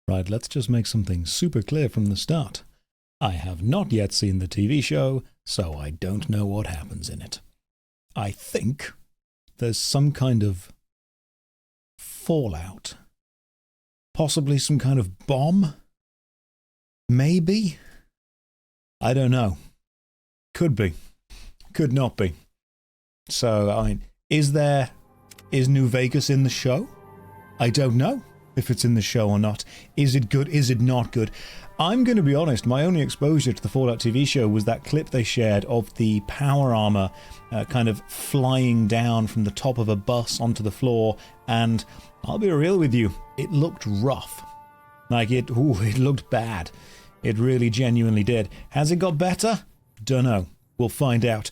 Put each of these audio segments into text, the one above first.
Right, let's just make something super clear from the start. I have not yet seen the TV show, so I don't know what happens in it. I think there's some kind of fallout. Possibly some kind of bomb? Maybe? I don't know. Could be. Could not be. So, I mean, is New Vegas in the show? I don't know if it's in the show or not. Is it good? Is it not good? I'm going to be honest, my only exposure to the Fallout TV show was that clip they shared of the power armor kind of flying down from the top of a bus onto the floor, and I'll be real with you, it looked rough. Like, it looked bad. It really genuinely did. Has it got better? Dunno. We'll find out.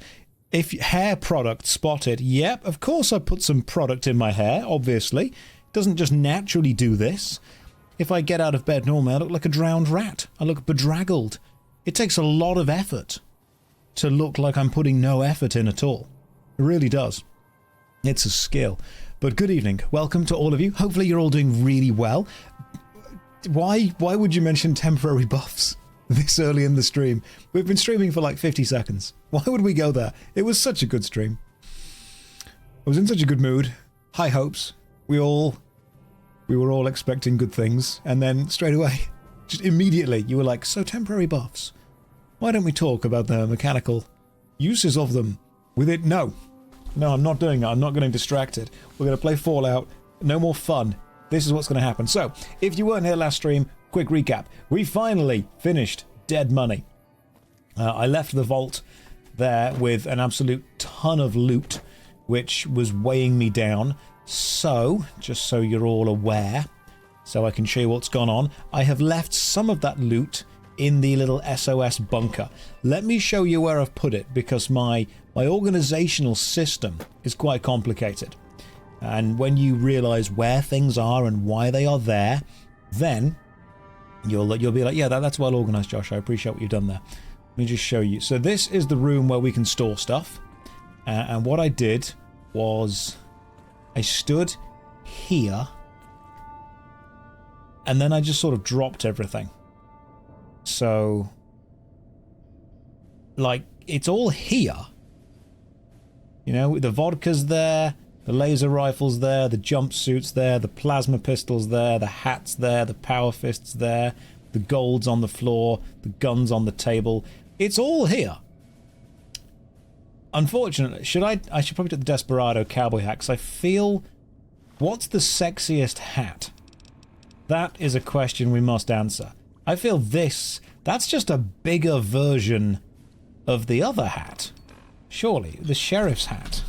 If hair product spotted, yep, of course I put some product in my hair, obviously. It doesn't just naturally do this. If I get out of bed normally, I look like a drowned rat. I look bedraggled. It takes a lot of effort to look like I'm putting no effort in at all. It really does. It's a skill. But good evening. Welcome to all of you. Hopefully you're all doing really well. Why would you mention temporary buffs this early in the stream? We've been streaming for like 50 seconds. Why would we go there? It was such a good stream. I was in such a good mood. High hopes. We were all expecting good things, and then straight away, just immediately, you were like, so temporary buffs. Why don't we talk about the mechanical uses of them with it? No, I'm not doing that. I'm not getting distracted. We're going to play Fallout. No more fun. This is what's going to happen. So, if you weren't here last stream, quick recap. We finally finished Dead Money. I left the vault there with an absolute ton of loot, which was weighing me down. So, just so you're all aware, so I can show you what's gone on, I have left some of that loot in the little SOS bunker. Let me show you where I've put it, because my organizational system is quite complicated. And when you realize where things are and why they are there, then you'll be like, yeah, that's well organized, Josh. I appreciate what you've done there. Let me just show you. So this is the room where we can store stuff. And what I did was I stood here, and then I just sort of dropped everything. So, like, it's all here. You know, the vodka's there, the laser rifle's there, the jumpsuit's there, the plasma pistol's there, the hat's there, the power fist's there, the gold's on the floor, the gun's on the table. It's all here. Unfortunately, I should probably take the Desperado cowboy hat, because I feel, what's the sexiest hat? That is a question we must answer. I feel that's just a bigger version of the other hat. Surely, the sheriff's hat.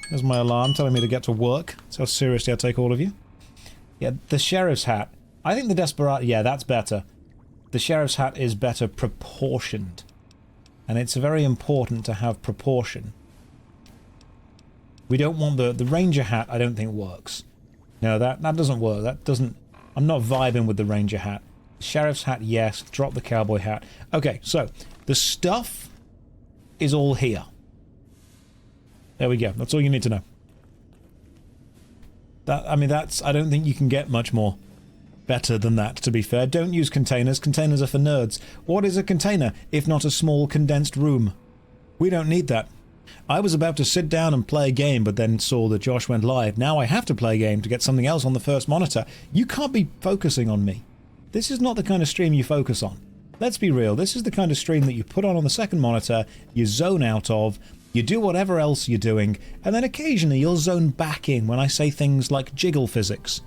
There's my alarm telling me to get to work. That's how seriously I take all of you. Yeah, the sheriff's hat. I think the Desperado, yeah, that's better. The sheriff's hat is better proportioned. And it's very important to have proportion. We don't want the ranger hat, I don't think works. No, that doesn't work. That doesn't... I'm not vibing with the ranger hat. Sheriff's hat, yes. Drop the cowboy hat. Okay, so the stuff is all here. There we go. That's all you need to know. I don't think you can get much more better than that, to be fair. Don't use containers. Containers are for nerds. What is a container if not a small condensed room? We don't need that. I was about to sit down and play a game, but then saw that Josh went live. Now I have to play a game to get something else on the first monitor. You can't be focusing on me. This is not the kind of stream you focus on. Let's be real. This is the kind of stream that you put on the second monitor, you zone out of, you do whatever else you're doing, and then occasionally you'll zone back in when I say things like jiggle physics.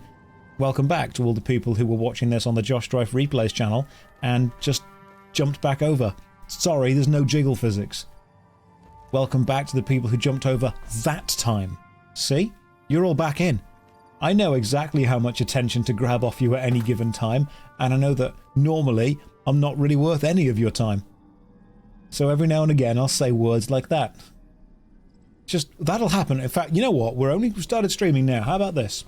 Welcome back to all the people who were watching this on the JoshStrifePlays channel and just jumped back over. Sorry, there's no jiggle physics. Welcome back to the people who jumped over that time. See? You're all back in. I know exactly how much attention to grab off you at any given time, and I know that normally I'm not really worth any of your time. So every now and again I'll say words like that. Just, that'll happen. In fact, you know what? We're only started streaming now. How about this?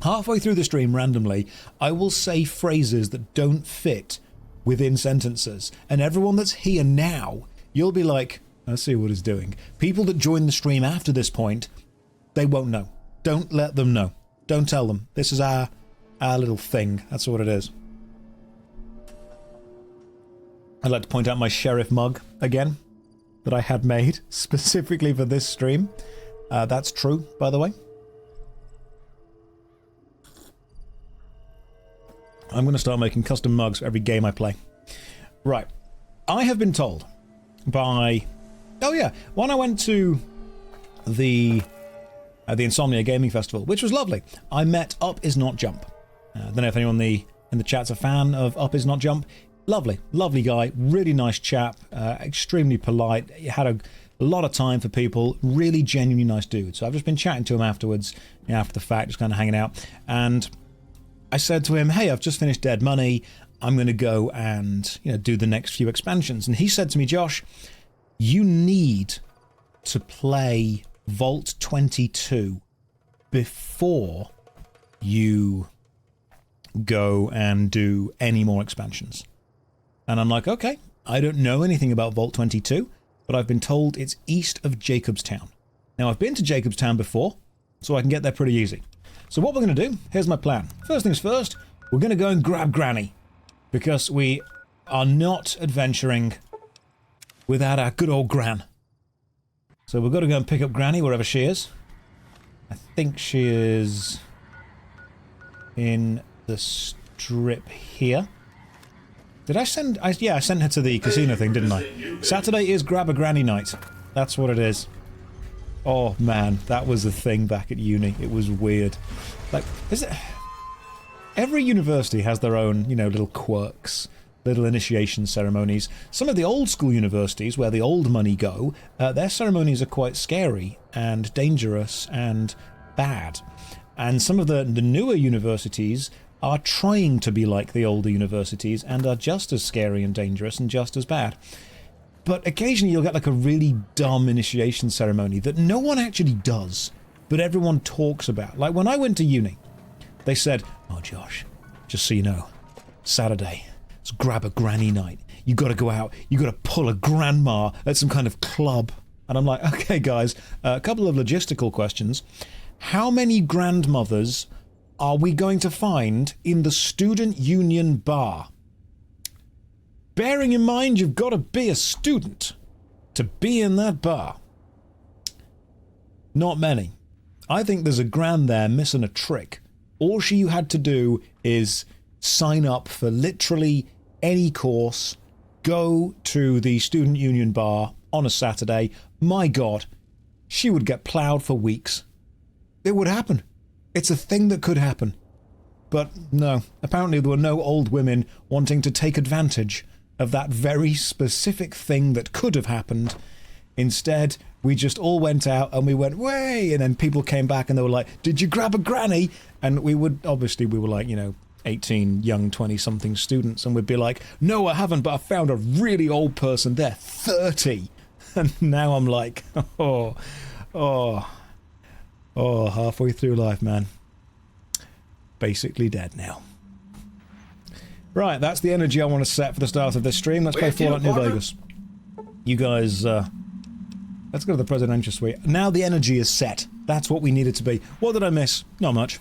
Halfway through the stream, randomly, I will say phrases that don't fit within sentences. And everyone that's here now, you'll be like, I see what he's doing. People that join the stream after this point, they won't know. Don't let them know. Don't tell them. This is our our little thing. That's what it is. I'd like to point out my sheriff mug again that I had made specifically for this stream. That's true, by the way. I'm going to start making custom mugs for every game I play. Right. I have been told by... Oh yeah, when I went to the Insomnia Gaming Festival, which was lovely, I met Up Is Not Jump. I don't know if anyone in the chat's a fan of Up Is Not Jump. Lovely, lovely guy, really nice chap, extremely polite, he had a lot of time for people, really genuinely nice dude. So I've just been chatting to him afterwards, after the fact, just kind of hanging out, and I said to him, hey, I've just finished Dead Money, I'm going to go and do the next few expansions. And he said to me, Josh, you need to play Vault 22 before you go and do any more expansions. And I'm like, okay, I don't know anything about Vault 22, but I've been told it's east of Jacobstown. Now, I've been to Jacobstown before, so I can get there pretty easy. So what we're going to do, here's my plan. First things first, we're going to go and grab Granny, because we are not adventuring without our good old Gran. So we've got to go and pick up Granny wherever she is. I think she is in the strip here. Did I send... yeah, I sent her to the casino thing, didn't I? Saturday is Grab a Granny night. That's what it is. Oh, man. That was a thing back at uni. It was weird. Like, is it... Every university has their own, little quirks, little initiation ceremonies. Some of the old school universities, where the old money go, their ceremonies are quite scary and dangerous and bad. And some of the newer universities are trying to be like the older universities and are just as scary and dangerous and just as bad. But occasionally you'll get like a really dumb initiation ceremony that no one actually does, but everyone talks about. Like when I went to uni, they said, oh Josh, just so you know, Saturday, it's Grab a Granny night. You got to go out, you got to pull a grandma at some kind of club. And I'm like, okay guys, a couple of logistical questions. How many grandmothers are we going to find in the student union bar? Bearing in mind you've got to be a student to be in that bar. Not many. I think there's a gran there missing a trick. All she had to do is sign up for literally any course, go to the student union bar on a Saturday. My God, she would get ploughed for weeks. It would happen. It's a thing that could happen. But no, apparently there were no old women wanting to take advantage of that very specific thing that could have happened. Instead, we just all went out and we went, way, and then people came back and they were like, did you grab a granny? And we would, obviously we were like, 18 young 20-something students, and we'd be like, no, I haven't, but I found a really old person there, 30. And now I'm like, halfway through life, man. Basically dead now. Right, that's the energy I want to set for the start of this stream. Let's play Fallout New Vegas. You guys, let's go to the presidential suite. Now the energy is set. That's what we need it to be. What did I miss? Not much.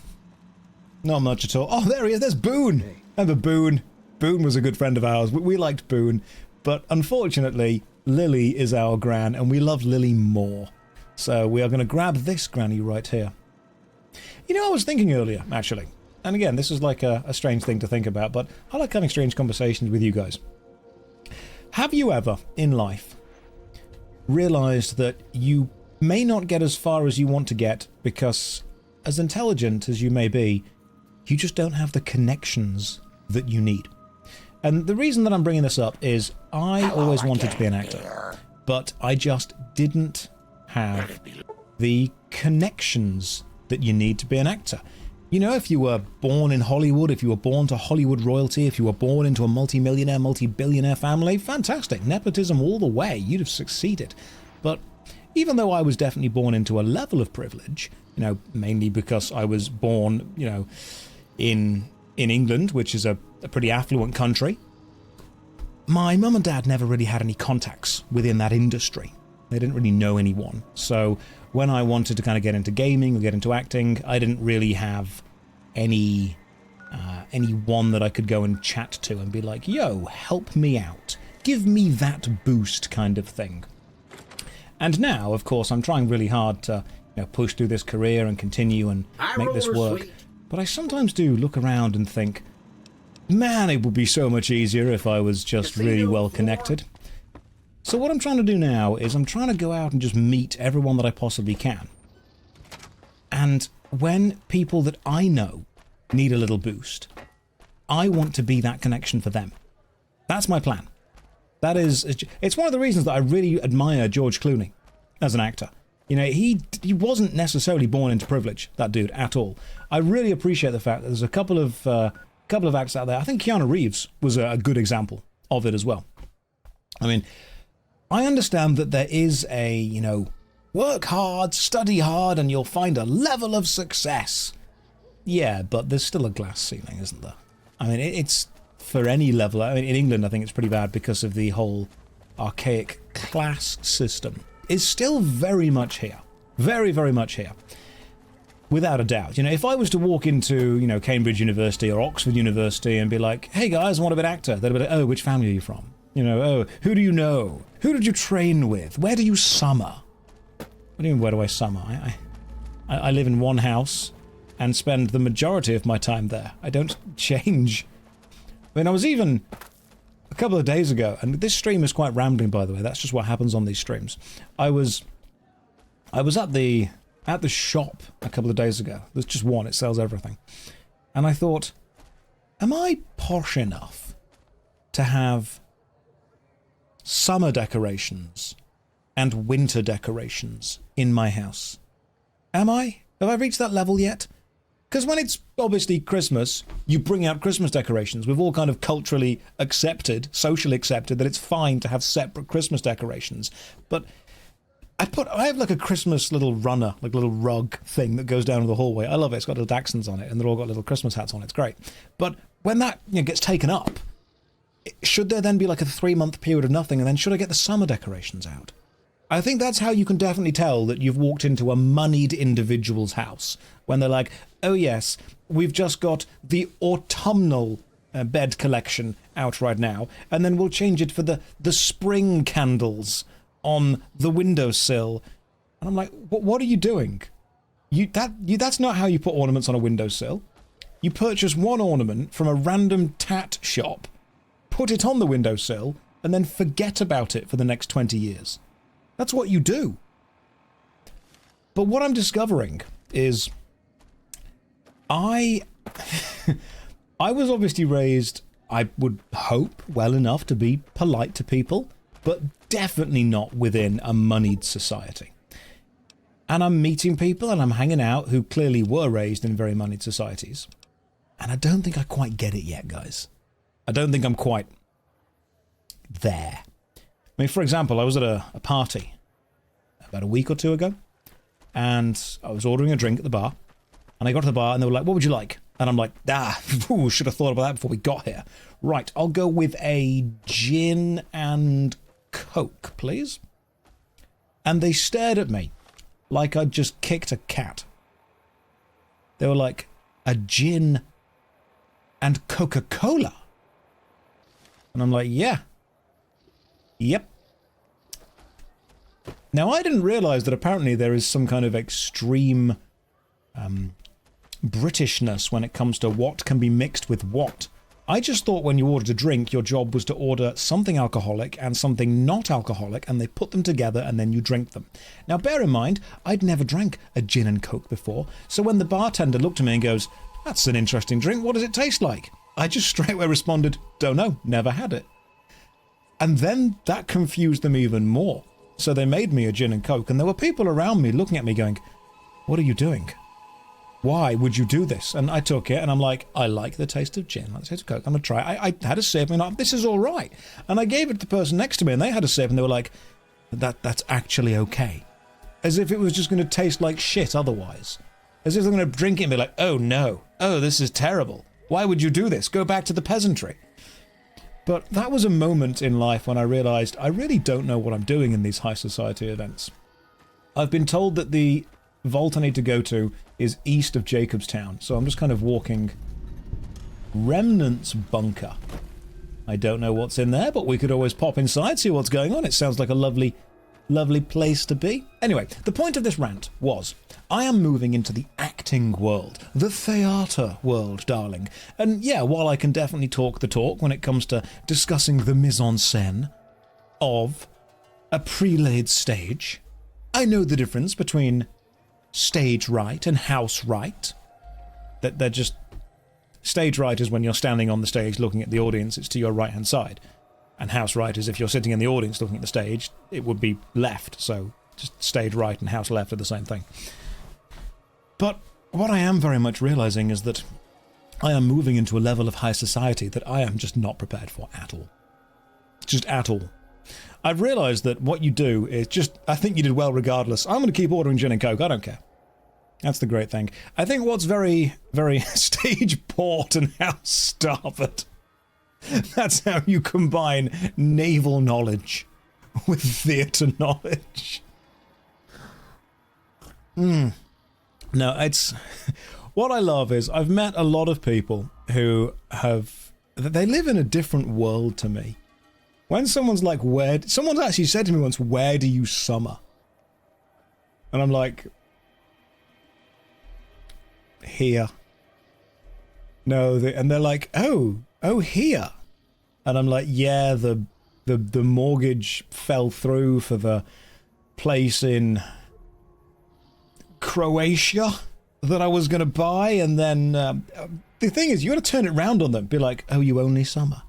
Not much at all. Oh, there he is. There's Boone. Remember Boone? Boone was a good friend of ours. We liked Boone. But unfortunately, Lily is our gran, and we love Lily more. So we are going to grab this granny right here. I was thinking earlier, actually. And again, this is like a strange thing to think about, but I like having strange conversations with you guys. Have you ever, in life, realized that you may not get as far as you want to get because, as intelligent as you may be, you just don't have the connections that you need? And the reason that I'm bringing this up is I always wanted to be an actor, but I just didn't have the connections that you need to be an actor. If you were born in Hollywood, if you were born to Hollywood royalty, if you were born into a multi-millionaire, multi-billionaire family, fantastic. Nepotism all the way. You'd have succeeded. But even though I was definitely born into a level of privilege, mainly because I was born, in England, which is a pretty affluent country, my mum and dad never really had any contacts within that industry. They didn't really know anyone. So when I wanted to kind of get into gaming or get into acting, I didn't really have any anyone that I could go and chat to and be like, yo, help me out. Give me that boost kind of thing. And now, of course, I'm trying really hard to push through this career and continue and make this work. Sweet. But I sometimes do look around and think, man, it would be so much easier if I was just really well connected. So what I'm trying to do now is I'm trying to go out and just meet everyone that I possibly can. And when people that I know need a little boost, I want to be that connection for them. That's my plan. That is, it's one of the reasons that I really admire George Clooney as an actor. You know, he wasn't necessarily born into privilege, that dude, at all. I really appreciate the fact that there's a couple of acts out there. I think Keanu Reeves was a good example of it as well. I mean, I understand that there is a, work hard, study hard, and you'll find a level of success. Yeah, but there's still a glass ceiling, isn't there? I mean, it's for any level. I mean, in England, I think it's pretty bad because of the whole archaic class system. It's still very much here. Very, very much here. Without a doubt. If I was to walk into, Cambridge University or Oxford University and be like, hey guys, I want to be an actor, they'd be like, oh, which family are you from? Oh, who do you know? Who did you train with? Where do you summer? What do you mean, where do I summer? I live in one house and spend the majority of my time there. I don't change. I mean, I was even a couple of days ago, and this stream is quite rambling, by the way. That's just what happens on these streams. I was at the shop a couple of days ago. There's just one. It sells everything. And I thought, am I posh enough to have summer decorations and winter decorations in my house? Am I? Have I reached that level yet? Because when it's obviously Christmas, you bring out Christmas decorations. We've all kind of culturally accepted, socially accepted, that it's fine to have separate Christmas decorations. But I have like a Christmas little runner, like a little rug thing that goes down the hallway. I love it. It's got little Dachshunds on it, and they're all got little Christmas hats on it. It's great. But when that gets taken up, should there then be like a 3-month period of nothing, and then should I get the summer decorations out? I think that's how you can definitely tell that you've walked into a moneyed individual's house. When they're like, oh yes, we've just got the autumnal bed collection out right now, and then we'll change it for the spring candles on the windowsill. And I'm like, what are you doing? That's not how you put ornaments on a windowsill. You purchase one ornament from a random tat shop, put it on the windowsill, and then forget about it for the next 20 years. That's what you do. But what I'm discovering is I was obviously raised, I would hope, well enough to be polite to people, but definitely not within a moneyed society. And I'm meeting people and I'm hanging out who clearly were raised in very moneyed societies. And I don't think I quite get it yet, guys. I don't think I'm quite there. I mean, for example, I was at a party about a week or two ago, and I was ordering a drink at the bar, and I got to the bar, and they were like, what would you like? And I'm like, should have thought about that before we got here. Right, I'll go with a gin and Coke, please. And they stared at me like I'd just kicked a cat. They were like, a gin and Coca-Cola? And I'm like, yeah. Yep. Now, I didn't realise that apparently there is some kind of extreme Britishness when it comes to what can be mixed with what. I just thought when you ordered a drink, your job was to order something alcoholic and something not alcoholic, and they put them together and then you drink them. Now, bear in mind, I'd never drank a gin and Coke before, so when the bartender looked at me and goes, that's an interesting drink, what does it taste like? I just straight away responded, don't know, never had it. And then that confused them even more. So they made me a gin and Coke, and there were people around me looking at me going, what are you doing? Why would you do this? And I took it, and I'm like, I like the taste of gin, I like the taste of Coke, I'm going to try it. I had a sip, and I'm like, this is all right. And I gave it to the person next to me, and they had a sip, and they were like, that's actually okay. As if it was just going to taste like shit otherwise. As if they're going to drink it and be like, oh no, oh, this is terrible. Why would you do this? Go back to the peasantry. But that was a moment in life when I realised I really don't know what I'm doing in these high society events. I've been told that the vault I need to go to is east of Jacobstown, so I'm just kind of walking Remnants bunker. I don't know what's in there, but we could always pop inside, see what's going on. It sounds like a lovely, lovely place to be. Anyway, the point of this rant was, I am moving into the acting world, the theatre world, darling. And yeah, while I can definitely talk the talk when it comes to discussing the mise-en-scène of a pre-laid stage, I know the difference between stage right and house right. That they're just... Stage right is when you're standing on the stage looking at the audience, it's to your right-hand side. And house right is if you're sitting in the audience looking at the stage, it would be left. So just stage right and house left are the same thing. But what I am very much realizing is that I am moving into a level of high society that I am just not prepared for at all. Just at all. I've realized that what you do is just, I think you did well regardless. I'm going to keep ordering gin and coke, I don't care. That's the great thing. I think what's very, very stage port and house starboard. That's how you combine naval knowledge with theatre knowledge. No, it's... What I love is I've met a lot of people who have... They live in a different world to me. When someone's like, where... Someone's actually said to me once, where do you summer? And I'm like... Here. No, and they're like, oh, here. And I'm like, yeah, the mortgage fell through for the place in Croatia that I was going to buy, and then the thing is, you got to turn it round on them. Be like, oh, you only summer.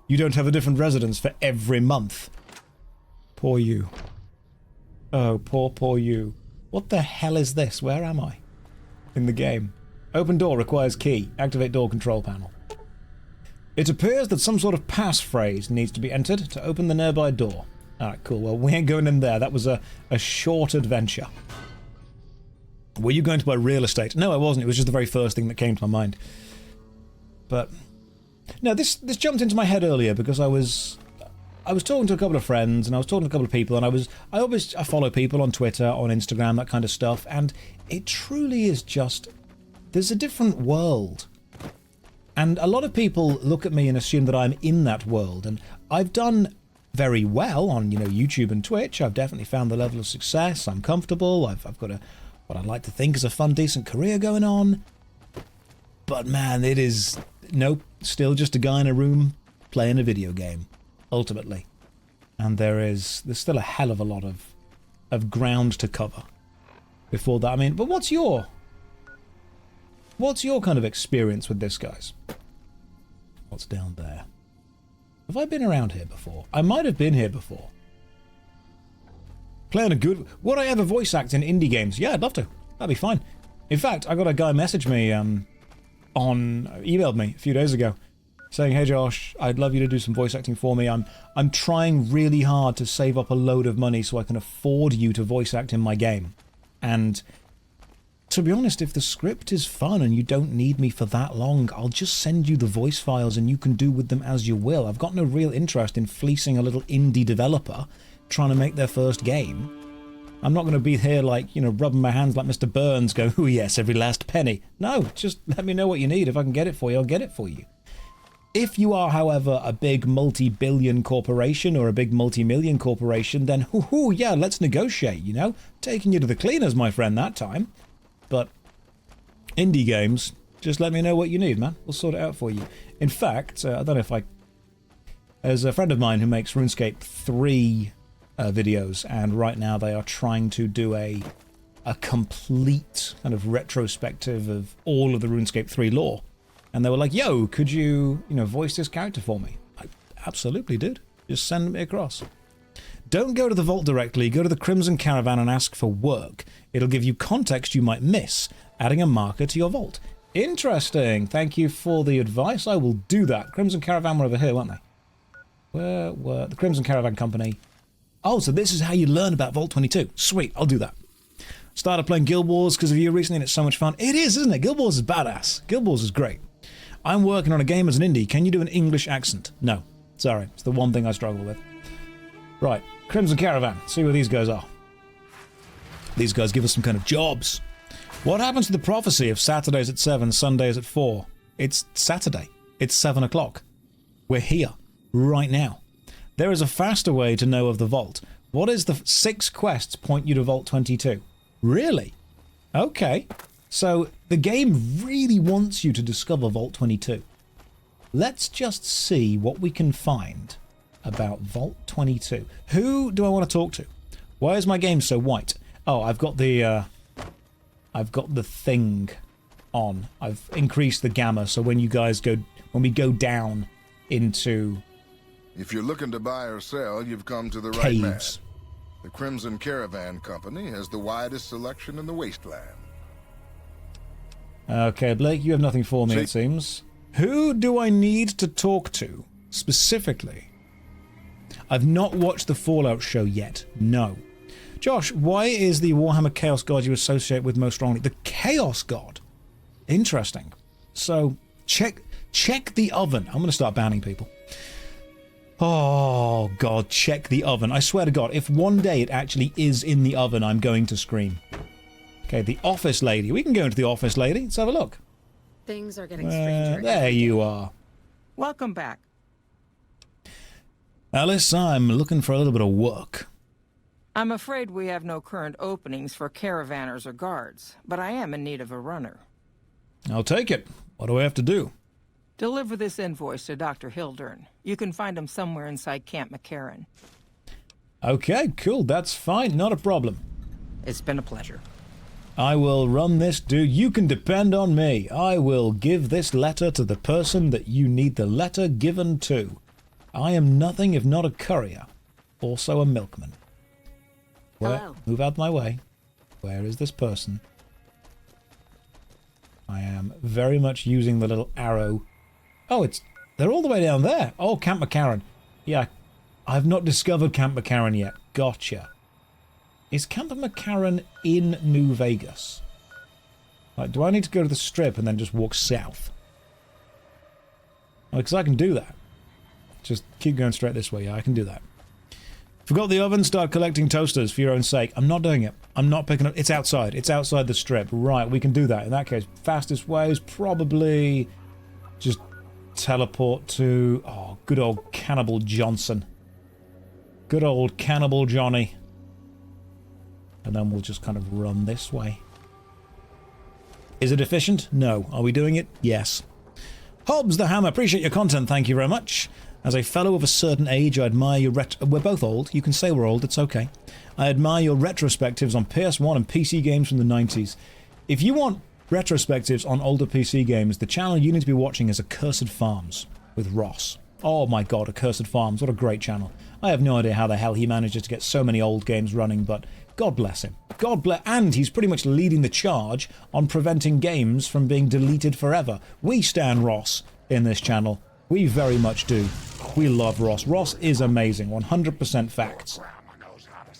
You don't have a different residence for every month. Poor you. Oh, poor you. What the hell is this? Where am I? In the game. Open door requires key. Activate door control panel. It appears that some sort of passphrase needs to be entered to open the nearby door. Alright, cool. Well, we ain't going in there. That was a short adventure. Were you going to buy real estate? No, I wasn't. It was just the very first thing that came to my mind. But... No, this jumped into my head earlier because I was talking to a couple of friends and I was talking to a couple of people, and I follow people on Twitter, on Instagram, that kind of stuff, and it truly is just, there's a different world. And a lot of people look at me and assume that I'm in that world, and I've done very well on, YouTube and Twitch. I've definitely found the level of success. I'm comfortable. I've got what I'd like to think is a fun, decent career going on. But man, it is, nope, still just a guy in a room playing a video game. Ultimately. And there's still a hell of a lot of ground to cover before that. I mean, but what's your kind of experience with this, guys? What's down there? Have I been around here before? I might have been here before. Playing a good... Would I ever voice act in indie games? Yeah, I'd love to. That'd be fine. In fact, I got a guy message me emailed me a few days ago saying, hey Josh, I'd love you to do some voice acting for me. I'm trying really hard to save up a load of money so I can afford you to voice act in my game. And to be honest, if the script is fun and you don't need me for that long, I'll just send you the voice files and you can do with them as you will. I've got no real interest in fleecing a little indie developer trying to make their first game. I'm not going to be here like, rubbing my hands like Mr. Burns going, oh yes, every last penny. No, just let me know what you need. If I can get it for you, I'll get it for you. If you are, however, a big multi-billion corporation or a big multi-million corporation, then yeah, let's negotiate, Taking you to the cleaners, my friend, that time. But indie games, just let me know what you need, man. We'll sort it out for you. In fact, I don't know if there's a friend of mine who makes RuneScape 3 videos, and right now they are trying to do a complete kind of retrospective of all of the RuneScape 3 lore. And they were like, yo, could you, voice this character for me? I absolutely did. Just send me across. Don't go to the vault directly. Go to the Crimson Caravan and ask for work. It'll give you context you might miss, adding a marker to your vault. Interesting. Thank you for the advice. I will do that. Crimson Caravan were over here, weren't they? Where were the Crimson Caravan Company? Oh, so this is how you learn about Vault 22. Sweet, I'll do that. Started playing Guild Wars because of you recently, and it's so much fun. It is, isn't it? Guild Wars is badass. Guild Wars is great. I'm working on a game as an indie. Can you do an English accent? No. Sorry. It's the one thing I struggle with. Right. Crimson Caravan. See where these guys are. These guys give us some kind of jobs. What happens to the prophecy of Saturdays at 7, Sundays at 4? It's Saturday. It's 7 o'clock. We're here, right now. There is a faster way to know of the vault. What is the 6 quests point you to Vault 22? Really? Okay. So the game really wants you to discover Vault 22. Let's just see what we can find about Vault 22. Who do I want to talk to? Why is my game so white? Oh, I've got the thing on. I've increased the gamma, so when you guys go, when we go down into if you're looking to buy or sell, you've come to the right man. caves. The Crimson Caravan Company has the widest selection in the wasteland. Okay, Blake, you have nothing for me, it seems. Who do I need to talk to, specifically? I've not watched the Fallout show yet, no. Josh, why is the Warhammer Chaos God you associate with most strongly? The Chaos God? Interesting. So, check the oven. I'm going to start banning people. Oh, God, check the oven. I swear to God, if one day it actually is in the oven, I'm going to scream. Okay, the office lady. We can go into the office lady. Let's have a look. Things are getting stranger. There you are. Welcome back. Alice, I'm looking for a little bit of work. I'm afraid we have no current openings for caravanners or guards, but I am in need of a runner. I'll take it. What do I have to do? Deliver this invoice to Dr. Hildern. You can find him somewhere inside Camp McCarran. Okay, cool. That's fine. Not a problem. It's been a pleasure. I will run this, dude. You can depend on me. I will give this letter to the person that you need the letter given to. I am nothing if not a courier. Also a milkman. Hello. Move out of my way. Where is this person? I am very much using the little arrow. Oh, they're all the way down there. Oh, Camp McCarran. Yeah, I've not discovered Camp McCarran yet. Gotcha. Is Camp McCarran in New Vegas? Like, do I need to go to the strip and then just walk south? Because I can do that. Just keep going straight this way. Yeah, I can do that. Forgot the oven, start collecting toasters for your own sake. I'm not doing it. I'm not picking up. It's outside. It's outside the strip. Right, we can do that. In that case, fastest way is probably just teleport to... Oh, good old Cannibal Johnson. Good old Cannibal Johnny. And then we'll just kind of run this way. Is it efficient? No. Are we doing it? Yes. Hobbs the Hammer, appreciate your content. Thank you very much. As a fellow of a certain age, I admire your we're both old. You can say we're old, it's okay. I admire your retrospectives on PS1 and PC games from the 90s. If you want retrospectives on older PC games, the channel you need to be watching is Accursed Farms with Ross. Oh my god, Accursed Farms, what a great channel. I have no idea how the hell he manages to get so many old games running, but God bless him. God bless... And he's pretty much leading the charge on preventing games from being deleted forever. We stand Ross in this channel. We very much do. We love Ross. Ross is amazing. 100% facts.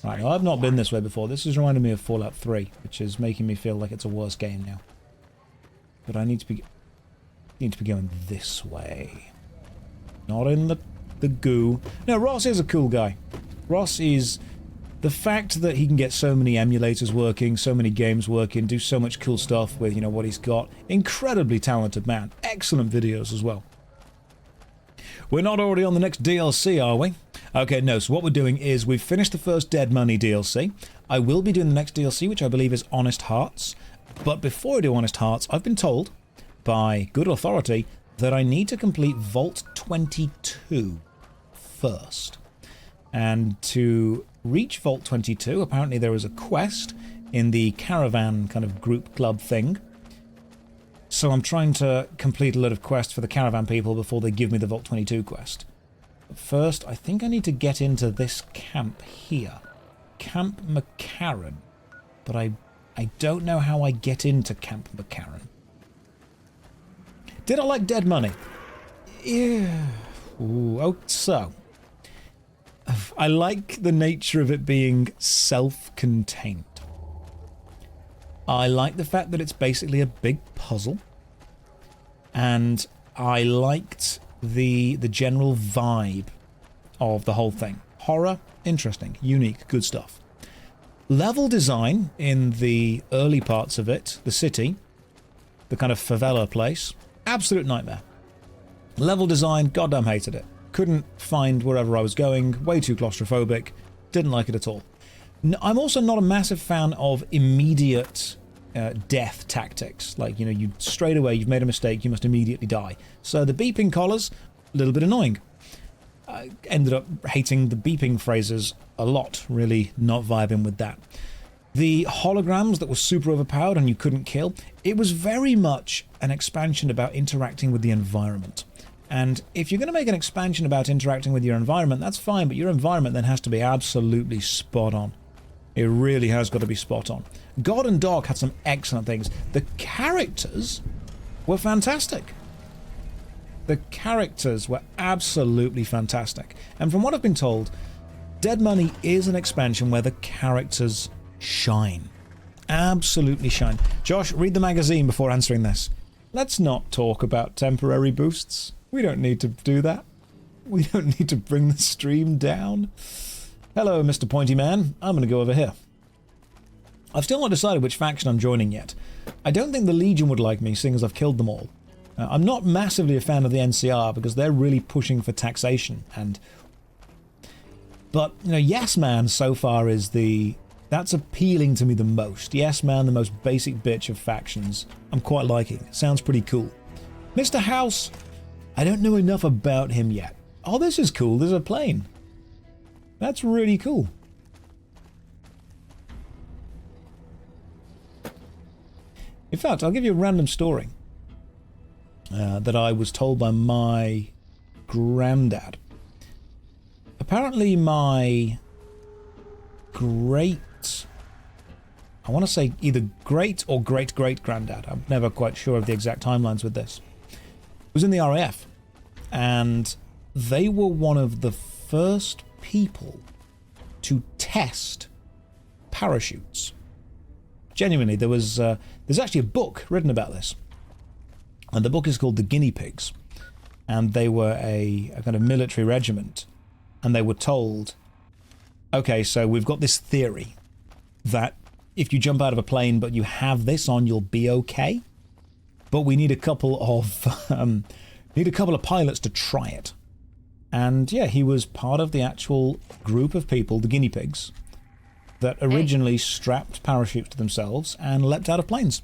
Right, now I've not been this way before. This is reminding me of Fallout 3, which is making me feel like it's a worse game now. But I need to be going this way. Not in the goo. No, Ross is a cool guy. Ross is... The fact that he can get so many emulators working, so many games working, do so much cool stuff with, you know, what he's got. Incredibly talented man. Excellent videos as well. We're not already on the next DLC, are we? Okay, no, so what we're doing is we've finished the first Dead Money DLC. I will be doing the next DLC, which I believe is Honest Hearts. But before I do Honest Hearts, I've been told by good authority that I need to complete Vault 22 first. And to reach Vault 22, apparently there is a quest in the caravan kind of group club thing. So I'm trying to complete a lot of quests for the caravan people before they give me the Vault 22 quest. But first, I think I need to get into this camp here. Camp McCarran. But I don't know how I get into Camp McCarran. Did I like Dead Money? Yeah. Ooh, oh, so... I like the nature of it being self-contained. I like the fact that it's basically a big puzzle. And I liked the general vibe of the whole thing. Horror, interesting, unique, good stuff. Level design in the early parts of it, the city, the kind of favela place, absolute nightmare. Level design, goddamn hated it. Couldn't find wherever I was going, way too claustrophobic, didn't like it at all. I'm also not a massive fan of immediate death tactics. Like, you know, you straight away, you've made a mistake, you must immediately die. So the beeping collars, a little bit annoying. I ended up hating the beeping phrases a lot, really not vibing with that. The holograms that were super overpowered and you couldn't kill, it was very much an expansion about interacting with the environment. And if you're going to make an expansion about interacting with your environment, that's fine, but your environment then has to be absolutely spot on. It really has got to be spot on. God and Dog had some excellent things. The characters were fantastic. The characters were absolutely fantastic. And from what I've been told, Dead Money is an expansion where the characters shine. Absolutely shine. Josh, read the magazine before answering this. Let's not talk about temporary boosts. We don't need to do that. We don't need to bring the stream down. Hello, Mr. Pointy Man. I'm going to go over here. I've still not decided which faction I'm joining yet. I don't think the Legion would like me, seeing as I've killed them all. I'm not massively a fan of the NCR because they're really pushing for taxation. But, you know, Yes Man so far is that's appealing to me the most. Yes Man, the most basic bitch of factions. I'm quite liking it. Sounds pretty cool. Mr. House, I don't know enough about him yet. Oh, this is cool. There's a plane. That's really cool. In fact, I'll give you a random story that I was told by my granddad. Apparently my I want to say either great or great-great-granddad, I'm never quite sure of the exact timelines with this, was in the RAF. And they were one of the first people to test parachutes. Genuinely, there's actually a book written about this, and the book is called The Guinea Pigs, and they were a kind of military regiment, and they were told, okay, so we've got this theory that if you jump out of a plane but you have this on, you'll be okay, but we need a couple of pilots to try it. And yeah, he was part of the actual group of people, the guinea pigs, that originally strapped parachutes to themselves and leapt out of planes.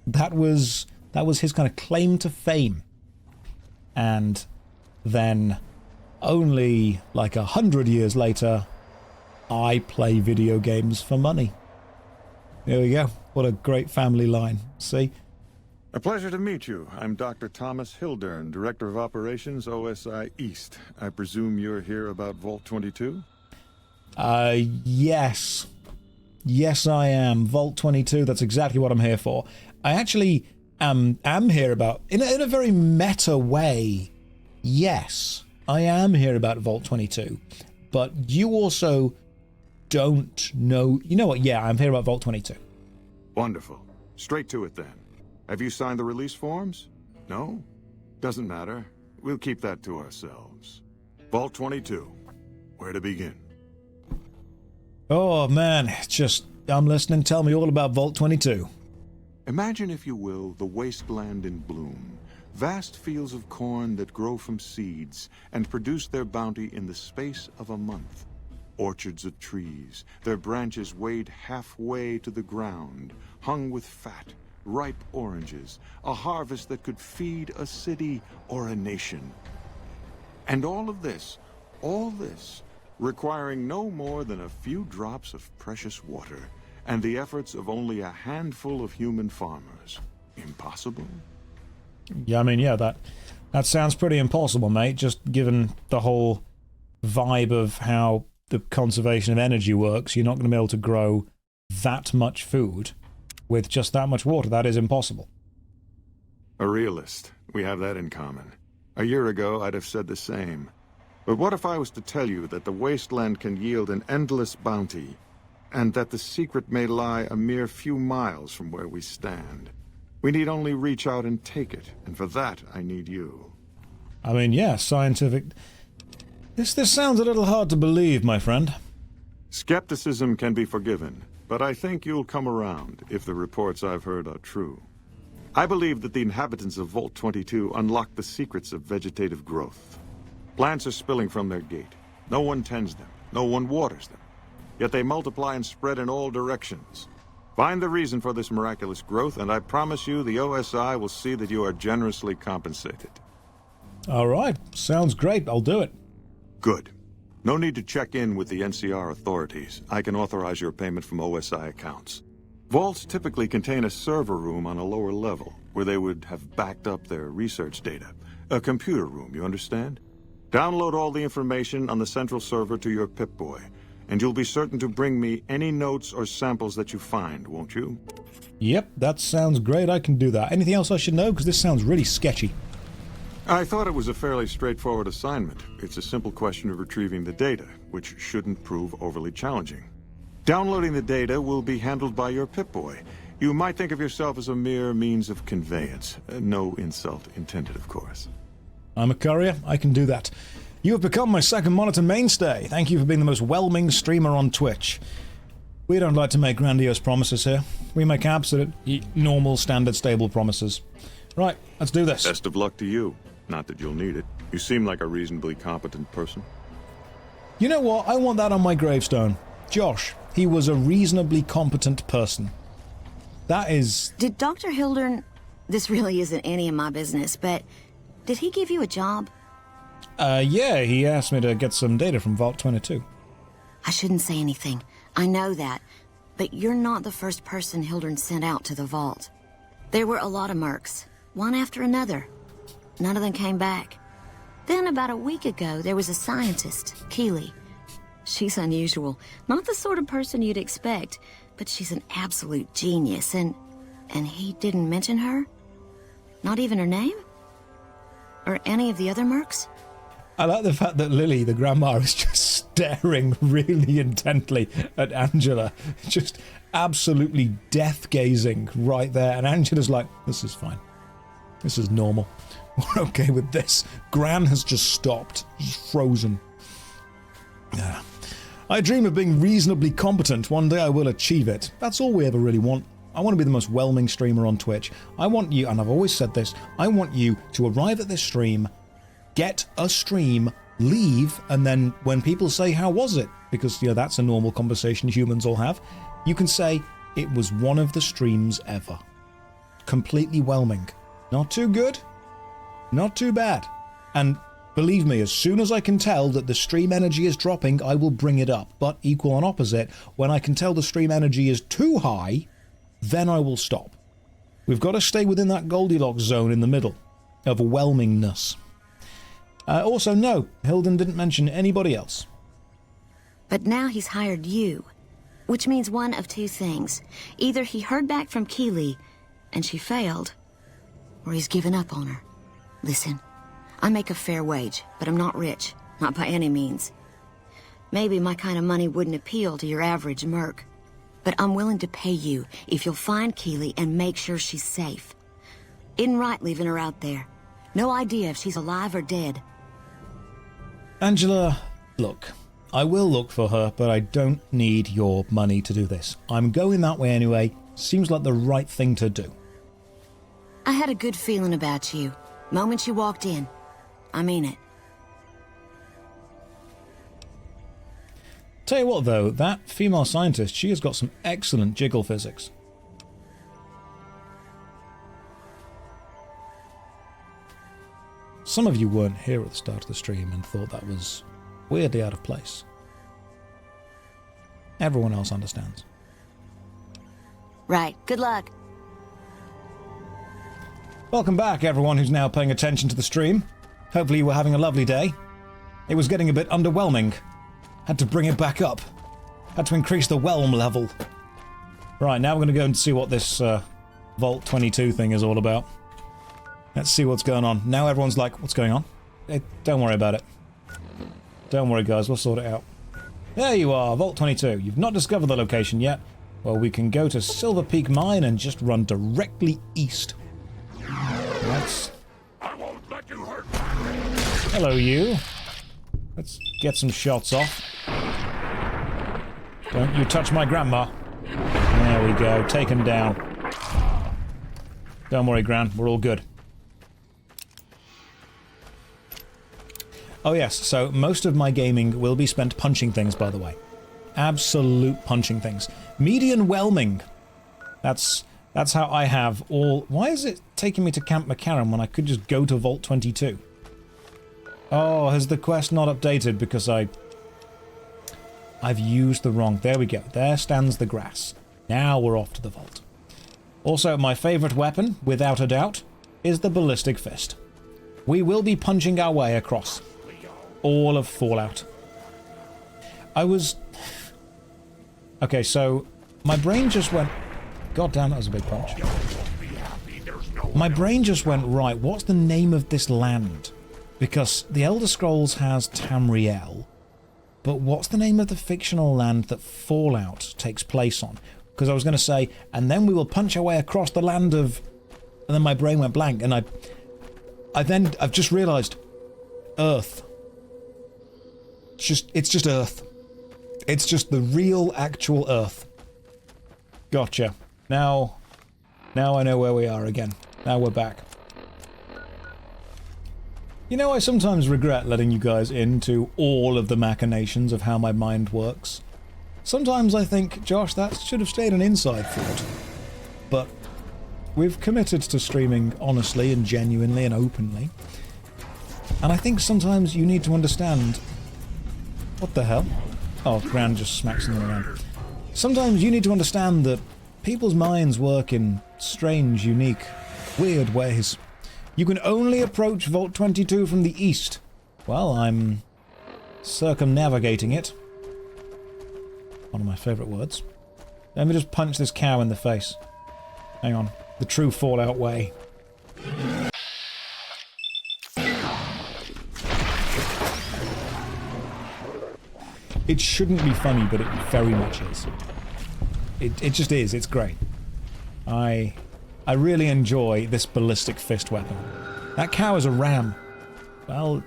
That was his kind of claim to fame. And then only like 100 years later, I play video games for money. There we go. What a great family line. See? A pleasure to meet you. I'm Dr. Thomas Hildern, Director of Operations, OSI East. I presume you're here about Vault 22? Yes. Yes, I am. Vault 22, that's exactly what I'm here for. I actually am here about, in a very meta way, yes, I am here about Vault 22. But you also don't know... You know what? Yeah, I'm here about Vault 22. Wonderful. Straight to it then. Have you signed the release forms? No? Doesn't matter. We'll keep that to ourselves. Vault 22. Where to begin? Oh, man. I'm listening. Tell me all about Vault 22. Imagine, if you will, the wasteland in bloom. Vast fields of corn that grow from seeds and produce their bounty in the space of a month. Orchards of trees, their branches weighed halfway to the ground, hung with fat, ripe oranges, a harvest that could feed a city or a nation. And all this, requiring no more than a few drops of precious water, and the efforts of only a handful of human farmers. Impossible? Yeah, I mean, yeah, that sounds pretty impossible, mate, just given the whole vibe of how the conservation of energy works. You're not going to be able to grow that much food with just that much water. That is impossible. A realist. We have that in common. A year ago, I'd have said the same. But what if I was to tell you that the wasteland can yield an endless bounty, and that the secret may lie a mere few miles from where we stand? We need only reach out and take it, and for that, I need you. I mean, yeah, scientific... This sounds a little hard to believe, my friend. Skepticism can be forgiven, but I think you'll come around if the reports I've heard are true. I believe that the inhabitants of Vault 22 unlock the secrets of vegetative growth. Plants are spilling from their gate. No one tends them. No one waters them. Yet they multiply and spread in all directions. Find the reason for this miraculous growth, and I promise you the OSI will see that you are generously compensated. All right. Sounds great. I'll do it. Good. No need to check in with the NCR authorities. I can authorize your payment from OSI accounts. Vaults typically contain a server room on a lower level, where they would have backed up their research data. A computer room, you understand? Download all the information on the central server to your Pip-Boy, and you'll be certain to bring me any notes or samples that you find, won't you? Yep, that sounds great. I can do that. Anything else I should know? Because this sounds really sketchy. I thought it was a fairly straightforward assignment. It's a simple question of retrieving the data, which shouldn't prove overly challenging. Downloading the data will be handled by your Pip-Boy. You might think of yourself as a mere means of conveyance. No insult intended, of course. I'm a courier. I can do that. You have become my second monitor mainstay. Thank you for being the most whelming streamer on Twitch. We don't like to make grandiose promises here. We make absolute, normal, standard, stable promises. Right, let's do this. Best of luck to you. Not that you'll need it. You seem like a reasonably competent person. You know what? I want that on my gravestone. Josh, he was a reasonably competent person. That is... Did Dr. Hildern... This really isn't any of my business, but... Did he give you a job? Yeah, he asked me to get some data from Vault 22. I shouldn't say anything. I know that. But you're not the first person Hildern sent out to the vault. There were a lot of mercs, one after another. None of them came back. Then about a week ago, there was a scientist, Keeley. She's unusual. Not the sort of person you'd expect, but she's an absolute genius, and he didn't mention her? Not even her name? Or any of the other mercs? I like the fact that Lily, the grandma, is just staring really intently at Angela. Just absolutely death-gazing right there. And Angela's like, this is fine. This is normal. We're okay with this. Gran has just stopped. Just frozen. Yeah. I dream of being reasonably competent. One day I will achieve it. That's all we ever really want. I want to be the most whelming streamer on Twitch. I want you, and I've always said this, I want you to arrive at this stream, get a stream, leave, and then when people say, how was it? Because, you know, that's a normal conversation humans all have. You can say, it was one of the streams ever. Completely whelming. Not too good, not too bad. And believe me, as soon as I can tell that the stream energy is dropping, I will bring it up. But equal and opposite, when I can tell the stream energy is too high, then I will stop. We've got to stay within that Goldilocks zone in the middle of whelmingness. Also, no, Hildern didn't mention anybody else. But now he's hired you, which means one of two things. Either he heard back from Keeley, and she failed, or he's given up on her. Listen, I make a fair wage, but I'm not rich, not by any means. Maybe my kind of money wouldn't appeal to your average merc, but I'm willing to pay you if you'll find Keeley and make sure she's safe. Isn't right leaving her out there. No idea if she's alive or dead. Angela, look, I will look for her, but I don't need your money to do this. I'm going that way anyway. Seems like the right thing to do. I had a good feeling about you. Moment you walked in. I mean it. Tell you what, though, that female scientist, she has got some excellent jiggle physics. Some of you weren't here at the start of the stream and thought that was weirdly out of place. Everyone else understands. Right. Good luck. Welcome back, everyone who's now paying attention to the stream. Hopefully you were having a lovely day. It was getting a bit underwhelming. Had to bring it back up. Had to increase the whelm level. Right, now we're going to go and see what this Vault 22 thing is all about. Let's see what's going on. Now everyone's like, what's going on? Don't worry about it. Don't worry, guys, we'll sort it out. There you are, Vault 22. You've not discovered the location yet. Well, we can go to Silver Peak Mine and just run directly east. Let's... I won't let you hurt. Hello, you. Let's get some shots off. Don't you touch my grandma. There we go, taken down. Don't worry, Gran. We're all good. Oh yes, so most of my gaming will be spent punching things, by the way. Absolute punching things. Median whelming. That's how I have all... Why is it taking me to Camp McCarran when I could just go to Vault 22? Oh, has the quest not updated because I've used the wrong... There we go. There stands the grass. Now we're off to the vault. Also, my favourite weapon, without a doubt, is the ballistic fist. We will be punching our way across all of Fallout. I was... Okay, so my brain just went... God damn, that was a big punch. My brain just went, right, what's the name of this land? Because the Elder Scrolls has Tamriel, but what's the name of the fictional land that Fallout takes place on? Because I was going to say, and then we will punch our way across the land of... And then my brain went blank, and I've just realised, Earth. It's just Earth. It's just the real, actual Earth. Gotcha. Now I know where we are again. Now we're back. You know, I sometimes regret letting you guys into all of the machinations of how my mind works. Sometimes I think, Josh, that should have stayed an inside thought. But we've committed to streaming honestly and genuinely and openly. And I think sometimes you need to understand... What the hell? Oh, Gran just smacked something around. Sometimes you need to understand that people's minds work in strange, unique, weird ways. You can only approach Vault 22 from the east. Well, I'm circumnavigating it. One of my favourite words. Let me just punch this cow in the face. Hang on. The true Fallout way. It shouldn't be funny, but it very much is. It just is. It's great. I really enjoy this ballistic fist weapon. That cow is a ram. Well,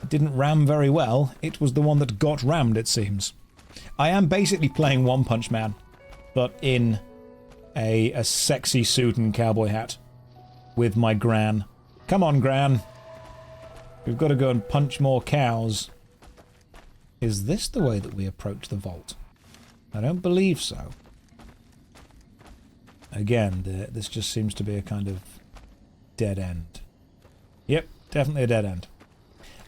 it didn't ram very well. It was the one that got rammed, it seems. I am basically playing One Punch Man, but in a sexy suit and cowboy hat with my Gran. Come on, Gran. We've got to go and punch more cows. Is this the way that we approach the vault? I don't believe so. Again, this just seems to be a kind of dead end. Yep, definitely a dead end.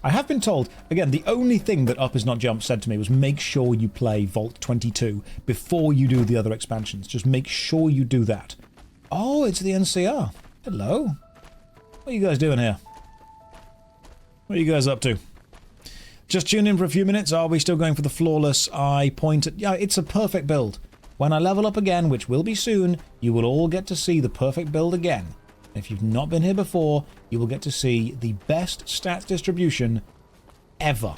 I have been told, again, the only thing that Up Is Not Jump said to me was make sure you play Vault 22 before you do the other expansions. Just make sure you do that. Oh, it's the NCR. Hello. What are you guys doing here? What are you guys up to? Just tune in for a few minutes. Are we still going for the flawless eye point? Yeah, it's a perfect build. When I level up again, which will be soon, you will all get to see the perfect build again. If you've not been here before, you will get to see the best stats distribution ever.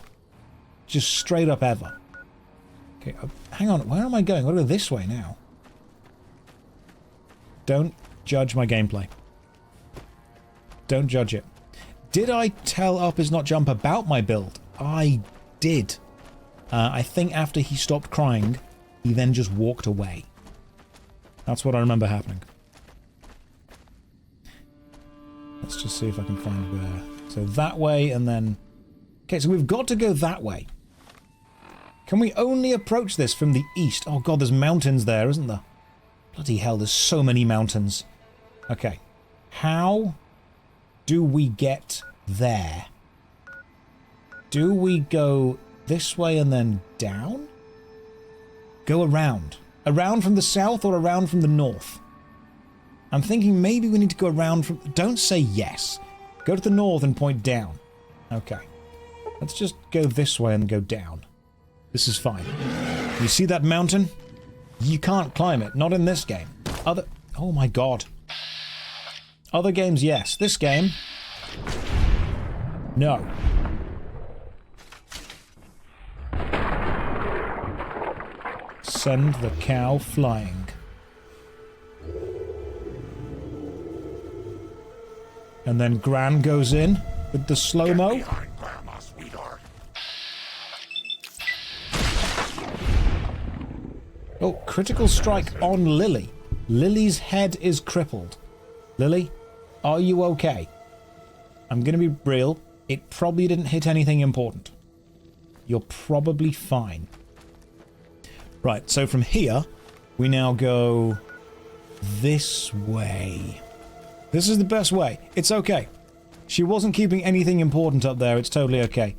Just straight up ever. Okay, hang on. Where am I going? I'll go this way now. Don't judge my gameplay. Don't judge it. Did I tell Up Is Not Jump about my build? I did. I think after he stopped crying, he then just walked away. That's what I remember happening. Let's just see if I can find where. So that way and then... Okay, so we've got to go that way. Can we only approach this from the east? Oh god, there's mountains there, isn't there? Bloody hell, there's so many mountains. Okay. How do we get there? Do we go this way and then down? Go around. Around from the south or around from the north? I'm thinking maybe we need to go around from... Don't say yes. Go to the north and point down. Okay. Let's just go this way and go down. This is fine. You see that mountain? You can't climb it. Not in this game. Oh my god. Other games, yes. This game... No. Send the cow flying. And then Gran goes in with the slow-mo. Oh, critical strike on Lily. Lily's head is crippled. Lily, are you okay? I'm going to be real. It probably didn't hit anything important. You're probably fine. Right, so from here, we now go this way. This is the best way. It's okay. She wasn't keeping anything important up there. It's totally okay.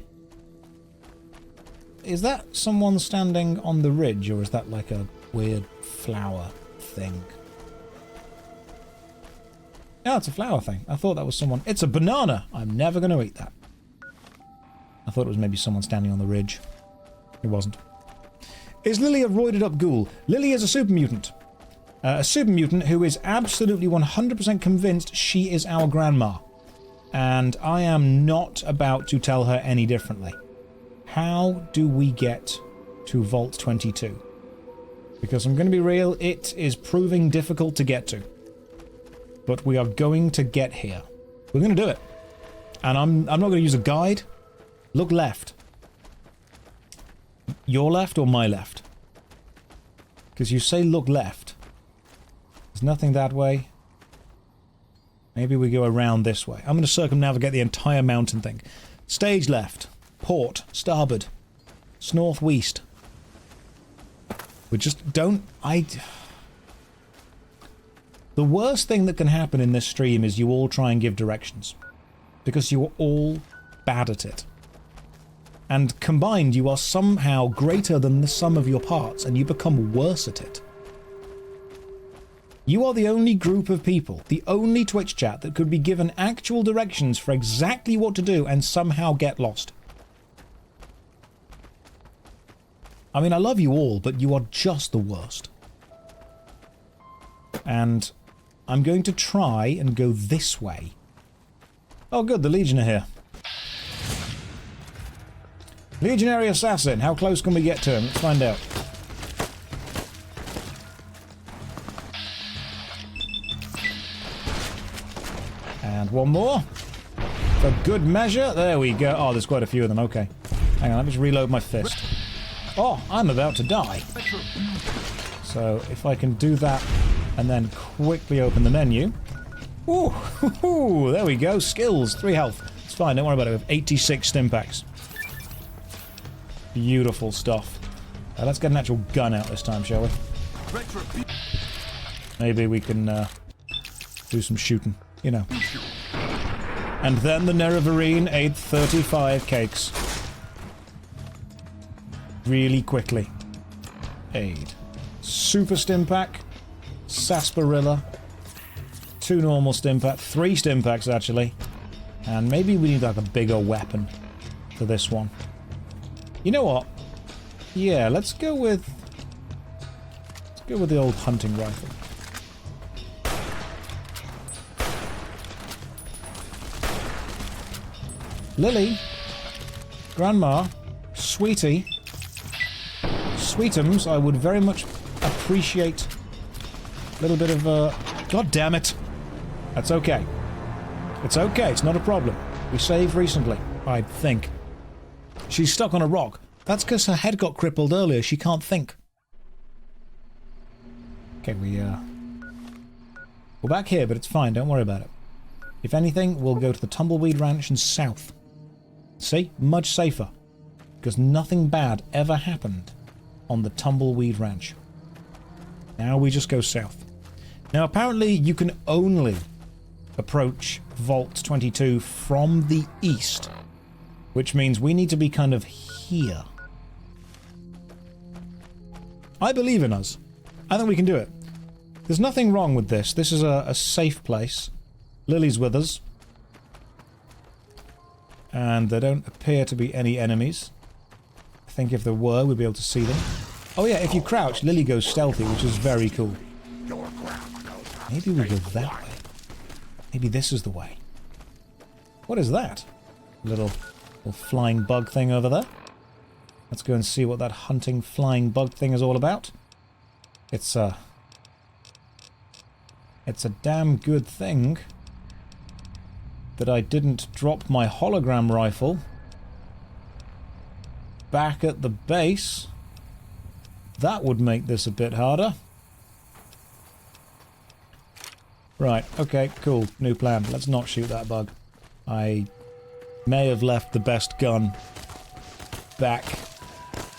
Is that someone standing on the ridge, or is that like a weird flower thing? No, it's a flower thing. I thought that was someone. It's a banana! I'm never going to eat that. I thought it was maybe someone standing on the ridge. It wasn't. Is Lily a roided up ghoul? Lily is a super mutant. A super mutant who is absolutely 100% convinced she is our grandma. And I am not about to tell her any differently. How do we get to Vault 22? Because I'm going to be real, it is proving difficult to get to. But we are going to get here. We're going to do it. And I'm not going to use a guide. Look left. Your left or my left? Because you say look left. There's nothing that way. Maybe we go around this way. I'm going to circumnavigate the entire mountain thing. Stage left. Port. Starboard. It's northwest. We just don't... The worst thing that can happen in this stream is you all try and give directions. Because you are all bad at it. And combined, you are somehow greater than the sum of your parts, and you become worse at it. You are the only group of people, the only Twitch chat that could be given actual directions for exactly what to do and somehow get lost. I mean, I love you all, but you are just the worst. And I'm going to try and go this way. Oh good, the Legion are here. Legionary Assassin, how close can we get to him? Let's find out. And one more. For good measure. There we go. Oh, there's quite a few of them. Okay. Hang on, let me just reload my fist. Oh, I'm about to die. So, if I can do that and then quickly open the menu. Ooh, there we go. Skills, 3 health. It's fine, don't worry about it. We have 86 stim packs. Beautiful stuff. Let's get an actual gun out this time, shall we? Maybe we can do some shooting, you know. And then the Nerevarine ate 35 cakes. Really quickly. Aid. Super stim pack. Sarsaparilla. 2 normal stim packs. 3 stim packs, actually. And maybe we need like a bigger weapon for this one. You know what? Yeah, let's go with the old hunting rifle. Lily, Grandma, Sweetie, Sweetums, I would very much appreciate a little bit of God damn it! That's okay. It's okay. It's not a problem. We saved recently, I think. She's stuck on a rock. That's because her head got crippled earlier. She can't think. Okay, we're back here, but it's fine. Don't worry about it. If anything, we'll go to the Tumbleweed Ranch and south. See? Much safer. Because nothing bad ever happened on the Tumbleweed Ranch. Now we just go south. Now, apparently, you can only approach Vault 22 from the east. Which means we need to be kind of here. I believe in us. I think we can do it. There's nothing wrong with this. This is a safe place. Lily's with us. And there don't appear to be any enemies. I think if there were, we'd be able to see them. Oh yeah, if you crouch, Lily goes stealthy, which is very cool. Maybe we go that way. Maybe this is the way. What is that? Little flying bug thing over there. Let's go and see what that hunting flying bug thing is all about. It's a damn good thing that I didn't drop my hologram rifle back at the base. That would make this a bit harder. Right, okay, cool. New plan. Let's not shoot that bug. I may have left the best gun back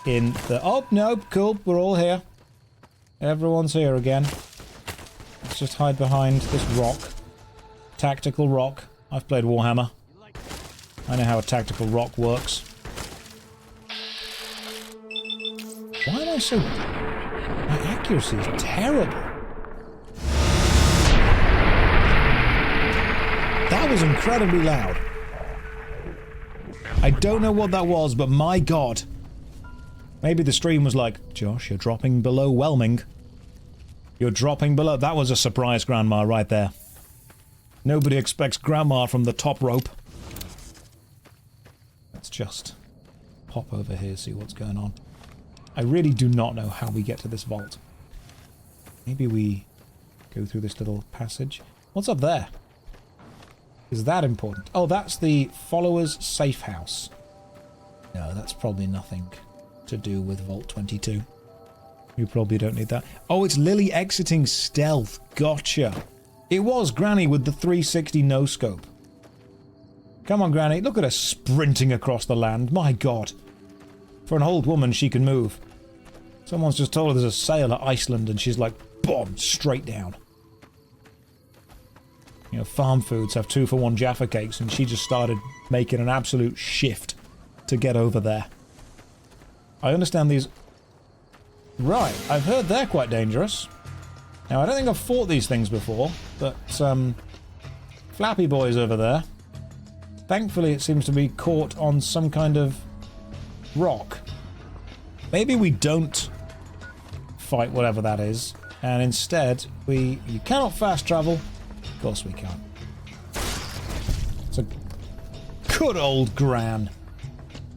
in the... Oh, no, cool. We're all here. Everyone's here again. Let's just hide behind this rock. Tactical rock. I've played Warhammer. I know how a tactical rock works. Why am I so... My accuracy is terrible. That was incredibly loud. I don't know what that was, but my god. Maybe the stream was like, Josh, you're dropping below whelming. You're dropping below... That was a surprise grandma right there. Nobody expects grandma from the top rope. Let's just pop over here, see what's going on. I really do not know how we get to this vault. Maybe we go through this little passage. What's up there? Is that important? Oh, that's the followers' safe house. No, that's probably nothing to do with Vault 22. You probably don't need that. Oh, it's Lily exiting stealth. Gotcha. It was Granny with the 360 no-scope. Come on, Granny. Look at her sprinting across the land. My god. For an old woman, she can move. Someone's just told her there's a sale at Iceland and she's like, boom, straight down. You know, farm foods have 2-for-1 Jaffa cakes and she just started making an absolute shift to get over there. I understand these... Right, I've heard they're quite dangerous. Now, I don't think I've fought these things before, but, Flappy Boy's over there. Thankfully, it seems to be caught on some kind of rock. Maybe we don't fight whatever that is, and instead, you cannot fast travel. Of course we can't. It's a good old Gran.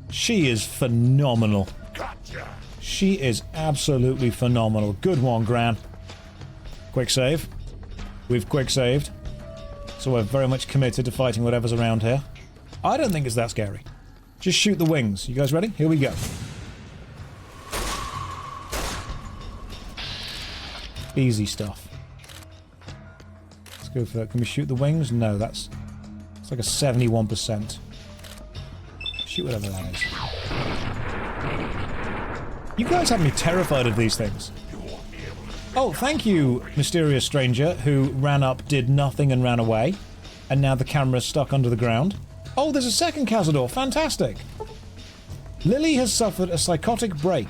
She is phenomenal. Gotcha. She is absolutely phenomenal. Good one, Gran. Quick save. We've quick saved. So we're very much committed to fighting whatever's around here. I don't think it's that scary. Just shoot the wings. You guys ready? Here we go. Easy stuff. Let's go for that. Can we shoot the wings? No, it's like a 71%. Shoot whatever that is. You guys have me terrified of these things. Oh, thank you, mysterious stranger who ran up, did nothing and ran away. And now the camera's stuck under the ground. Oh, there's a second Cazador. Fantastic. Lily has suffered a psychotic break.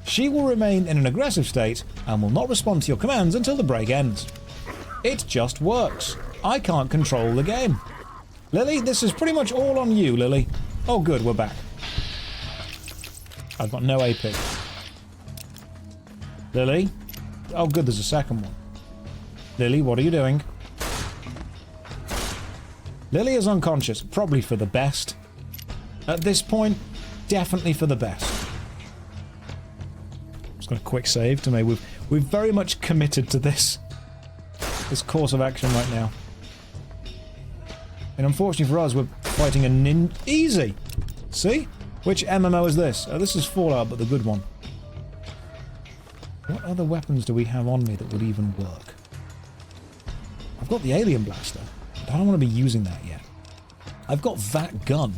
She will remain in an aggressive state and will not respond to your commands until the break ends. It just works. I can't control the game. Lily, this is pretty much all on you, Lily. Oh, good, we're back. I've got no AP. Lily? Oh, good, there's a second one. Lily, what are you doing? Lily is unconscious, probably for the best. At this point, definitely for the best. Just got a quick save to me. We've very much committed to this course of action right now. And unfortunately for us, we're fighting a easy. See? Which MMO is this? Oh, this is Fallout, but the good one. What other weapons do we have on me that would even work? I've got the alien blaster, but I don't want to be using that yet. I've got that gun.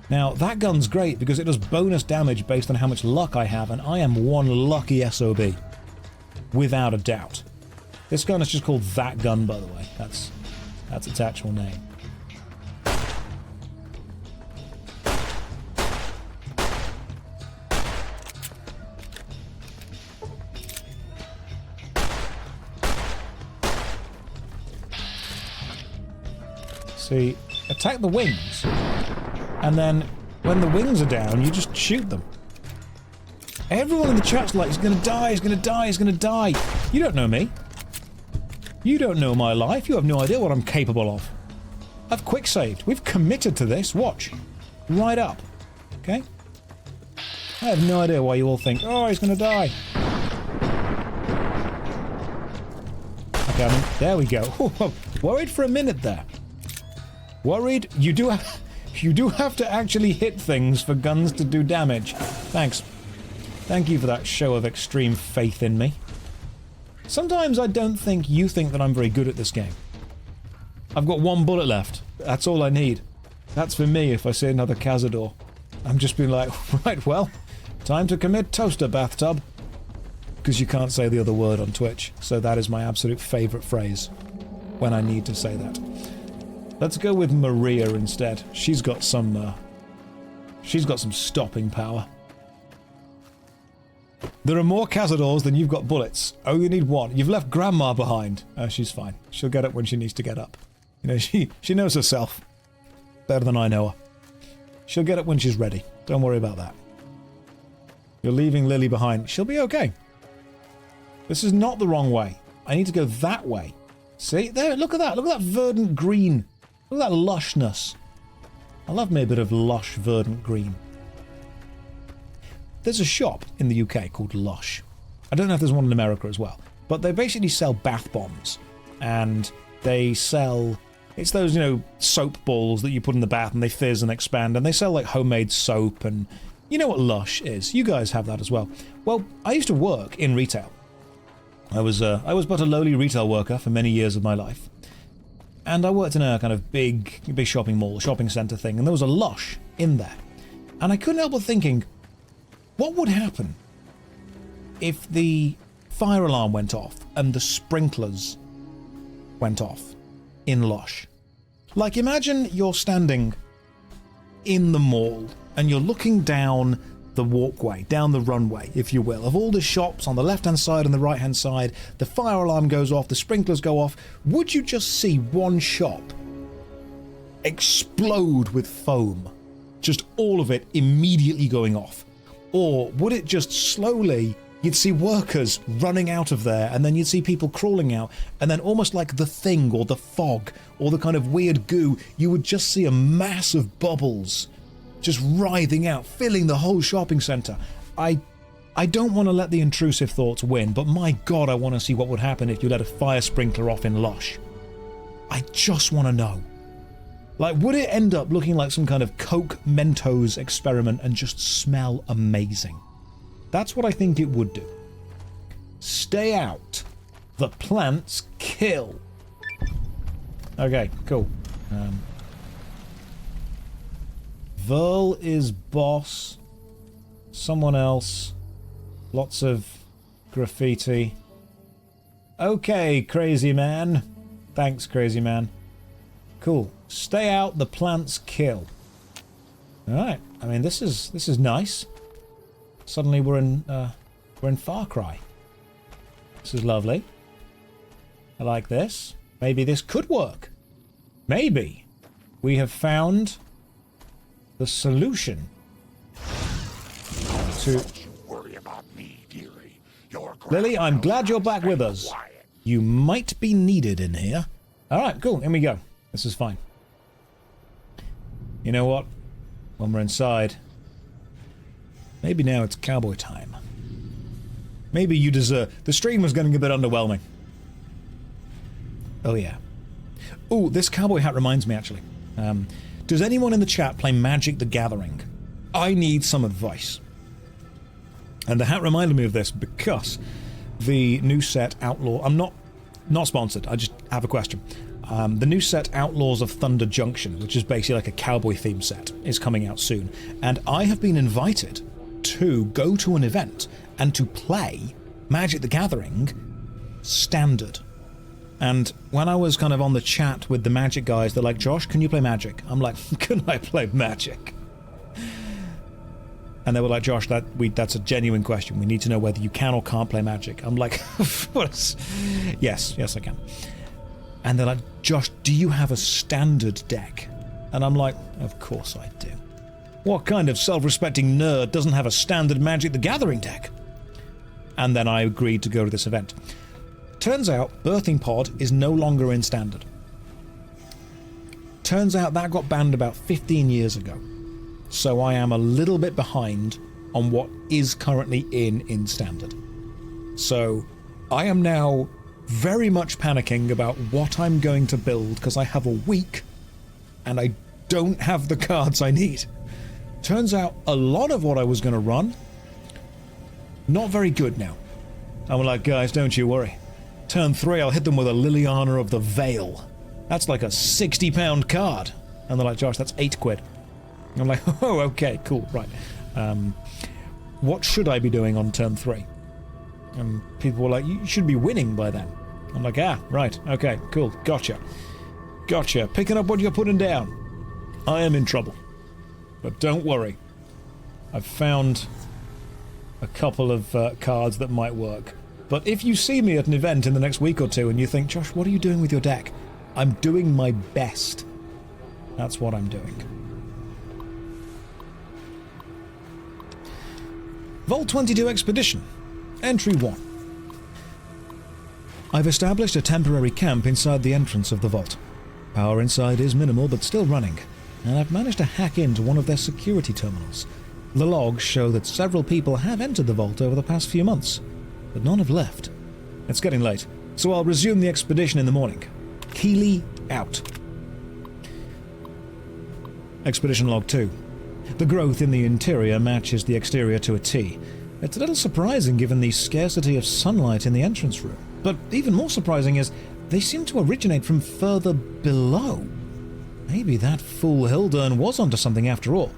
Now, that gun's great because it does bonus damage based on how much luck I have, and I am one lucky SOB. Without a doubt. This gun is just called That Gun, by the way. That's its actual name. See, attack the wings, and then when the wings are down, you just shoot them. Everyone in the chat's like, he's gonna die, he's gonna die, he's gonna die. You don't know me. You don't know my life. You have no idea what I'm capable of. I've quick saved. We've committed to this. Watch. Right up. Okay? I have no idea why you all think, oh, he's gonna die. Okay, I mean, there we go. Worried for a minute there. Worried? You do have to actually hit things for guns to do damage. Thanks. Thank you for that show of extreme faith in me. Sometimes I don't think you think that I'm very good at this game. I've got 1 bullet left. That's all I need. That's for me if I see another Cazador. I'm just being like, right, well, time to commit toaster bathtub. Because you can't say the other word on Twitch, so that is my absolute favourite phrase when I need to say that. Let's go with Maria instead. She's got some stopping power. There are more Cazadors than you've got bullets. Oh, you need 1. You've left Grandma behind. She's fine. She'll get up when she needs to get up. You know, she knows herself better than I know her. She'll get up when she's ready. Don't worry about that. You're leaving Lily behind. She'll be okay. This is not the wrong way. I need to go that way. See? There, look at that. Look at that verdant green. Look at that lushness. I love me a bit of lush verdant green. There's a shop in the UK called Lush. I don't know if there's one in America as well. But they basically sell bath bombs. And they sell... It's those, you know, soap balls that you put in the bath and they fizz and expand. And they sell, like, homemade soap and... You know what Lush is. You guys have that as well. Well, I used to work in retail. I was but a lowly retail worker for many years of my life. And I worked in a kind of big shopping mall, shopping centre thing. And there was a Lush in there. And I couldn't help but thinking... What would happen if the fire alarm went off and the sprinklers went off in Lush? Like, imagine you're standing in the mall and you're looking down the walkway, down the runway, if you will, of all the shops on the left-hand side and the right-hand side. The fire alarm goes off, the sprinklers go off. Would you just see one shop explode with foam? Just all of it immediately going off? Or would it just slowly, you'd see workers running out of there, and then you'd see people crawling out, and then almost like the Thing or the fog or the kind of weird goo, you would just see a mass of bubbles just writhing out, filling the whole shopping centre. I don't want to let the intrusive thoughts win, but my God, I want to see what would happen if you let a fire sprinkler off in Lush. I just want to know. Like, would it end up looking like some kind of Coke Mentos experiment and just smell amazing? That's what I think it would do. Stay out. The plants kill. Okay, cool. Verl is boss. Someone else. Lots of graffiti. Okay, crazy man. Thanks, crazy man. Cool. Stay out, the plants kill. Alright. I mean, this is nice. Suddenly we're in Far Cry. This is lovely. I like this. Maybe this could work. Maybe we have found the solution to... Don't you worry about me, dearie. Lily, I'm glad you're back with us. You might be needed in here. Alright, cool. In we go. This is fine. You know what? When we're inside, maybe now it's cowboy time. Maybe you deserve... The stream was getting a bit underwhelming. Oh, yeah. Oh, this cowboy hat reminds me, actually. Does anyone in the chat play Magic the Gathering? I need some advice. And the hat reminded me of this because the new set Outlaw... I'm not sponsored, I just have a question. The new set Outlaws of Thunder Junction, which is basically like a cowboy theme set, is coming out soon. And I have been invited to go to an event and to play Magic the Gathering Standard. And when I was kind of on the chat with the Magic guys, they're like, Josh, can you play Magic? I'm like, can I play Magic? And they were like, Josh, that's a genuine question. We need to know whether you can or can't play Magic. I'm like, yes, I can. And they're like, Josh, do you have a standard deck? And I'm like, of course I do. What kind of self-respecting nerd doesn't have a standard Magic the Gathering deck? And then I agreed to go to this event. Turns out, Birthing Pod is no longer in standard. Turns out that got banned about 15 years ago. So I am a little bit behind on what is currently in standard. So I am now very much panicking about what I'm going to build because I have a week and I don't have the cards I need. Turns out a lot of what I was going to run, not very good now. I'm like, guys, don't you worry. Turn 3, I'll hit them with a Liliana of the Veil. That's like a 60-pound card. And they're like, Josh, that's 8 quid. I'm like, oh, okay, cool, right. What should I be doing on turn 3? And people were like, you should be winning by then. I'm like, ah, right, okay, cool, gotcha. Gotcha, picking up what you're putting down. I am in trouble. But don't worry. I've found a couple of cards that might work. But if you see me at an event in the next week or two and you think, Josh, what are you doing with your deck? I'm doing my best. That's what I'm doing. Vault 22 Expedition. Entry 1. I've established a temporary camp inside the entrance of the vault. Power inside is minimal but still running, and I've managed to hack into one of their security terminals. The logs show that several people have entered the vault over the past few months, but none have left. It's getting late, so I'll resume the expedition in the morning. Keeley out. Expedition Log 2. The growth in the interior matches the exterior to a T. It's a little surprising given the scarcity of sunlight in the entrance room. But even more surprising is they seem to originate from further below. Maybe that fool Hildern was onto something after all.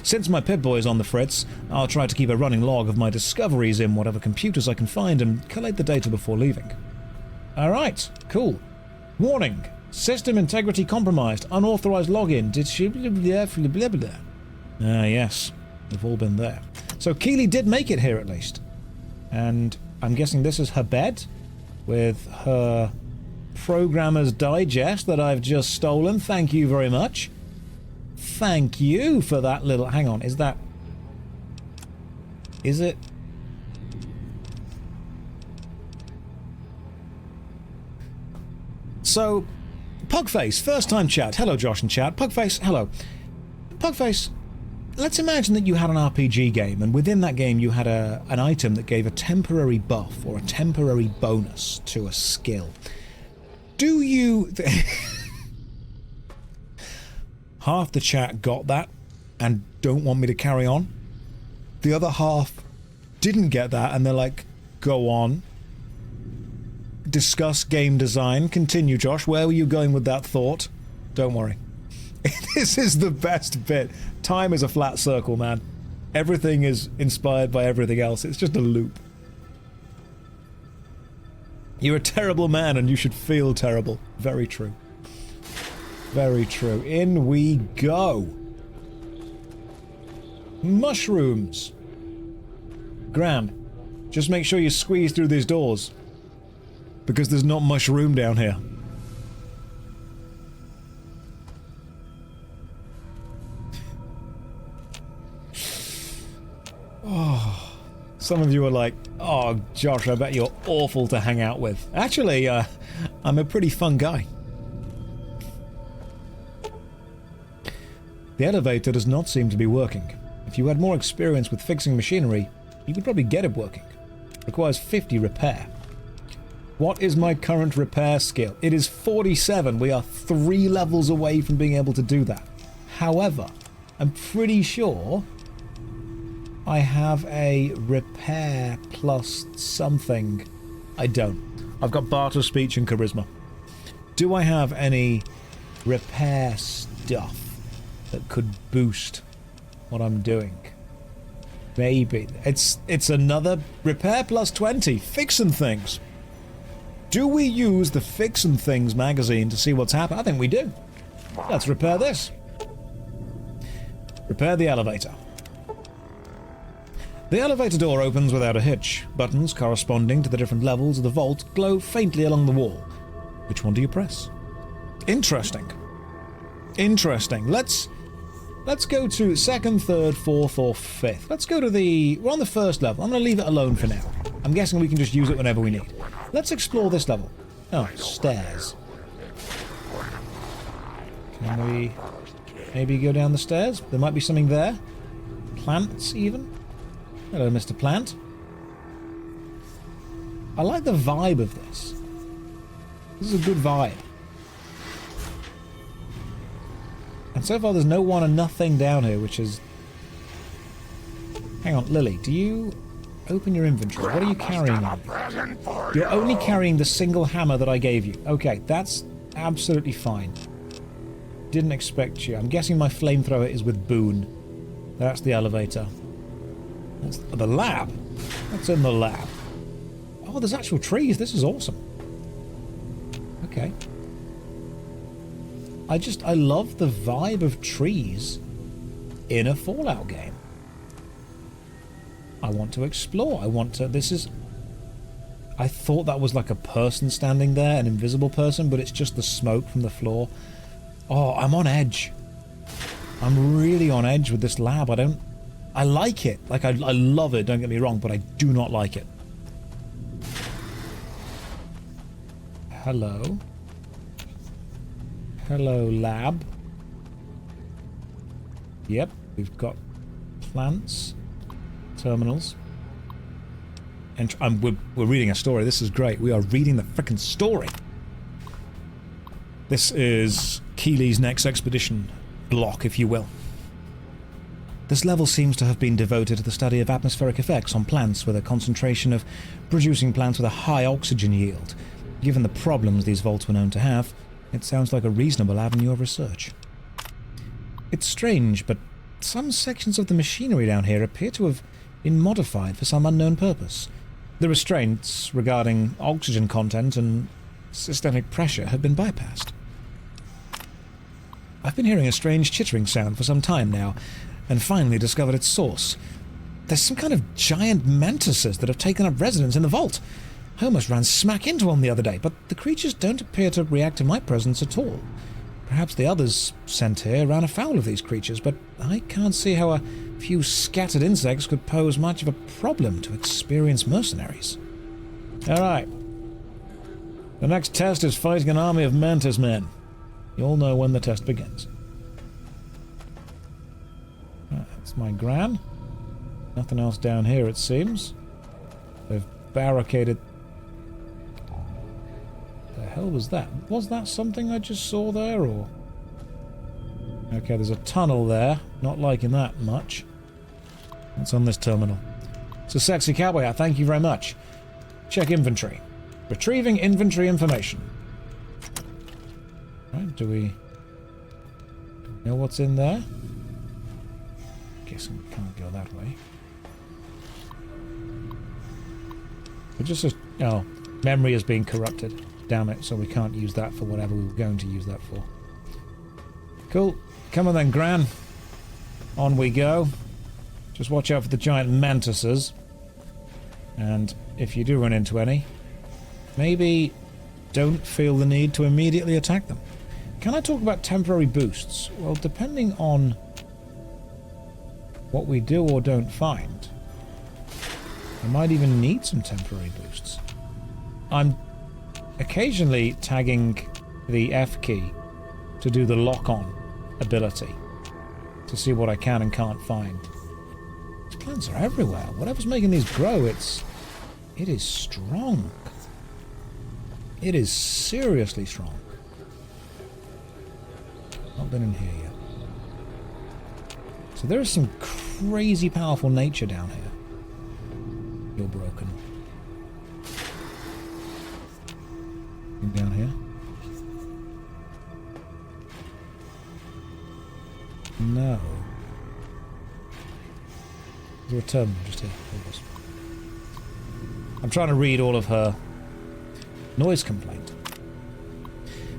Since my Pip-Boy's on the fritz, I'll try to keep a running log of my discoveries in whatever computers I can find and collate the data before leaving. Alright, cool. Warning. System integrity compromised. Unauthorized login. Did she blah blah. Ah, yes. We've all been there. So Keeley did make it here at least. And I'm guessing this is her bed with her Programmer's Digest that I've just stolen. Thank you very much. Thank you for that little... Hang on, is that... Is it... So, Pugface, first time chat. Hello, Josh and chat. Pugface, hello. Pugface, let's imagine that you had an RPG game, and within that game you had an item that gave a temporary buff or a temporary bonus to a skill. Do you... Half the chat got that and don't want me to carry on. The other half didn't get that and they're like, go on. Discuss game design. Continue, Josh. Where were you going with that thought? Don't worry. This is the best bit. Time is a flat circle, man. Everything is inspired by everything else. It's just a loop. You're a terrible man and you should feel terrible. Very true. Very true. In we go. Mushrooms. Graham, just make sure you squeeze through these doors. Because there's not much room down here. Oh, some of you are like, oh, Josh, I bet you're awful to hang out with. Actually, I'm a pretty fun guy. The elevator does not seem to be working. If you had more experience with fixing machinery, you could probably get it working. Requires 50 repair. What is my current repair skill? It is 47. We are 3 levels away from being able to do that. However, I'm pretty sure I have a repair plus something. I don't. I've got barter speech and charisma. Do I have any repair stuff that could boost what I'm doing? Maybe. It's another repair plus 20. Fixing things. Do we use the Fixin' Things magazine to see what's happened? I think we do. Let's repair this. Repair the elevator. The elevator door opens without a hitch. Buttons corresponding to the different levels of the vault glow faintly along the wall. Which one do you press? Interesting. Interesting. Let's go to 2nd, 3rd, 4th, or 5th. Let's go to the... We're on the 1st level. I'm going to leave it alone for now. I'm guessing we can just use it whenever we need. Let's explore this level. Oh, stairs. Can we maybe go down the stairs? There might be something there. Plants, even. Hello, Mr. Plant. I like the vibe of this. This is a good vibe. And so far there's no one and nothing down here, which is... Hang on, Lily, do you Open your inventory. What are you carrying on you? You're only carrying the single hammer that I gave you. Okay, that's absolutely fine. Didn't expect you. I'm guessing my flamethrower is with Boone. That's the elevator. That's the lab. What's in the lab? Oh, there's actual trees. This is awesome. Okay. I love the vibe of trees in a Fallout game. I want to explore. I thought that was like a person standing there, an invisible person, but it's just the smoke from the floor. Oh, I'm on edge. I'm really on edge with this lab. I like it. Like, I love it, don't get me wrong, but I do not like it. Hello. Hello, lab. Yep, we've got plants, terminals. And we're reading a story. This is great. We are reading the frickin' story. This is Keeley's next expedition block, if you will. This level seems to have been devoted to the study of atmospheric effects on plants, with a concentration of producing plants with a high oxygen yield. Given the problems these vaults were known to have, it sounds like a reasonable avenue of research. It's strange, but some sections of the machinery down here appear to have been modified for some unknown purpose. The restraints regarding oxygen content and systemic pressure have been bypassed. I've been hearing a strange chittering sound for some time now, and finally discovered its source. There's some kind of giant mantises that have taken up residence in the vault. I almost ran smack into one the other day, but the creatures don't appear to react to my presence at all. Perhaps the others sent here ran afoul of these creatures, but I can't see how a few scattered insects could pose much of a problem to experienced mercenaries. Alright. The next test is fighting an army of mantis men. You'll know when the test begins. That's my gran. Nothing else down here, it seems. They've barricaded... The hell was that? Was that something I just saw there, or...? Okay, there's a tunnel there. Not liking that much. What's on this terminal? It's a sexy cowboy hat, thank you very much. Check inventory. Retrieving inventory information. Right, do we know what's in there? Guessing we can't go that way. It just says, oh, memory has been corrupted. Damn it, so we can't use that for whatever we were going to use that for. Cool. Come on then, Gran. On we go. Just watch out for the giant mantises. And if you do run into any, maybe don't feel the need to immediately attack them. Can I talk about temporary boosts? Well, depending on what we do or don't find, I might even need some temporary boosts. I'm occasionally tagging the F key to do the lock-on ability, to see what I can and can't find. These plants are everywhere. Whatever's making these grow, it is strong. It is seriously strong. Not been in here yet. So there is some crazy powerful nature down here. You're broken. Down here? No. Is there a terminal just here? I'm trying to read all of her noise complaint.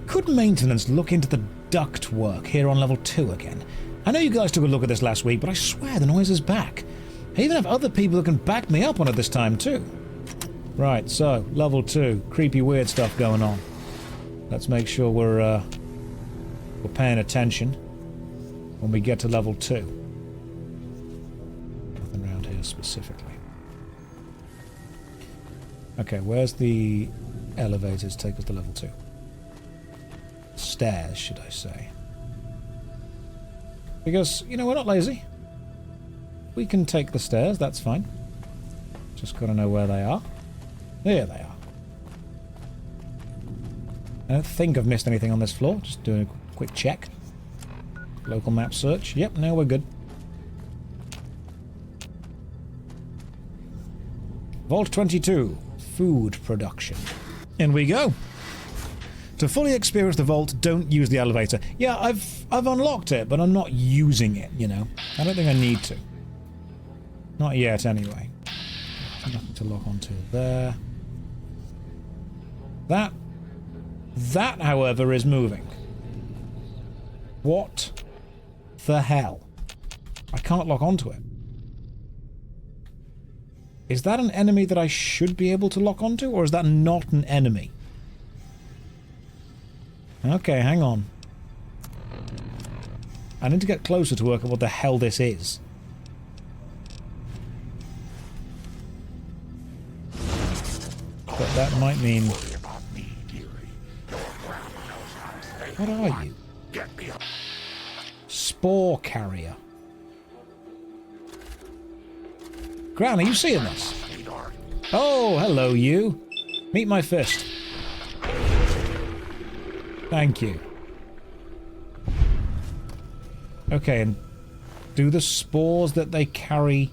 Could maintenance look into the duct work here on level 2 again? I know you guys took a look at this last week, but I swear the noise is back. I even have other people that can back me up on it this time too. Right, so, level 2. Creepy weird stuff going on. Let's make sure we're paying attention when we get to level 2. Nothing around here specifically. Okay, where's the elevators take us to level 2? Stairs, should I say. Because, you know, we're not lazy. We can take the stairs, that's fine. Just gotta know where they are. There they are. I don't think I've missed anything on this floor. Just doing a quick check. Local map search. Yep, now we're good. Vault 22. Food production. In we go. To fully experience the vault, don't use the elevator. Yeah, I've unlocked it, but I'm not using it, you know. I don't think I need to. Not yet, anyway. There's nothing to lock onto there. That, however, is moving. What the hell? I can't lock onto it. Is that an enemy that I should be able to lock onto, or is that not an enemy? Okay, hang on. I need to get closer to work out what the hell this is. But that might mean... What are you? Spore carrier. Gran, are you seeing this? Oh, hello you. Meet my fist. Thank you. Okay, and do the spores that they carry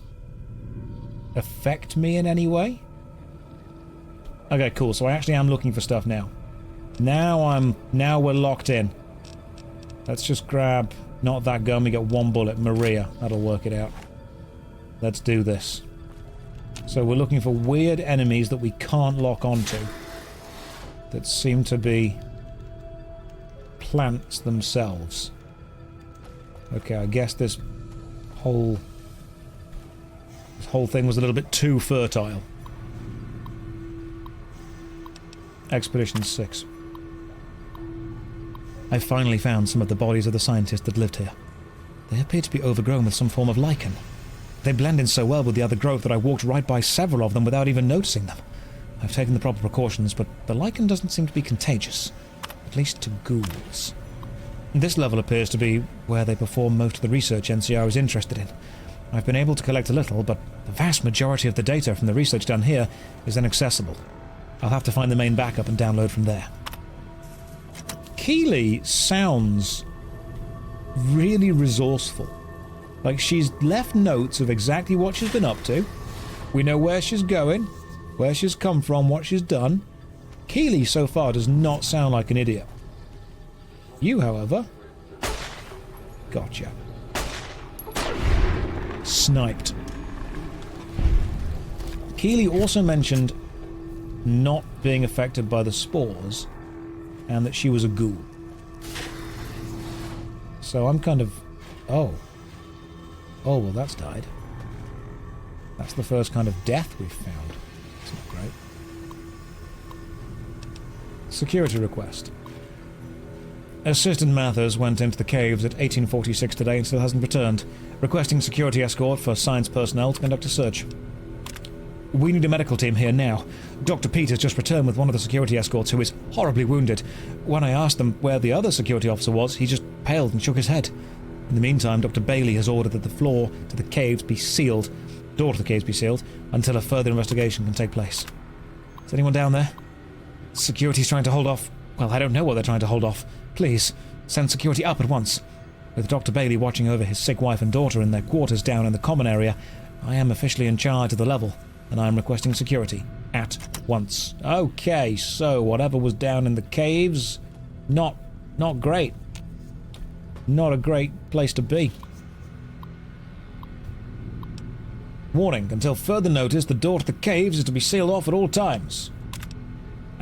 affect me in any way? Okay, cool. So I actually am looking for stuff now. Now we're locked in. Let's just grab, not that gun, we get one bullet. Maria, that'll work it out. Let's do this. So we're looking for weird enemies that we can't lock onto. That seem to be plants themselves. Okay, I guess this whole thing was a little bit too fertile. Expedition 6. I finally found some of the bodies of the scientists that lived here. They appear to be overgrown with some form of lichen. They blend in so well with the other growth that I walked right by several of them without even noticing them. I've taken the proper precautions, but the lichen doesn't seem to be contagious. At least to ghouls. This level appears to be where they perform most of the research NCR is interested in. I've been able to collect a little, but the vast majority of the data from the research done here is inaccessible. I'll have to find the main backup and download from there. Keely sounds really resourceful. Like, she's left notes of exactly what she's been up to. We know where she's going, where she's come from, what she's done. Keely, so far, does not sound like an idiot. You, however... Gotcha. Sniped. Keely also mentioned not being affected by the spores, and that she was a ghoul. So I'm kind of... Oh. Oh, well, that's died. That's the first kind of death we've found. It's not great. Security request. Assistant Mathers went into the caves at 1846 today and still hasn't returned, requesting security escort for science personnel to conduct a search. We need a medical team here now. Dr. Peters just returned with one of the security escorts who is horribly wounded. When I asked them where the other security officer was, he just paled and shook his head. In the meantime, Dr. Bailey has ordered that the floor to the caves be sealed, door to the caves be sealed, until a further investigation can take place. Is anyone down there? Security's trying to hold off. Well, I don't know what they're trying to hold off. Please, send security up at once. With Dr. Bailey watching over his sick wife and daughter in their quarters down in the common area, I am officially in charge of the level, and I am requesting security at once. Okay, so whatever was down in the caves, not great. Not a great place to be. Warning, until further notice, the door to the caves is to be sealed off at all times.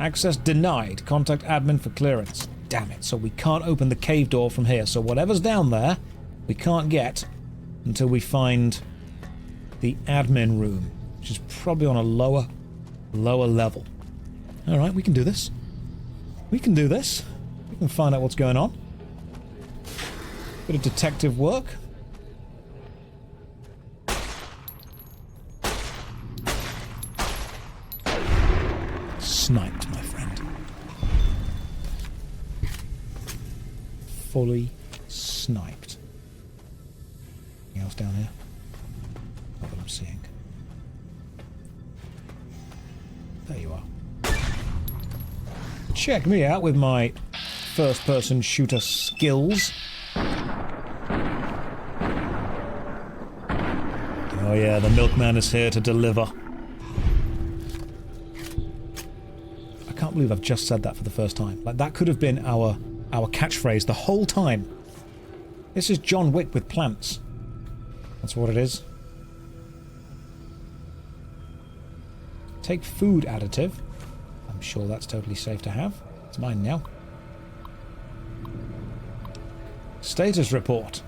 Access denied. Contact admin for clearance. Damn it, so we can't open the cave door from here. So whatever's down there, we can't get until we find the admin room, which is probably on a lower level. Alright, we can do this. We can do this. We can find out what's going on. Bit of detective work. Sniped, my friend. Fully sniped. Anything else down here? Not that I'm seeing. There you are. Check me out with my first-person shooter skills. Oh yeah, the milkman is here to deliver. believe I've just said that for the first time. Like, that could have been our catchphrase the whole time. This is John Wick with plants. That's what it is. Take food additive. I'm sure that's totally safe to have. It's mine now. Status report.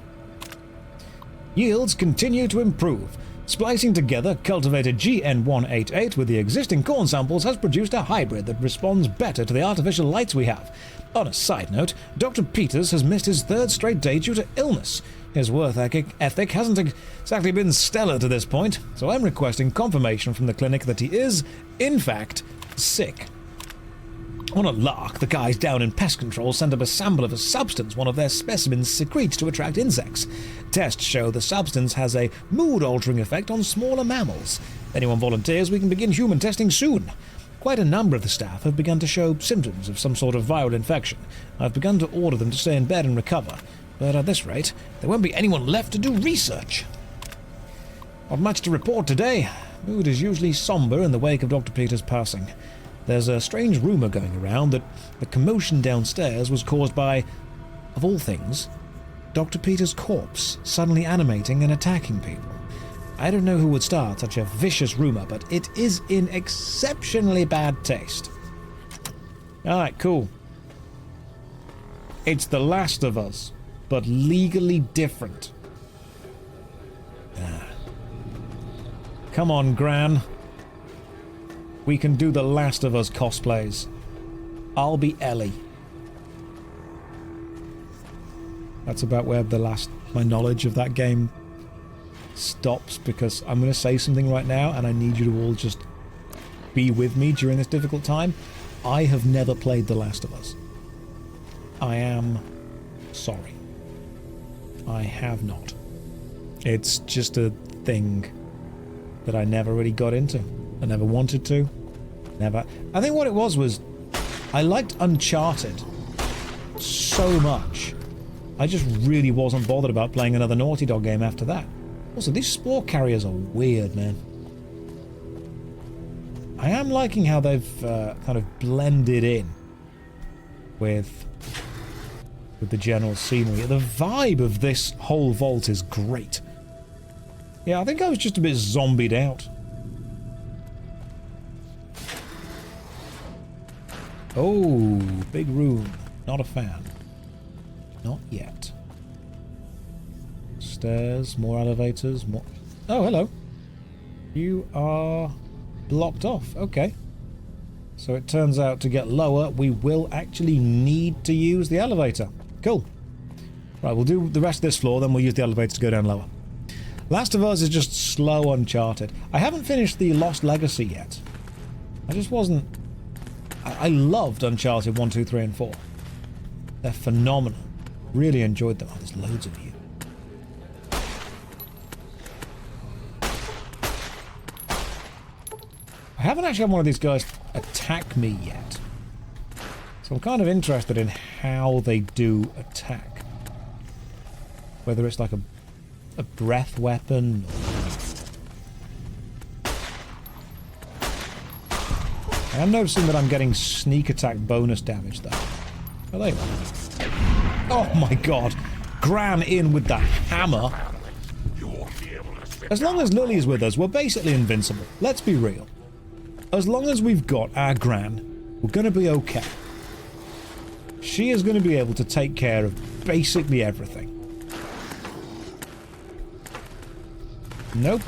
Yields continue to improve. Splicing together cultivated GN188 with the existing corn samples has produced a hybrid that responds better to the artificial lights we have. On a side note, Dr. Peters has missed his 3rd straight day due to illness. His work ethic hasn't exactly been stellar to this point, so I'm requesting confirmation from the clinic that he is, in fact, sick. On a lark, the guys down in pest control sent up a sample of a substance one of their specimens secretes to attract insects. Tests show the substance has a mood-altering effect on smaller mammals. If anyone volunteers, we can begin human testing soon. Quite a number of the staff have begun to show symptoms of some sort of viral infection. I've begun to order them to stay in bed and recover, but at this rate, there won't be anyone left to do research. Not much to report today. Mood is usually somber in the wake of Dr. Peters' passing. There's a strange rumour going around that the commotion downstairs was caused by, of all things, Dr. Peters' corpse suddenly animating and attacking people. I don't know who would start such a vicious rumour, but it is in exceptionally bad taste. Alright, cool. It's The Last of Us, but legally different. Come on, Gran. We can do The Last of Us cosplays. I'll be Ellie. That's about where my knowledge of that game stops, because I'm going to say something right now and I need you to all just be with me during this difficult time. I have never played The Last of Us. I am sorry. I have not. It's just a thing that I never really got into. I never wanted to. Never. I think what it was I liked Uncharted so much. I just really wasn't bothered about playing another Naughty Dog game after that. Also, these spore carriers are weird, man. I am liking how they've kind of blended in with the general scenery. The vibe of this whole vault is great. Yeah, I think I was just a bit zombied out. Oh, big room. Not a fan. Not yet. Stairs, more elevators, more... Oh, hello. You are blocked off. Okay. So it turns out to get lower, we will actually need to use the elevator. Cool. Right, we'll do the rest of this floor, then we'll use the elevator to go down lower. Last of Us is just slow Uncharted. I haven't finished the Lost Legacy yet. I just wasn't... I loved Uncharted 1, 2, 3, and 4. They're phenomenal. Really enjoyed them. Oh, there's loads of you. I haven't actually had one of these guys attack me yet. So I'm kind of interested in how they do attack. Whether it's like a breath weapon or... I am noticing that I'm getting sneak attack bonus damage though. Oh, there you are. Oh my god. Gran in with the hammer. As long as Lily's with us, we're basically invincible. Let's be real. As long as we've got our Gran, we're going to be okay. She is going to be able to take care of basically everything. Nope.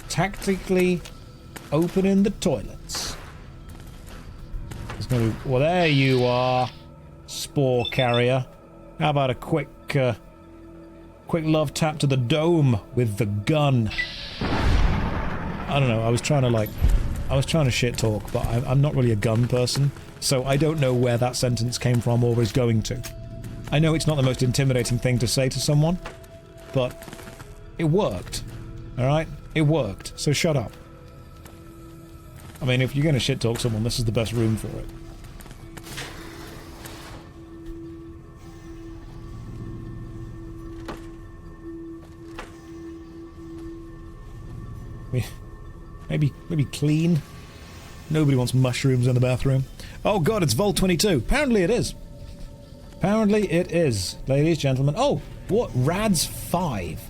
Tactically opening the toilets. It's going to be... Well, there you are, spore carrier. How about a quick love tap to the dome with the gun? I don't know. I was trying to shit talk, but I'm not really a gun person, so I don't know where that sentence came from or is going to. I know it's not the most intimidating thing to say to someone, but it worked. Alright? It worked, so shut up. I mean, if you're going to shit talk someone, this is the best room for it. Maybe clean. Nobody wants mushrooms in the bathroom. Oh god, it's Vault 22. Apparently it is. Apparently it is. Ladies, gentlemen. Oh, what? Rad's 5.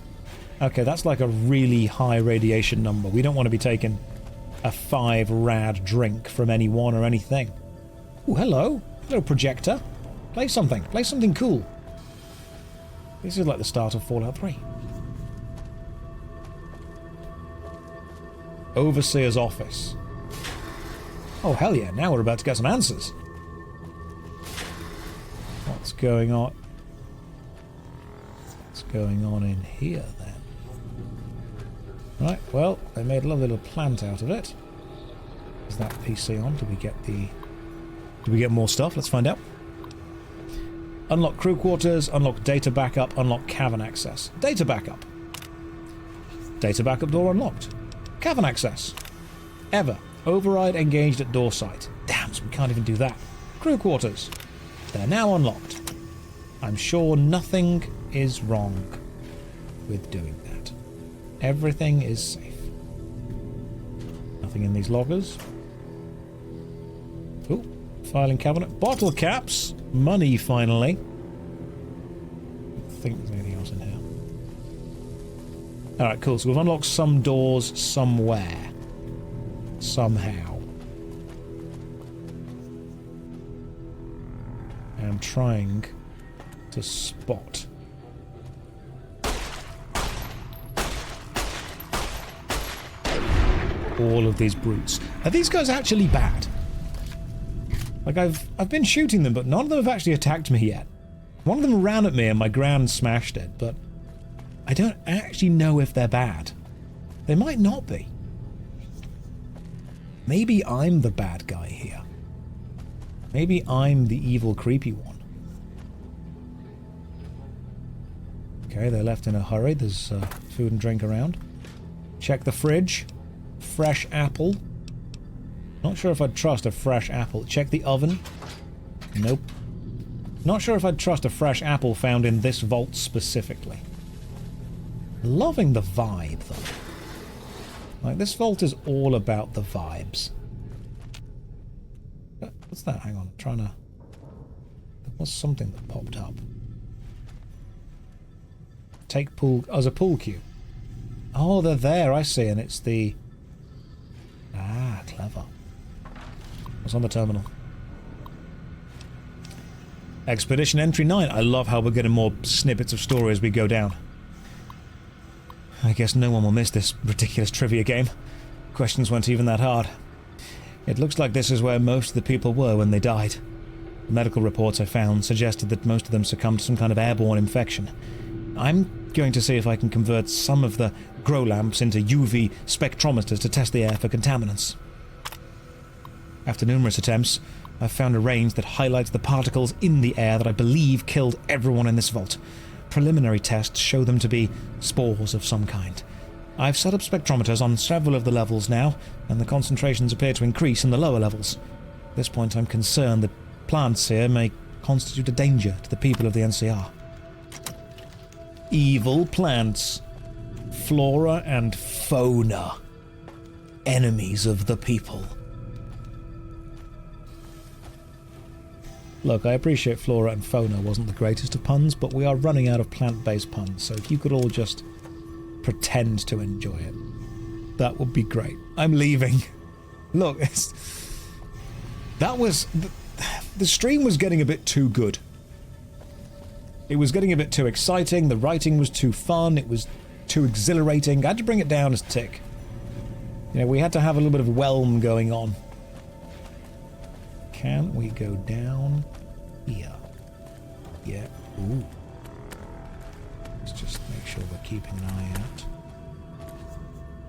Okay, that's like a really high radiation number. We don't want to be taking a 5 rad drink from anyone or anything. Oh, hello. Hello, projector. Play something. Play something cool. This is like the start of Fallout 3. Overseer's office. Oh, hell yeah. Now we're about to get some answers. What's going on? What's going on in here, then? Right, well, they made a lovely little plant out of it. Is that PC on? Do we get more stuff? Let's find out. Unlock crew quarters, unlock data backup, unlock cavern access. Data backup. Data backup door unlocked. Cavern access. Ever. Override engaged at door site. Damn, so we can't even do that. Crew quarters. They're now unlocked. I'm sure nothing is wrong with doing that. Everything is safe. Nothing in these loggers. Oh, filing cabinet. Bottle caps. Money, finally. I think there's anything else in here. Alright, cool. So we've unlocked some doors somewhere. Somehow. I'm trying to spot. All of these brutes. Are these guys actually bad? Like, I've been shooting them, but none of them have actually attacked me yet. One of them ran at me and my ground smashed it, but I don't actually know if they're bad. They might not be. Maybe I'm the bad guy here. Maybe I'm the evil, creepy one. Okay, they left in a hurry. There's food and drink around. Check the fridge. Fresh apple. Not sure if I'd trust a fresh apple. Check the oven. Nope. Not sure if I'd trust a fresh apple found in this vault specifically. Loving the vibe, though. Like, this vault is all about the vibes. What's that? Hang on. I'm trying to... There was something that popped up. Take pool... Oh, there's a pool cue. Oh, they're there. I see. And it's the... Ah, clever. What's on the terminal? Expedition Entry 9. I love how we're getting more snippets of story as we go down. I guess no one will miss this ridiculous trivia game. Questions weren't even that hard. It looks like this is where most of the people were when they died. The medical reports I found suggested that most of them succumbed to some kind of airborne infection. I'm going to see if I can convert some of the grow lamps into UV spectrometers to test the air for contaminants. After numerous attempts, I've found a range that highlights the particles in the air that I believe killed everyone in this vault. Preliminary tests show them to be spores of some kind. I've set up spectrometers on several of the levels now, and the concentrations appear to increase in the lower levels. At this point, I'm concerned that plants here may constitute a danger to the people of the NCR. Evil plants. Flora and fauna. Enemies of the people. Look, I appreciate flora and fauna wasn't the greatest of puns, but we are running out of plant-based puns, so if you could all just pretend to enjoy it, that would be great. I'm leaving. Look, that was... The stream was getting a bit too good. It was getting a bit too exciting, the writing was too fun, it was too exhilarating. I had to bring it down a tick. You know, we had to have a little bit of whelm going on. Can we go down here? Yeah. Ooh. Let's just make sure we're keeping an eye out.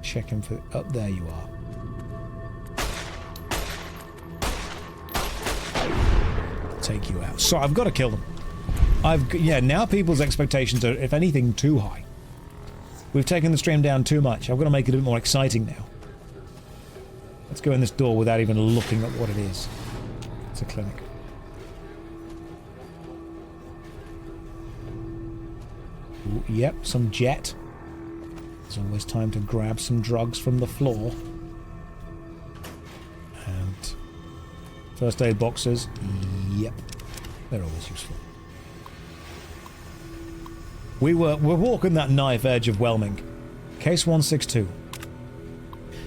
Checking for... Oh, there you are. Take you out. So I've got to kill them. Yeah, now people's expectations are, if anything, too high. We've taken the stream down too much. I've got to make it a bit more exciting now. Let's go in this door without even looking at what it is. It's a clinic. Ooh, yep, some jet. There's always time to grab some drugs from the floor. First aid boxes. Yep. They're always useful. We're walking that knife edge of whelming. Case 162.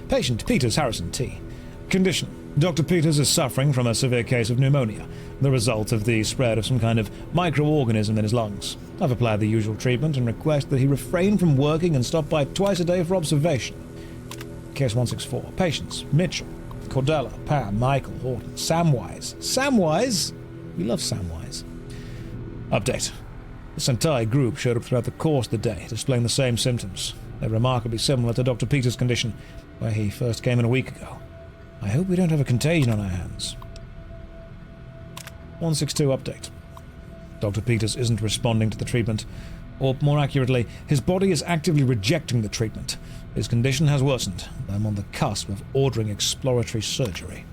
Patient Peters Harrison T. Condition. Dr. Peters is suffering from a severe case of pneumonia, the result of the spread of some kind of microorganism in his lungs. I've applied the usual treatment and request that he refrain from working and stop by twice a day for observation. Case 164. Patients. Mitchell, Cordella, Pam, Michael, Horton, Samwise. Samwise? We love Samwise. Update. This entire group showed up throughout the course of the day, displaying the same symptoms. They're remarkably similar to Dr. Peters' condition, where he first came in a week ago. I hope we don't have a contagion on our hands. 162 update. Dr. Peters isn't responding to the treatment, or more accurately, his body is actively rejecting the treatment. His condition has worsened. I'm on the cusp of ordering exploratory surgery.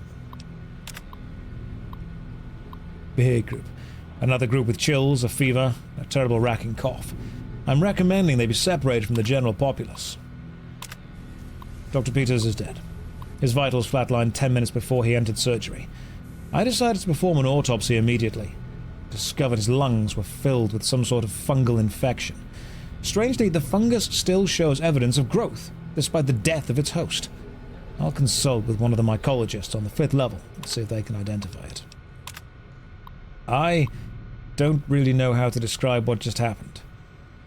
Behavior group. Another group with chills, a fever, a terrible racking cough. I'm recommending they be separated from the general populace. Dr. Peters is dead. His vitals flatlined 10 minutes before he entered surgery. I decided to perform an autopsy immediately. Discovered his lungs were filled with some sort of fungal infection. Strangely, the fungus still shows evidence of growth, despite the death of its host. I'll consult with one of the mycologists on the 5th level and see if they can identify it. I don't really know how to describe what just happened.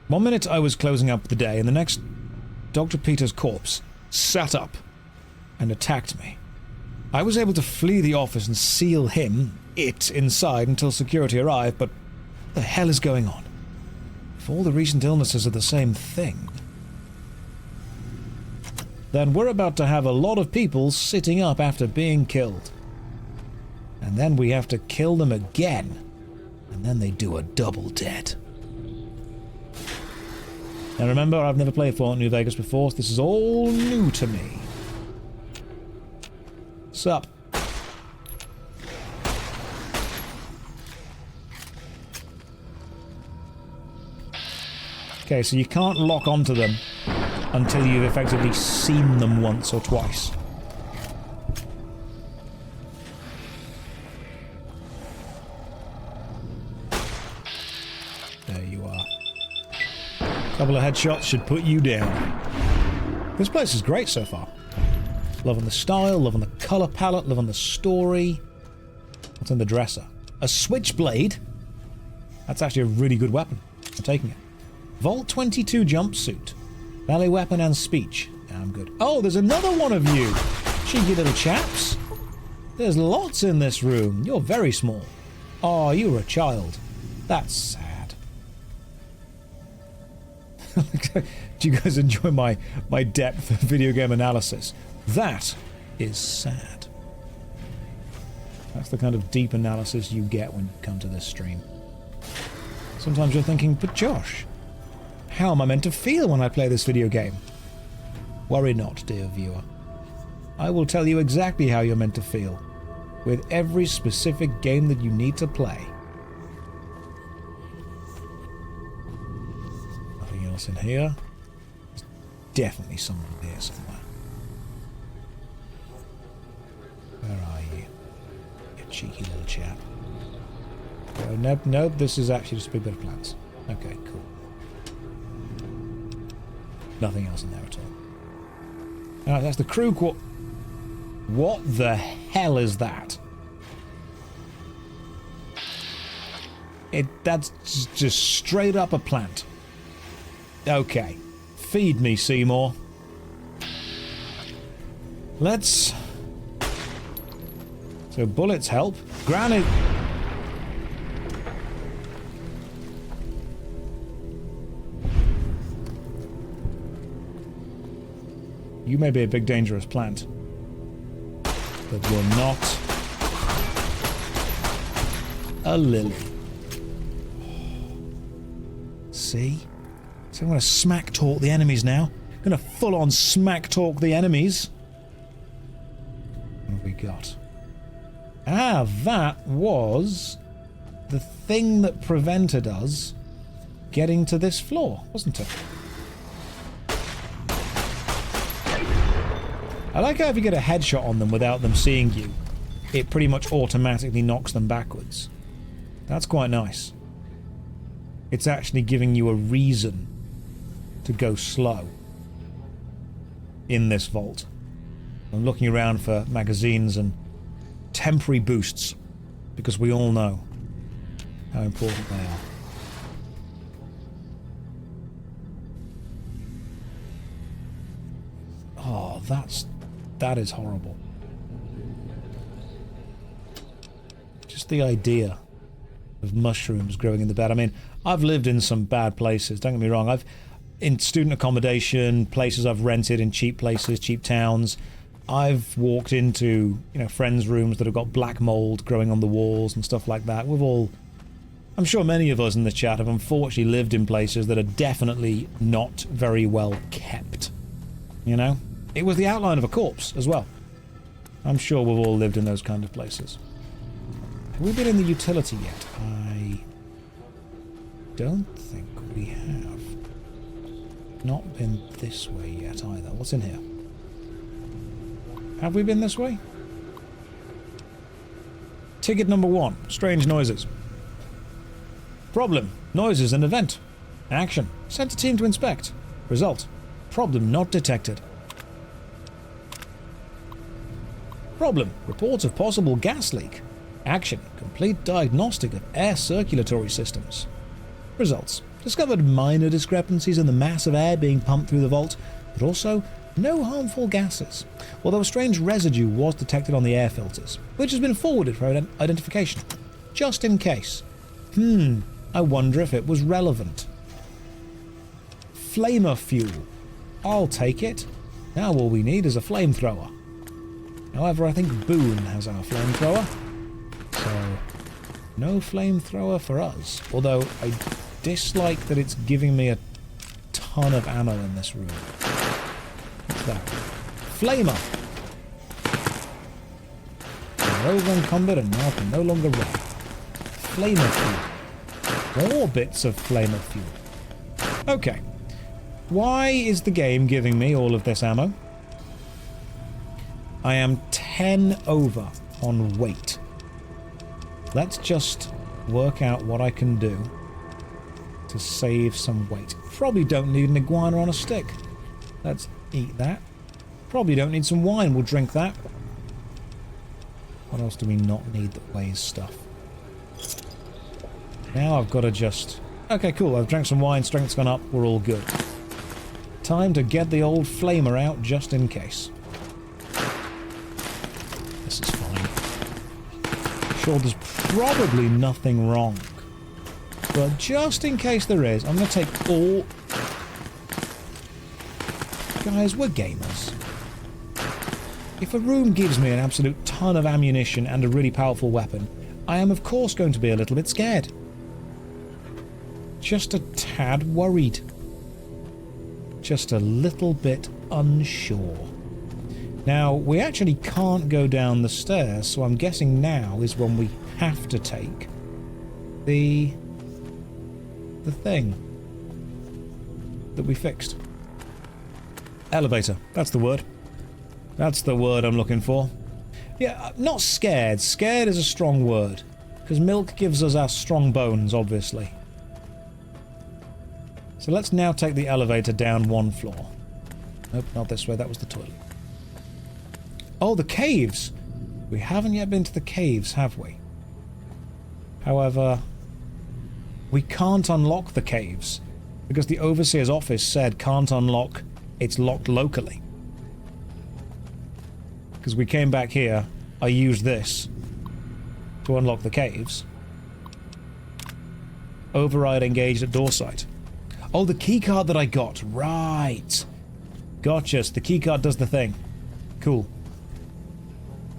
One minute I was closing up the day, and the next, Dr. Peters' corpse sat up and attacked me. I was able to flee the office and seal it inside until security arrived, but what the hell is going on? If all the recent illnesses are the same thing, then we're about to have a lot of people sitting up after being killed. And then we have to kill them again, and then they do a double dead. Now remember, I've never played Fallout New Vegas before, so this is all new to me. Sup? Okay, so you can't lock onto them until you've effectively seen them once or twice. There you are. A couple of headshots should put you down. This place is great so far. Loving the style, loving the colour palette, loving the story. What's in the dresser? A switchblade? That's actually a really good weapon. I'm taking it. Vault 22 jumpsuit. Melee weapon and speech. Yeah, I'm good. Oh, there's another one of you! Cheeky little chaps. There's lots in this room. You're very small. Oh, you were a child. That's sad. Do you guys enjoy my depth of video game analysis? That is sad. That's the kind of deep analysis you get when you come to this stream. Sometimes you're thinking, but Josh, how am I meant to feel when I play this video game? Worry not, dear viewer. I will tell you exactly how you're meant to feel, with every specific game that you need to play. Nothing else in here. There's definitely someone here somewhere. Where are you? You cheeky little chap. Oh, nope, this is actually just a big bit of plants. Okay, cool. Nothing else in there at all. Alright, that's the crew quarter. What the hell is that? That's just straight up a plant. Okay. Feed me, Seymour. Let's... So bullets help. Granny... You may be a big dangerous plant, but you're not a lily. See? So I'm going to smack talk the enemies now. I'm going to full on smack talk the enemies. What have we got? Ah, that was the thing that prevented us getting to this floor, wasn't it? I like how if you get a headshot on them without them seeing you, it pretty much automatically knocks them backwards. That's quite nice. It's actually giving you a reason to go slow in this vault. I'm looking around for magazines and temporary boosts, because we all know how important they are. Oh, that is horrible. Just the idea of mushrooms growing in the bed. I mean, I've lived in some bad places, don't get me wrong. In student accommodation, places I've rented in cheap places, cheap towns. I've walked into, friends' rooms that have got black mold growing on the walls and stuff like that. I'm sure many of us in the chat have unfortunately lived in places that are definitely not very well kept. It was the outline of a corpse as well. I'm sure we've all lived in those kind of places. Have we been in the utility yet? I don't think we have. Not been this way yet either. What's in here? Have we been this way? Ticket number 1. Strange noises. Problem. Noises an event. Action. Sent a team to inspect. Result. Problem not detected. Problem. Reports of possible gas leak. Action. Complete diagnostic of air circulatory systems. Results. Discovered minor discrepancies in the mass of air being pumped through the vault, but also no harmful gases, although a strange residue was detected on the air filters, which has been forwarded for identification, just in case. I wonder if it was relevant. Flamer fuel. I'll take it. Now all we need is a flamethrower. However, I think Boone has our flamethrower, so no flamethrower for us, although I dislike that it's giving me a ton of ammo in this room. What's that? Flamer! We're over in combat and now can no longer run. Flamer fuel. More bits of flamer fuel. Okay. Why is the game giving me all of this ammo? I am 10 over on weight. Let's just work out what I can do to save some weight. Probably don't need an iguana on a stick. Let's eat that. Probably don't need some wine. We'll drink that. What else do we not need that weighs stuff? Now I've got to just... Okay, cool. I've drank some wine. Strength's gone up. We're all good. Time to get the old flamer out just in case. This is fine. Sure, there's probably nothing wrong. But just in case there is, I'm going to take all... Guys, we're gamers. If a room gives me an absolute ton of ammunition and a really powerful weapon, I am of course going to be a little bit scared. Just a tad worried. Just a little bit unsure. Now, we actually can't go down the stairs, so I'm guessing now is when we have to take the thing that we fixed. Elevator. That's the word. That's the word I'm looking for. Yeah, not scared. Scared is a strong word. Because milk gives us our strong bones, obviously. So let's now take the elevator down one floor. Nope, not this way. That was the toilet. Oh, the caves! We haven't yet been to the caves, have we? However, we can't unlock the caves. Because the Overseer's office said can't unlock, it's locked locally. Because we came back here, I used this to unlock the caves. Override engaged at door site. Oh, the keycard that I got. Right. Gotcha. So the keycard does the thing. Cool.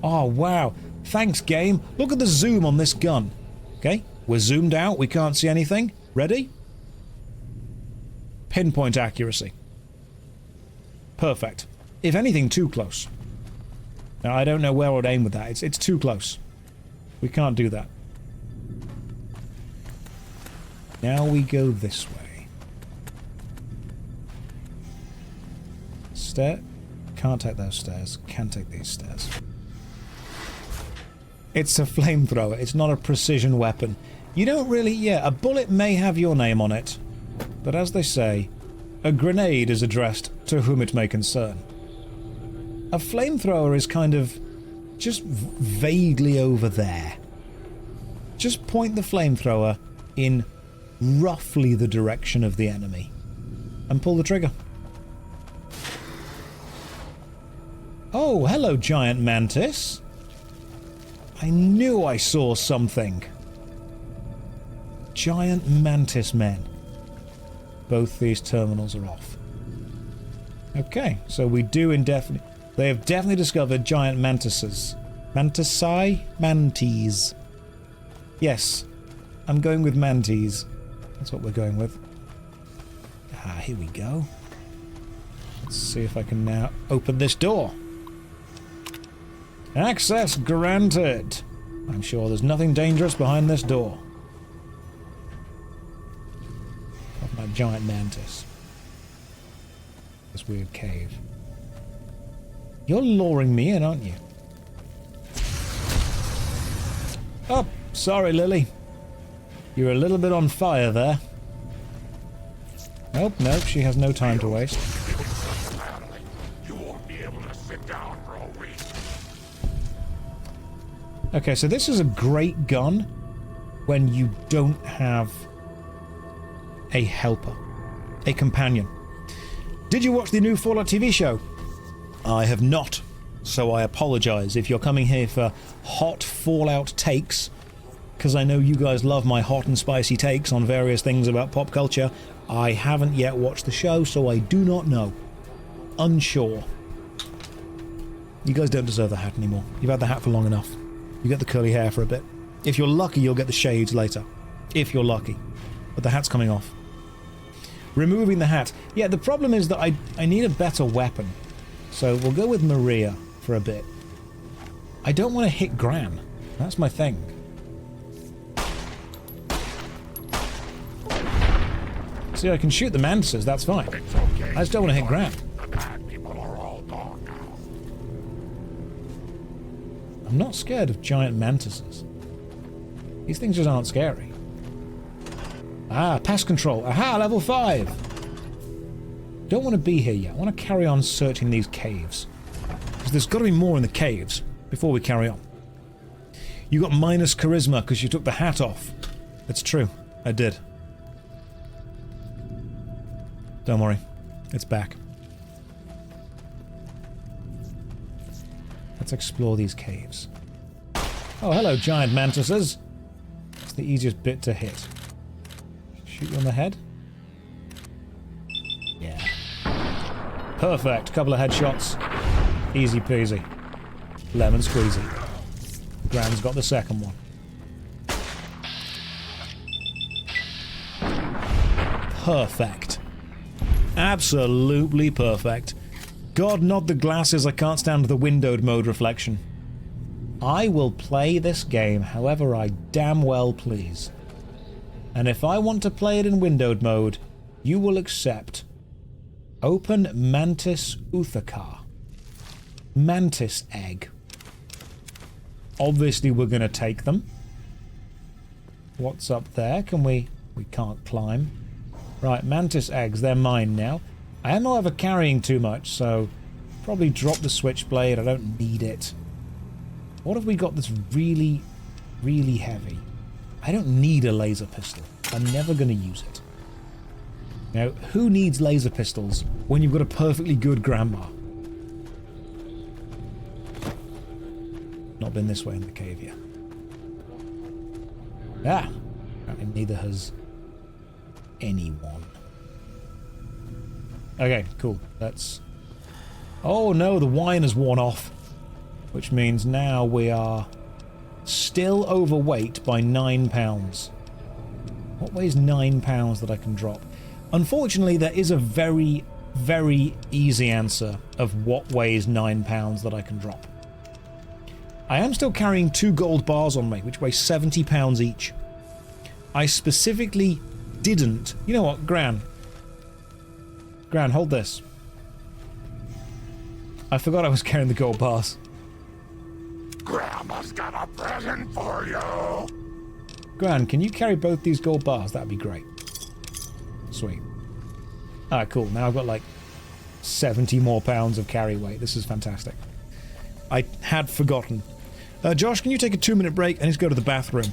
Oh, wow. Thanks, game. Look at the zoom on this gun. Okay. We're zoomed out. We can't see anything. Ready? Pinpoint accuracy. Perfect. If anything, too close. Now, I don't know where I'd aim with that. It's too close. We can't do that. Now we go this way. Stair. Can't take those stairs. Can take these stairs. It's a flamethrower. It's not a precision weapon. You don't really... Yeah, a bullet may have your name on it. But as they say, a grenade is addressed to whom it may concern. A flamethrower is kind of just vaguely over there. Just point the flamethrower in roughly the direction of the enemy and pull the trigger. Oh, hello, giant mantis. I knew I saw something. Giant mantis men. Both these terminals are off. Okay, so we do indefinitely... They have definitely discovered giant mantises. Mantisae? Manties. Yes, I'm going with manties. That's what we're going with. Ah, here we go. Let's see if I can now open this door. Access granted. I'm sure there's nothing dangerous behind this door. Of my giant mantis. This weird cave. You're luring me in, aren't you? Oh, sorry, Lily. You're a little bit on fire there. Nope, nope, she has no time to waste. You won't be able to sit down for a week. Okay, so this is a great gun when you don't have a helper, a companion. Did you watch the new Fallout TV show? I have not, so I apologize if you're coming here for hot Fallout takes, because I know you guys love my hot and spicy takes on various things about pop culture. I haven't yet watched the show, so I do not know. Unsure. You guys don't deserve the hat anymore. You've had the hat for long enough. You get the curly hair for a bit. If you're lucky, you'll get the shades later. If you're lucky. But the hat's coming off. Removing the hat. Yeah, the problem is that I need a better weapon. So we'll go with Maria for a bit. I don't want to hit Gran. That's my thing. See, I can shoot the mantises, that's fine. I just don't want to hit Gran. The bad people are all gone now. I'm not scared of giant mantises. These things just aren't scary. Ah, pest control. Aha, level 5! Don't want to be here yet. I want to carry on searching these caves. Because there's got to be more in the caves before we carry on. You got minus charisma because you took the hat off. It's true. I did. Don't worry. It's back. Let's explore these caves. Oh, hello, giant mantises. It's the easiest bit to hit. Shoot you on the head? Yeah. Perfect. Couple of headshots. Easy peasy. Lemon squeezy. Gran's got the second one. Perfect. Absolutely perfect. God, not the glasses. I can't stand the windowed mode reflection. I will play this game however I damn well please. And if I want to play it in windowed mode, you will accept Open Mantis Uthakar. Mantis egg. Obviously we're going to take them. What's up there? Can we... We can't climb. Right, mantis eggs. They're mine now. I am not ever carrying too much, so... Probably drop the switchblade. I don't need it. What have we got that's really, really heavy? I don't need a laser pistol. I'm never going to use it. Now, who needs laser pistols when you've got a perfectly good grandma? Not been this way in the cave yet. Ah! Apparently neither has anyone. Okay, cool. Let's... Oh no, the wine has worn off. Which means now we are still overweight by 9 pounds. What weighs 9 pounds that I can drop? Unfortunately, there is a very, very easy answer of what weighs 9 pounds that I can drop. I am still carrying 2 gold bars on me, which weigh 70 pounds each. I specifically didn't... You know what, Gran? Gran, hold this. I forgot I was carrying the gold bars. Grandma's got a present for you. Gran, can you carry both these gold bars? That'd be great. Sweet. Alright, cool. Now I've got like 70 more pounds of carry weight. This is fantastic. I had forgotten. Josh, can you take a 2-minute break? I need to go to the bathroom.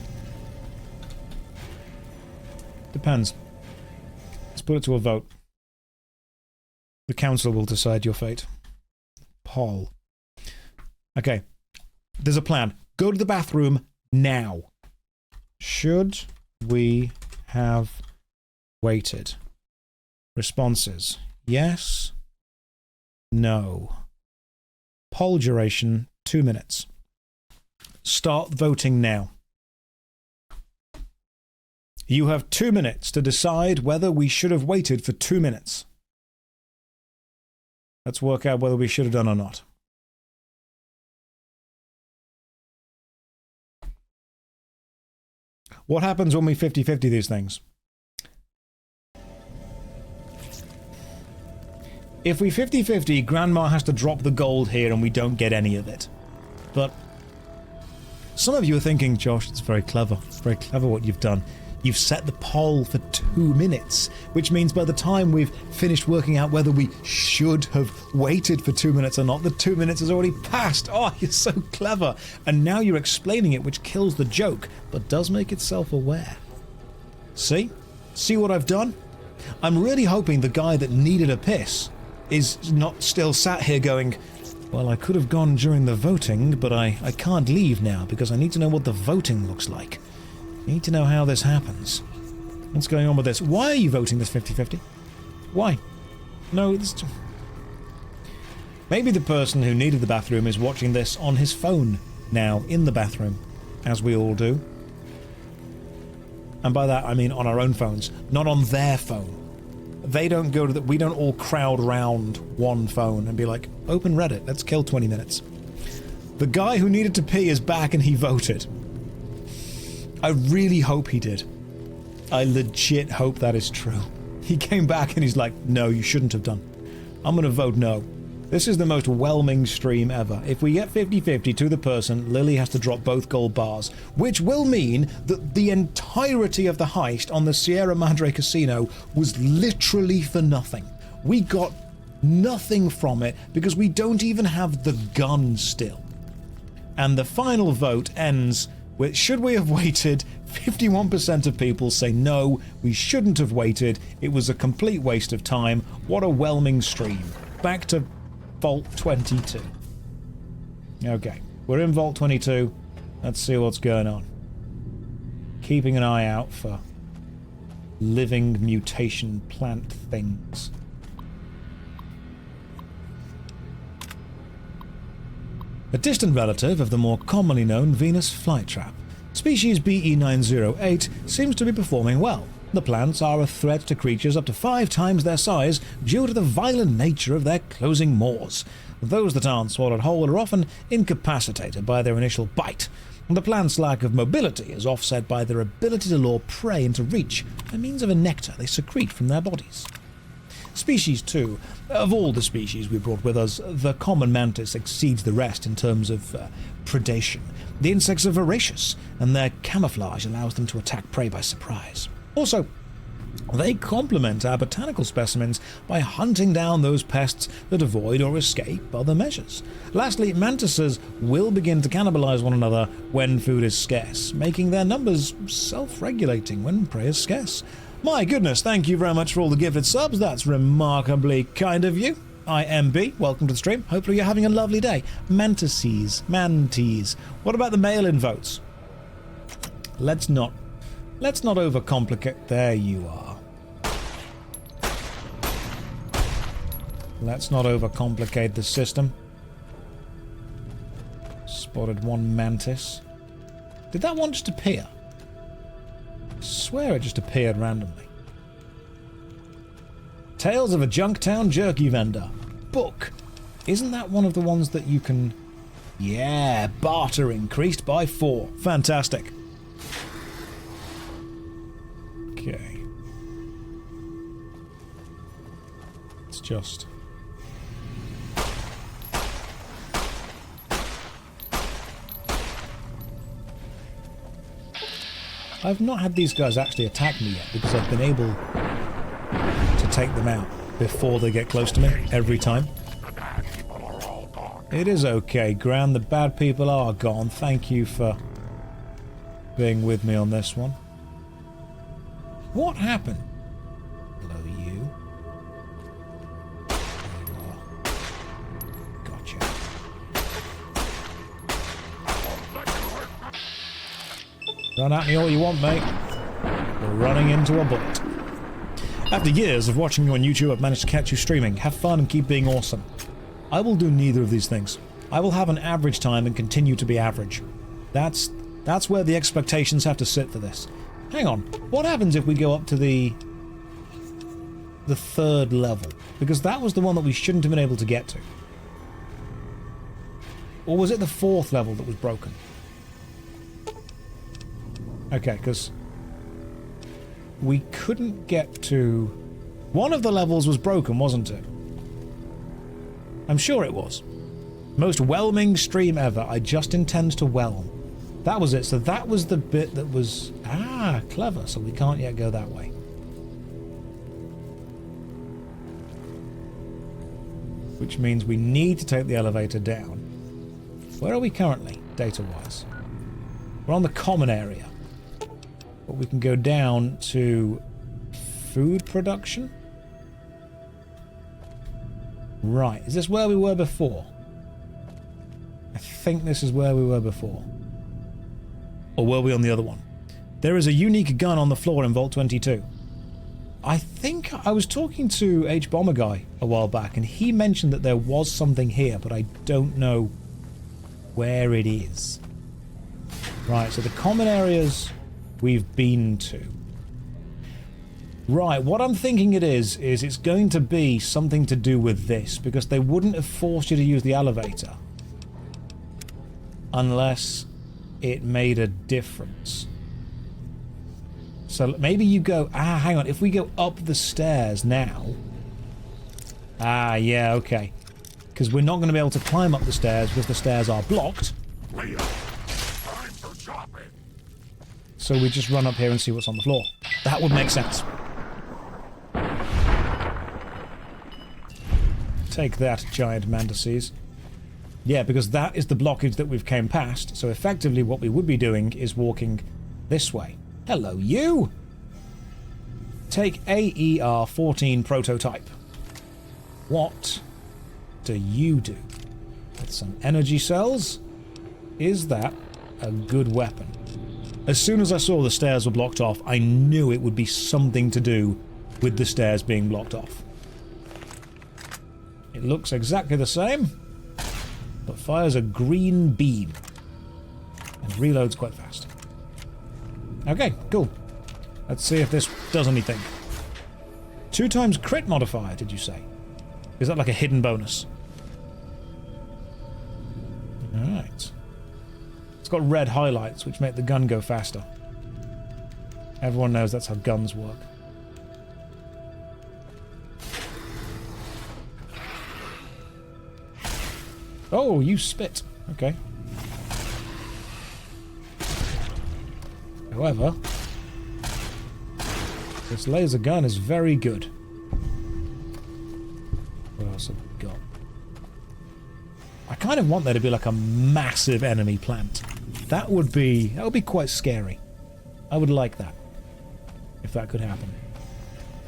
Depends. Let's put it to a vote. The council will decide your fate. Paul. Okay. There's a plan. Go to the bathroom now. Should we have waited? Responses. Yes. No. Poll duration, 2 minutes. Start voting now. You have 2 minutes to decide whether we should have waited for 2 minutes. Let's work out whether we should have done or not. What happens when we 50-50 these things? If we 50-50, Grandma has to drop the gold here and we don't get any of it. But some of you are thinking, Josh, it's very clever. It's very clever what you've done. You've set the poll for 2 minutes, which means by the time we've finished working out whether we should have waited for 2 minutes or not, the 2 minutes has already passed. Oh, you're so clever. And now you're explaining it, which kills the joke, but does make it self-aware. See? See what I've done? I'm really hoping the guy that needed a piss is not still sat here going, well, I could have gone during the voting, but I can't leave now because I need to know what the voting looks like. I need to know how this happens. What's going on with this? Why are you voting this 50-50? Why? No, it's... Maybe the person who needed the bathroom is watching this on his phone now, in the bathroom, as we all do. And by that, I mean on our own phones, not on their phone. They don't go to the... We don't all crowd round one phone and be like, open Reddit, let's kill 20 minutes. The guy who needed to pee is back and he voted. I really hope he did. I legit hope that is true. He came back and he's like, no, you shouldn't have done. I'm going to vote no. This is the most whelming stream ever. If we get 50-50 to the person, Lily has to drop both gold bars, which will mean that the entirety of the heist on the Sierra Madre Casino was literally for nothing. We got nothing from it because we don't even have the gun still. And the final vote ends with, should we have waited? 51% of people say no, we shouldn't have waited. It was a complete waste of time. What a whelming stream. Back to Vault 22. Okay, we're in Vault 22. Let's see what's going on. Keeping an eye out for living mutation plant things. A distant relative of the more commonly known Venus flytrap, species BE908 seems to be performing well. The plants are a threat to creatures up to 5 times their size due to the violent nature of their closing maws. Those that aren't swallowed whole are often incapacitated by their initial bite. The plant's lack of mobility is offset by their ability to lure prey into reach by means of a nectar they secrete from their bodies. Species 2. Of all the species we brought with us, the common mantis exceeds the rest in terms of predation. The insects are voracious, and their camouflage allows them to attack prey by surprise. Also, they complement our botanical specimens by hunting down those pests that avoid or escape other measures. Lastly, mantises will begin to cannibalize one another when food is scarce, making their numbers self-regulating when prey is scarce. My goodness, thank you very much for all the gifted subs. That's remarkably kind of you. I am B. Welcome to the stream. Hopefully you're having a lovely day. Mantises. What about the mail-in votes? Let's not overcomplicate. There you are. Let's not overcomplicate the system. Spotted one mantis. Did that one just appear? I swear it just appeared randomly. Tales of a Junktown Jerky Vendor. Book. Isn't that one of the ones that you can... Yeah, barter increased by 4. Fantastic. Okay. It's just... I've not had these guys actually attack me yet because I've been able to take them out before they get close to me every time. The bad people are all gone. It is okay, Gran. The bad people are gone. Thank you for being with me on this one. What happened? Hello, you. There you are. Gotcha. Run at me all you want, mate. We're running into a bullet. After years of watching you on YouTube, I've managed to catch you streaming. Have fun and keep being awesome. I will do neither of these things. I will have an average time and continue to be average. That's where the expectations have to sit for this. Hang on, what happens if we go up to the third level? Because that was the one that we shouldn't have been able to get to. Or was it the fourth level that was broken? Okay, because we couldn't get to... One of the levels was broken, wasn't it? I'm sure it was. Most whelming stream ever. I just intend to whelm. That was it. So that was the bit that was... Ah, clever. So we can't yet go that way. Which means we need to take the elevator down. Where are we currently, data-wise? We're on the common area. But we can go down to food production. Right. Is this where we were before? I think this is where we were before. Or were we on the other one? There is a unique gun on the floor in Vault 22. I think I was talking to H-Bomber Guy a while back, and he mentioned that there was something here, but I don't know where it is. Right, so the common areas we've been to. Right, what I'm thinking it is it's going to be something to do with this, because they wouldn't have forced you to use the elevator unless it made a difference. So maybe you go... Ah, hang on. If we go up the stairs now... Ah, yeah, okay. Because we're not going to be able to climb up the stairs because the stairs are blocked. Leo, time for shopping. So we just run up here and see what's on the floor. That would make sense. Take that, giant mantises. Yeah, because that is the blockage that we've came past, so effectively what we would be doing is walking this way. Hello, you! Take AER-14 prototype. What do you do? With some energy cells? Is that a good weapon? As soon as I saw the stairs were blocked off, I knew it would be something to do with the stairs being blocked off. It looks exactly the same, but fires a green beam and reloads quite fast. Okay, cool. Let's see if this does anything. 2 times crit modifier, did you say? Is that like a hidden bonus? Alright. It's got red highlights, which make the gun go faster. Everyone knows that's how guns work. Oh, you spit. Okay. However, this laser gun is very good. What else have we got? I kind of want there to be like a massive enemy plant. That would be quite scary. I would like that. If that could happen.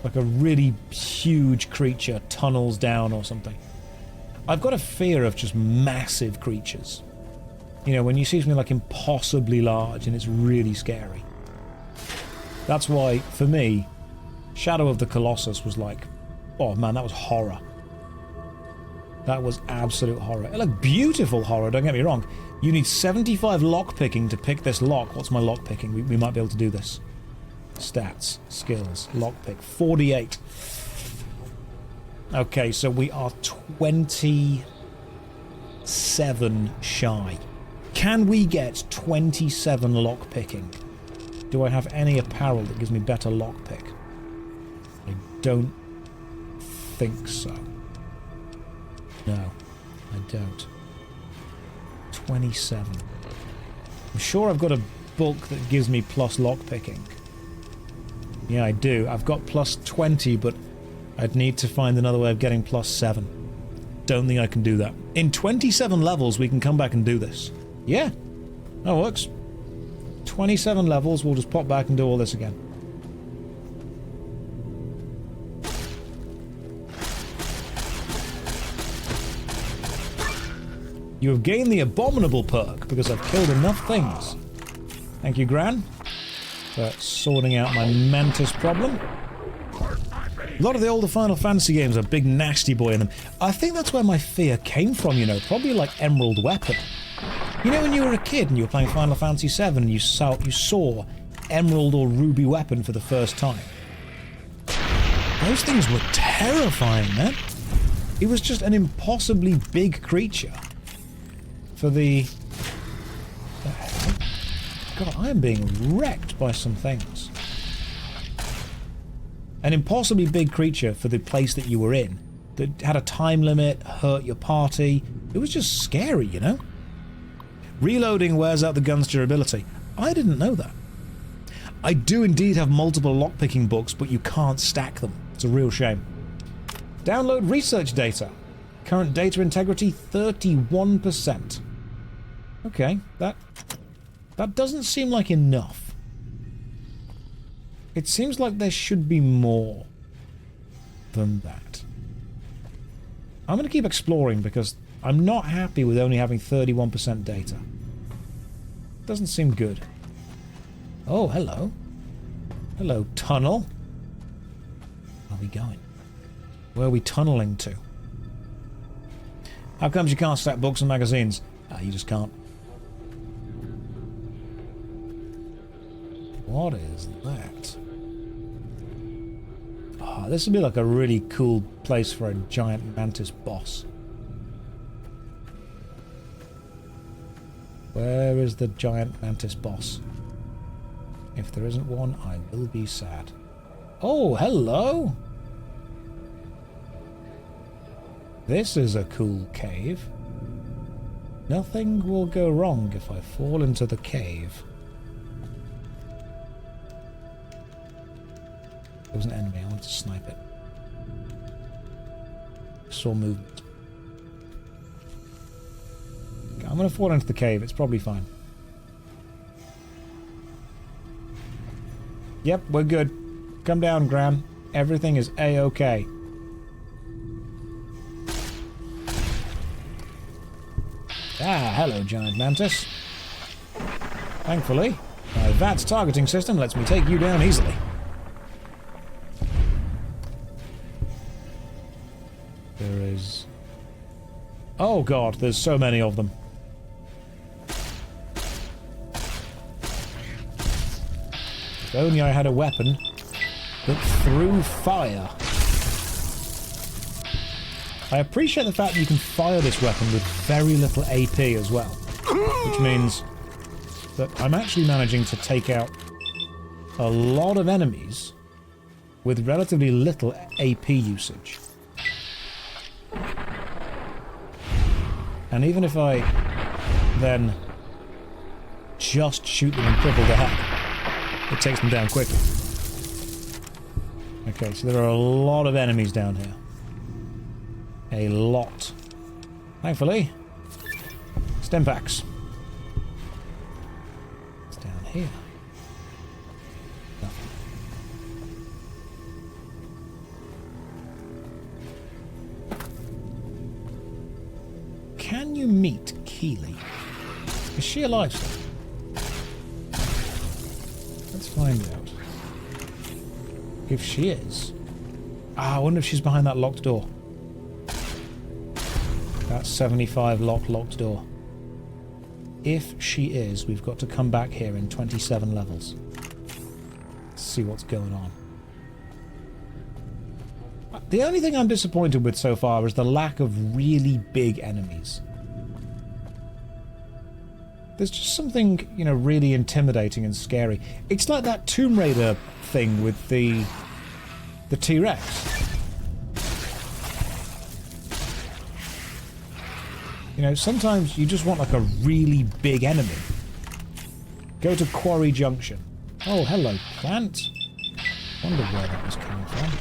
Like a really huge creature tunnels down or something. I've got a fear of just massive creatures. You know, when you see something like impossibly large and it's really scary. That's why, for me, Shadow of the Colossus was like, oh man, that was horror. That was absolute horror. Like, beautiful horror, don't get me wrong. You need 75 lockpicking to pick this lock. What's my lockpicking? We might be able to do this. Stats, skills, lockpick, 48. Okay, so we are 27 shy. Can we get 27 lockpicking? Do I have any apparel that gives me better lockpick? I don't think so. No, I don't. 27. I'm sure I've got a book that gives me plus lockpicking? Yeah, I do. I've got plus 20, but I'd need to find another way of getting plus 7. Don't think I can do that. In 27 levels, we can come back and do this. Yeah, that works. 27 levels, we'll just pop back and do all this again. You have gained the abominable perk because I've killed enough things. Thank you, Gran, for sorting out my mantis problem. A lot of the older Final Fantasy games have big nasty boy in them. I think that's where my fear came from, you know, probably like Emerald Weapon. You know, when you were a kid and you were playing Final Fantasy VII and you saw Emerald or Ruby Weapon for the first time. Those things were terrifying, man. It was just an impossibly big creature. For the... God, I am being wrecked by some things. An impossibly big creature for the place that you were in. That had a time limit, hurt your party. It was just scary, you know? Reloading wears out the gun's durability. I didn't know that. I do indeed have multiple lockpicking books, but you can't stack them. It's a real shame. Download research data. Current data integrity, 31%. Okay, that doesn't seem like enough. It seems like there should be more than that. I'm going to keep exploring because I'm not happy with only having 31% data. Doesn't seem good. Oh, hello. Hello, tunnel. Where are we going? Where are we tunneling to? How comes you can't stack books and magazines? You just can't. What is that? Oh, this would be like a really cool place for a giant mantis boss. Where is the giant mantis boss? If there isn't one, I will be sad. Oh, hello! This is a cool cave. Nothing will go wrong if I fall into the cave. There was an enemy, I wanted to snipe it. Saw movement. Okay, I'm going to fall into the cave, it's probably fine. Yep, we're good. Come down, Gran. Everything is A-OK. Ah, hello, giant mantis. Thankfully, my VATS targeting system lets me take you down easily. There is... Oh god, there's so many of them. If only I had a weapon that threw fire. I appreciate the fact that you can fire this weapon with very little AP as well. Which means that I'm actually managing to take out a lot of enemies with relatively little AP usage. And even if I then just shoot them and cripple the heck, it takes them down quickly. Okay, so there are a lot of enemies down here. A lot. Thankfully, Stimpaks. It's down here. Nothing. Can you meet Keely? Is she alive still? Let's find out. If she is... I wonder if she's behind that locked door. That 75 locked door. If she is, we've got to come back here in 27 levels. See what's going on. The only thing I'm disappointed with so far is the lack of really big enemies. There's just something, you know, really intimidating and scary. It's like that Tomb Raider thing with the T-Rex. You know, sometimes you just want like a really big enemy. Go to Quarry Junction. Oh, hello, plant. Wonder where that was coming from.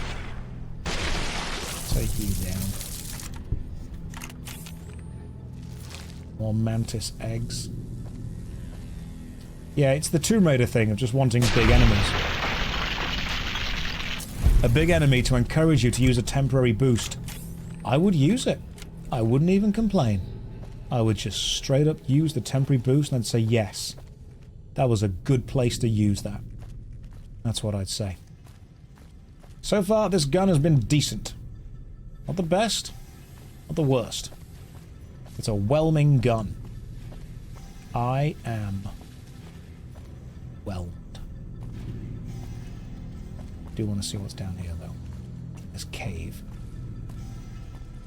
Take you down. More mantis eggs. Yeah, it's the Tomb Raider thing of just wanting big enemies. A big enemy to encourage you to use a temporary boost. I would use it. I wouldn't even complain. I would just straight up use the temporary boost and I'd say yes. That was a good place to use that. That's what I'd say. So far, this gun has been decent. Not the best, not the worst. It's a whelming gun. I am whelmed. Do want to see what's down here, though. This cave.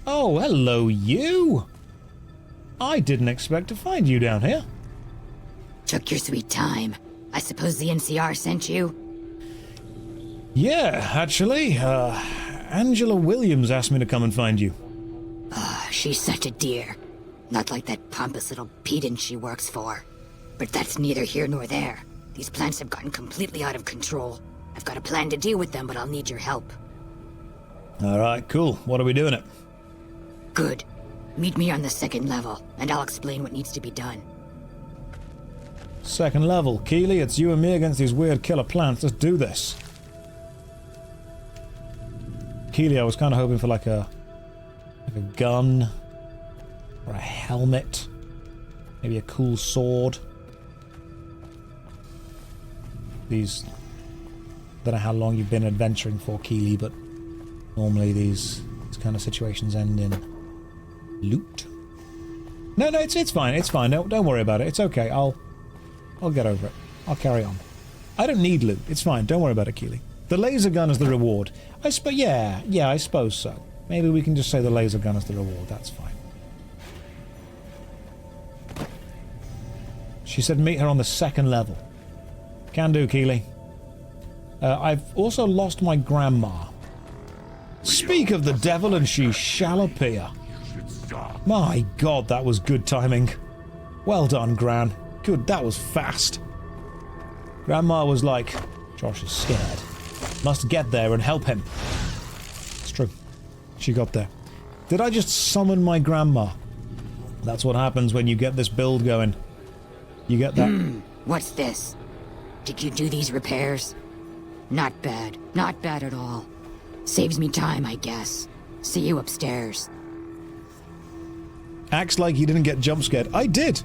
Oh, hello, you! I didn't expect to find you down here. Took your sweet time. I suppose the NCR sent you? Yeah, actually, Angela Williams asked me to come and find you. She's such a dear. Not like that pompous little pedant she works for. But that's neither here nor there. These plants have gotten completely out of control. I've got a plan to deal with them, but I'll need your help. Alright, cool. What are we doing it? Good. Meet me on the 2nd level, and I'll explain what needs to be done. 2nd level. Keely, it's you and me against these weird killer plants. Let's do this. Keely, I was kind of hoping for like a gun. Or a helmet. Maybe a cool sword. These... I don't know how long you've been adventuring for, Keely, but normally these kind of situations end in loot. No, it's fine. It's fine. Don't worry about it. It's okay. I'll get over it. I'll carry on. I don't need loot. It's fine. Don't worry about it, Keely. The laser gun is the reward. Yeah, I suppose so. Maybe we can just say the laser gun is the reward. That's fine. She said meet her on the 2nd level. Can do, Keely. I've also lost my grandma. Speak of the devil and she shall appear. My God, that was good timing. Well done, Gran. Good, that was fast. Grandma was like, Josh is scared. Must get there and help him. It's true. She got there. Did I just summon my grandma? That's what happens when you get this build going. You get that... What's this? Did you do these repairs? Not bad. Not bad at all. Saves me time, I guess. See you upstairs. Acts like he didn't get jump scared. I did!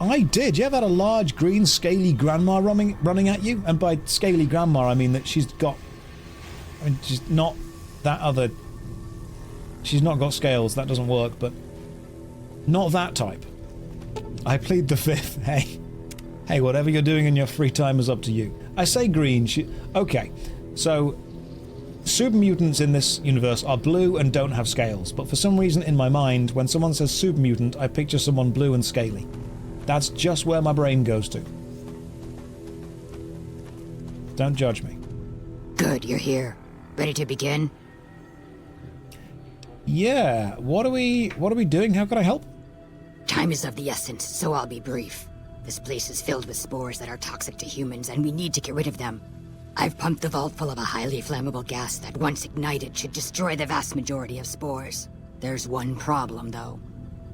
I did! You ever had a large, green, scaly grandma running at you? And by scaly grandma, I mean that she's got... I mean, she's not that other... She's not got scales, that doesn't work, but... Not that type. I plead the 5th. Hey, whatever you're doing in your free time is up to you. I say green, okay, so... Super mutants in this universe are blue and don't have scales, but for some reason in my mind, when someone says super mutant, I picture someone blue and scaly. That's just where my brain goes to. Don't judge me. Good, you're here. Ready to begin? Yeah, what are we doing? How can I help? Time is of the essence, so I'll be brief. This place is filled with spores that are toxic to humans, and we need to get rid of them. I've pumped the vault full of a highly flammable gas that, once ignited, should destroy the vast majority of spores. There's one problem, though.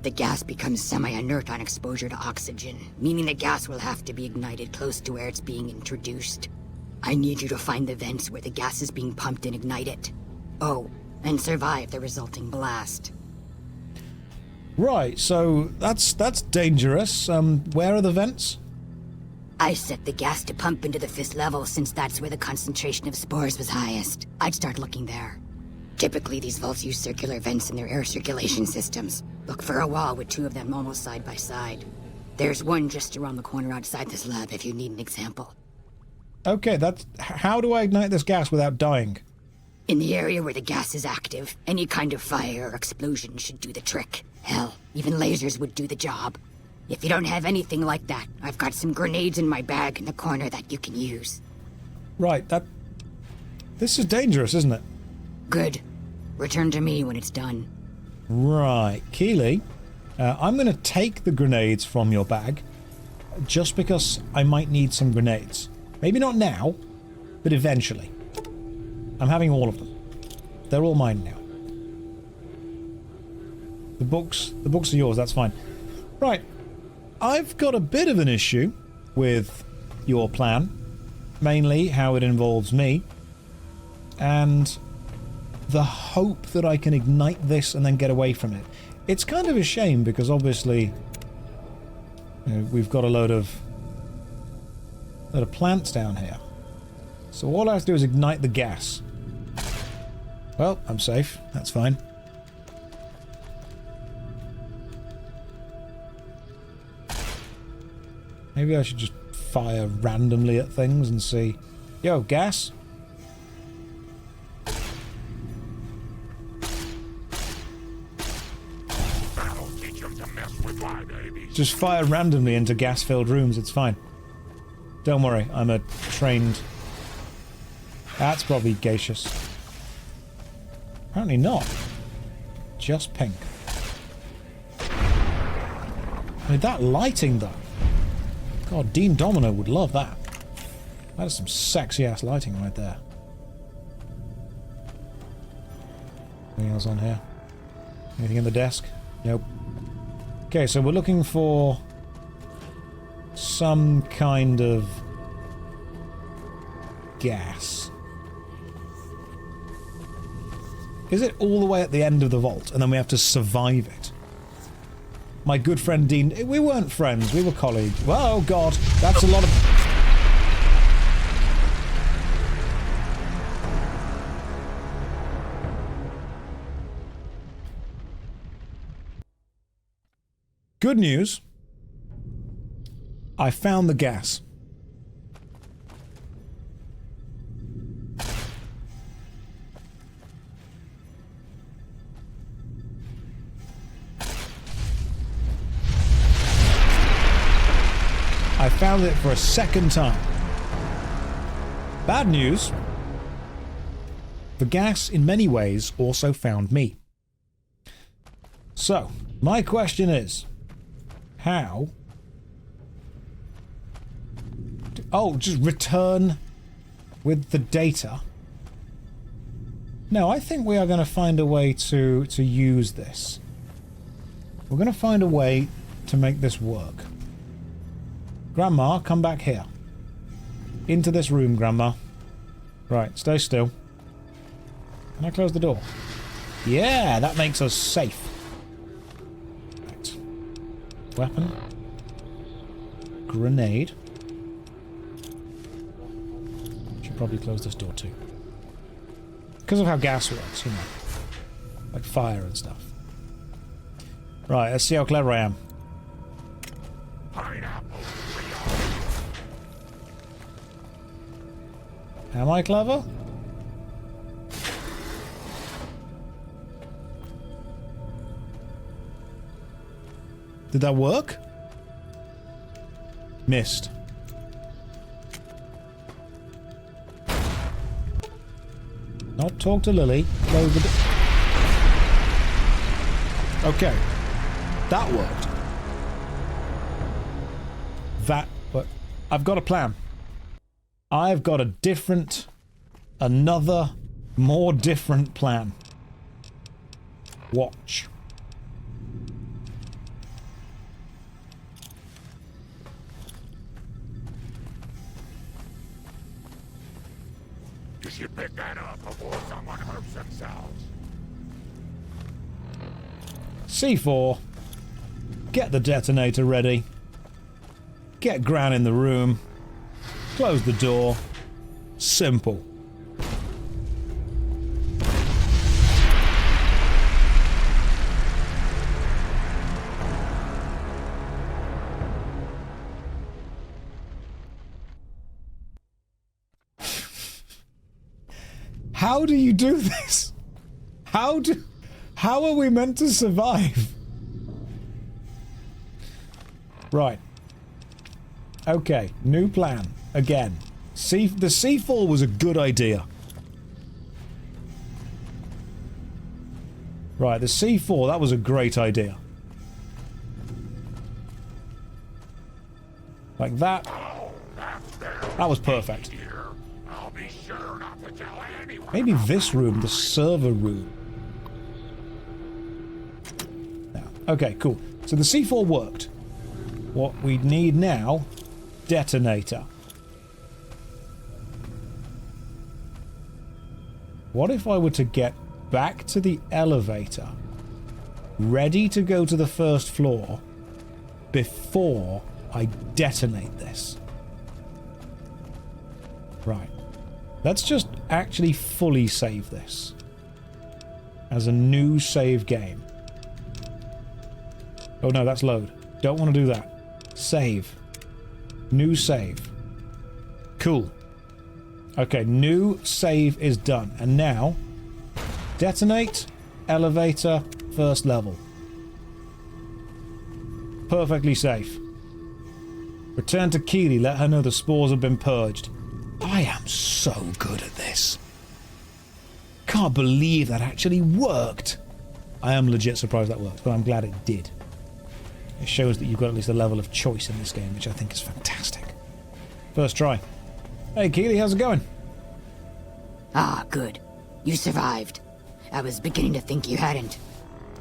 The gas becomes semi-inert on exposure to oxygen, meaning the gas will have to be ignited close to where it's being introduced. I need you to find the vents where the gas is being pumped and ignite it. Oh, and survive the resulting blast. Right, so that's dangerous. Where are the vents? I set the gas to pump into the 5th level since that's where the concentration of spores was highest. I'd start looking there. Typically, these vaults use circular vents in their air circulation systems. Look for a wall with 2 of them almost side by side. There's one just around the corner outside this lab if you need an example. Okay, how do I ignite this gas without dying? In the area where the gas is active, any kind of fire or explosion should do the trick. Hell, even lasers would do the job. If you don't have anything like that, I've got some grenades in my bag in the corner that you can use. Right, this is dangerous, isn't it? Good. Return to me when it's done. Right, Keely, I'm going to take the grenades from your bag. just because I might need some grenades. Maybe not now, but eventually. I'm having all of them. They're all mine now. The books are yours, that's fine. Right. I've got a bit of an issue with your plan. Mainly how it involves me. And the hope that I can ignite this and then get away from it. It's kind of a shame because obviously we've got a load of plants down here. So all I have to do is ignite the gas. Well, I'm safe. That's fine. Maybe I should just fire randomly at things and see. Yo, gas? That'll teach 'em to mess with my babies. Just fire randomly into gas-filled rooms, it's fine. Don't worry, I'm a trained... That's probably gaseous. Apparently not. Just pink. I mean, that lighting, though. God, Dean Domino would love that. That is some sexy-ass lighting right there. Anything else on here? Anything in the desk? Nope. Okay, so we're looking for some kind of gas. Is it all the way at the end of the vault and then we have to survive it? My good friend Dean... We weren't friends, we were colleagues. Well, oh god, that's a lot of... Good news. I found the gas. I found it for a second time. Bad news. The gas, in many ways, also found me. So, my question is, how... Oh, just return with the data? No, I think we are going to find a way to use this. We're going to find a way to make this work. Grandma, come back here. Into this room, Grandma. Right, stay still. Can I close the door? Yeah, that makes us safe. Right. Weapon. Grenade. Should probably close this door too. Because of how gas works, you know. Like fire and stuff. Right, let's see how clever I am. Pineapple. Am I clever? Did that work? Missed. Not talk to Lily. Close the door. Okay. That worked. But I've got a plan. I've got a different, another, more different plan. Watch. You should pick that up before someone hurts themselves. C4. Get the detonator ready. Get Gran in the room. Close the door. Simple. How do you do this? How are we meant to survive? Right. Okay, new plan. Again. The C4 was a good idea. Right, the C4, that was a great idea. Like that. That was perfect. I'll be sure not to tell anyone. Maybe this room, the server room. No. Okay, cool. So the C4 worked. What we need now, detonator. What if I were to get back to the elevator, ready to go to the first floor, before I detonate this? Right. Let's just actually fully save this as a new save game. Oh no, that's load. Don't want to do that. Save. New save. Cool. Okay, new save is done. And now, detonate, elevator, first level. Perfectly safe. Return to Keely, let her know the spores have been purged. I am so good at this. Can't believe that actually worked. I am legit surprised that worked, but I'm glad it did. It shows that you've got at least a level of choice in this game, which I think is fantastic. First try. Hey Keely, how's it going? Ah, good. You survived. I was beginning to think you hadn't.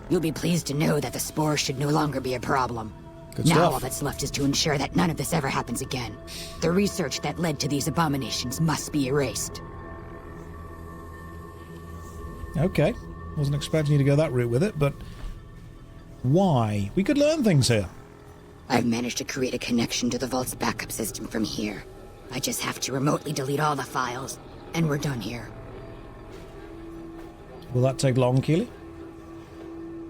You'll be pleased to know that the spores should no longer be a problem. Good now stuff. all that's left is to ensure that none of this ever happens again. The research that led to these abominations must be erased. Okay. Wasn't expecting you to go that route with it, but why? We could learn things here. I've managed to create a connection to the vault's backup system from here. I just have to remotely delete all the files, and we're done here. Will that take long, Keely?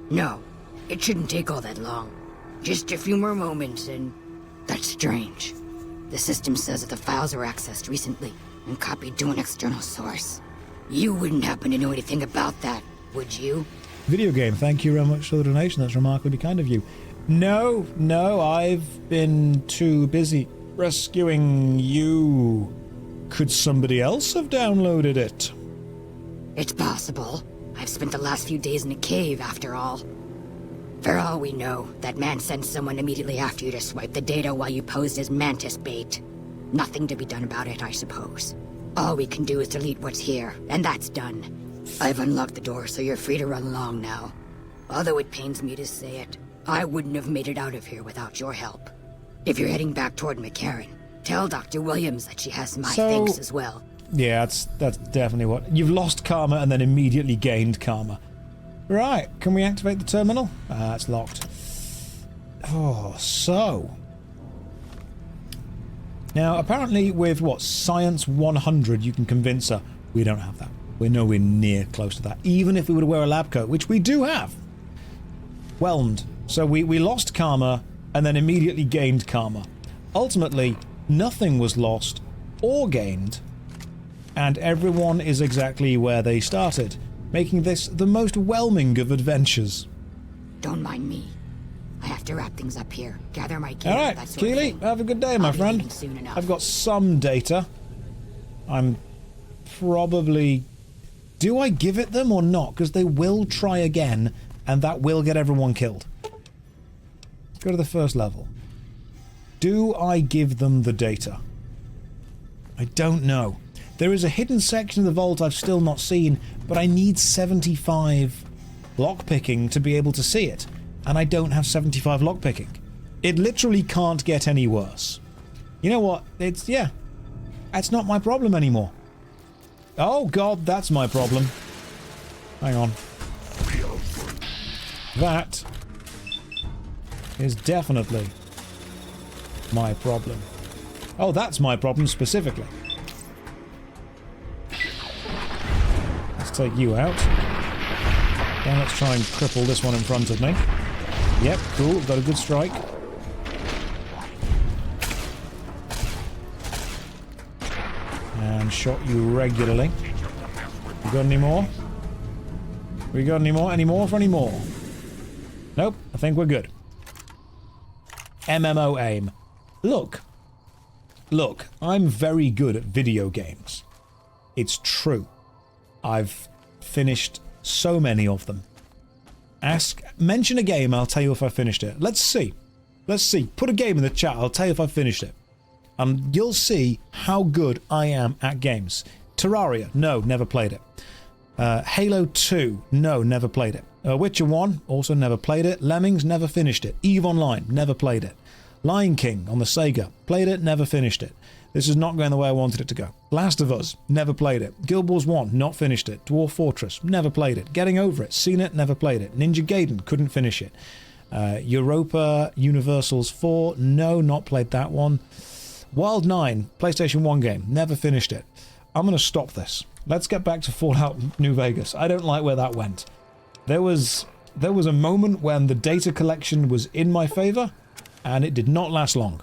No, it shouldn't take all that long. Just a few more moments, and that's strange. The system says that the files were accessed recently and copied to an external source. You wouldn't happen to know anything about that, would you? Video game, thank you very much for the donation. That's remarkably kind of you. No, I've been too busy rescuing you. Could somebody else have downloaded it? It's possible. I've spent the last few days in a cave, after all. For all we know, that man sent someone immediately after you to swipe the data while you posed as mantis bait. Nothing to be done about it, I suppose. All we can do is delete what's here, and that's done. I've unlocked the door, so you're free to run along now. Although it pains me to say it, I wouldn't have made it out of here without your help. If you're heading back toward McCarran, tell Dr. Williams that she has my thanks as well. Yeah, that's definitely what... You've lost karma and then immediately gained karma. Right, can we activate the terminal? It's locked. Oh, so... Now, apparently with, what, Science 100, you can convince her. We don't have that. We're nowhere near close to that. Even if we were to wear a lab coat, which we do have. Whelmed. So we lost karma and then immediately gained karma. Ultimately, nothing was lost or gained, and everyone is exactly where they started, making this the most whelming of adventures. Don't mind me. I have to wrap things up here. Gather my gear. Alright, Keely, have a good day, my friend. Soon enough. I've got some data. I'm probably... Do I give it them or not? Because they will try again, and that will get everyone killed. Let's go to the first level. Do I give them the data? I don't know. There is a hidden section of the vault I've still not seen, but I need 75 lockpicking to be able to see it. And I don't have 75 lockpicking. It literally can't get any worse. You know what? It's not my problem anymore. Oh god, that's my problem. Hang on. That is definitely my problem. Oh, that's my problem specifically. Let's take you out. Then let's try and cripple this one in front of me. Yep, cool, got a good strike. And shot you regularly. You got any more? We got any more? Any more for any more? Nope, I think we're good. MMO aim. Look, I'm very good at video games. It's true. I've finished so many of them. Mention a game, I'll tell you if I finished it. Let's see. Put a game in the chat, I'll tell you if I finished it. and you'll see how good I am at games. Terraria, no, never played it. Halo 2, no, never played it. Witcher 1, also never played it. Lemmings, never finished it. EVE Online, never played it. Lion King on the Sega, played it, never finished it. This is not going the way I wanted it to go. Last of Us, never played it. Guild Wars 1, not finished it. Dwarf Fortress, never played it. Getting Over It, seen it, never played it. Ninja Gaiden, couldn't finish it. Europa Universals 4, no, not played that one. Wild 9, PlayStation 1 game, never finished it. I'm going to stop this. Let's get back to Fallout New Vegas. I don't like where that went. There was a moment when the data collection was in my favor, and it did not last long.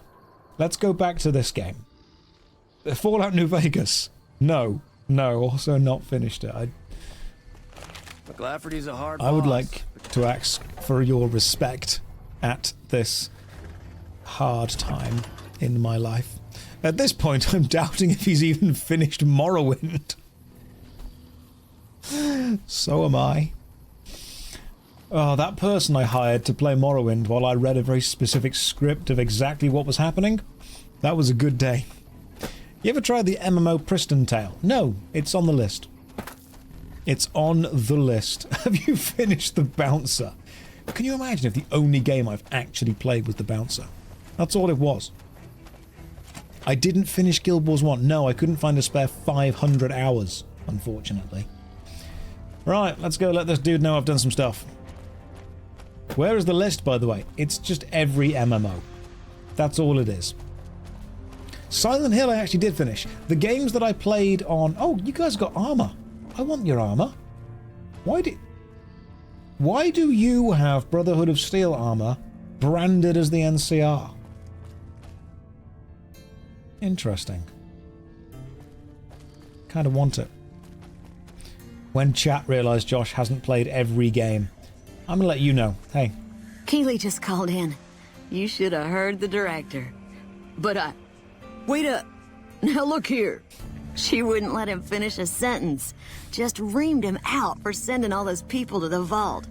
Let's go back to this game. Fallout New Vegas. No, also not finished it. McLafferty's a hard I would boss. like to ask for your respect at this hard time in my life. At this point, I'm doubting if he's even finished Morrowind. So am I. Oh, that person I hired to play Morrowind while I read a very specific script of exactly what was happening, that was a good day. You ever tried the MMO Priston Tale? No, it's on the list. It's on the list. Have you finished The Bouncer? Can you imagine if the only game I've actually played was The Bouncer? That's all it was. I didn't finish Guild Wars 1. No, I couldn't find a spare 500 hours, unfortunately. Right, let's go let this dude know I've done some stuff. Where is the list, by the way? It's just every MMO. That's all it is. Silent Hill I actually did finish. The games that I played on... Oh, you guys got armor. I want your armor. Why do you have Brotherhood of Steel armor branded as the NCR? Interesting. Kind of want it. When chat realised Josh hasn't played every game, I'm gonna let you know. Hey. Keeley just called in. You should have heard the director. But wait up. Now look here. She wouldn't let him finish a sentence. Just reamed him out for sending all those people to the vault.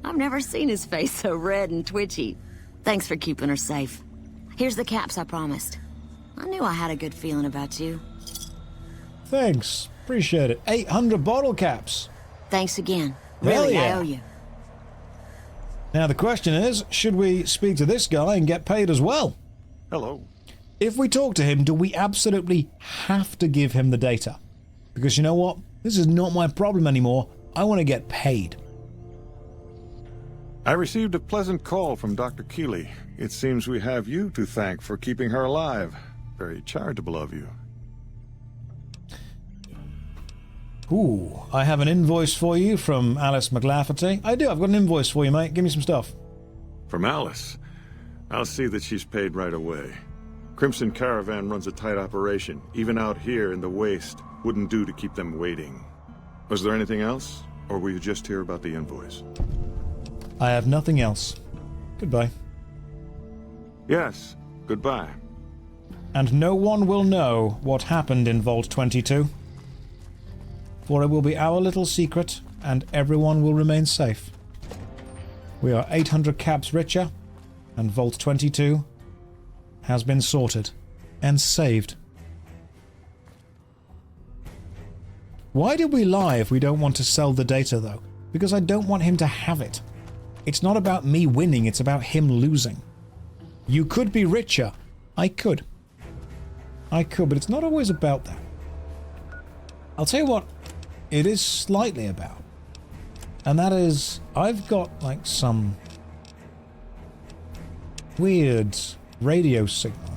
I've never seen his face so red and twitchy. Thanks for keeping her safe. Here's the caps I promised. I knew I had a good feeling about you. Thanks. Appreciate it. 800 bottle caps. Thanks again. Hell Really, yeah. I owe you. Now the question is, should we speak to this guy and get paid as well? Hello. If we talk to him, do we absolutely have to give him the data? Because you know what? This is not my problem anymore. I want to get paid. I received a pleasant call from Dr. Keeley. It seems we have you to thank for keeping her alive. Very charitable of you. Ooh, I have an invoice for you from Alice McLafferty. I do, I've got an invoice for you, mate. Give me some stuff. From Alice? I'll see that she's paid right away. Crimson Caravan runs a tight operation. Even out here in the waste, wouldn't do to keep them waiting. Was there anything else? Or were you just here about the invoice? I have nothing else. Goodbye. Yes, goodbye. And no one will know what happened in Vault 22. For it will be our little secret, and everyone will remain safe. We are 800 caps richer, and Vault 22 has been sorted and saved. Why did we lie if we don't want to sell the data, though? Because I don't want him to have it. It's not about me winning, it's about him losing. You could be richer. I could, but it's not always about that. I'll tell you what it is slightly about. And that is, I've got, like, some weird radio signal.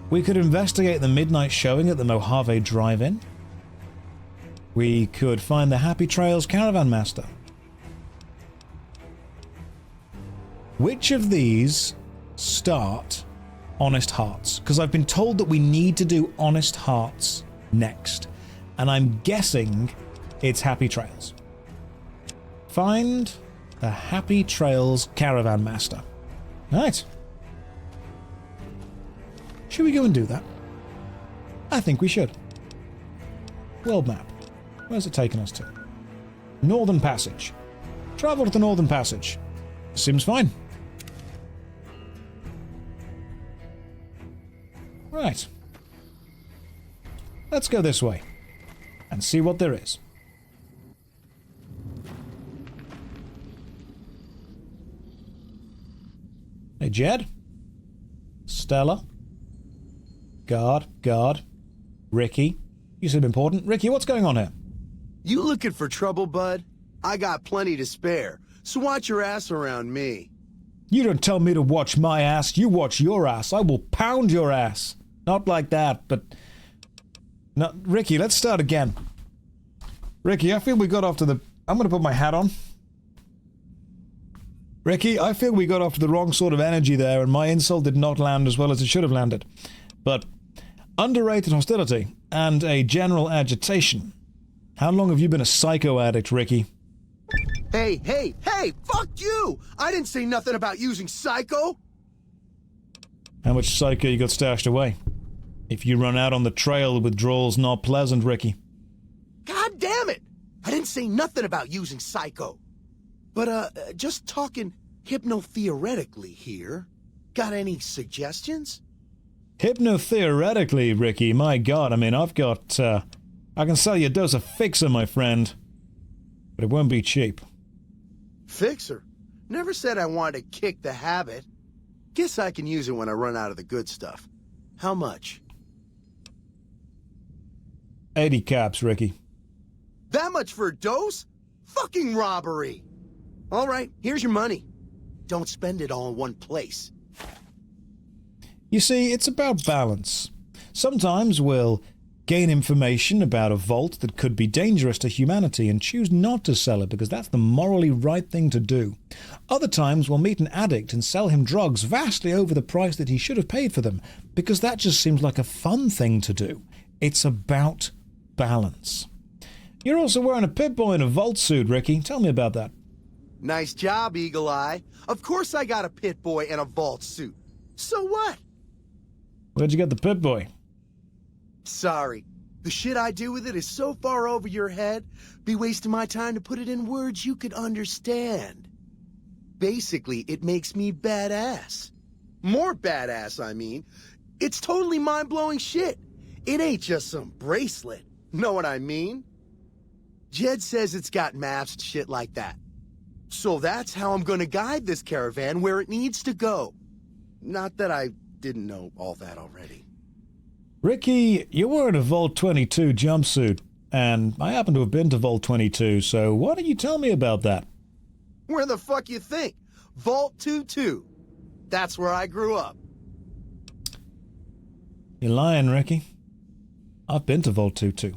We could investigate the midnight showing at the Mojave Drive-In. We could find the Happy Trails Caravan Master. Which of these start Honest Hearts? Because I've been told that we need to do Honest Hearts next. And I'm guessing it's Happy Trails. Find the Happy Trails Caravan Master. Right. Should we go and do that? I think we should. World map. Where's it taking us to? Northern Passage. Travel to the Northern Passage. Seems fine. Right. Let's go this way and see what there is. Hey, Jed? Stella? Guard. Ricky? You seem important. Ricky, what's going on here? You looking for trouble, bud? I got plenty to spare, so watch your ass around me. You don't tell me to watch my ass, you watch your ass. I will pound your ass. Not like that, but... No, Ricky, let's start again. Ricky, I feel we got off to the... I'm gonna put my hat on. Ricky, I feel we got off to the wrong sort of energy there, and my insult did not land as well as it should have landed. But underrated hostility and a general agitation. How long have you been a psycho addict, Ricky? Hey, fuck you! I didn't say nothing about using psycho! How much psycho you got stashed away? If you run out on the trail, the withdrawal's not pleasant, Ricky. God damn it! I didn't say nothing about using psycho. But, just talking hypno-theoretically here. Got any suggestions? Hypno-theoretically, Ricky, my god, I mean, I've got, I can sell you a dose of Fixer, my friend. But it won't be cheap. Fixer? Never said I wanted to kick the habit. Guess I can use it when I run out of the good stuff. How much? 80 caps, Ricky. That much for a dose? Fucking robbery! All right, here's your money. Don't spend it all in one place. You see, it's about balance. Sometimes we'll gain information about a vault that could be dangerous to humanity and choose not to sell it because that's the morally right thing to do. Other times we'll meet an addict and sell him drugs vastly over the price that he should have paid for them because that just seems like a fun thing to do. It's about balance. You're also wearing a Pip-Boy and a vault suit, Ricky. Tell me about that. Nice job, Eagle Eye. Of course I got a Pit-Boy and a vault suit. So what? Where'd you get the Pip-Boy? Sorry. The shit I do with it is so far over your head, be wasting my time to put it in words you could understand. Basically, it makes me badass. More badass, I mean. It's totally mind-blowing shit. It ain't just some bracelet. Know what I mean? Jed says it's got maps and shit like that. So that's how I'm gonna guide this caravan where it needs to go. Not that I didn't know all that already. Ricky, you're wearing a Vault 22 jumpsuit, and I happen to have been to Vault 22, so why don't you tell me about that? Where the fuck you think? Vault 22. That's where I grew up. You're lying, Ricky. I've been to Vault 22.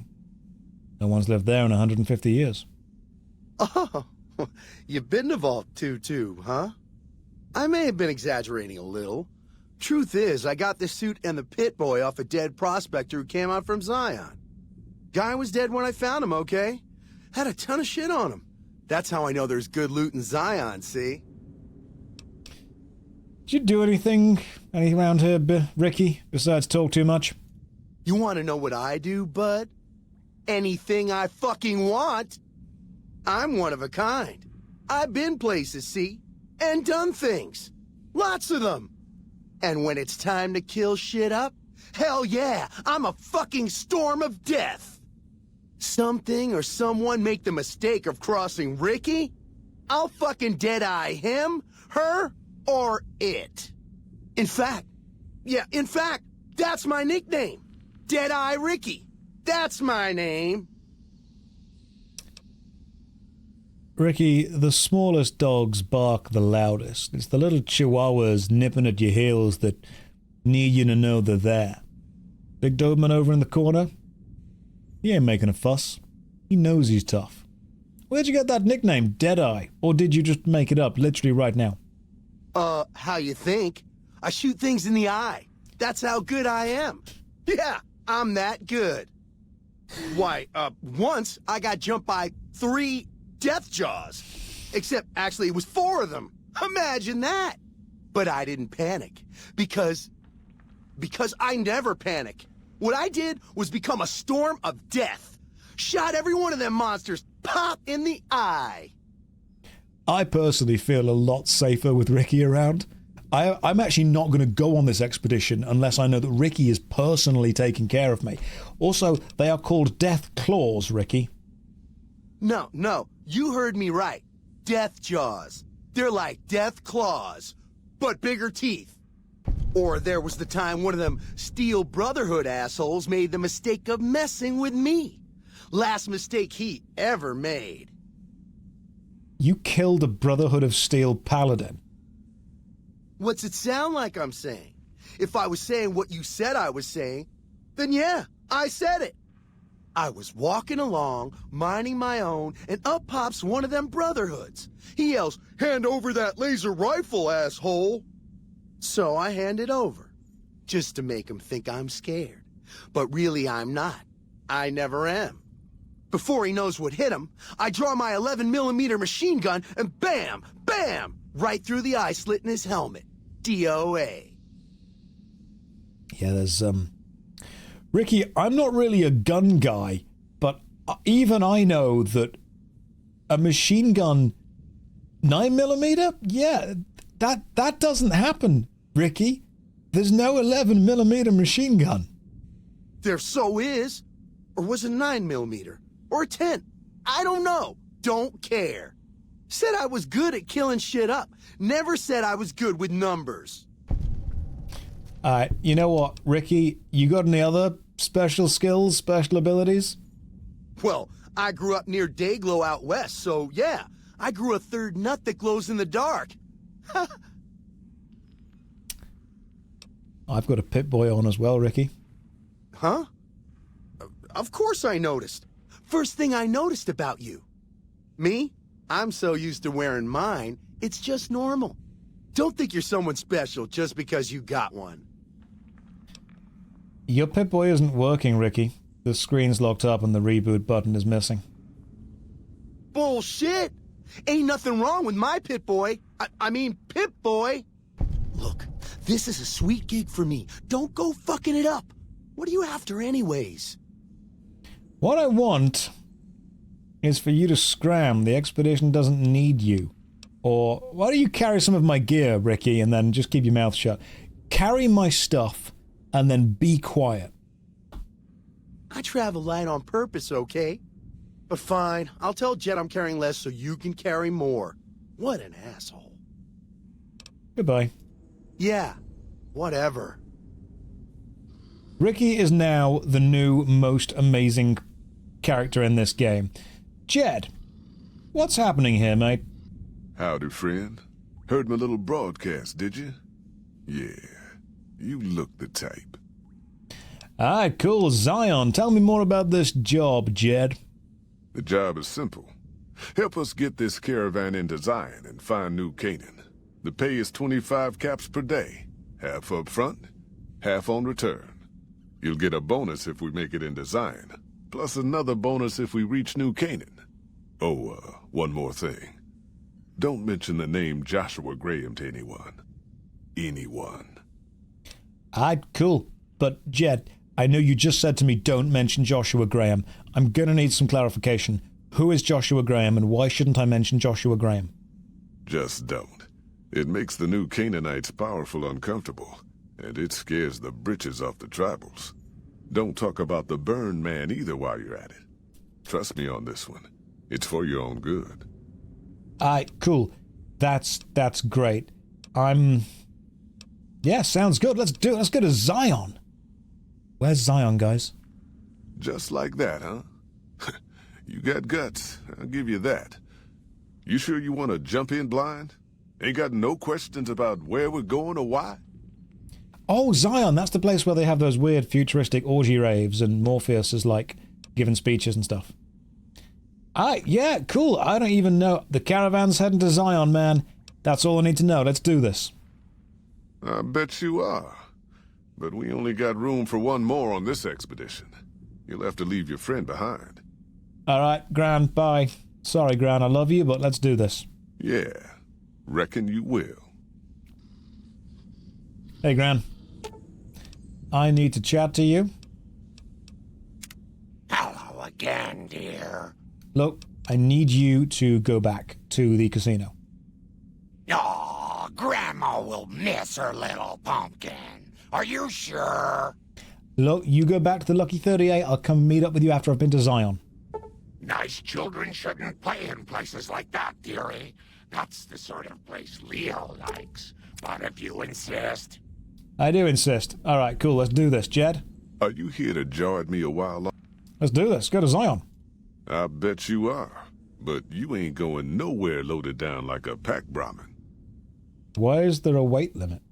No one's lived there in 150 years. Oh, you've been to Vault 22, huh? I may have been exaggerating a little. Truth is, I got the suit and the Pit-Boy off a dead prospector who came out from Zion. Guy was dead when I found him, okay? Had a ton of shit on him. That's how I know there's good loot in Zion, see? Did you do anything around here, Ricky, besides talk too much? You want to know what I do, bud? Anything I fucking want. I'm one of a kind. I've been places, see? And done things. Lots of them. And when it's time to kill shit up, hell yeah, I'm a fucking storm of death. Something or someone make the mistake of crossing Ricky, I'll fucking dead-eye him, her, or it. In fact, that's my nickname. Dead-Eye Ricky. That's my name. Ricky, the smallest dogs bark the loudest. It's the little chihuahuas nipping at your heels that need you to know they're there. Big Doberman over in the corner? He ain't making a fuss. He knows he's tough. Where'd you get that nickname, Deadeye? Or did you just make it up literally right now? How you think? I shoot things in the eye. That's how good I am. Yeah, I'm that good. Why, once I got jumped by 3 death jaws. Except, actually, it was 4 of them. Imagine that. But I didn't panic. Because I never panic. What I did was become a storm of death. Shot every one of them monsters pop in the eye. I personally feel a lot safer with Ricky around. I'm actually not going to go on this expedition unless I know that Ricky is personally taking care of me. Also, they are called death claws, Ricky. No, you heard me right. Death jaws. They're like death claws, but bigger teeth. Or there was the time one of them Steel Brotherhood assholes made the mistake of messing with me. Last mistake he ever made. You killed a Brotherhood of Steel paladin. What's it sound like I'm saying? If I was saying what you said I was saying, then yeah, I said it. I was walking along, minding my own, and up pops one of them Brotherhoods. He yells, "Hand over that laser rifle, asshole!" So I hand it over, just to make him think I'm scared. But really I'm not. I never am. Before he knows what hit him, I draw my 11mm machine gun and bam, bam, right through the eye slit in his helmet. DOA. Yeah, there's, Ricky, I'm not really a gun guy, but even I know that a machine gun 9mm? Yeah, that doesn't happen, Ricky. There's no 11mm machine gun. There so is. Or was it 9mm? Or a 10? I don't know. Don't care. Said I was good at killing shit up. Never said I was good with numbers. You know what, Ricky? You got any other special skills, special abilities? Well, I grew up near Dayglow out west, so yeah. I grew a third nut that glows in the dark. I've got a Pip-Boy on as well, Ricky. Huh? Of course I noticed. First thing I noticed about you. Me? I'm so used to wearing mine, it's just normal. Don't think you're someone special just because you got one. Your Pip-Boy isn't working, Ricky. The screen's locked up and the reboot button is missing. Bullshit! Ain't nothing wrong with my Pip-Boy. I mean, Pip-Boy. Look, this is a sweet gig for me. Don't go fucking it up. What are you after anyways? What I want is for you to scram. The expedition doesn't need you. Or why don't you carry some of my gear, Ricky, and then just keep your mouth shut. Carry my stuff and then be quiet. I travel light on purpose, okay? But fine, I'll tell Jet I'm carrying less so you can carry more. What an asshole. Goodbye. Yeah, whatever. Ricky is now the new most amazing character in this game. Jed, what's happening here, mate? Howdy, friend. Heard my little broadcast, did you? Yeah, you look the type. Alright, cool. Zion, tell me more about this job, Jed. The job is simple. Help us get this caravan into Zion and find New Canaan. The pay is 25 caps per day. Half up front, half on return. You'll get a bonus if we make it into Zion, plus another bonus if we reach New Canaan. Oh, one more thing. Don't mention the name Joshua Graham to anyone. Anyone. Alright, cool. But, Jed, I know you just said to me don't mention Joshua Graham. I'm gonna need some clarification. Who is Joshua Graham and why shouldn't I mention Joshua Graham? Just don't. It makes the new Canaanites powerful uncomfortable, and it scares the britches off the tribals. Don't talk about the Burn Man either while you're at it. Trust me on this one. It's for your own good. Alright, cool. That's great. Yeah, sounds good. Let's do it. Let's go to Zion. Where's Zion, guys? Just like that, huh? You got guts, I'll give you that. You sure you want to jump in blind? Ain't got no questions about where we're going or why? Oh, Zion, that's the place where they have those weird futuristic orgy raves and Morpheus is, like, giving speeches and stuff. Yeah, cool. I don't even know. The caravan's heading to Zion, man. That's all I need to know. Let's do this. I bet you are. But we only got room for one more on this expedition. You'll have to leave your friend behind. Alright, Gran, bye. Sorry, Gran, I love you, but let's do this. Yeah, reckon you will. Hey, Gran. I need to chat to you. Hello again, dear. Look, I need you to go back to the casino. Oh, Grandma will You'll miss her, little pumpkin. Are you sure? Look, you go back to the Lucky 38. I'll come meet up with you after I've been to Zion. Nice children shouldn't play in places like that, dearie. That's the sort of place Leo likes. But if you insist... I do insist. All right, cool. Let's do this, Jed. Are you here to jar at me a while? Let's do this. Go to Zion. I bet you are. But you ain't going nowhere loaded down like a pack Brahmin. Why is there a weight limit?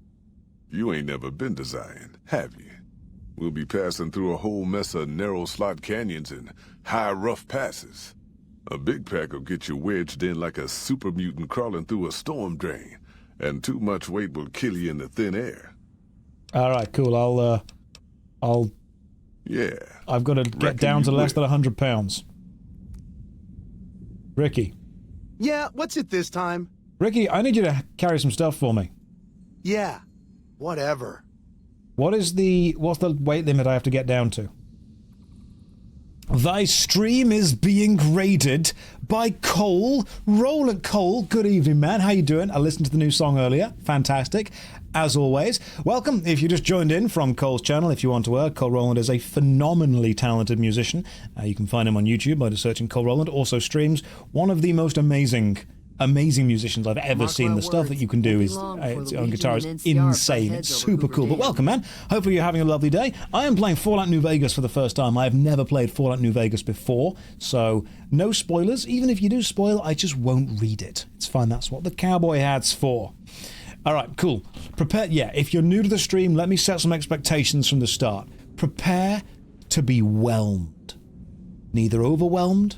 You ain't never been to Zion, have you? We'll be passing through a whole mess of narrow slot canyons and high rough passes. A big pack will get you wedged in like a super mutant crawling through a storm drain, and too much weight will kill you in the thin air. All right, cool. I'll... Yeah. I've got to get down to less than 100 pounds. Ricky. Yeah, what's it this time? Ricky, I need you to carry some stuff for me. Yeah, whatever. What's the weight limit I have to get down to? Thy stream is being raided by Cole. Roland Cole, good evening, man. How you doing? I listened to the new song earlier. Fantastic. As always, welcome. If you just joined in from Cole's channel, if you want to Cole Roland is a phenomenally talented musician. You can find him on YouTube by just searching Cole Roland. Also streams one of the most amazing musicians I've ever seen. The stuff that you can do is on guitar is insane. It's super cool. But welcome, man. Hopefully you're having a lovely day. I am playing Fallout New Vegas for the first time. I've never played Fallout New Vegas before, so no spoilers. Even if you do spoil, I just won't read it. It's fine. That's what the cowboy hat's for. All right, cool. Prepare. Yeah, if you're new to the stream, let me set some expectations from the start. Prepare to be whelmed. Neither overwhelmed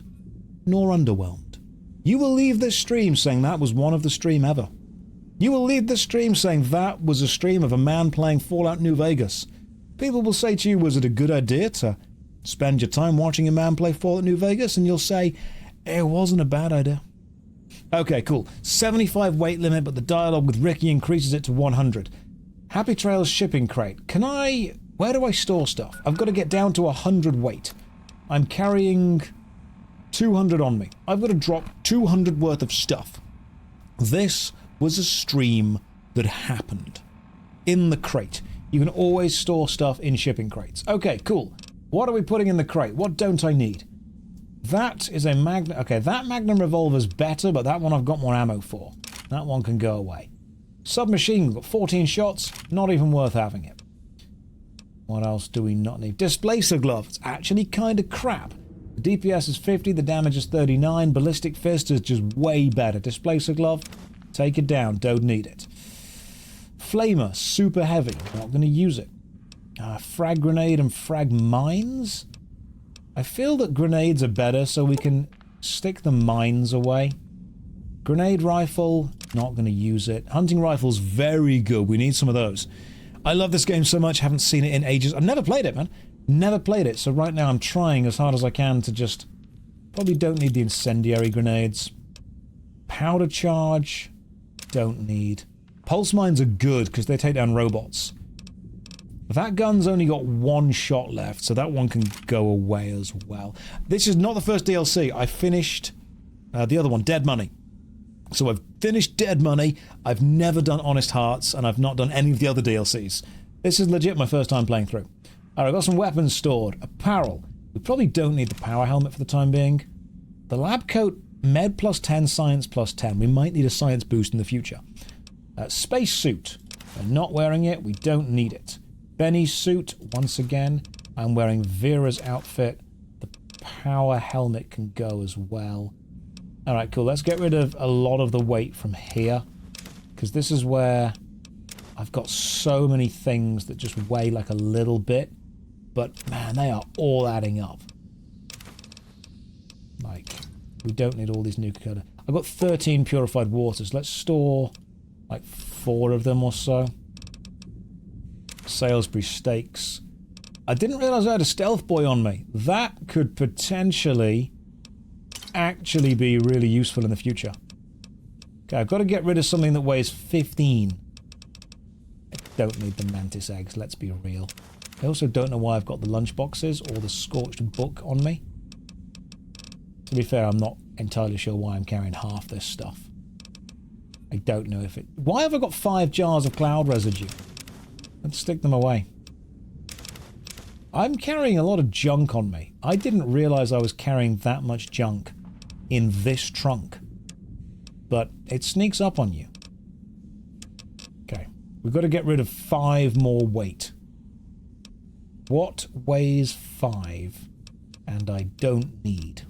nor underwhelmed. You will leave this stream saying that was one of the stream ever. You will leave this stream saying that was a stream of a man playing Fallout New Vegas. People will say to you, was it a good idea to spend your time watching a man play Fallout New Vegas? And you'll say, it wasn't a bad idea. Okay, cool. 75 weight limit, but the dialogue with Ricky increases it to 100. Happy Trails shipping crate. Where do I store stuff? I've got to get down to 100 weight. I'm carrying 200 on me. I've got to drop 200 worth of stuff. This was a stream that happened. In the crate. You can always store stuff in shipping crates. Okay, cool. What are we putting in the crate? What don't I need? That is a Magnum... Okay, that Magnum revolver's better, but that one I've got more ammo for. That one can go away. Submachine, got 14 shots. Not even worth having it. What else do we not need? Displacer glove. It's actually kind of crap. The DPS is 50, the damage is 39. Ballistic fist is just way better. Displacer glove, take it down. Don't need it. Flamer, super heavy. Not going to use it. Frag grenade and frag mines? I feel that grenades are better, so we can stick the mines away. Grenade rifle, not going to use it. Hunting rifle's very good. We need some of those. I love this game so much, haven't seen it in ages. I've never played it, man. Never played it, so right now I'm trying as hard as I can to just... Probably don't need the incendiary grenades. Powder charge, don't need. Pulse mines are good, because they take down robots. That gun's only got one shot left, so that one can go away as well. This is not the first DLC. I finished the other one, Dead Money. So I've finished Dead Money, I've never done Honest Hearts, and I've not done any of the other DLCs. This is legit my first time playing through. Alright, I've got some weapons stored. Apparel. We probably don't need the power helmet for the time being. The lab coat, med plus 10, science plus 10. We might need a science boost in the future. Space suit. We're not wearing it, we don't need it. Benny's suit, once again. I'm wearing Vera's outfit. The power helmet can go as well. Alright, cool. Let's get rid of a lot of the weight from here. Because this is where I've got so many things that just weigh like a little bit. But, man, they are all adding up. Like, we don't need all these nuclear... I've got 13 purified waters. Let's store, like, 4 of them or so. Salisbury steaks. I didn't realise I had a stealth boy on me. That could potentially actually be really useful in the future. Okay, I've got to get rid of something that weighs 15. I don't need the mantis eggs, let's be real. I also don't know why I've got the lunch boxes or the scorched book on me. To be fair, I'm not entirely sure why I'm carrying half this stuff. I don't know if it... Why have I got 5 jars of cloud residue? Let's stick them away. I'm carrying a lot of junk on me. I didn't realize I was carrying that much junk in this trunk. But it sneaks up on you. Okay. We've got to get rid of 5 more weight. What weighs 5 and I don't need?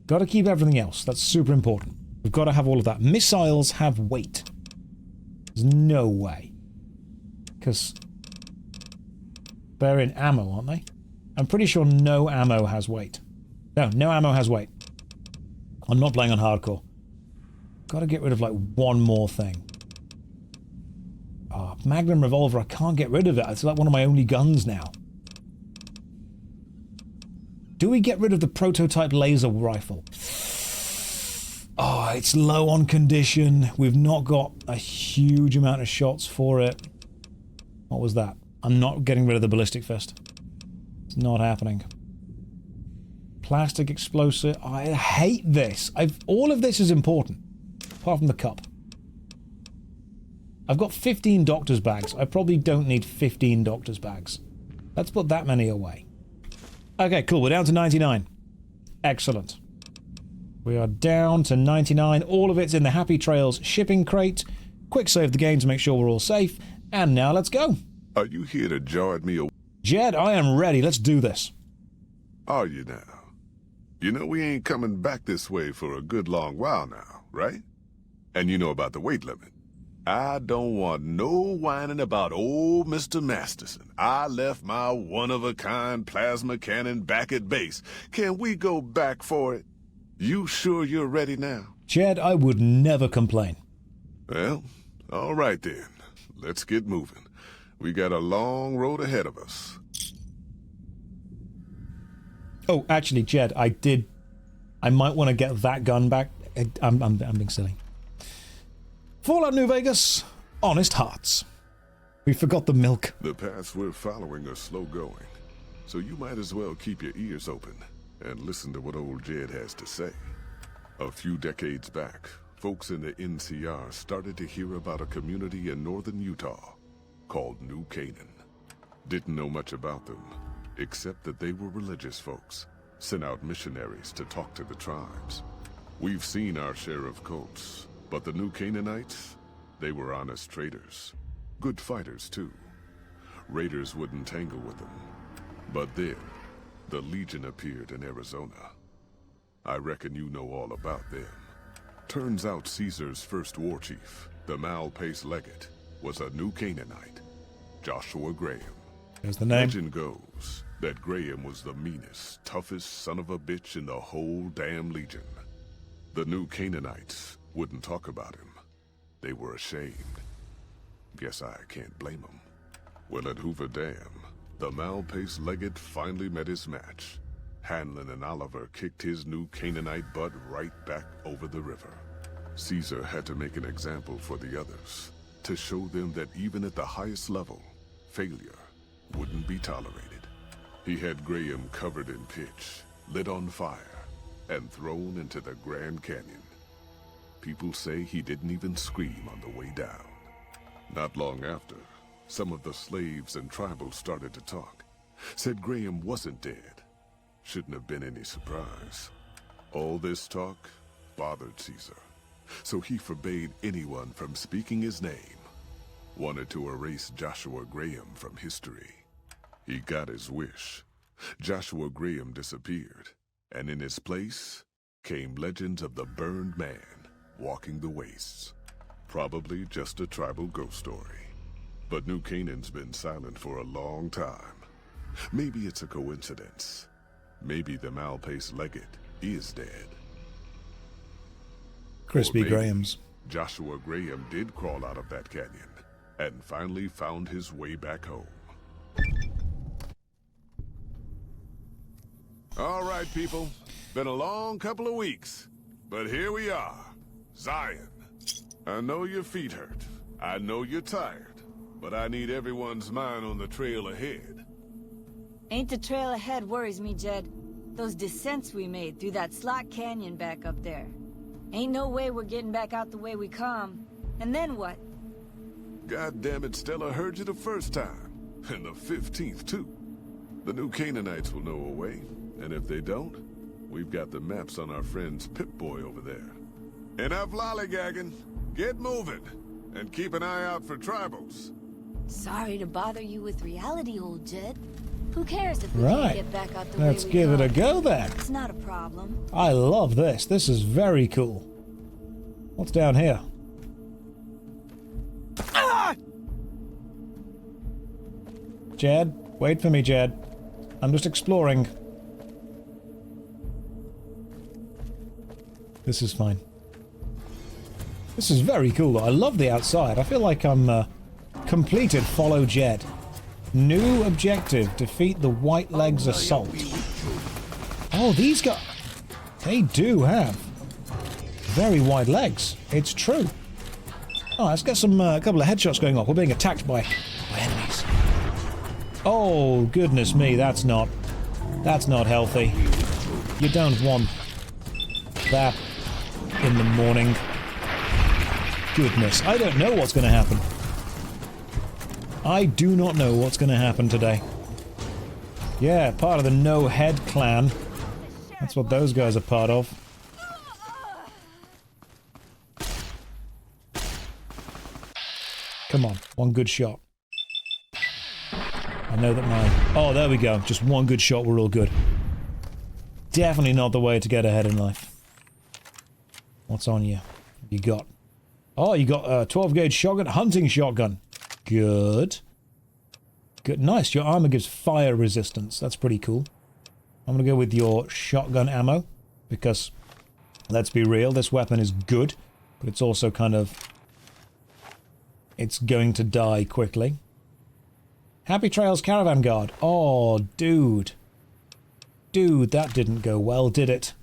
Got to keep everything else. That's super important. We've got to have all of that. Missiles have weight. There's no way. Because they're in ammo, aren't they? I'm pretty sure no ammo has weight. No ammo has weight. I'm not playing on hardcore. Got to get rid of like one more thing. Oh, Magnum revolver, I can't get rid of it. It's like one of my only guns now. Do we get rid of the prototype laser rifle? Oh, it's low on condition. We've not got a huge amount of shots for it. What was that? I'm not getting rid of the ballistic fist. It's not happening. Plastic explosive. I hate this. All of this is important. Apart from the cup. I've got 15 doctor's bags. I probably don't need 15 doctor's bags. Let's put that many away. Okay, cool. We're down to 99. Excellent. We are down to 99. All of it's in the Happy Trails shipping crate. Quick save the game to make sure we're all safe. And now let's go. Are you here to jar at me? Jed, I am ready. Let's do this. Are you now? You know we ain't coming back this way for a good long while now, right? And you know about the weight limit. I don't want no whining about old Mr. Masterson. I left my one-of-a-kind plasma cannon back at base. Can we go back for it? You sure you're ready now? Jed, I would never complain. Well, all right then. Let's get moving. We got a long road ahead of us. Oh, actually, Jed, I might want to get that gun back. I'm being silly. Fallout New Vegas, honest hearts. We forgot the milk. The paths we're following are slow going, so you might as well keep your ears open and listen to what old Jed has to say. A few decades back, folks in the NCR started to hear about a community in northern Utah called New Canaan. Didn't know much about them, except that they were religious folks, sent out missionaries to talk to the tribes. We've seen our share of cults, but the New Canaanites, they were honest traders. Good fighters, too. Raiders wouldn't tangle with them. But then, the Legion appeared in Arizona. I reckon you know all about them. Turns out Caesar's first war chief, the Malpace Legate, was a New Canaanite, Joshua Graham. There's the name. Legend goes that Graham was the meanest, toughest son of a bitch in the whole damn Legion. The New Canaanites wouldn't talk about him. They were ashamed. Guess I can't blame them. Well, at Hoover Dam, the Malpace Legate finally met his match. Hanlon and Oliver kicked his New Canaanite butt right back over the river. Caesar had to make an example for the others, to show them that even at the highest level, failure wouldn't be tolerated. He had Graham covered in pitch, lit on fire, and thrown into the Grand Canyon. People say he didn't even scream on the way down. Not long after, some of the slaves and tribals started to talk. Said Graham wasn't dead. Shouldn't have been any surprise. All this talk bothered Caesar, so he forbade anyone from speaking his name. Wanted to erase Joshua Graham from history. He got his wish. Joshua Graham disappeared, and in his place came legends of the burned man walking the wastes. Probably just a tribal ghost story. But New Canaan's been silent for a long time. Maybe it's a coincidence. Maybe the Malpace Legate is dead. Crispy Grahams. Joshua Graham did crawl out of that canyon and finally found his way back home. All right, people. Been a long couple of weeks, but here we are. Zion. I know your feet hurt. I know you're tired, but I need everyone's mind on the trail ahead. Ain't the trail ahead worries me, Jed. Those descents we made through that slot canyon back up there. Ain't no way we're getting back out the way we come. And then what? God damn it, Stella heard you the first time. And the 15th, too. The new Canaanites will know a way. And if they don't, we've got the maps on our friend's Pip-Boy over there. Enough lollygagging. Get moving. And keep an eye out for tribals. Sorry to bother you with reality, old Jed. Who cares if we Right. can't get back out the way Let's we give it a come? go then. It's not a problem. I love this. This is very cool. What's down here? Ah! Jed, wait for me, Jed. I'm just exploring. This is fine. This is very cool. I love the outside. I feel like I'm completed Follow Jed. New objective, defeat the White Legs Assault. Oh, these guys, they do have very wide legs. It's true. Oh, let's get some couple of headshots going off. We're being attacked by enemies. Oh, goodness me, that's not healthy. You don't want that in the morning. Goodness, I don't know what's going to happen. I do not know what's going to happen today. Yeah, part of the No Head clan. That's what those guys are part of. Come on, one good shot. I know that my... Oh, there we go. Just one good shot, we're all good. Definitely not the way to get ahead in life. What's on you? What you got? Oh, you got a 12-gauge shotgun, hunting shotgun. Good. Good. Nice. Your armor gives fire resistance. That's pretty cool. I'm going to go with your shotgun ammo. Because, let's be real, this weapon is good. But it's also kind of... It's going to die quickly. Happy Trails Caravan Guard. Oh, dude. Dude, that didn't go well, did it?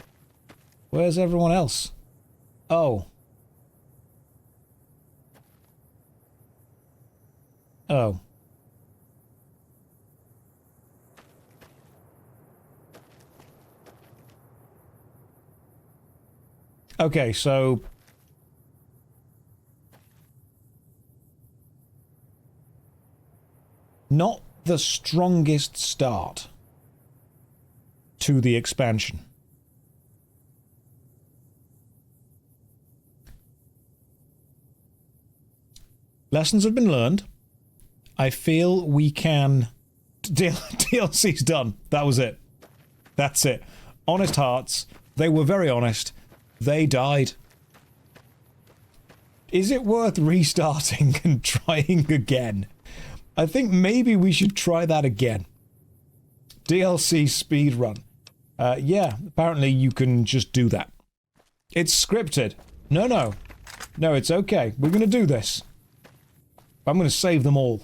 Where's everyone else? Oh. Oh. Okay, so... Not the strongest start to the expansion. Lessons have been learned. I feel we can... DLC's done. That was it. That's it. Honest hearts. They were very honest. They died. Is it worth restarting and trying again? I think maybe we should try that again. DLC speedrun. Yeah, apparently you can just do that. It's scripted. No, no. No, it's okay. We're going to do this. I'm going to save them all.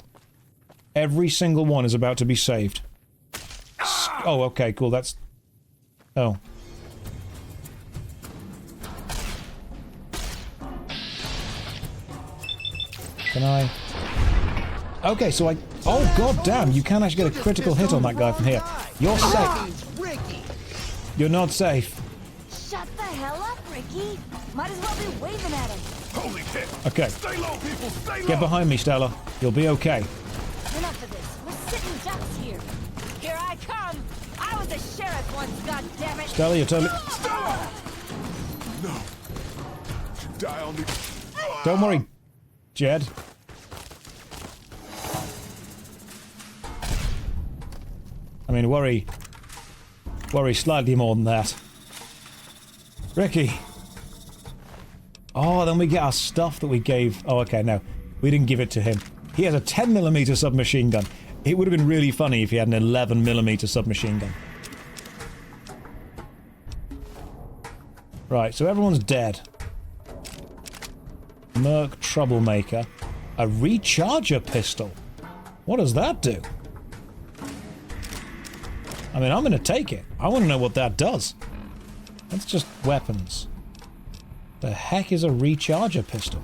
Every single one is about to be saved. Oh, okay, cool. That's... Oh. Can I... Okay, so I... Oh, god damn, you can actually get a critical hit on that guy from here. You're safe. You're not safe. Shut the hell up, Ricky. Might as well be waving at him. Holy shit! Okay. Stay low, people! Stay low! Get behind me, Stella. You'll be okay. Enough of this. We're sitting ducks here. Here I come. I was a sheriff once, goddammit. Stella, you're totally... Stella! No. You die on me. Don't worry, Jed. I mean, worry slightly more than that. Ricky. Oh, then we get our stuff that we gave... Oh, okay, no. We didn't give it to him. He has a 10mm submachine gun. It would have been really funny if he had an 11mm submachine gun. Right, so everyone's dead. Merc Troublemaker. A recharger pistol. What does that do? I mean, I'm going to take it. I want to know what that does. That's just weapons. The heck is a recharger pistol?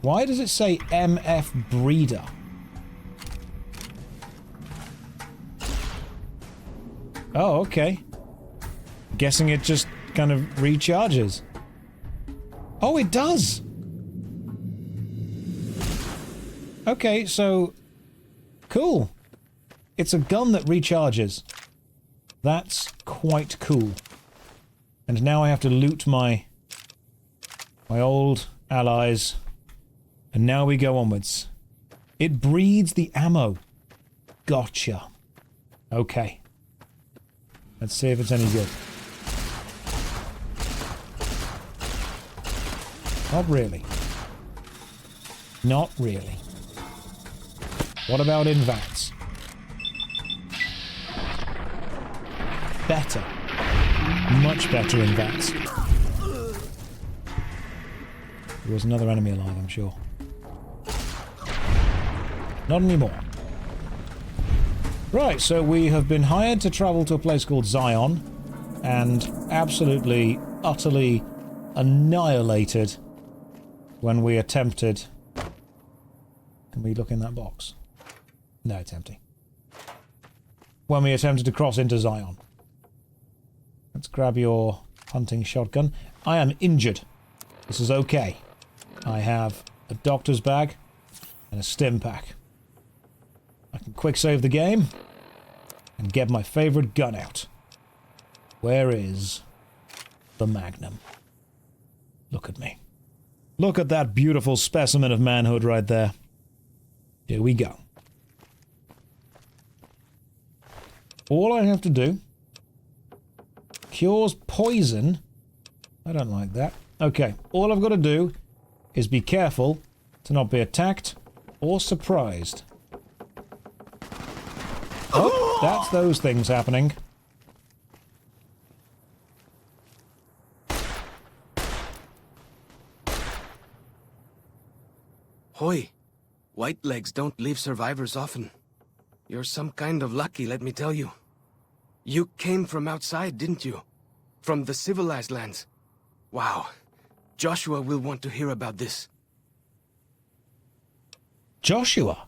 Why does it say MF Breeder? Oh, okay. Guessing it just kind of recharges. Oh, it does! Okay, so... Cool. It's a gun that recharges. That's quite cool. And now I have to loot my old allies. And now we go onwards. It breeds the ammo. Gotcha. Okay. Let's see if it's any good. Not really. Not really. What about in vats? Better. Much better in vats. There was another enemy alive, I'm sure. Not anymore. Right, so we have been hired to travel to a place called Zion and absolutely, utterly annihilated when we attempted... Can we look in that box? No, it's empty. When we attempted to cross into Zion. Let's grab your hunting shotgun. I am injured. This is okay. I have a doctor's bag and a stim pack. I can quick save the game and get my favorite gun out. Where is the Magnum? Look at me. Look at that beautiful specimen of manhood right there. Here we go. All I have to do... Cures poison. I don't like that. Okay, all I've got to do is be careful to not be attacked or surprised. Oh, that's those things happening. Hoy, white legs don't leave survivors often. You're some kind of lucky, let me tell you. You came from outside, didn't you? From the civilized lands. Wow. Joshua will want to hear about this. Joshua?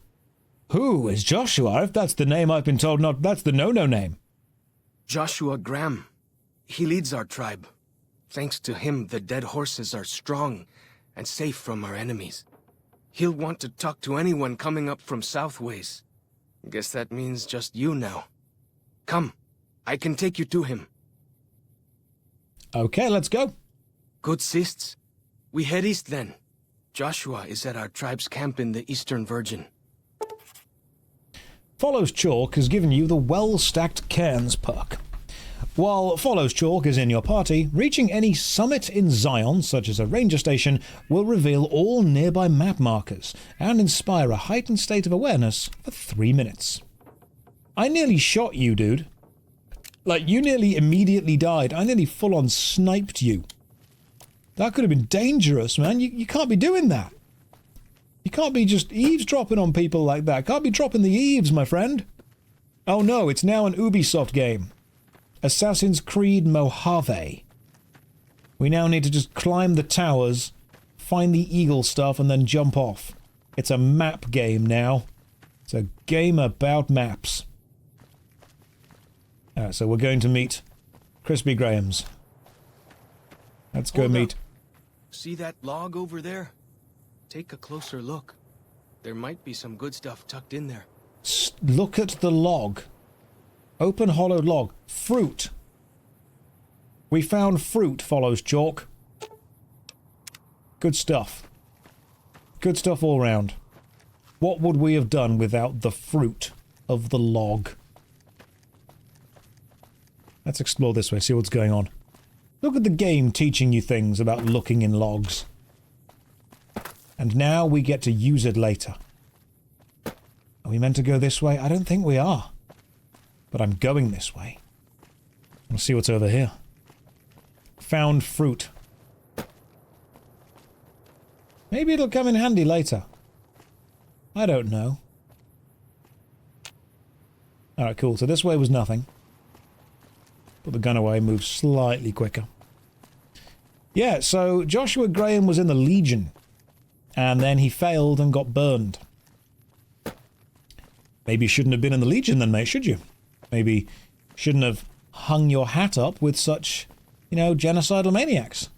Who is Joshua? If that's the name I've been told not, that's the no-no name. Joshua Graham. He leads our tribe. Thanks to him, the dead horses are strong and safe from our enemies. He'll want to talk to anyone coming up from Southways. Guess that means just you now. Come, I can take you to him. Okay, let's go. Good sists. We head east then. Joshua is at our tribe's camp in the Eastern Virgin. Follows Chalk has given you the well-stacked cairns perk. While Follows Chalk is in your party, reaching any summit in Zion, such as a ranger station, will reveal all nearby map markers and inspire a heightened state of awareness for 3 minutes. I nearly shot you, dude. Like, you nearly immediately died. I nearly full-on sniped you. That could have been dangerous, man. You can't be doing that. You can't be just eavesdropping on people like that. Can't be dropping the eaves, my friend. Oh no, it's now an Ubisoft game. Assassin's Creed Mojave. We now need to just climb the towers, find the eagle stuff, and then jump off. It's a map game now. It's a game about maps. Alright, so we're going to meet Crispy Grahams. Let's go meet... See that log over there? Take a closer look. There might be some good stuff tucked in there. Look at the log. Open hollowed log. Fruit. We found fruit, Follows Chalk. Good stuff. Good stuff all round. What would we have done without the fruit of the log? Let's explore this way, see what's going on. Look at the game teaching you things about looking in logs. And now we get to use it later. Are we meant to go this way? I don't think we are. But I'm going this way. Let's see what's over here. Found fruit. Maybe it'll come in handy later. I don't know. Alright, cool. So this way was nothing. Put the gun away, move slightly quicker. Yeah, so Joshua Graham was in the Legion. And then he failed and got burned. Maybe you shouldn't have been in the Legion then, mate, should you? Maybe shouldn't have hung your hat up with such, you know, genocidal maniacs.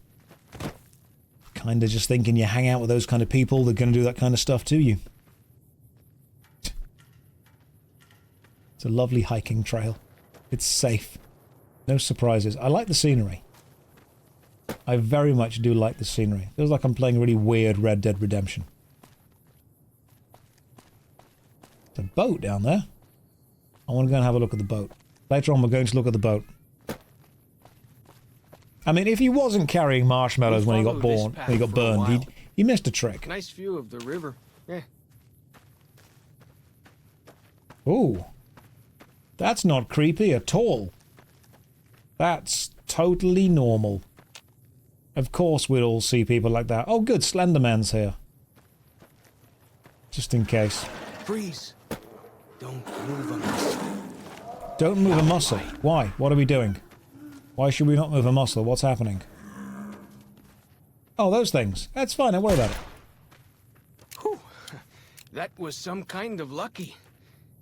Kind of just thinking you hang out with those kind of people, they're going to do that kind of stuff to you. It's a lovely hiking trail. It's safe. No surprises. I like the scenery. I very much do like the scenery. Feels like I'm playing really weird Red Dead Redemption. There's a boat down there. I want to go and have a look at the boat. Later on, we're going to look at the boat. I mean, if he wasn't carrying marshmallows when he got born, when he got burned, he missed a trick. Nice view of the river. Yeah. Ooh. That's not creepy at all. That's totally normal. Of course we'd all see people like that. Oh good, Slenderman's here. Just in case. Freeze. Don't move a muscle. Don't move a muscle. Why? What are we doing? Why should we not move a muscle? What's happening? Oh, those things. That's fine, don't worry about it. Whew. That was some kind of lucky.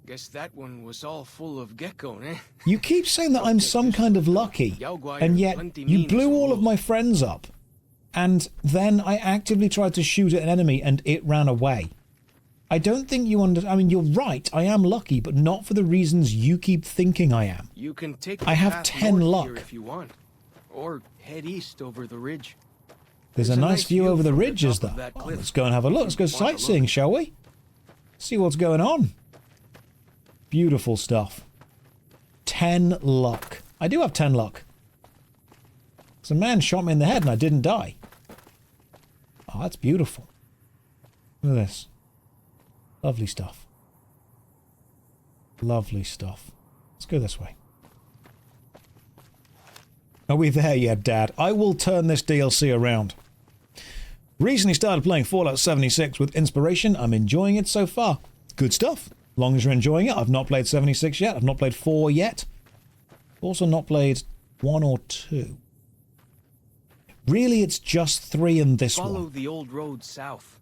Guess that one was all full of gecko, eh? You keep saying that I'm some kind of lucky, and yet you blew all of my friends up. And then I actively tried to shoot at an enemy and it ran away. I don't think you I mean, you're right, I am lucky, but not for the reasons you keep thinking I am. You can take I have 10 luck. if you want, or head east over the ridge. There's a nice view over the ridges, though. Oh, let's go and have a look. Let's go sightseeing, shall we? See what's going on. Beautiful stuff. 10 luck. I do have 10 luck. Some man shot me in the head and I didn't die. Oh, that's beautiful. Look at this. Lovely stuff. Lovely stuff. Let's go this way. Are we there yet, Dad? I will turn this DLC around. Recently started playing Fallout 76 with inspiration. I'm enjoying it so far. Good stuff. Long as you're enjoying it. I've not played 76 yet. I've not played 4 yet. Also not played 1 or 2. Really, it's just 3 in this one. Follow the old road south.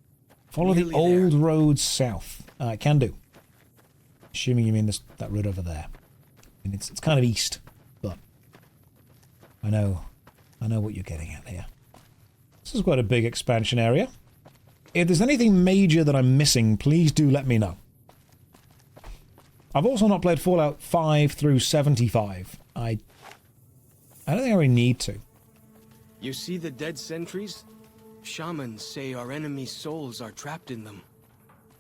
Follow the old road south. I can do. Assuming you mean that road over there. I mean, it's kind of east, but I know what you're getting at here. This is quite a big expansion area. If there's anything major that I'm missing, please do let me know. I've also not played Fallout 5 through 75. I don't think I really need to. You see the dead sentries? Shamans say our enemies' souls are trapped in them.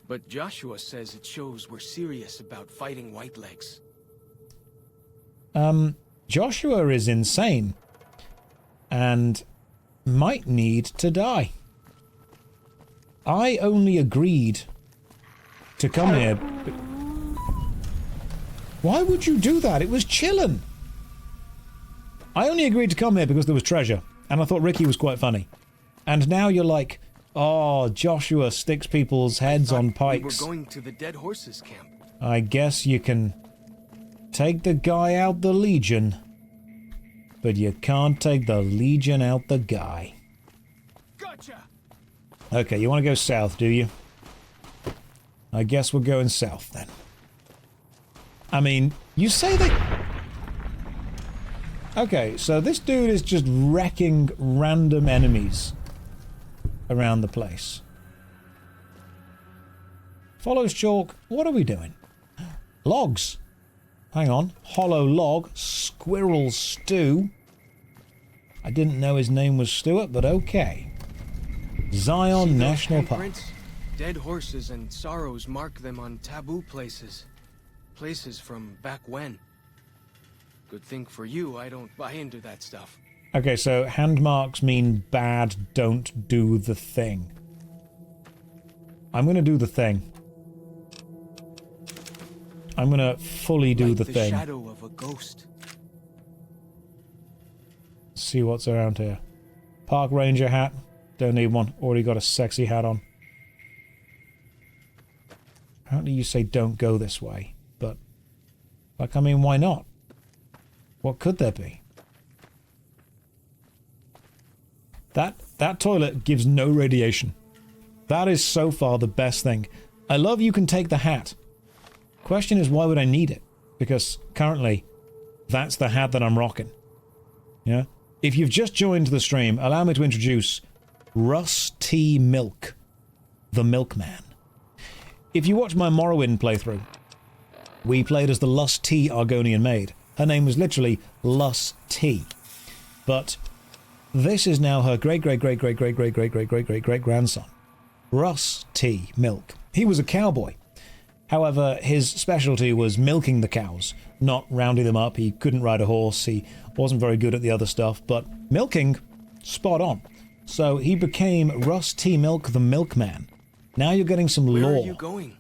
But Joshua says it shows we're serious about fighting Whitelegs. Joshua is insane. And might need to die. I only agreed to come here... Why would you do that? It was chillin'. I only agreed to come here because there was treasure, and I thought Ricky was quite funny. And now you're like, oh, Joshua sticks people's heads on pikes. We were going to the Dead Horses camp. I guess you can take the guy out the Legion, but you can't take the Legion out the guy. Gotcha. Okay, you want to go south, do you? I guess we're going south then. I mean, you say that... Okay, so this dude is just wrecking random enemies around the place. Follows chalk. What are we doing? Logs. Hang on. Hollow log. Squirrel stew. I didn't know his name was Stuart, but okay. Zion National Park. Dead horses and sorrows mark them on taboo places. Places from back when. Good thing for you, I don't buy into that stuff. Okay, so hand marks mean bad, don't do the thing. I'm gonna do the thing. I'm gonna fully do the thing. Shadow of a ghost. See what's around here. Park ranger hat. Don't need one. Already got a sexy hat on. Apparently you say don't go this way. But, like, I mean, why not? What could there be? That toilet gives no radiation. That is so far the best thing. I love you can take the hat. Question is, why would I need it? Because currently, That's the hat that I'm rocking. Yeah? If you've just joined the stream, allow me to introduce Russ T. Milk, the Milkman. If you watch my Morrowind playthrough, we played as the Lus T Argonian maid. Her name was literally Lus T. But this is now her great-great-great-great-great-great-great-great-great-great-grandson, Russ T. Milk. He was a cowboy. However, his specialty was milking the cows, not rounding them up. He couldn't ride a horse. He wasn't very good at the other stuff, but milking, spot on. So he became Russ T. Milk, the Milkman. Now you're getting some lore. Where are you going?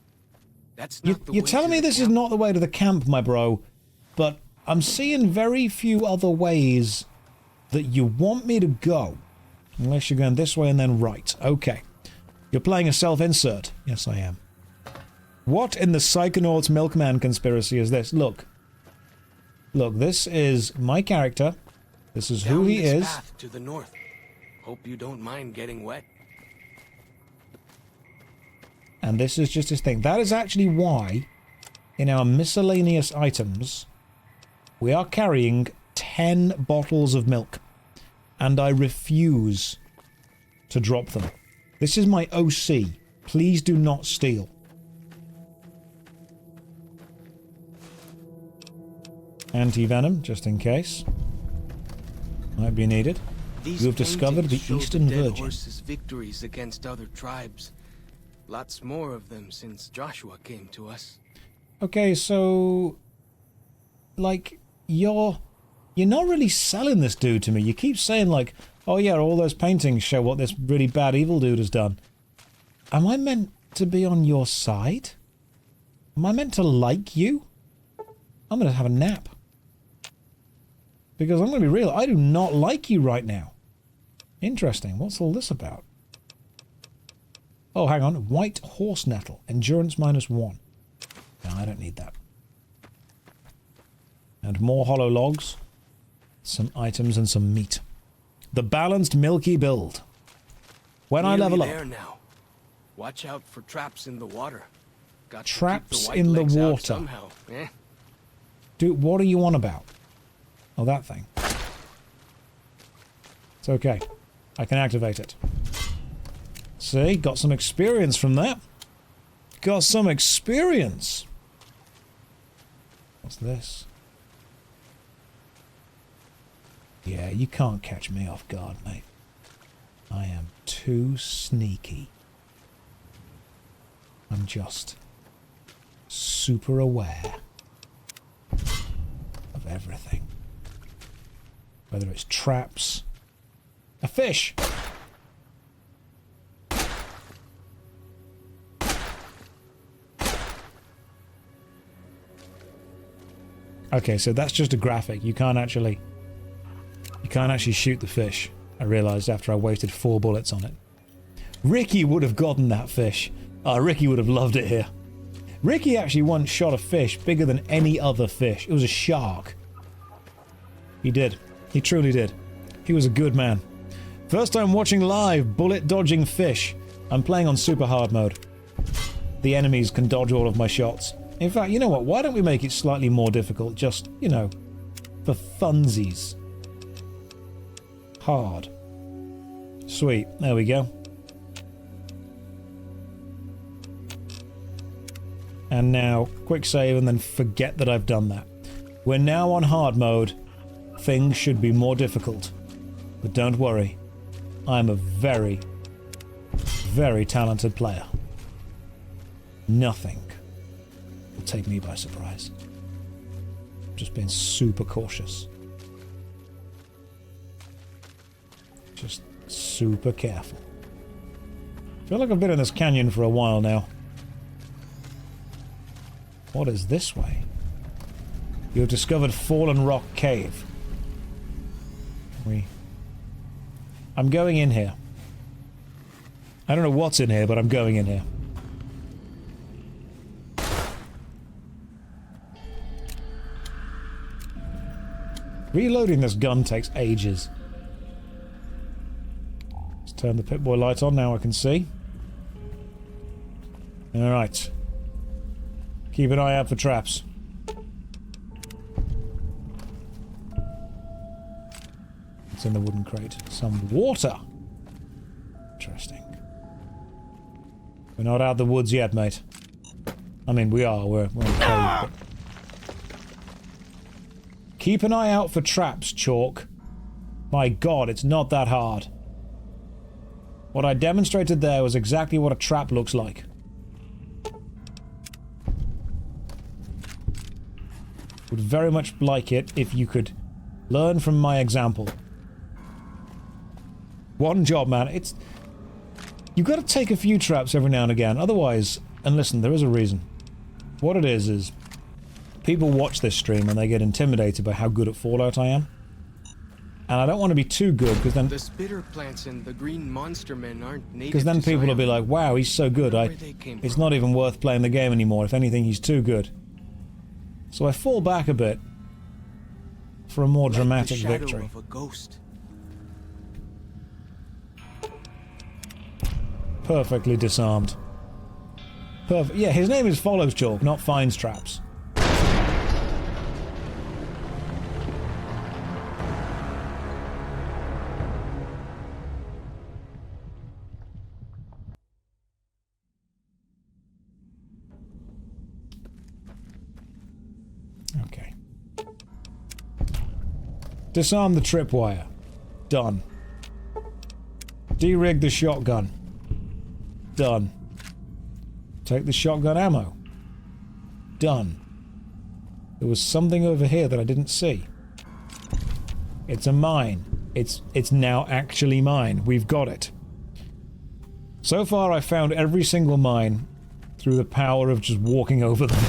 That's not the way You're telling me this is not the way to the camp, my bro, but I'm seeing very few other ways that you want me to go. Unless you're going this way and then right. Okay. You're playing a self-insert. Yes, I am. What in the Psychonauts Milkman conspiracy is this? Look. Look, this is my character. This is who he is. Path to the north. Hope you don't mind getting wet. And this is just his thing. That is actually why, in our miscellaneous items, we are carrying 10 bottles of milk. And I refuse to drop them. This is my OC. Please do not steal. Anti-venom, just in case. Might be needed. You have discovered the Eastern Virgin. Horses' victories against other tribes. Lots more of them since Joshua came to us. Okay, so... like, you're not really selling this dude to me. You keep saying, like, oh yeah, all those paintings show what this really bad evil dude has done. Am I meant to be on your side? Am I meant to like you? I'm going to have a nap. Because I'm going to be real, I do not like you right now. Interesting, what's all this about? Oh, hang on, white horse nettle, endurance -1. No, I don't need that. And more hollow logs, some items and some meat. The balanced milky build. When I level up. Now. Watch out for traps in the water. Got traps in the water. Somehow. Eh? Dude, what are you on about? Oh, that thing. It's okay. I can activate it. See, got some experience from that. Got some experience. What's this? Yeah, you can't catch me off guard, mate. I am too sneaky. I'm just super aware of everything. Whether it's traps... A fish! Okay, so that's just a graphic. You can't actually shoot the fish. I realised after I wasted 4 bullets on it. Ricky would have gotten that fish. Oh, Ricky would have loved it here. Ricky actually once shot a fish bigger than any other fish. It was a shark. He did. He truly did. He was a good man. First time watching live, bullet dodging fish. I'm playing on super hard mode. The enemies can dodge all of my shots. In fact, you know what? Why don't we make it slightly more difficult? Just, you know, for funsies. Hard. Sweet. There we go. And now, quick save and then forget that I've done that. We're now on hard mode. Things should be more difficult. But don't worry. I'm a very, very talented player. Nothing will take me by surprise. Just being super cautious. Just super careful. I feel like I've been in this canyon for a while now. What is this way? You have discovered Fallen Rock Cave. I'm going in here. I don't know what's in here, but I'm going in here. Reloading this gun takes ages. Let's turn the Pip-Boy light on, now I can see. Alright. Keep an eye out for traps. What's in the wooden crate? Some water. Interesting. We're not out of the woods yet, mate. I mean, we are. We're in a cave. Keep an eye out for traps, Chalk. My god, it's not that hard. What I demonstrated there was exactly what a trap looks like. Would very much like it if you could learn from my example. One job, man. It's... You've got to take a few traps every now and again. Otherwise... And listen, there is a reason. What it is... People watch this stream and they get intimidated by how good at Fallout I am. And I don't want to be too good, because then... The spitter plants and the green monster men aren't native. Because then people will be like, wow, he's so good. It's not even worth playing the game anymore. If anything, he's too good. So I fall back a bit for a more dramatic victory. Of a ghost. Perfectly disarmed. Perfect. Yeah, his name is Follows Chalk, not Finds Traps. Okay. Disarm the tripwire. Done. De-rig the shotgun. Done. Take the shotgun ammo. Done. There was something over here that I didn't see. It's a mine. It's now actually mine. We've got it. So far I've found every single mine through the power of just walking over them.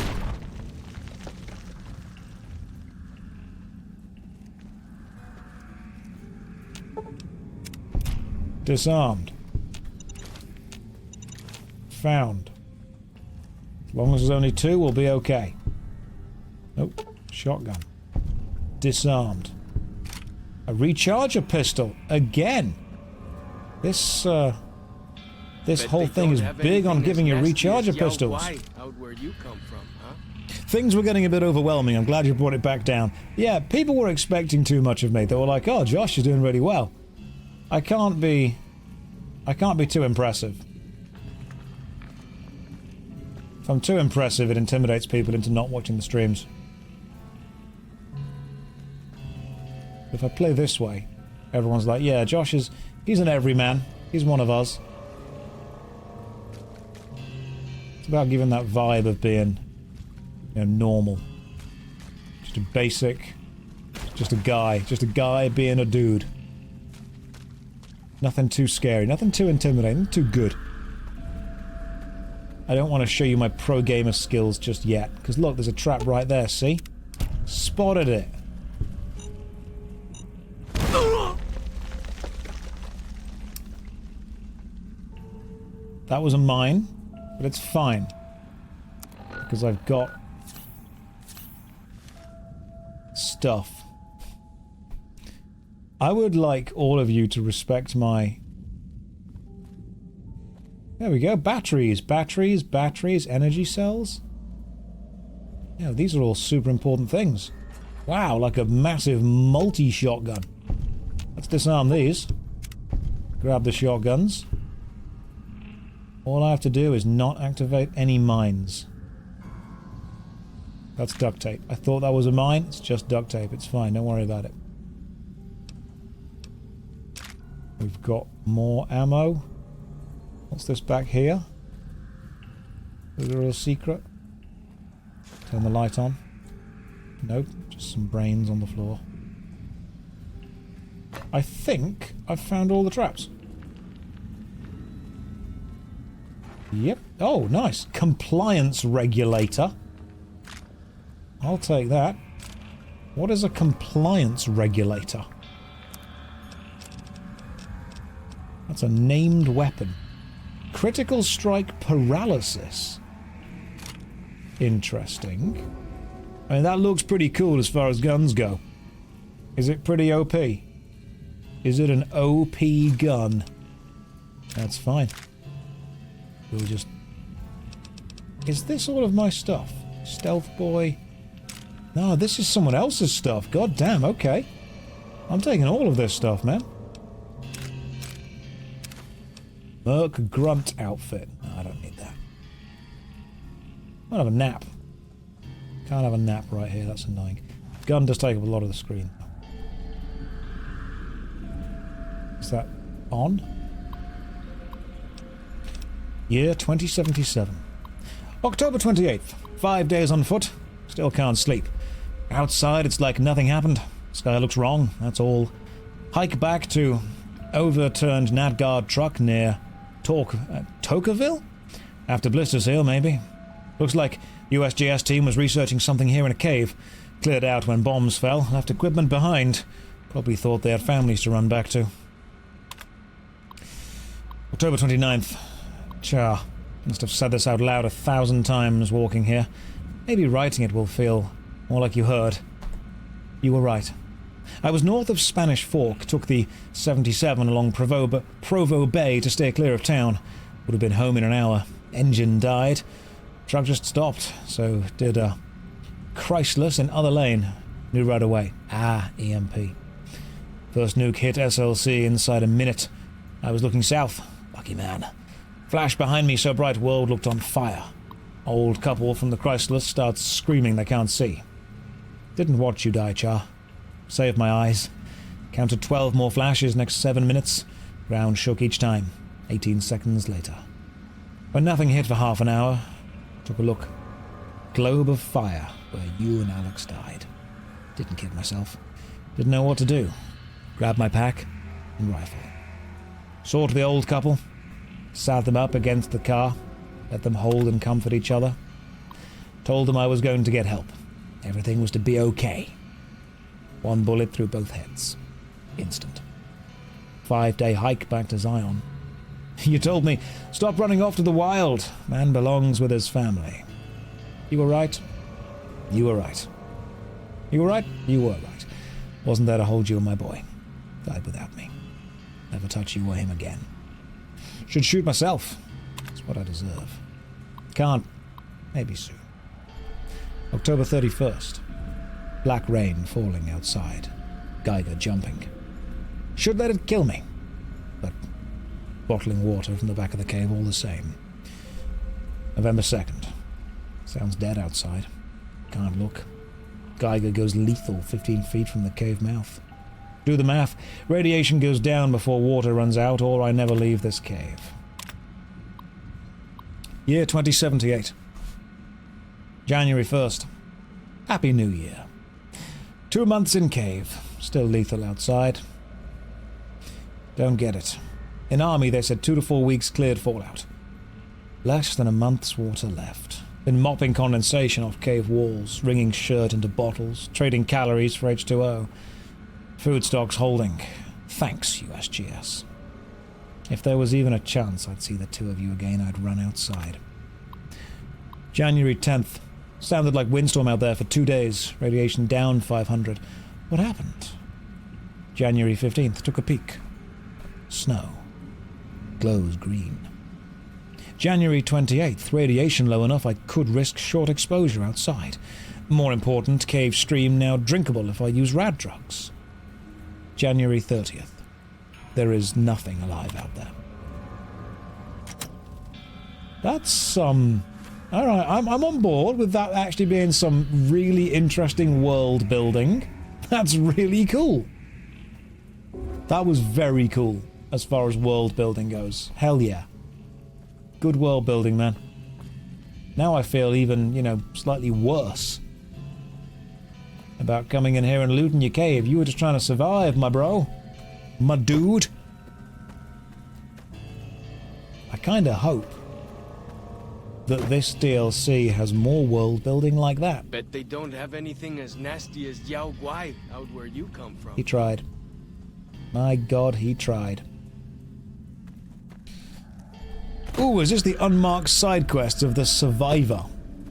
Disarmed. Found. As long as there's only two, we'll be okay. Nope. Shotgun. Disarmed. A recharger pistol. Again! This whole thing is big on giving you recharger pistols. Out where you come from, huh? Things were getting a bit overwhelming. I'm glad you brought it back down. Yeah, people were expecting too much of me. They were like, oh, Josh is doing really well. I can't be too impressive. If I'm too impressive, it intimidates people into not watching the streams. If I play this way, everyone's like, yeah, Josh he's an everyman. He's one of us. It's about giving that vibe of being, you know, normal. Just a basic, just a guy being a dude. Nothing too scary, nothing too intimidating, nothing too good. I don't want to show you my pro gamer skills just yet, because look, there's a trap right there, see? Spotted it. That was a mine, but it's fine. Because I've got stuff. I would like all of you to respect my... There we go, batteries, energy cells. Yeah, these are all super important things. Wow, like a massive multi-shotgun. Let's disarm these. Grab the shotguns. All I have to do is not activate any mines. That's duct tape. I thought that was a mine. It's just duct tape. It's fine. Don't worry about it. We've got more ammo. What's this back here? Is there a real secret? Turn the light on. Nope. Just some brains on the floor. I think I've found all the traps. Yep. Oh, nice. Compliance regulator. I'll take that. What is a compliance regulator? That's a named weapon. Critical strike paralysis. Interesting. I mean, that looks pretty cool as far as guns go. Is it pretty OP? Is it an OP gun? That's fine. We'll just... Is this all of my stuff? Stealth boy? No, this is someone else's stuff. God damn, okay. I'm taking all of this stuff, man. Merc Grunt outfit. No, I don't need that. I'll have a nap. Can't have a nap right here, that's annoying. Gun does take up a lot of the screen. Is that on? Year 2077. October 28th. 5 days on foot. Still can't sleep. Outside it's like nothing happened. Sky looks wrong, that's all. Hike back to overturned Nadgard truck near Tocqueville? After Blister's Hill, maybe. Looks like USGS team was researching something here in a cave. Cleared out when bombs fell, left equipment behind. Probably thought they had families to run back to. October 29th. Cha. Must have said this out loud 1,000 times walking here. Maybe writing it will feel more like you heard. You were right. I was north of Spanish Fork, took the 77 along Provo Bay to stay clear of town. Would have been home in an hour. Engine died. Truck just stopped, so did Chrysler's in other lane. Knew right away. EMP. First nuke hit SLC inside a minute. I was looking south. Lucky man. Flash behind me so bright world looked on fire. Old couple from the Chrysler starts screaming they can't see. Didn't watch you die, Char. Saved my eyes. Counted 12 more flashes next 7 minutes. Ground shook each time. 18 seconds later. When nothing hit for half an hour, took a look. Globe of fire where you and Alex died. Didn't kid myself. Didn't know what to do. Grabbed my pack and rifle. Saw to the old couple. Sat them up against the car. Let them hold and comfort each other. Told them I was going to get help. Everything was to be okay. 1 bullet through both heads. Instant. 5-day hike back to Zion. You told me, stop running off to the wild. Man belongs with his family. You were right. You were right. You were right. You were right. Wasn't there to hold you and my boy. Died without me. Never touch you or him again. Should shoot myself. It's what I deserve. Can't. Maybe soon. October 31st. Black rain falling outside. Geiger jumping. Should let it kill me. But bottling water from the back of the cave all the same. November 2nd. Sounds dead outside. Can't look. Geiger goes lethal 15 feet from the cave mouth. Do the math. Radiation goes down before water runs out, or I never leave this cave. Year 2078. January 1st. Happy New Year. 2 months in cave. Still lethal outside. Don't get it. In Army they said 2 to 4 weeks cleared fallout. Less than a month's water left. Been mopping condensation off cave walls, wringing shirt into bottles, trading calories for H2O. Food stocks holding. Thanks, USGS. If there was even a chance I'd see the two of you again, I'd run outside. January 10th. Sounded like windstorm out there for 2 days. Radiation down 500. What happened? January 15th. Took a peek. Snow. Glows green. January 28th. Radiation low enough I could risk short exposure outside. More important, cave stream now drinkable if I use rad drugs. January 30th. There is nothing alive out there. That's, alright, I'm on board with that actually being some really interesting world building. That's really cool. That was very cool as far as world building goes. Hell yeah. Good world building, man. Now I feel even, slightly worse about coming in here and looting your cave. You were just trying to survive, my bro. My dude. I kinda hope that this DLC has more world building like that. Bet they don't have anything as nasty as Yao Guai out where you come from. He tried. My god, he tried. Ooh, is this the unmarked side quests of the Survivor?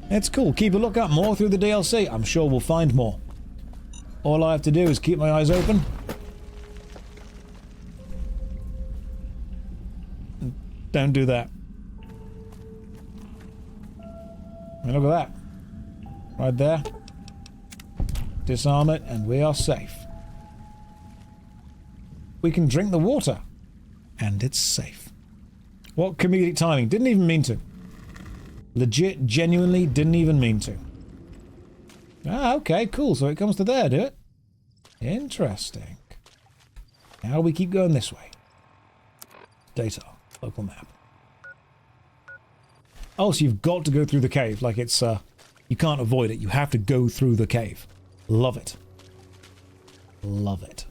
It's cool. Keep a lookout more through the DLC. I'm sure we'll find more. All I have to do is keep my eyes open. Don't do that. I mean, look at that. Right there. Disarm it and we are safe. we can drink the water. And it's safe. What comedic timing. Didn't even mean to. Legit, genuinely didn't even mean to. Ah, okay, cool. So it comes to there, do it? Interesting. How do we keep going this way? Data. Local map. Oh, so you've got to go through the cave. Like it's, you can't avoid it. You have to go through the cave. Love it. Love it.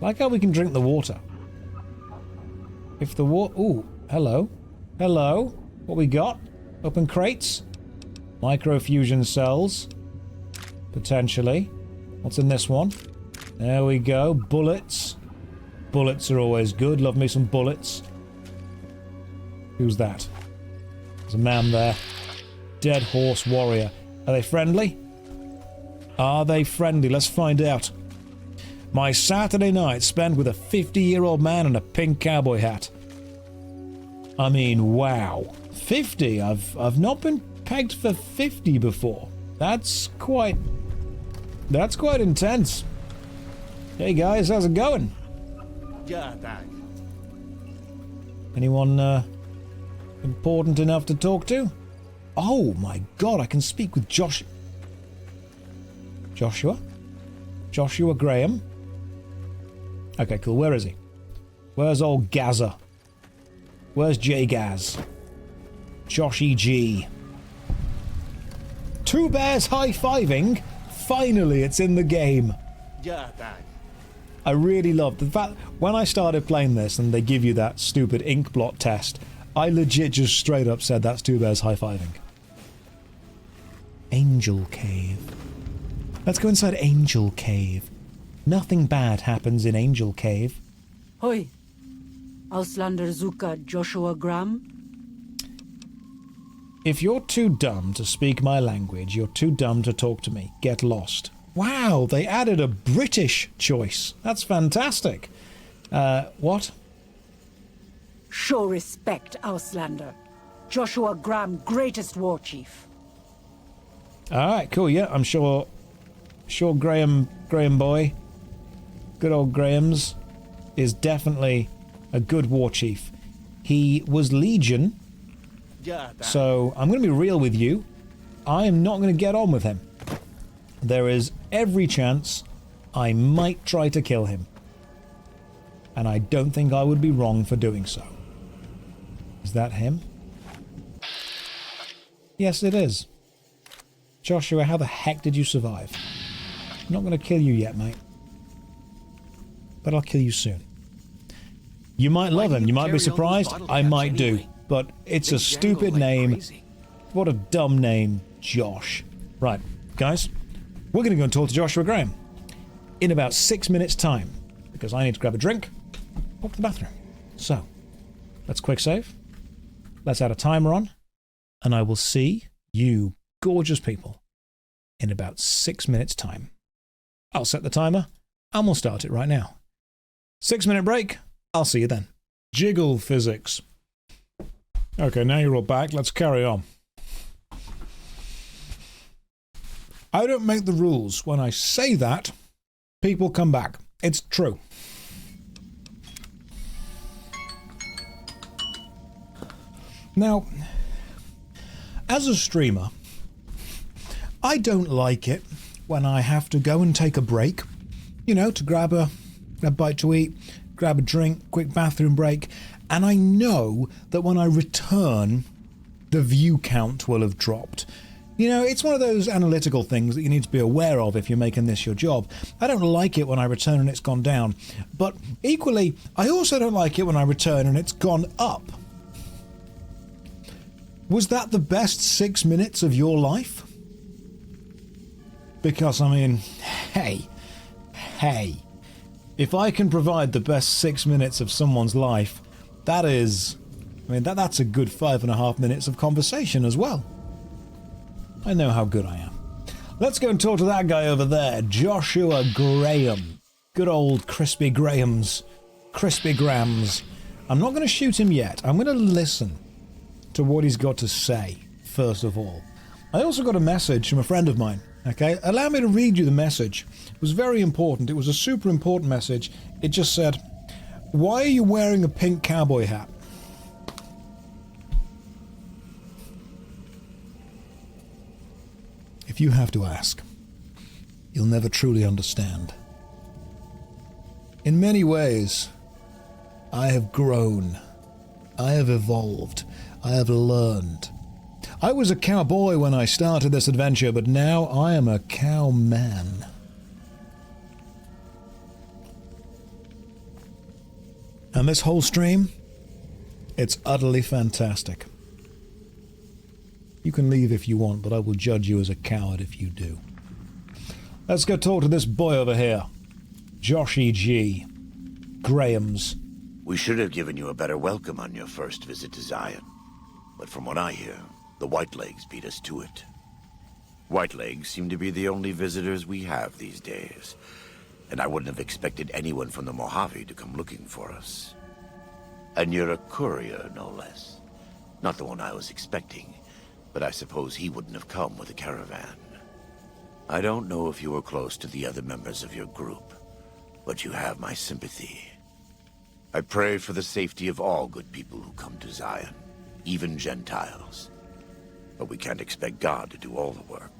Like how we can drink the water. If the water... Ooh, hello. Hello. What we got? Open crates. Microfusion cells. Potentially. What's in this one? There we go. Bullets. Bullets are always good. Love me some bullets. Who's that? There's a man there. Dead horse warrior. Are they friendly? Are they friendly? Let's find out. My Saturday night spent with a 50-year-old man in a pink cowboy hat. I mean, wow. 50? I've not been pegged for 50 before. That's quite intense. Hey guys, how's it going? Anyone important enough to talk to? Oh my god, I can speak with Joshua? Joshua Graham? Okay, cool. Where is he? Where's old Gaza? Where's J-Gaz? Joshy G. Two bears high-fiving? Finally, it's in the game. I really loved the fact when I started playing this and they give you that stupid ink blot test, I legit just straight up said that's two bears high-fiving. Angel Cave. Let's go inside Angel Cave. Nothing bad happens in Angel Cave. Hoi. Auslander Zuka Joshua Graham? If you're too dumb to speak my language, you're too dumb to talk to me. Get lost. Wow, they added a British choice. That's fantastic. What? Show respect, Auslander. Joshua Graham, greatest war chief. Alright, cool, yeah, I'm sure Graham boy, good old Graham's, is definitely a good war chief. He was Legion, so I'm going to be real with you. I am not going to get on with him. There is every chance I might try to kill him. And I don't think I would be wrong for doing so. Is that him? Yes, it is. Joshua, how the heck did you survive? I'm not going to kill you yet, mate. But I'll kill you soon. You might love him. You might be surprised. I might do. But it's a stupid name. What a dumb name, Josh. Right, guys. We're going to go and talk to Joshua Graham in about 6 minutes' time. Because I need to grab a drink. Pop to the bathroom. So, let's quick save. Let's add a timer on. And I will see you gorgeous people in about 6 minutes' time. I'll set the timer and we'll start it right now. 6 minute break. I'll see you then. Jiggle physics. Okay, now you're all back. Let's carry on. I don't make the rules. When I say that, people come back. It's true. Now, as a streamer, I don't like it when I have to go and take a break, you know, to grab a bite to eat, grab a drink, quick bathroom break, and I know that when I return, the view count will have dropped. You know, it's one of those analytical things that you need to be aware of if you're making this your job. I don't like it when I return and it's gone down, but equally, I also don't like it when I return and it's gone up. Was that the best 6 minutes of your life? Because, I mean, hey, if I can provide the best 6 minutes of someone's life, that is, I mean, that's a good 5.5 minutes of conversation as well. I know how good I am. Let's go and talk to that guy over there, Joshua Graham. Good old Crispy Grahams. Crispy Grams. I'm not going to shoot him yet. I'm going to listen to what he's got to say, first of all. I also got a message from a friend of mine Okay, allow me to read you the message. It was very important. It was a super important message. It just said, "Why are you wearing a pink cowboy hat?" If you have to ask, you'll never truly understand. In many ways, I have grown. I have evolved. I have learned. I was a cowboy when I started this adventure, but now I am a cowman. And this whole stream, it's utterly fantastic. You can leave if you want, but I will judge you as a coward if you do. Let's go talk to this boy over here. Joshy G. Graham's. We should have given you a better welcome on your first visit to Zion. But from what I hear, the Whitelegs beat us to it. Whitelegs seem to be the only visitors we have these days, and I wouldn't have expected anyone from the Mojave to come looking for us. And you're a courier, no less. Not the one I was expecting, but I suppose he wouldn't have come with a caravan. I don't know if you were close to the other members of your group, but you have my sympathy. I pray for the safety of all good people who come to Zion, even Gentiles. But we can't expect God to do all the work.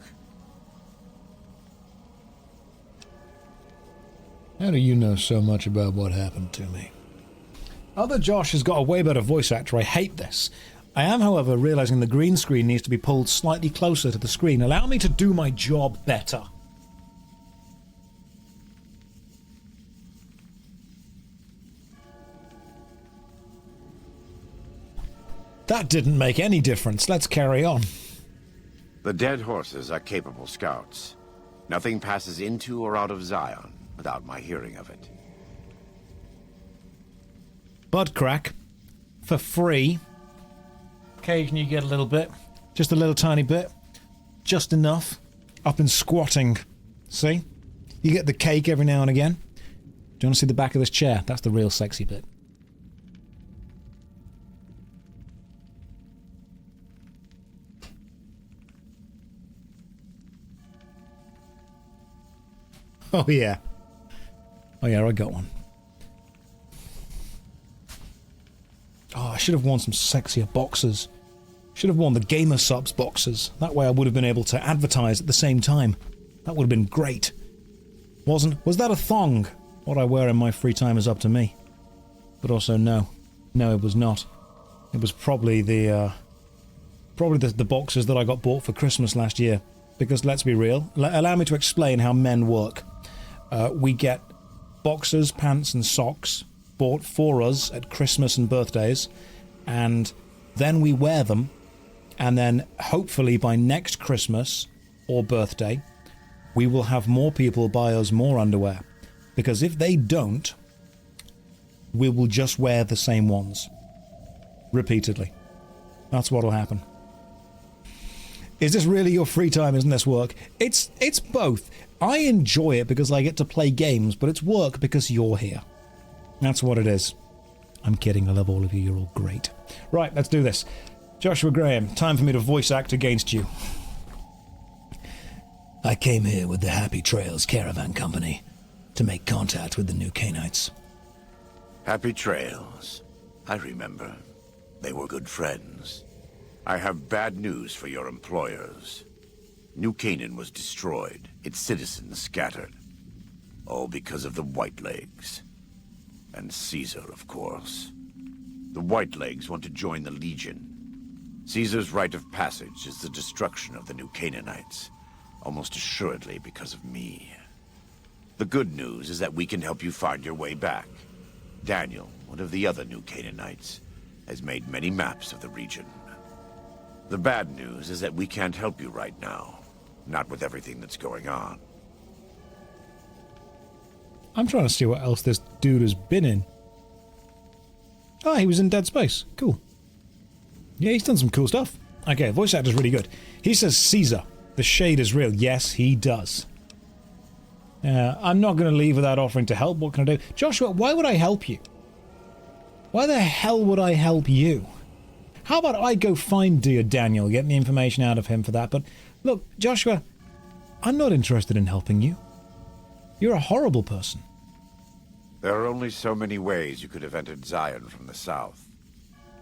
How do you know so much about what happened to me? Other Josh has got a way better voice actor. I hate this. I am, however, realizing the green screen needs to be pulled slightly closer to the screen. Allow me to do my job better. That didn't make any difference. Let's carry on. The dead horses are capable scouts. Nothing passes into or out of Zion without my hearing of it. Bud crack. For free. Occasionally you get a little bit. Just a little tiny bit. Just enough. Up in squatting. See? You get the cake every now and again. Do you want to see the back of this chair? That's the real sexy bit. Oh yeah. Oh yeah, I got one. Oh, I should have worn some sexier boxers. Should have worn the Gamer Subs boxers. That way I would have been able to advertise at the same time. That would have been great. Was that a thong? What I wear in my free time is up to me. But also no. No, it was not. It was probably the boxers that I got bought for Christmas last year. Because let's be real. Allow me to explain how men work. We get boxers, pants and socks bought for us at Christmas and birthdays, and then we wear them, and then hopefully by next Christmas or birthday we will have more people buy us more underwear, because if they don't, we will just wear the same ones repeatedly. That's what'll happen. Is this really your free time? Isn't this work? It's both. I enjoy it because I get to play games, but it's work because you're here. That's what it is. I'm kidding. I love all of you. You're all great. Right, let's do this. Joshua Graham, time for me to voice act against you. I came here with the Happy Trails Caravan Company to make contact with the New Canaanites. Happy Trails. I remember. They were good friends. I have bad news for your employers. New Canaan was destroyed, its citizens scattered. All because of the Whitelegs. And Caesar, of course. The Whitelegs want to join the Legion. Caesar's rite of passage is the destruction of the New Canaanites, almost assuredly because of me. The good news is that we can help you find your way back. Daniel, one of the other New Canaanites, has made many maps of the region. The bad news is that we can't help you right now. Not with everything that's going on. I'm trying to see what else this dude has been in. Ah, he was in Dead Space. Cool. Yeah, he's done some cool stuff. Okay, voice actor's really good. He says Caesar. The shade is real. Yes, he does. I'm not going to leave without offering to help. What can I do? Joshua, why would I help you? Why the hell would I help you? How about I go find dear Daniel, get the information out of him for that? But look, Joshua, I'm not interested in helping you. You're a horrible person. There are only so many ways you could have entered Zion from the south.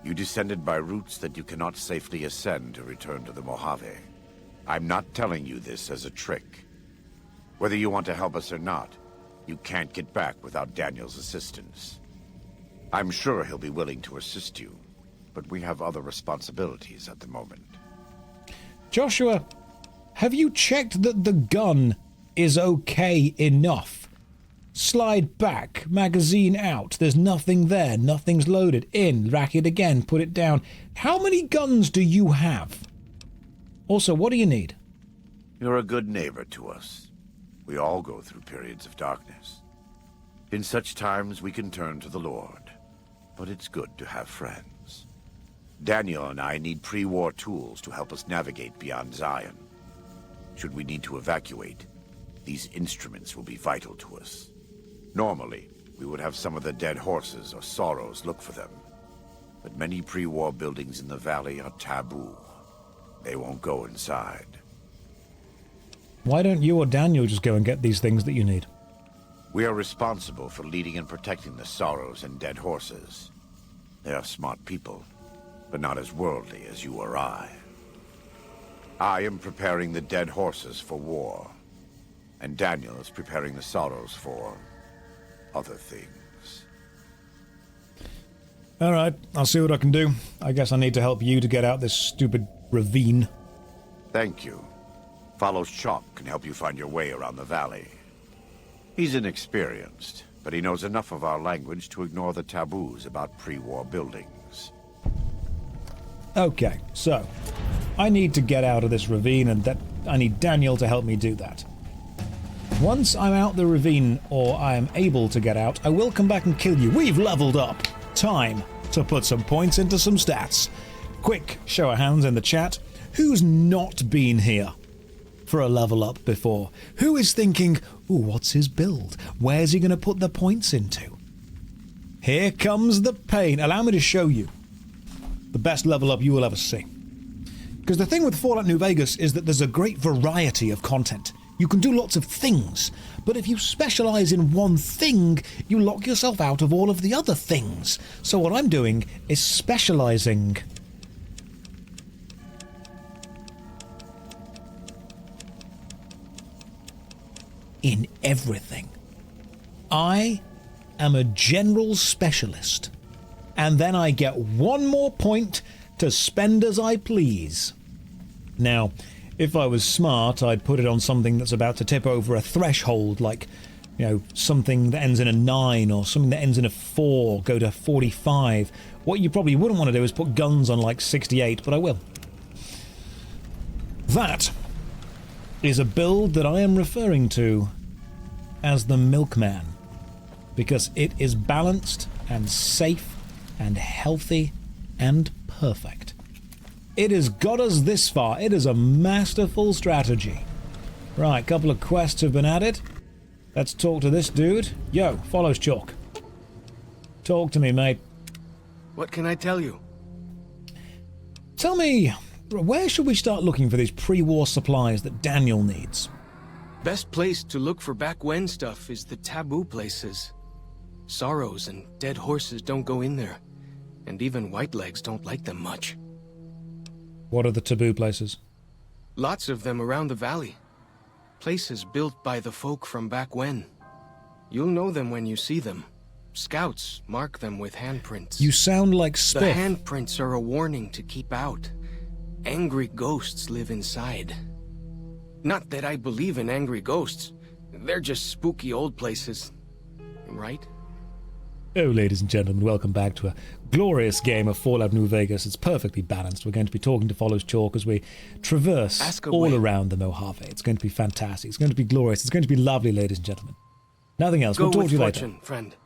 You descended by routes that you cannot safely ascend to return to the Mojave. I'm not telling you this as a trick. Whether you want to help us or not, you can't get back without Daniel's assistance. I'm sure he'll be willing to assist you, but we have other responsibilities at the moment. Joshua, have you checked that the gun is okay enough? Slide back, magazine out, there's nothing there, nothing's loaded, in, rack it again, put it down. How many guns do you have? Also, what do you need? You're a good neighbor to us. We all go through periods of darkness. In such times we can turn to the Lord, but it's good to have friends. Daniel and I need pre-war tools to help us navigate beyond Zion. Should we need to evacuate, these instruments will be vital to us. Normally, we would have some of the dead horses or sorrows look for them. But many pre-war buildings in the valley are taboo. They won't go inside. Why don't you or Daniel just go and get these things that you need? We are responsible for leading and protecting the sorrows and dead horses. They are smart people, but not as worldly as you or I. I am preparing the dead horses for war, and Daniel is preparing the sorrows for other things. All right, I'll see what I can do. I guess I need to help you to get out this stupid ravine. Thank you. Follows Chalk can help you find your way around the valley. He's inexperienced, but he knows enough of our language to ignore the taboos about pre-war buildings. Okay, so I need to get out of this ravine, and I need Daniel to help me do that. Once I'm out the ravine, or I am able to get out, I will come back and kill you. We've leveled up. Time to put some points into some stats. Quick show of hands in the chat. Who's not been here for a level up before? Who is thinking, ooh, what's his build? Where's he going to put the points into? Here comes the pain. Allow me to show you the best level up you will ever see. Because the thing with Fallout New Vegas is that there's a great variety of content. You can do lots of things, but if you specialize in one thing, you lock yourself out of all of the other things. So what I'm doing is specializing. In everything. I am a general specialist, and then I get one more point to spend as I please. Now, if I was smart, I'd put it on something that's about to tip over a threshold, like, you know, something that ends in a 9 or something that ends in a 4, go to 45. What you probably wouldn't want to do is put guns on like 68, but I will. That is a build that I am referring to as the Milkman, because it is balanced and safe and healthy and perfect. It has got us this far. It is a masterful strategy. Right, a couple of quests have been added. Let's talk to this dude. Yo, follows Chalk. Talk to me, mate. What can I tell you? Tell me, where should we start looking for these pre-war supplies that Daniel needs? Best place to look for back when stuff is the taboo places. Sorrows and dead horses don't go in there, and even Whitelegs don't like them much. What are the taboo places? Lots of them around the valley. Places built by the folk from back when. You'll know them when you see them. Scouts mark them with handprints. You sound like Spiff. The handprints are a warning to keep out. Angry ghosts live inside. Not that I believe in angry ghosts. They're just spooky old places. Right? Oh, ladies and gentlemen, welcome back to a glorious game of Fallout New Vegas. It's perfectly balanced. We're going to be talking to Follows Chalk as we traverse all around the Mojave. It's going to be fantastic. It's going to be glorious. It's going to be lovely, ladies and gentlemen. Nothing else. We'll talk to you later. Friend.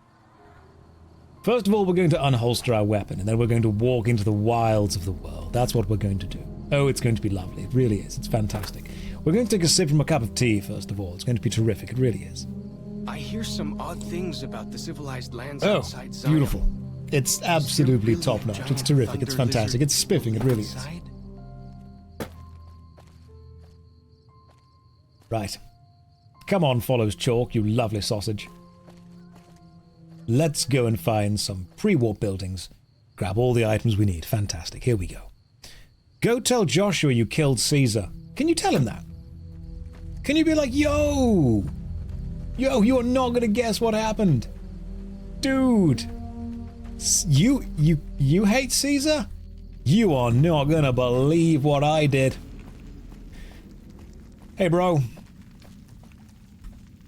First of all, we're going to unholster our weapon, and then we're going to walk into the wilds of the world. That's what we're going to do. Oh, it's going to be lovely. It really is. It's fantastic. We're going to take a sip from a cup of tea, first of all. It's going to be terrific. It really is. I hear some odd things about the civilized lands outside Zion. Beautiful. It's absolutely top-notch. It's terrific. It's fantastic. It's spiffing. It really is. Right. Come on, follows chalk, you lovely sausage. Let's go and find some pre-war buildings. Grab all the items we need. Fantastic. Here we go. Go tell Joshua you killed Caesar. Can you tell him that? Can you be like, yo, you are not going to guess what happened. Dude, you hate Caesar? You are not going to believe what I did. Hey, bro.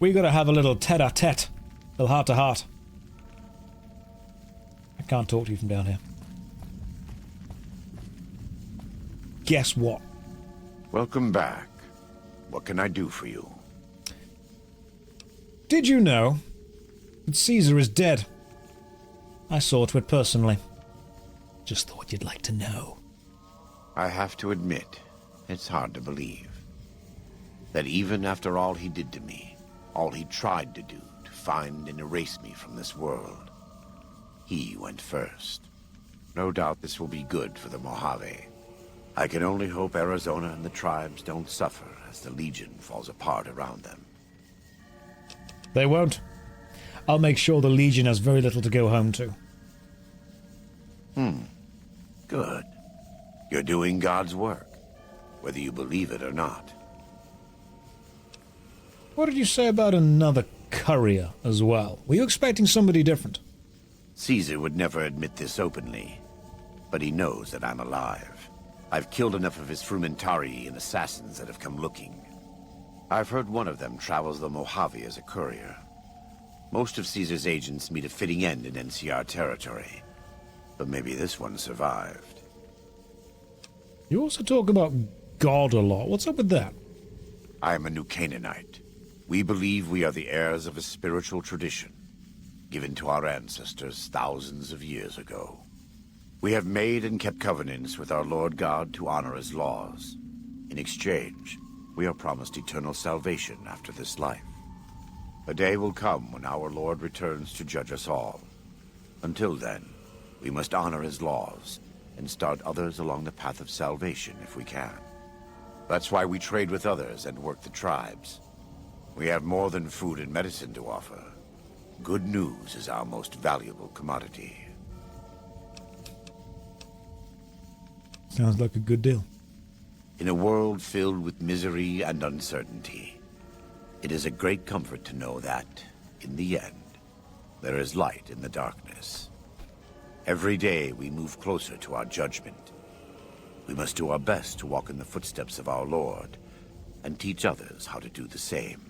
We got to have a little tete-a-tete. A little heart-to-heart. I can't talk to you from down here. Guess what? Welcome back. What can I do for you? Did you know that Caesar is dead? I saw to it personally. Just thought you'd like to know. I have to admit, it's hard to believe. That even after all he did to me, all he tried to do to find and erase me from this world, he went first. No doubt this will be good for the Mojave. I can only hope Arizona and the tribes don't suffer as the Legion falls apart around them. They won't. I'll make sure the Legion has very little to go home to. Good. You're doing God's work, whether you believe it or not. What did you say about another courier as well? Were you expecting somebody different? Caesar would never admit this openly, but he knows that I'm alive. I've killed enough of his Frumentari and assassins that have come looking. I've heard one of them travels the Mojave as a courier. Most of Caesar's agents meet a fitting end in NCR territory, but maybe this one survived. You also talk about God a lot. What's up with that? I am a New Canaanite. We believe we are the heirs of a spiritual tradition, given to our ancestors thousands of years ago. We have made and kept covenants with our Lord God to honor his laws. In exchange, we are promised eternal salvation after this life. A day will come when our Lord returns to judge us all. Until then, we must honor his laws and start others along the path of salvation if we can. That's why we trade with others and work the tribes. We have more than food and medicine to offer. Good news is our most valuable commodity. Sounds like a good deal. In a world filled with misery and uncertainty, it is a great comfort to know that, in the end, there is light in the darkness. Every day we move closer to our judgment. We must do our best to walk in the footsteps of our Lord and teach others how to do the same.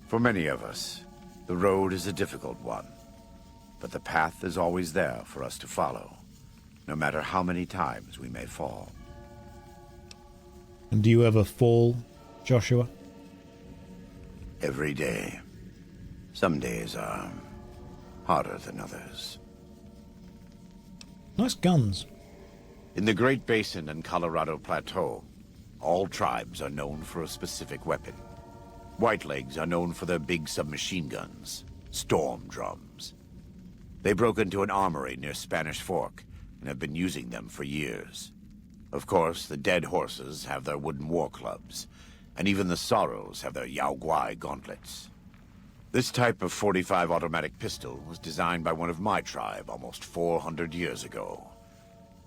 For many of us, the road is a difficult one, but the path is always there for us to follow, no matter how many times we may fall. And do you ever fall, Joshua? Every day. Some days are harder than others. Nice guns. In the Great Basin and Colorado Plateau, all tribes are known for a specific weapon. Whitelegs are known for their big submachine guns, storm drums. They broke into an armory near Spanish Fork and have been using them for years. Of course, the dead horses have their wooden war clubs, and even the Sorrows have their Yao Guai gauntlets. This type of .45 automatic pistol was designed by one of my tribe almost 400 years ago.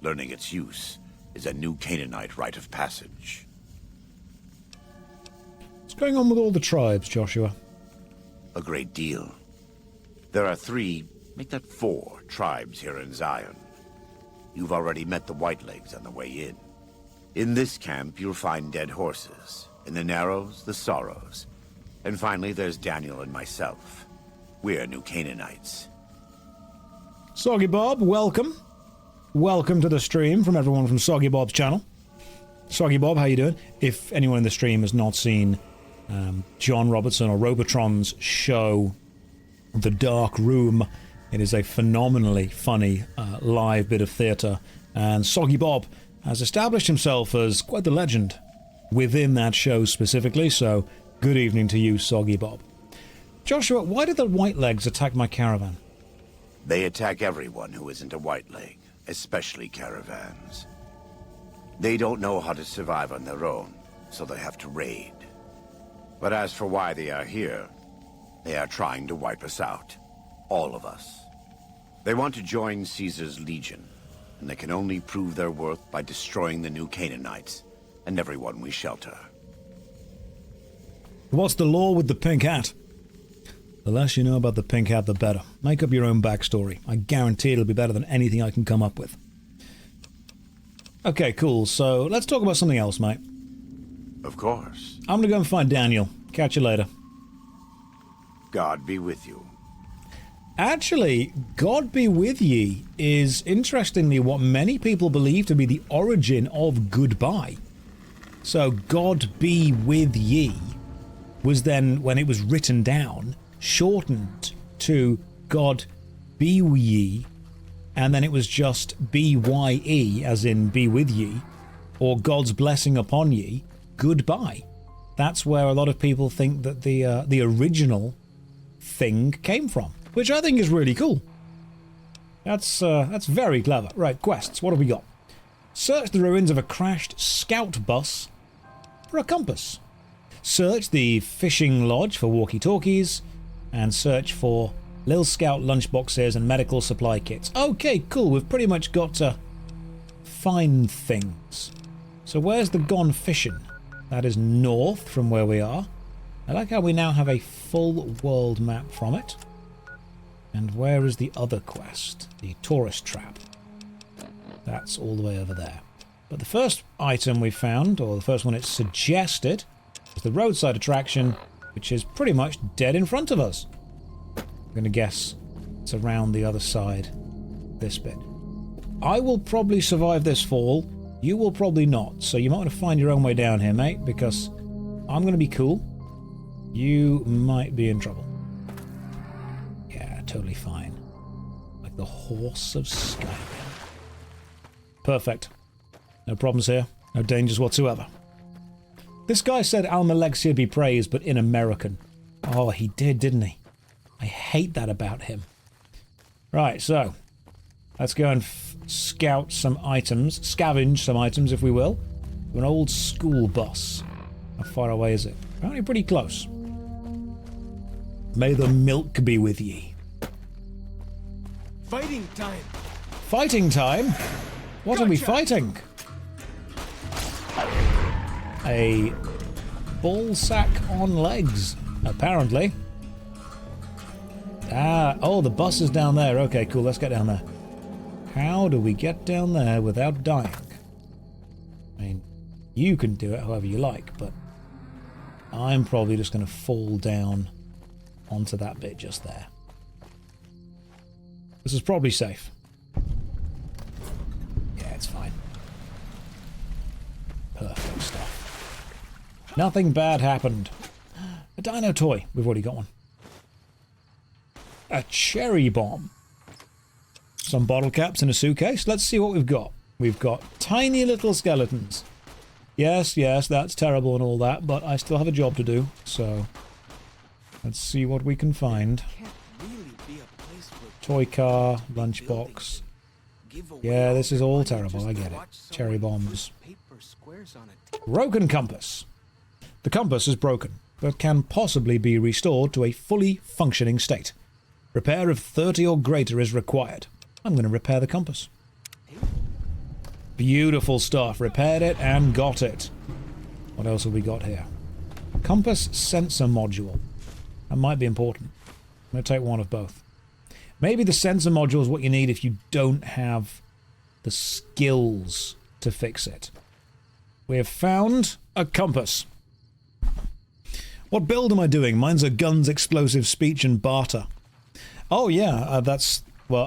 Learning its use is a New Canaanite rite of passage. What's going on with all the tribes, Joshua? A great deal. There are 3, make that 4, tribes here in Zion. You've already met the Whitelegs on the way in. In this camp, you'll find dead horses. In the Narrows, the Sorrows. And finally, there's Daniel and myself. We're New Canaanites. Soggy Bob, welcome. Welcome to the stream from everyone from Soggy Bob's channel. Soggy Bob, how you doing? If anyone in the stream has not seen John Robertson or Robotron's show, The Dark Room, it is a phenomenally funny live bit of theatre, and Soggy Bob has established himself as quite the legend within that show specifically, so good evening to you, Soggy Bob. Joshua, why did the Whitelegs attack my caravan? They attack everyone who isn't a Whiteleg, especially caravans. They don't know how to survive on their own, so they have to raid. But as for why they are here, they are trying to wipe us out. All of us. They want to join Caesar's legion, and they can only prove their worth by destroying the new Canaanites and everyone we shelter. What's the law with the pink hat? The less you know about the pink hat, the better. Make up your own backstory. I guarantee it'll be better than anything I can come up with. Okay, cool. So let's talk about something else, mate. Of course. I'm gonna go and find Daniel. Catch you later. God be with you. Actually, God be with ye is, interestingly, what many people believe to be the origin of goodbye. So, God be with ye was then, when it was written down, shortened to God be with ye, and then it was just B-Y-E, as in be with ye, or God's blessing upon ye, goodbye. That's where a lot of people think that the original thing came from, which I think is really cool. That's very clever. Right, quests. What have we got? Search the ruins of a crashed scout bus for a compass. Search the fishing lodge for walkie-talkies, and search for Lil Scout lunchboxes and medical supply kits. Okay, cool. We've pretty much got to find things. So where's the gone fishing? That is north from where we are. I like how we now have a full world map from it. And where is the other quest? The tourist trap. That's all the way over there. But the first item we found, or the first one it's suggested, is the roadside attraction, which is pretty much dead in front of us. I'm going to guess it's around the other side, this bit. I will probably survive this fall. You will probably not, so you might want to find your own way down here, mate, because I'm going to be cool. You might be in trouble. Yeah, totally fine. Like the horse of Skyrim. Perfect. No problems here. No dangers whatsoever. This guy said Almalexia be praised, but in American. Oh, he did, didn't he? I hate that about him. Right, so let's go and scout some items, scavenge some items, if we will. An old school bus. How far away is it? Apparently pretty close. May the milk be with ye. Fighting time. Fighting time? What are we fighting? A ball sack on legs, apparently. Oh, the bus is down there. Okay, cool, let's get down there. How do we get down there without dying? I mean, you can do it however you like, but I'm probably just going to fall down onto that bit just there. This is probably safe. Yeah, it's fine. Perfect stuff. Nothing bad happened. A dino toy. We've already got one. A cherry bomb. Some bottle caps in a suitcase. Let's see what we've got. We've got tiny little skeletons. Yes, that's terrible and all that, but I still have a job to do, so let's see what we can find. Toy car, lunchbox. Yeah, this is all terrible, I get it. Cherry bombs. Broken compass. The compass is broken, but can possibly be restored to a fully functioning state. Repair of 30 or greater is required. I'm going to repair the compass. Beautiful stuff. Repaired it and got it. What else have we got here? Compass sensor module. That might be important. I'm going to take one of both. Maybe the sensor module is what you need if you don't have the skills to fix it. We have found a compass. What build am I doing? Mine's a guns, explosive, speech, and barter. Oh yeah, that's... Well,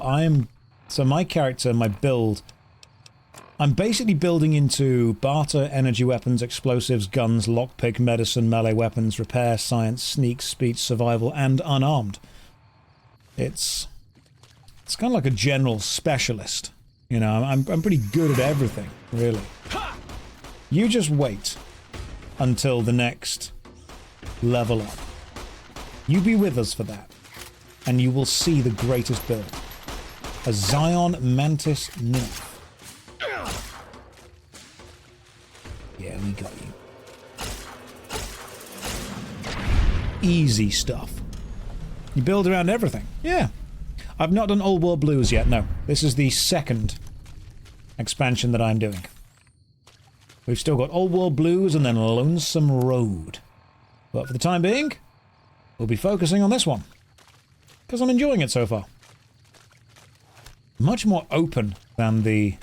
so my character, my build... I'm basically building into barter, energy weapons, explosives, guns, lockpick, medicine, melee weapons, repair, science, sneak, speech, survival, and unarmed. It's kind of like a general specialist. You know, I'm pretty good at everything, really. You just wait until the next level up. You be with us for that, and you will see the greatest build. A Zion Mantis Nymph. Yeah, we got you. easy stuff. You build around everything. Yeah. I've not done Old World Blues yet, no. This is the second expansion that I'm doing. We've still got Old World Blues and then Lonesome Road. But for the time being, we'll be focusing on this one. Because I'm enjoying it so far. Much more open than the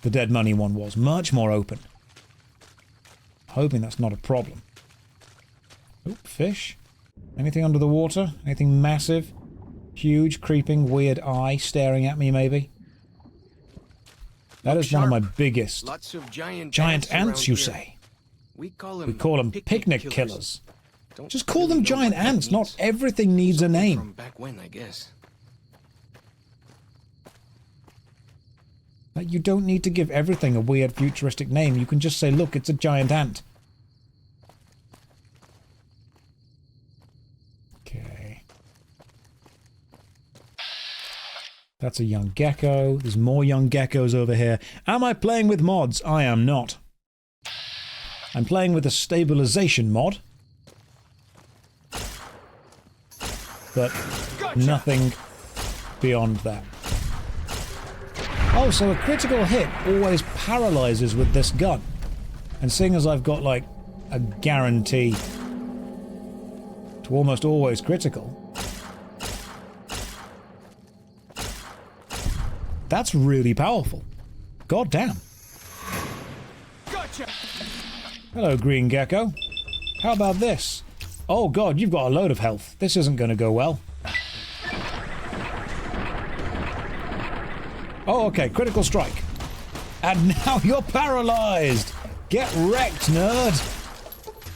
Dead Money one was. Much more open. Hoping that's not a problem. Oop, fish. Anything under the water? Anything massive? Huge, creeping, weird eye staring at me, maybe? That is one of my biggest. Lots of giant ants, you say? We call them picnic killers. Just call them giant ants. Not everything needs a name. From back when, I guess. Like, you don't need to give everything a weird futuristic name. You can just say, look, it's a giant ant. Okay. That's a young gecko. There's more young geckos over here. Am I playing with mods? I am not. I'm playing with a stabilization mod. But nothing beyond that. Oh, so a critical hit always paralyzes with this gun. And seeing as I've got, like, a guarantee to almost always critical, that's really powerful. God damn. Gotcha. Hello, green gecko. How about this? Oh god, you've got a load of health. This isn't going to go well. Oh, okay, critical strike. And now you're paralyzed! Get wrecked, nerd!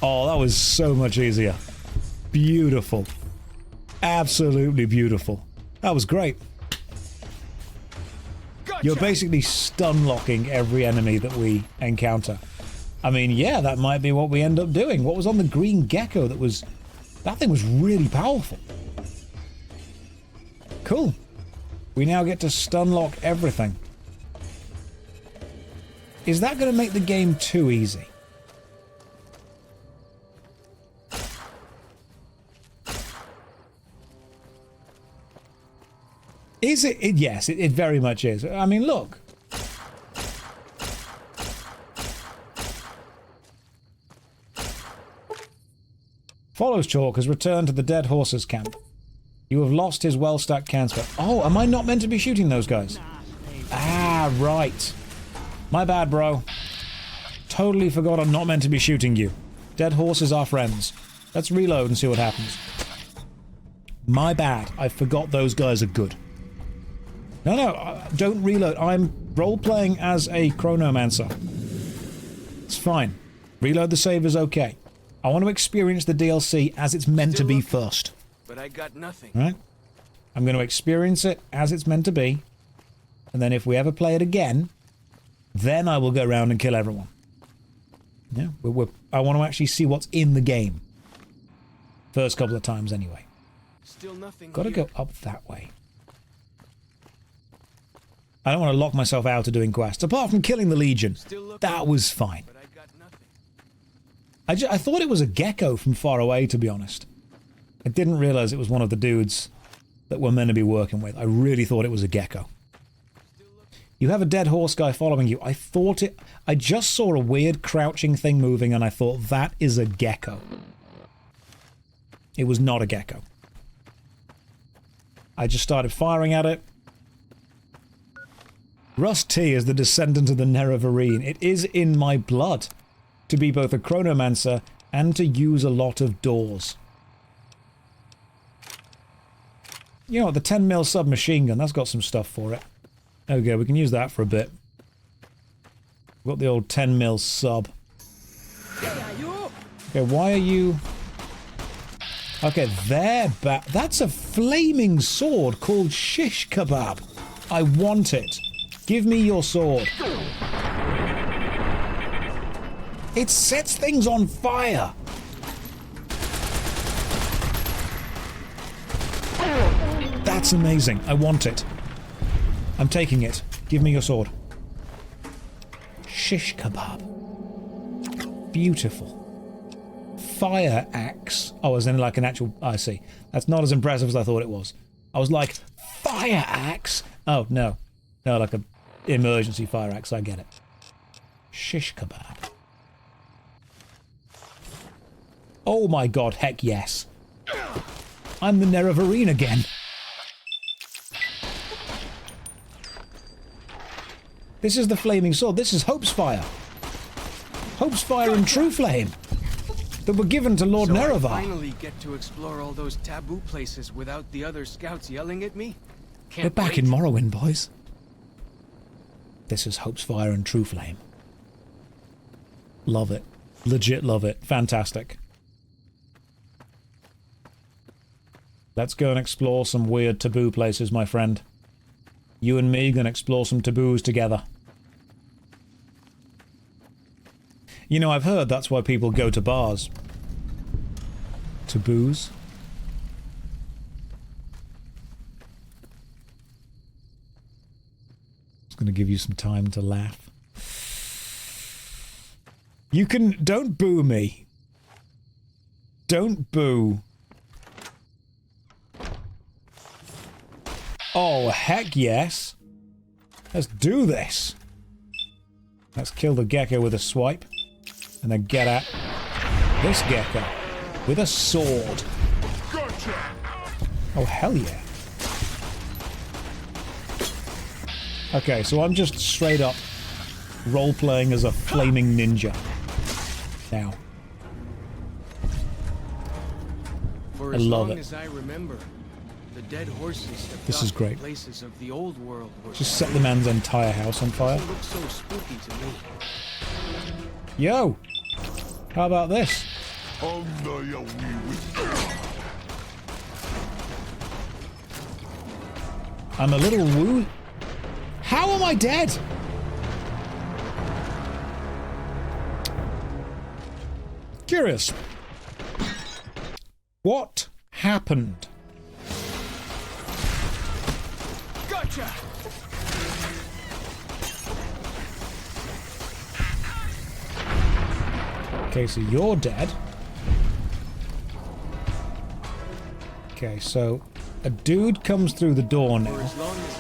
Oh, that was so much easier. Beautiful. Absolutely beautiful. That was great. Gotcha. You're basically stun-locking every enemy that we encounter. I mean, yeah, that might be what we end up doing. What was on the green gecko that was... That thing was really powerful. Cool. We now get to stun-lock everything. Is that going to make the game too easy? Is it? Yes, it very much is. I mean, look. Follows Chalk has returned to the Dead Horses camp. You have lost his well-stacked cancer. Oh, am I not meant to be shooting those guys? Ah, right. My bad, bro. Totally forgot I'm not meant to be shooting you. Dead horses are friends. Let's reload and see what happens. My bad. I forgot those guys are good. No, don't reload. I'm role-playing as a chronomancer. It's fine. Reload the save is okay. I want to experience the DLC as it's meant to be first. But I got nothing. Right? I'm going to experience it as it's meant to be. And then if we ever play it again, then I will go around and kill everyone. Yeah, I want to actually see what's in the game. First couple of times anyway. Still nothing. Got to go up that way. I don't want to lock myself out of doing quests. Apart from killing the Legion. That was fine. But I got nothing. I thought it was a gecko from far away, to be honest. I didn't realize it was one of the dudes that we're meant to be working with. I really thought it was a gecko. You have a dead horse guy following you. I just saw a weird crouching thing moving and I thought that is a gecko. It was not a gecko. I just started firing at it. Rust T is the descendant of the Nerevarine. It is in my blood to be both a chronomancer and to use a lot of doors. You know what, the 10mm submachine gun, that's got some stuff for it. Okay, we can use that for a bit. We've got the old 10mm sub. Okay, why are you... Okay, they're back. That's a flaming sword called Shish Kebab. I want it. Give me your sword. It sets things on fire. That's amazing. I want it. I'm taking it. Give me your sword. Shish Kebab. Beautiful. fire axe. Oh, as in like an actual... I see. That's not as impressive as I thought it was. I was like, fire axe? Oh, no. No, like a emergency fire axe. I get it. Shish kebab. Oh my god, heck yes. I'm the Nerevarine again. This is the flaming sword. This is Hope's Fire. Hope's Fire and True Flame that were given to Lord Nerevar. I finally get to explore all those taboo places without the other scouts yelling at me. We're back in Morrowind, boys. This is Hope's Fire and True Flame. Love it. Legit love it. Fantastic. Let's go and explore some weird taboo places, my friend. You and me gonna explore some taboos together. You know, I've heard that's why people go to bars. Taboos. It's gonna give you some time to laugh. You can... Don't boo me. Don't boo. Oh, heck yes. Let's do this. Let's kill the gecko with a swipe. And then get at this gecko with a sword. Gotcha. Oh, hell yeah. Okay, so I'm just straight up role-playing as a flaming ninja. Now. For I as love long it. as I remember, the dead horses have This is thought great. the places of the old world were Just set the man's entire house on fire. Doesn't look so spooky to me. Yo! How about this? I'm a little woo. How am I dead? Curious. What happened? Gotcha. Okay, so you're dead. Okay, so a dude comes through the door now.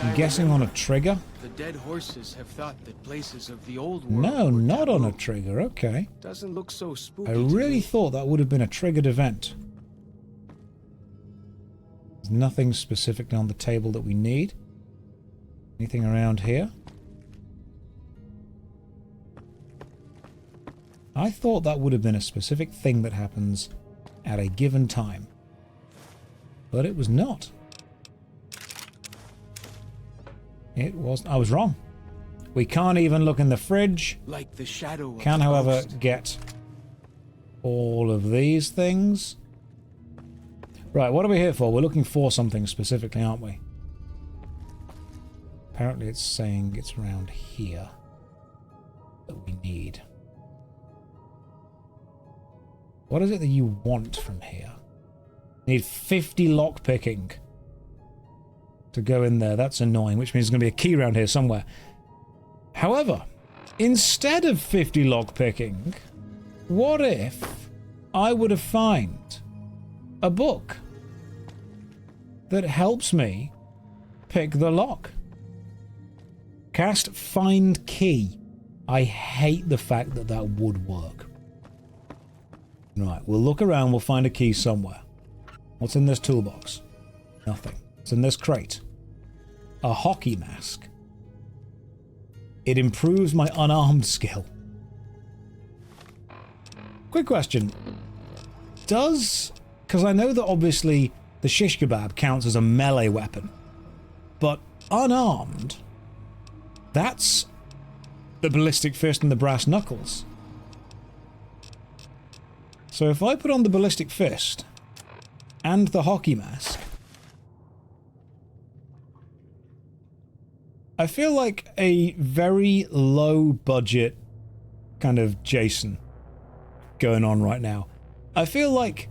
I'm guessing on a trigger. The dead horses have thought that places of the old world No, were not on taboo. a trigger. Okay. Doesn't look so spooky. I to really me. thought that would have been a triggered event. There's nothing specific on the table that we need. Anything around here? I thought that would have been a specific thing that happens at a given time. But it was not. It was... I was wrong. We can't even look in the fridge. Like the shadow of Can, a however, ghost. get all of these things. Right, what are we here for? We're looking for something specifically, aren't we? Apparently it's saying it's around here that we need. What is it that you want from here? Need 50 lockpicking to go in there. That's annoying, which means there's going to be a key around here somewhere. However, instead of 50 lockpicking, what if I were to find a book that helps me pick the lock? Cast Find Key. I hate the fact that that would work. Right, we'll look around, we'll find a key somewhere. What's in this toolbox? Nothing. What's in this crate? A hockey mask. It improves my unarmed skill. Quick question. Does... Because I know that obviously the shish kebab counts as a melee weapon. But unarmed... That's the ballistic fist and the brass knuckles. So if I put on the ballistic fist and the hockey mask, I feel like a very low budget kind of Jason going on right now. I feel like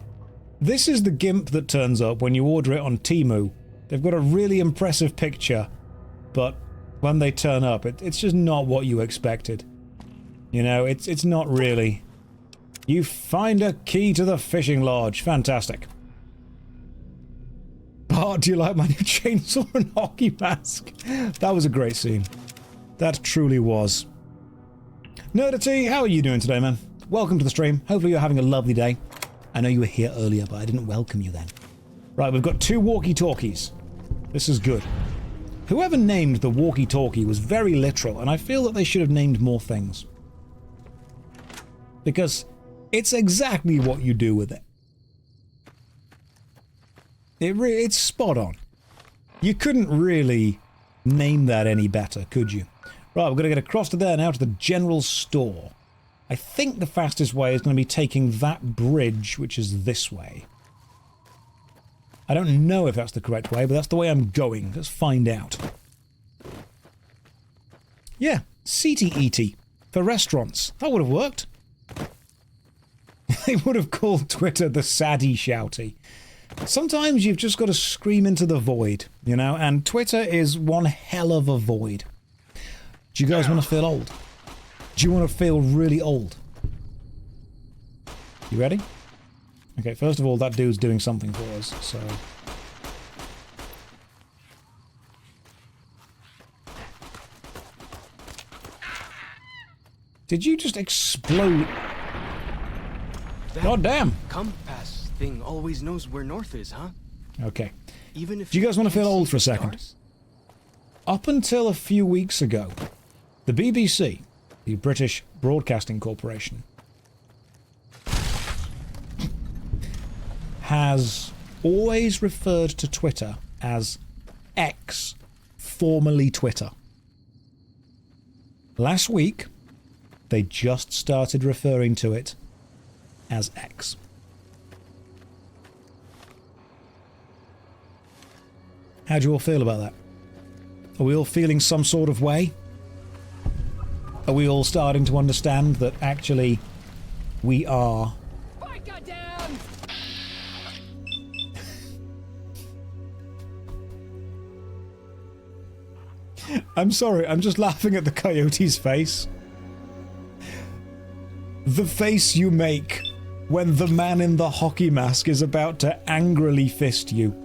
this is the gimp that turns up when you order it on Temu. They've got a really impressive picture, but when they turn up, it's just not what you expected. You know, it's not really You find a key to the fishing lodge. Fantastic. Bart, do you like my new chainsaw and hockey mask? That was a great scene. That truly was. Nerdity, how are you doing today, man? Welcome to the stream. Hopefully you're having a lovely day. I know you were here earlier, but I didn't welcome you then. Right, we've got 2 walkie-talkies. This is good. Whoever named the walkie-talkie was very literal, and I feel that they should have named more things. Because it's exactly what you do with it. It's spot on. You couldn't really name that any better, could you? Right, we're going to get across to there now, to the general store. I think the fastest way is going to be taking that bridge, which is this way. I don't know if that's the correct way, but that's the way I'm going. Let's find out. Yeah, CTET for restaurants. That would have worked. They would have called Twitter the Saddy Shouty. Sometimes you've just got to scream into the void, you know, and Twitter is one hell of a void. Do you guys want to feel old? Do you want to feel really old? You ready? Okay, first of all, that dude's doing something for us, so... Did you just explode? God damn! Compass thing always knows where north is, huh? Okay. Even if do you guys want to feel old for a second? Up until a few weeks ago, the BBC, the British Broadcasting Corporation, has always referred to Twitter as X, formerly Twitter. Last week, they just started referring to it as X. How do you all feel about that? Are we all feeling some sort of way? Are we all starting to understand that actually we are... I'm sorry, I'm just laughing at the coyote's face. The face you make when the man in the hockey mask is about to angrily fist you.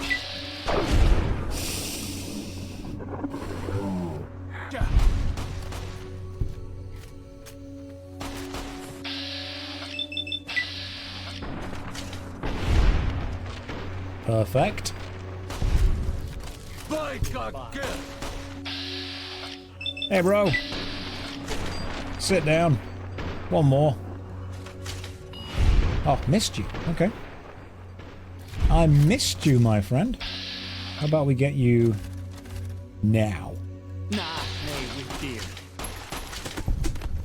Perfect. Hey, bro. Sit down. One more. Oh, missed you. Okay. I missed you, my friend. How about we get you now?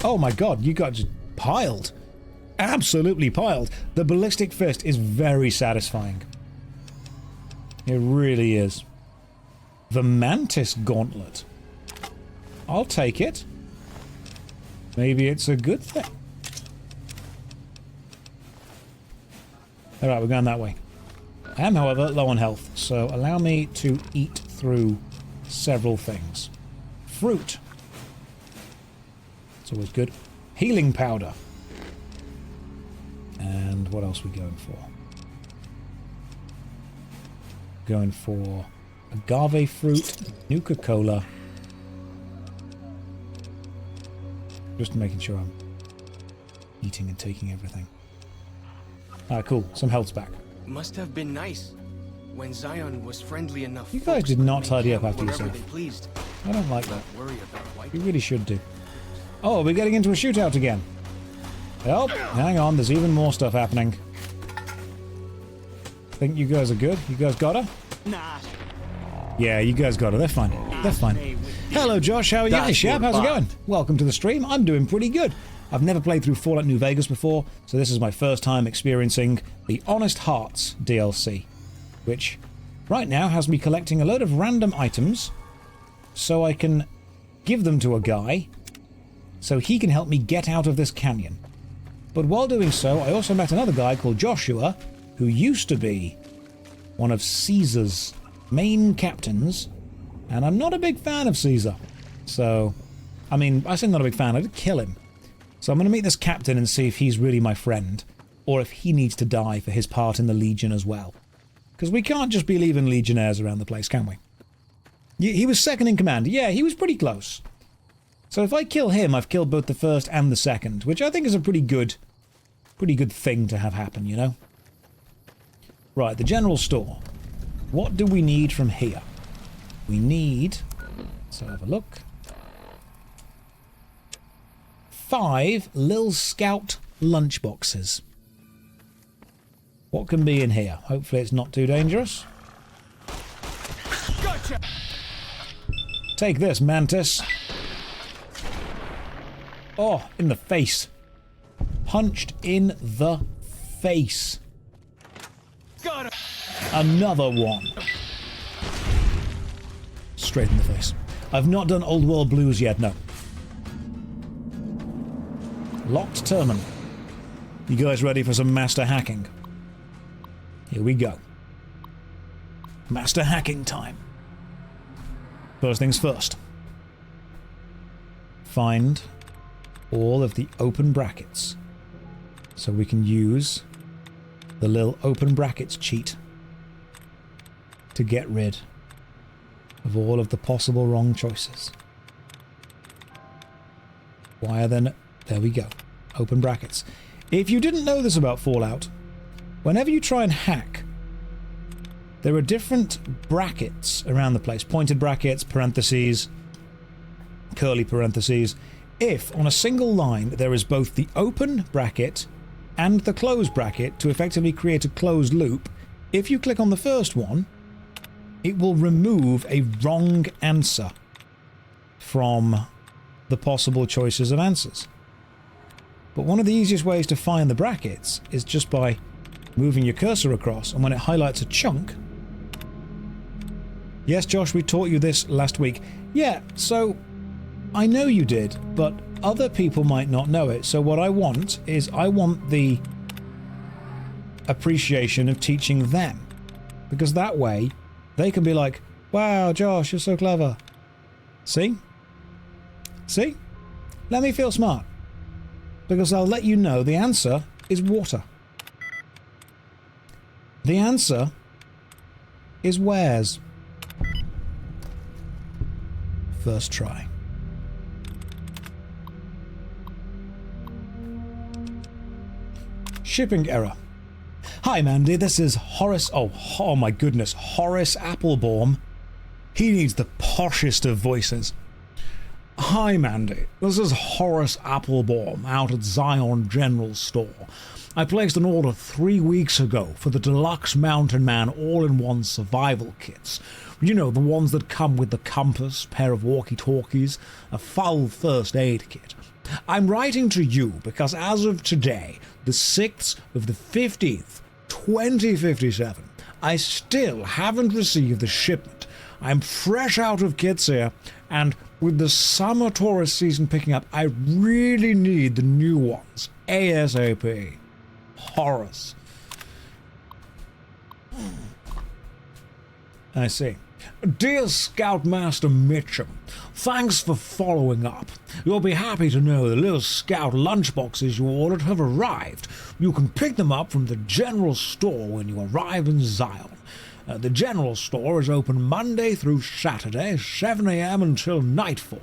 Oh my god, you got just piled. Absolutely piled. The ballistic fist is very satisfying. It really is. The Mantis Gauntlet. I'll take it. Maybe it's a good thing. Alright, we're going that way. I am, however, low on health, so allow me to eat through several things. Fruit. It's always good. Healing powder. And what else are we going for? Going for agave fruit, Nuka-Cola. Just making sure I'm eating and taking everything. Ah, cool. Some health's back. Must have been nice when Zion was friendly enough. You guys did not tidy up after yourself. I don't like that. You really should do. Oh, we're getting into a shootout again. Oh, hang on. There's even more stuff happening. Think you guys are good? You guys got her? Nah. Yeah, you guys got her. They're fine. They're fine. Hello, Josh. How are you? Hey, Shab. How's it going? Welcome to the stream. I'm doing pretty good. I've never played through Fallout New Vegas before, so this is my first time experiencing the Honest Hearts DLC, which right now has me collecting a load of random items so I can give them to a guy so he can help me get out of this canyon. But while doing so, I also met another guy called Joshua, who used to be one of Caesar's main captains, and I'm not a big fan of Caesar. So, I mean, I say not a big fan, I did kill him. So I'm going to meet this captain and see if he's really my friend, or if he needs to die for his part in the Legion as well. Because we can't just be leaving legionnaires around the place, can we? He was second in command. Yeah, he was pretty close. So if I kill him, I've killed both the first and the second, which I think is a pretty good thing to have happen, you know? Right, the general store. What do we need from here? We need... Let's have a look. 5 Lil Scout lunchboxes. What can be in here? Hopefully it's not too dangerous. Gotcha. Take this, Mantis. Oh, in the face. Punched in the face. Got it. Another one. Straight in the face. I've not done Old World Blues yet, no. Locked terminal. You guys ready for some master hacking? Here we go. Master hacking time. First things first. Find all of the open brackets so we can use the little open brackets cheat to get rid of all of the possible wrong choices. Why are there there we go. Open brackets. If you didn't know this about Fallout, whenever you try and hack, there are different brackets around the place. Pointed brackets, parentheses, curly parentheses. If, on a single line, there is both the open bracket and the close bracket to effectively create a closed loop, if you click on the first one, it will remove a wrong answer from the possible choices of answers. But one of the easiest ways to find the brackets is just by moving your cursor across, and when it highlights a chunk... Yes, Josh, we taught you this last week. Yeah, so I know you did, but other people might not know it. So what I want is I want the appreciation of teaching them. Because that way, they can be like, wow, Josh, you're so clever. See? See? Let me feel smart. Because I'll let you know the answer is water. The answer is wares. First try. Shipping error. Hi, Mandy, this is Horace... Oh my goodness, Horace Applebaum. He needs the poshest of voices. Hi, Mandy. This is Horace Applebaum out at Zion General Store. I placed an order 3 weeks ago for the deluxe Mountain Man all-in-one survival kits. You know, the ones that come with the compass, pair of walkie-talkies, a full first aid kit. I'm writing to you because as of today, the 6th of the 15th, 2057, I still haven't received the shipment. I'm fresh out of kits here, and with the summer tourist season picking up, I really need the new ones. ASAP. Horace. I see. Dear Scoutmaster Mitchum, thanks for following up. You'll be happy to know the little Scout lunchboxes you ordered have arrived. You can pick them up from the general store when you arrive in Zion. The general store is open Monday through Saturday, 7 a.m. until nightfall.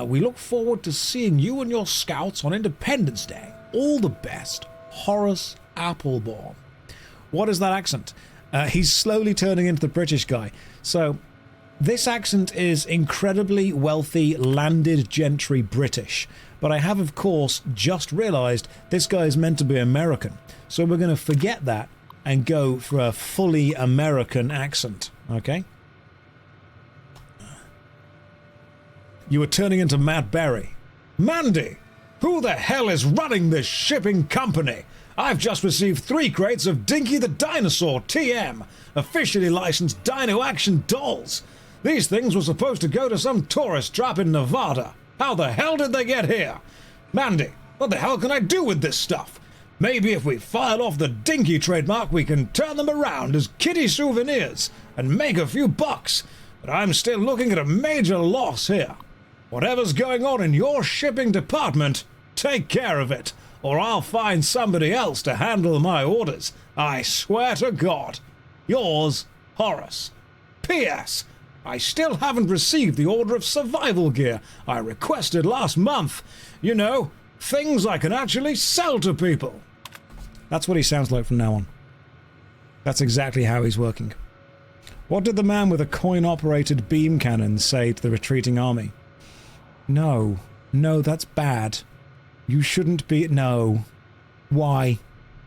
We look forward to seeing you and your scouts on Independence Day. All the best, Horace Applebaum. What is that accent? He's slowly turning into the British guy. So, this accent is incredibly wealthy, landed gentry British. But I have, of course, just realised this guy is meant to be American. So we're going to forget that and go for a fully American accent, okay? You were turning into Matt Berry. Mandy! Who the hell is running this shipping company? I've just received 3 crates of Dinky the Dinosaur TM, officially licensed Dino Action dolls. These things were supposed to go to some tourist trap in Nevada. How the hell did they get here? Mandy, what the hell can I do with this stuff? Maybe if we file off the Dinky trademark, we can turn them around as kitty souvenirs and make a few bucks. But I'm still looking at a major loss here. Whatever's going on in your shipping department, take care of it, or I'll find somebody else to handle my orders. I swear to God. Yours, Horace. P.S. I still haven't received the order of survival gear I requested last month. You know, things I can actually sell to people. That's what he sounds like from now on. That's exactly how he's working. What did the man with a coin-operated beam cannon say to the retreating army? No. No, that's bad. You shouldn't be... No. Why?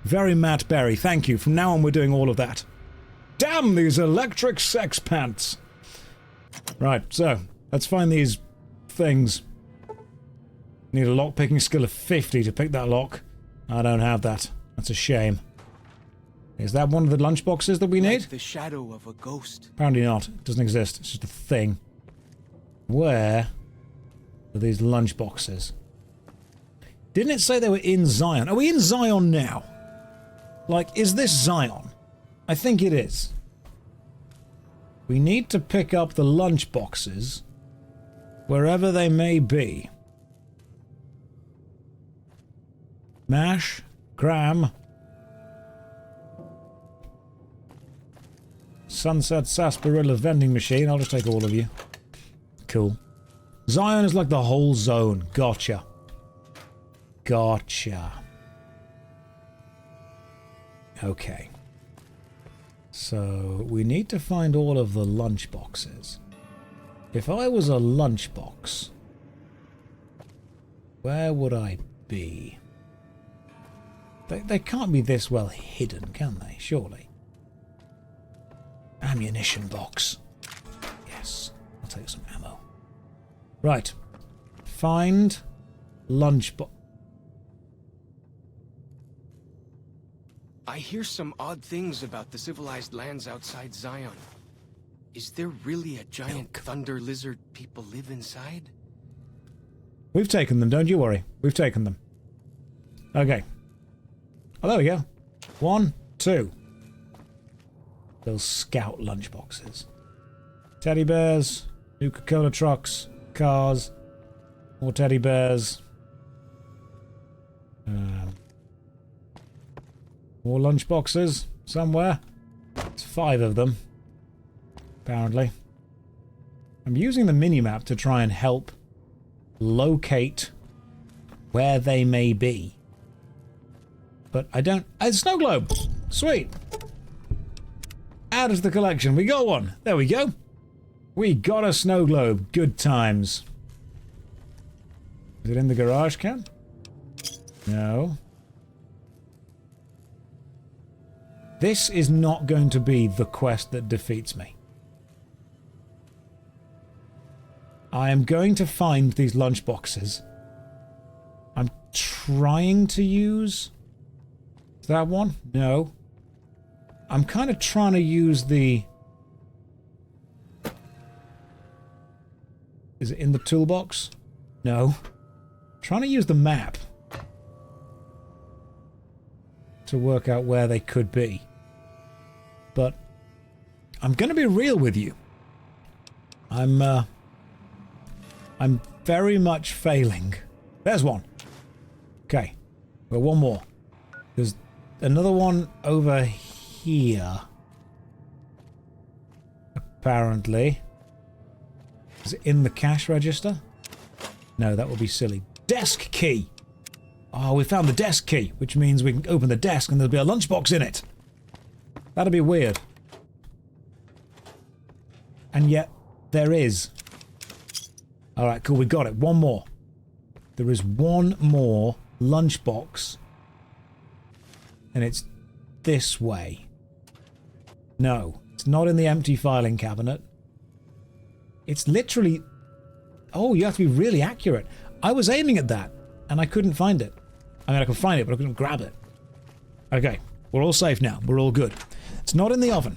Very Matt Berry, thank you. From now on we're doing all of that. Damn these electric sex pants! Right, so, let's find these things. Need a lock-picking skill of 50 to pick that lock. I don't have that. That's a shame. Is that one of the lunchboxes that we need? Like the shadow of a ghost. Apparently not. It doesn't exist. It's just a thing. Where are these lunchboxes? Didn't it say they were in Zion? Are we in Zion now? Like, is this Zion? I think it is. We need to pick up the lunchboxes wherever they may be. Mash, Graham, Sunset Sarsaparilla vending machine. I'll just take all of you. Cool. Zion is like the whole zone. Gotcha. Gotcha. Okay. So, we need to find all of the lunchboxes. If I was a lunchbox, where would I be? They can't be this well hidden, can they? Surely. Ammunition box. Yes, I'll take some ammo. Right. Find lunchbox. I hear some odd things about the civilized lands outside Zion. Is there really a giant thunder lizard people live inside? We've taken them, don't you worry. We've taken them. Okay. Oh, there we go. 1, 2. Those scout lunchboxes. Teddy bears, Nuka-Cola trucks, cars, more teddy bears. More lunchboxes somewhere. It's 5 of them, apparently. I'm using the minimap to try and help locate where they may be. But I don't... A snow globe! Sweet! Add to the collection. We got one. There we go. We got a snow globe. Good times. Is it in the garage can? No. This is not going to be the quest that defeats me. I am going to find these lunchboxes. I'm trying to use... that one? No. I'm kind of trying to use the... Is it in the toolbox? No. I'm trying to use the map to work out where they could be. But I'm going to be real with you. I'm very much failing. There's one. Okay. Well, one more. There's another one over here. Apparently. Is it in the cash register? No, that would be silly. Desk key! Oh, we found the desk key, which means we can open the desk and there'll be a lunchbox in it. That'd be weird. And yet, there is. Alright, cool, we got it. One more. There is one more lunchbox. And it's this way. No, it's not in the empty filing cabinet. It's literally... Oh, you have to be really accurate. I was aiming at that, and I couldn't find it. I mean, I could find it, but I couldn't grab it. Okay, we're all safe now. We're all good. It's not in the oven.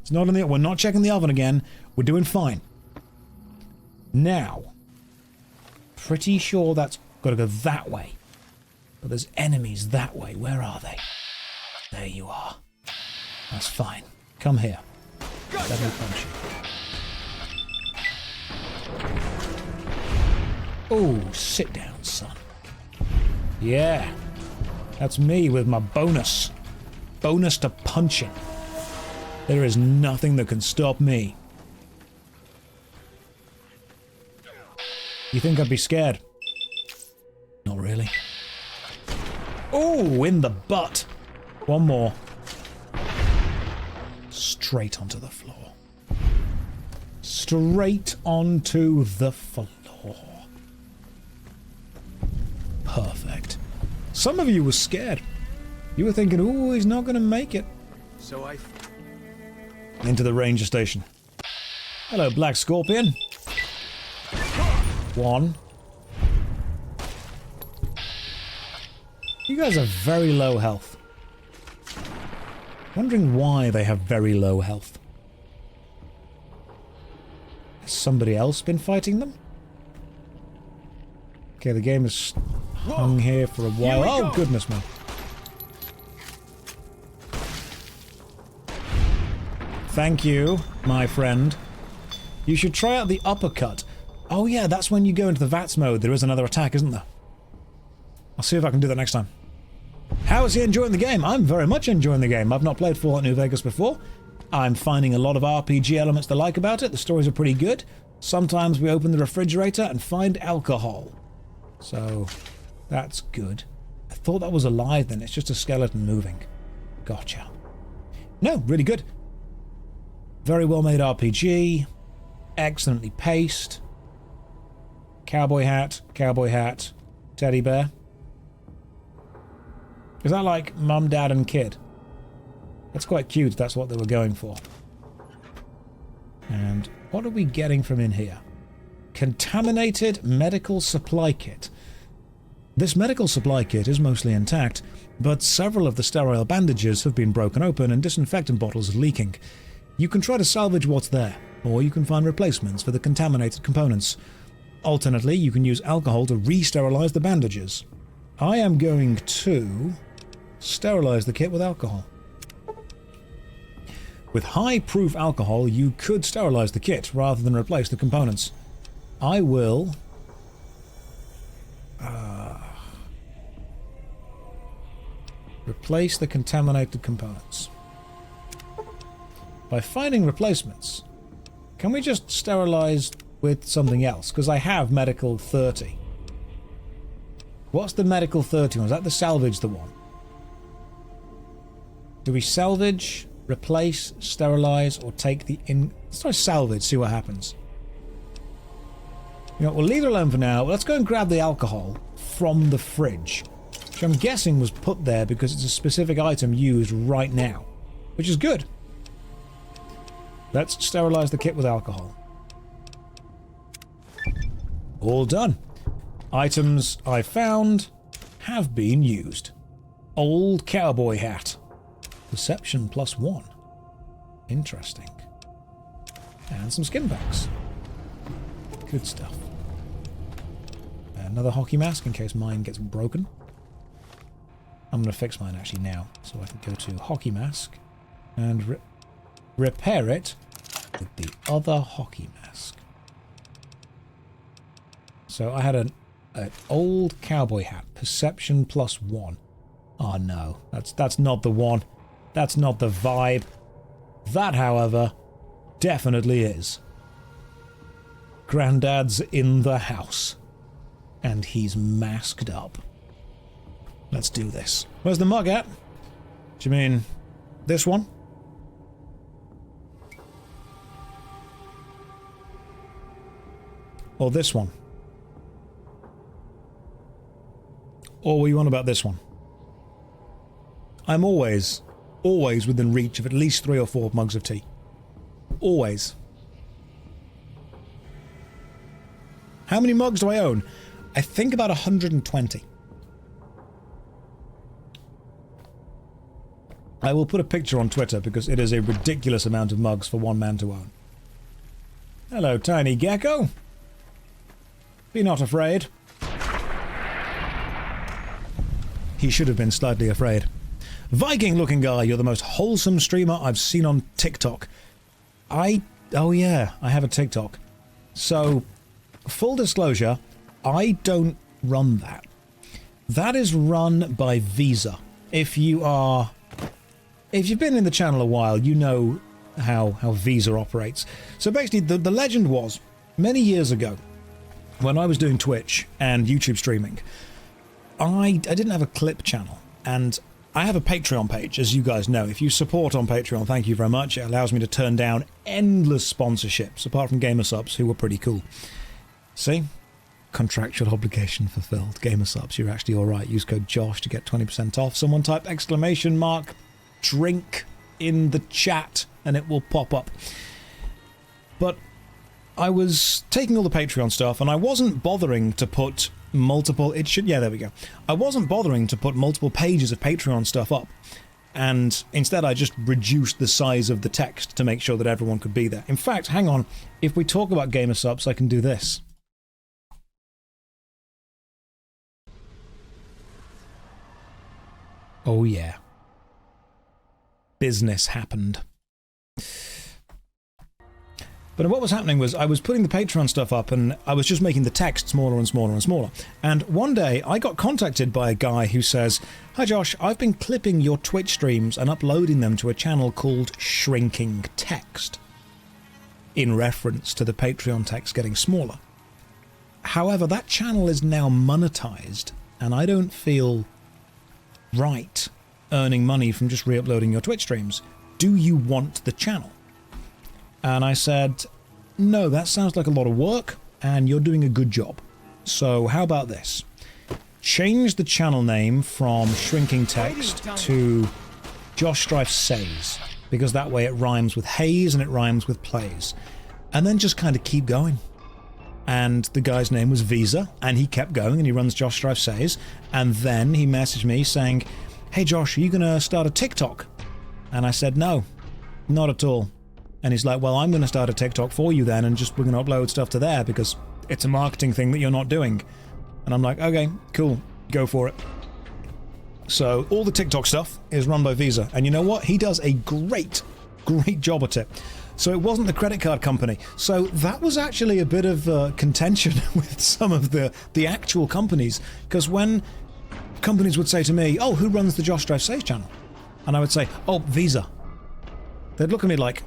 It's not in the... We're not checking the oven again. We're doing fine. Now, pretty sure that's got to go that way. But there's enemies that way. Where are they? There you are. That's fine. Come here. Let me punch you. Oh, sit down, son. Yeah. That's me with my bonus. Bonus to punching. There is nothing that can stop me. You think I'd be scared? Not really. Oh, in the butt. One more. Straight onto the floor. Straight onto the floor. Perfect. Some of you were scared. You were thinking, ooh, he's not going to make it. So I... Into the ranger station. Hello, Black Scorpion. One. You guys have very low health. Wondering why they have very low health. Has somebody else been fighting them? Okay, the game has hung here for a while. Oh, goodness me. Thank you, my friend. You should try out the uppercut. Oh yeah, that's when you go into the VATS mode. There is another attack, isn't there? I'll see if I can do that next time. How is he enjoying the game? I'm very much enjoying the game. I've not played Fallout New Vegas before. I'm finding a lot of RPG elements to like about it. The stories are pretty good. Sometimes we open the refrigerator and find alcohol. So, that's good. I thought that was alive then. It's just a skeleton moving. Gotcha. No, really good. Very well made RPG. Excellently paced. Cowboy hat, teddy bear. Is that like mum, dad and kid? That's quite cute, that's what they were going for. And what are we getting from in here? Contaminated medical supply kit. This medical supply kit is mostly intact, but several of the sterile bandages have been broken open and disinfectant bottles are leaking. You can try to salvage what's there, or you can find replacements for the contaminated components. Alternately, you can use alcohol to re-sterilize the bandages. I am going to sterilize the kit with alcohol. With high-proof alcohol, you could sterilize the kit rather than replace the components. I will... replace the contaminated components. By finding replacements, can we just sterilize with something else? Because I have medical 30. What's the medical 30 one? Is that the salvage the one? Do we salvage, replace, sterilize, or take the in... Let's try salvage, see what happens. You know, we'll leave it alone for now. Let's go and grab the alcohol from the fridge, which I'm guessing was put there because it's a specific item used right now, which is good. Let's sterilize the kit with alcohol. All done. Items I found have been used. Old cowboy hat. Perception +1. Interesting. And some skin packs. Good stuff. Another hockey mask in case mine gets broken. I'm going to fix mine actually now, so I can go to hockey mask and repair it with the other hockey mask. So I had an old cowboy hat, perception +1. Oh no, that's not the one. That's not the vibe. That, however, definitely is. Grandad's in the house. And he's masked up. Let's do this. Where's the mug at? Do you mean this one? Or this one? Or were you on about this one? I'm always within reach of at least 3 or 4 mugs of tea. Always. How many mugs do I own? I think about 120. I will put a picture on Twitter because it is a ridiculous amount of mugs for one man to own. Hello, tiny gecko. Be not afraid. He should have been slightly afraid. Viking-looking guy, you're the most wholesome streamer I've seen on TikTok. Oh yeah, I have a TikTok. So, full disclosure, I don't run that. That is run by Visa. If you've been in the channel a while, you know how Visa operates. So basically, the legend was, many years ago, when I was doing Twitch and YouTube streaming, I didn't have a clip channel, and I have a Patreon page, as you guys know. If you support on Patreon, thank you very much. It allows me to turn down endless sponsorships, apart from Gamer Subs, who were pretty cool. See? Contractual obligation fulfilled. Gamer Subs, you're actually alright. Use code JOSH to get 20% off. Someone type !drink in the chat and it will pop up. But I was taking all the Patreon stuff and I wasn't bothering to put multiple... there we go. I wasn't bothering to put multiple pages of Patreon stuff up. And instead I just reduced the size of the text to make sure that everyone could be there. In fact, hang on. If we talk about Gamer Subs, I can do this. Oh yeah. Business happened. But what was happening was I was putting the Patreon stuff up and I was just making the text smaller and smaller and smaller. And one day I got contacted by a guy who says, "Hi Josh, I've been clipping your Twitch streams and uploading them to a channel called Shrinking Text," in reference to the Patreon text getting smaller. However, that channel is now monetized and I don't feel right earning money from just re-uploading your Twitch streams. Do you want the channel? And I said, no, that sounds like a lot of work and you're doing a good job. So how about this? Change the channel name from Shrinking Text to JoshStrifeSays, because that way it rhymes with Hayes and it rhymes with Plays. And then just kind of keep going. And the guy's name was Visa, and he kept going, and he runs JoshStrifeSays. And then he messaged me saying, "Hey Josh, are you going to start a TikTok?" And I said, no, not at all. And he's like, well, I'm going to start a TikTok for you then, and we're going to upload stuff to there, because it's a marketing thing that you're not doing. And I'm like, okay, cool, go for it. So all the TikTok stuff is run by Visa. And you know what? He does a great job at it. So it wasn't the credit card company. So that was actually a bit of contention with some of the actual companies. Because when companies would say to me, oh, who runs the JoshStrifeSays channel? And I would say, oh, Visa. They'd look at me like,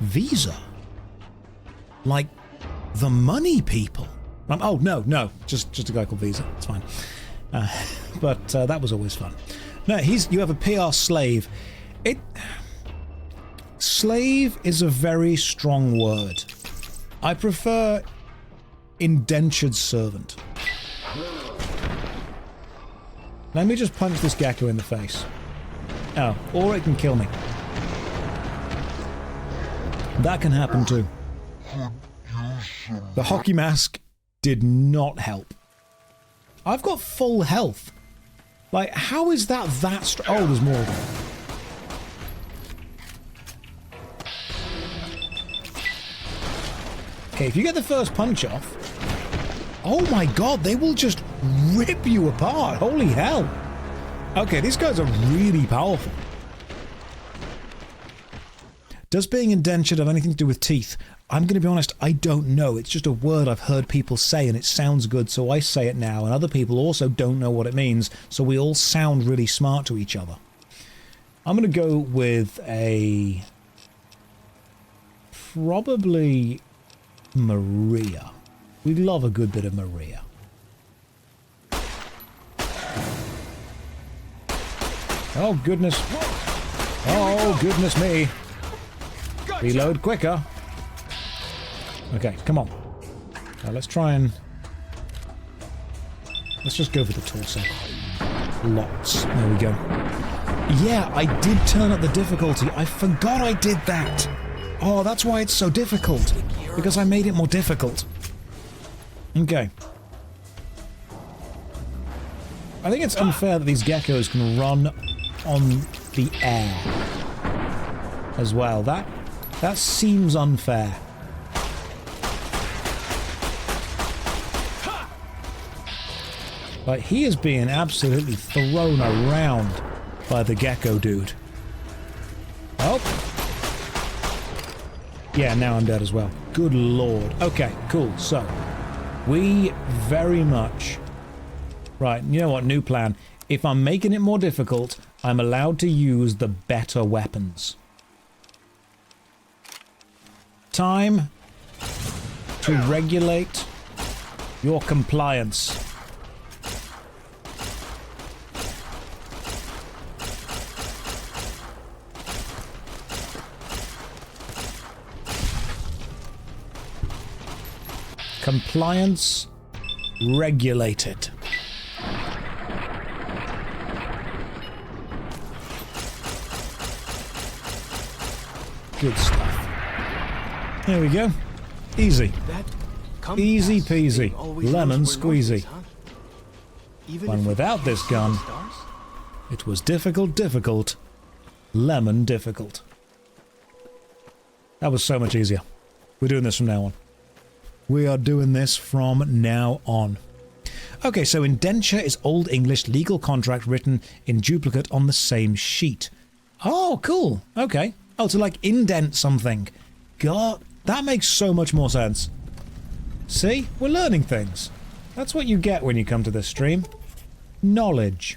Visa? Like the money people? Oh, no, just a guy called Visa. It's fine. But that was always fun. No, you have a PR slave. Slave is a very strong word. I prefer indentured servant. Let me just punch this gecko in the face. Oh, or it can kill me. That can happen too. The hockey mask did not help. I've got full health. Like, how is that oh, there's more of them. Okay, if you get the first punch off... Oh my god, they will just rip you apart. Holy hell. Okay, these guys are really powerful. Does being indentured have anything to do with teeth? I'm going to be honest, I don't know. It's just a word I've heard people say and it sounds good, so I say it now. And other people also don't know what it means, so we all sound really smart to each other. I'm going to go with a... probably Maria. We love a good bit of Maria. Oh, goodness. Oh, goodness me. Reload quicker. Okay, come on. Now let's try and... let's just go for the torso. Lots. There we go. Yeah, I did turn up the difficulty. I forgot I did that. Oh, that's why it's so difficult. Because I made it more difficult. Okay. I think it's unfair that these geckos can run on the air as well. That seems unfair. Like, he is being absolutely thrown around by the gecko dude. Oh. Yeah, now I'm dead as well. Good lord. Okay, cool. So, we very much Right, you know what? New plan. If I'm making it more difficult, I'm allowed to use the better weapons. Time to regulate your compliance. Compliance regulated. Good stuff. There we go. Easy. Easy peasy. Lemon squeezy. When without this gun, it was difficult. Lemon difficult. That was so much easier. We're doing this from now on. We are doing this from now on. Okay, so indenture is Old English legal contract written in duplicate on the same sheet. Oh, cool. Okay. Oh, to like indent something. God, that makes so much more sense. See? We're learning things. That's what you get when you come to this stream. Knowledge.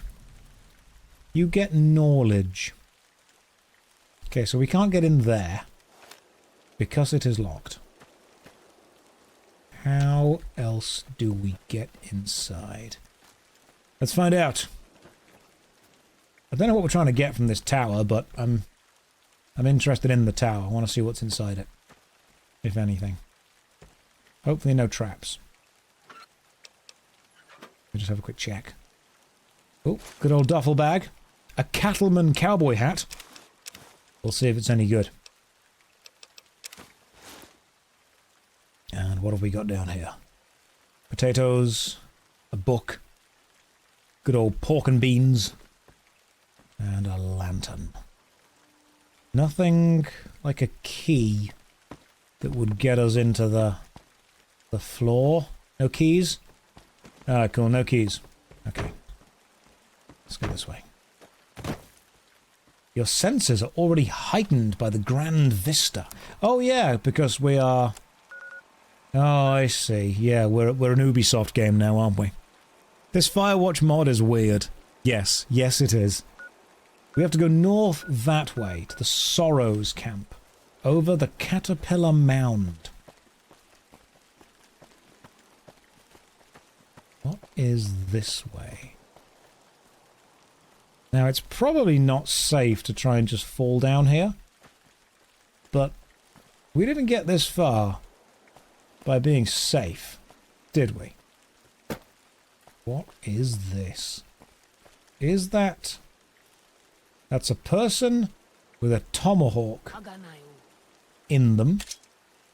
You get knowledge. Okay, so we can't get in there because it is locked. How else do we get inside? Let's find out. I don't know what we're trying to get from this tower, but I'm interested in the tower. I want to see what's inside it, if anything. Hopefully no traps. We'll just have a quick check. Oh, good old duffel bag. A cattleman cowboy hat. We'll see if it's any good. And what have we got down here? Potatoes, a book, good old pork and beans, and a lantern. Nothing like a key that would get us into the floor. No keys? Ah, cool, no keys. Okay. Let's go this way. Your senses are already heightened by the grand vista. Oh yeah, because we are... Oh, I see. Yeah, we're an Ubisoft game now, aren't we? This Firewatch mod is weird. Yes, yes it is. We have to go north that way, to the Sorrows camp. Over the Caterpillar Mound. What is this way? Now, it's probably not safe to try and just fall down here. But we didn't get this far by being safe, did we? What is this? Is that... That's a person with a tomahawk in them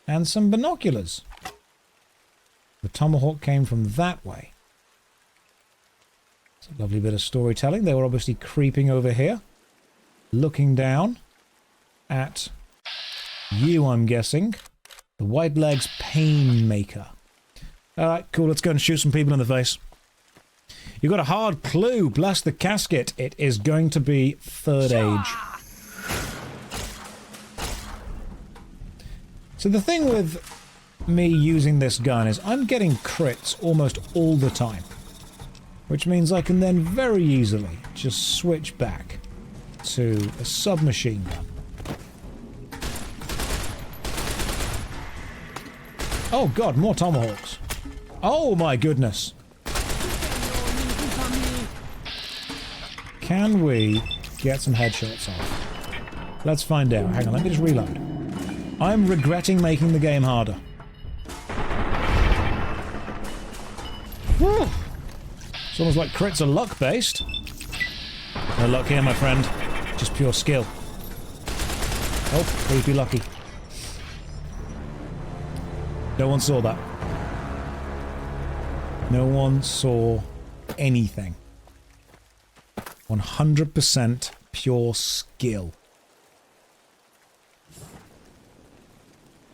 and some binoculars. The tomahawk came from that way. It's a lovely bit of storytelling. They were obviously creeping over here, looking down at you, I'm guessing. The White Leg's Painmaker. Alright, cool, let's go and shoot some people in the face. You got a hard clue. Blast the casket. It is going to be third age. So the thing with me using this gun is I'm getting crits almost all the time. Which means I can then very easily just switch back to a submachine gun. Oh god, more tomahawks. Oh my goodness. Can we get some headshots off? Let's find out. Hang on, let me just reload. I'm regretting making the game harder. Whew. It's almost like crits are luck-based. No luck here, my friend. Just pure skill. Oh, creepy lucky. No one saw that. No one saw anything. 100% pure skill.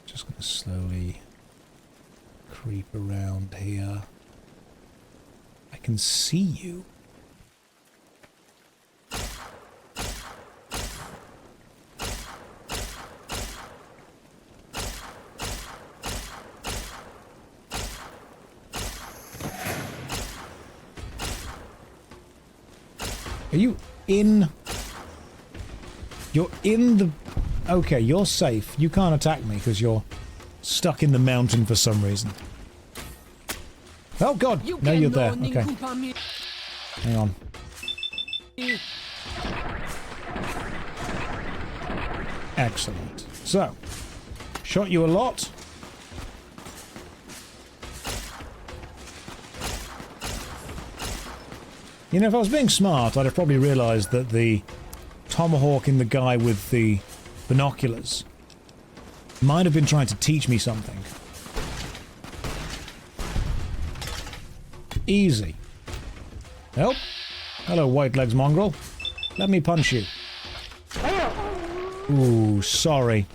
Just gonna slowly creep around here. I can see you. Are you in... You're in the... Okay, you're safe. You can't attack me because you're stuck in the mountain for some reason. Oh god! No, you're there. Okay. Hang on. Excellent. So, shot you a lot. You know, if I was being smart, I'd have probably realised that the tomahawk in the guy with the binoculars might have been trying to teach me something. Easy. Nope. Hello, white legs mongrel. Let me punch you. Ooh, sorry.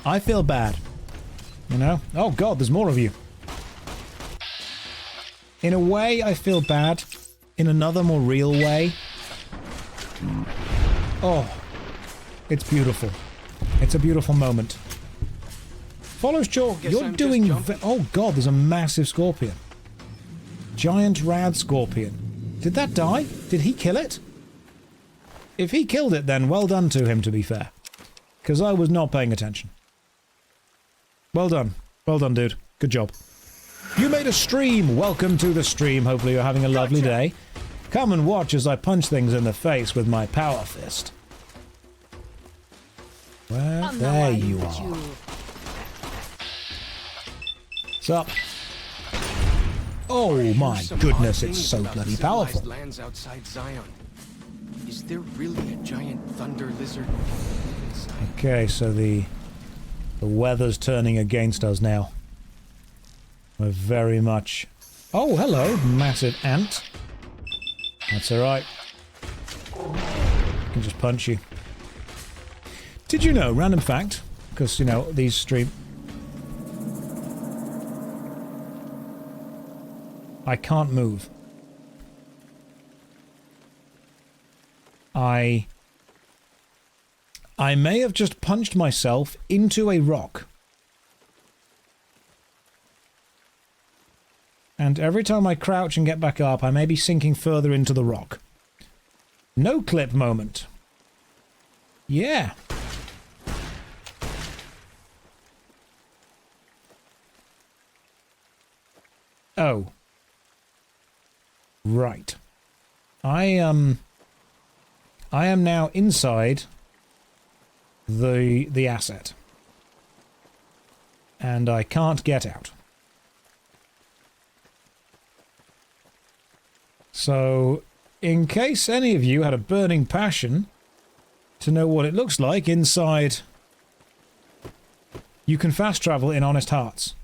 I feel bad. You know? Oh god, there's more of you. In a way, I feel bad. In another, more real way. Oh. It's beautiful. It's a beautiful moment. Follows Chalk. You're doing... Oh god, there's a massive scorpion. Giant rad scorpion. Did that die? Did he kill it? If he killed it, then well done to him, to be fair. Because I was not paying attention. Well done. Well done, dude. Good job. You made a stream. Welcome to the stream. Hopefully you're having a lovely day. Come and watch as I punch things in the face with my power fist. Well, there you are. What's up? Oh my goodness, it's so bloody powerful. Lands outside Zion. Is there really a giant thunder lizard? Okay, so the weather's turning against us now. We're very much... Oh, hello, massive ant. That's alright. I can just punch you. Did you know, random fact, because, you know, these stream... I can't move. I may have just punched myself into a rock. And every time I crouch and get back up, I may be sinking further into the rock. No clip moment. Yeah. Oh. Right. I am now inside the asset. And I can't get out. So, in case any of you had a burning passion to know what it looks like inside, you can fast travel in Honest Hearts.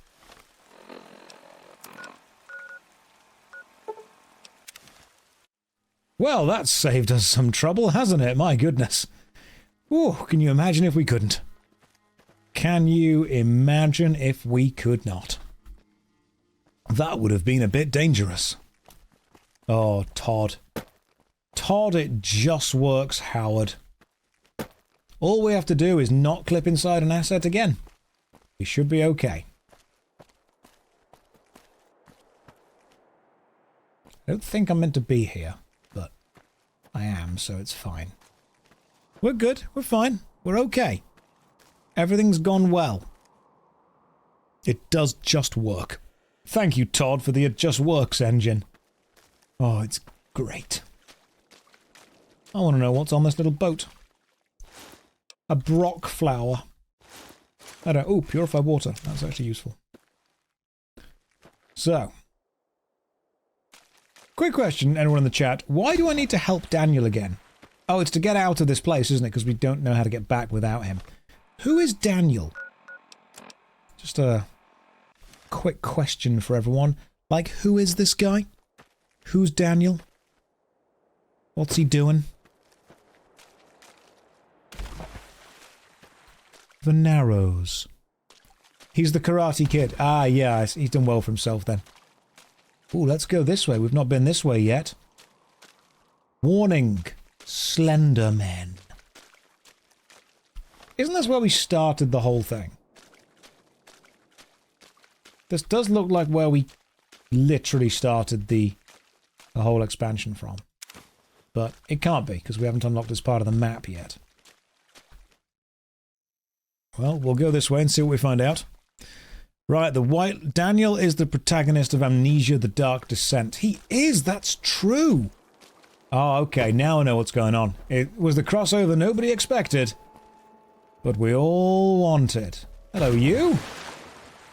Well, that's saved us some trouble, hasn't it? My goodness. Ooh, can you imagine if we couldn't? Can you imagine if we could not? That would have been a bit dangerous. Oh, Todd. Todd, it just works, Howard. All we have to do is not clip inside an asset again. We should be okay. I don't think I'm meant to be here, but I am, so it's fine. We're good. We're fine. We're okay. Everything's gone well. It does just work. Thank you, Todd, for the It Just Works engine. Oh, it's great. I want to know what's on this little boat. A brock flower. I don't... Oh, purified water. That's actually useful. So. Quick question, anyone in the chat. Why do I need to help Daniel again? Oh, it's to get out of this place, isn't it? Because we don't know how to get back without him. Who is Daniel? Just a quick question for everyone. Like, who is this guy? Who's Daniel? What's he doing? The Narrows. He's the Karate Kid. Ah, yeah, he's done well for himself then. Ooh, let's go this way. We've not been this way yet. Warning. Slender Men. Isn't this where we started the whole thing? This does look like where we literally started the whole expansion from. but it can't be, because we haven't unlocked this part of the map yet. Well, we'll go this way and see what we find out. Right, Daniel is the protagonist of Amnesia: The Dark Descent. He is, that's true! Oh, okay, now I know what's going on. It was the crossover nobody expected, but we all wanted. Hello, you?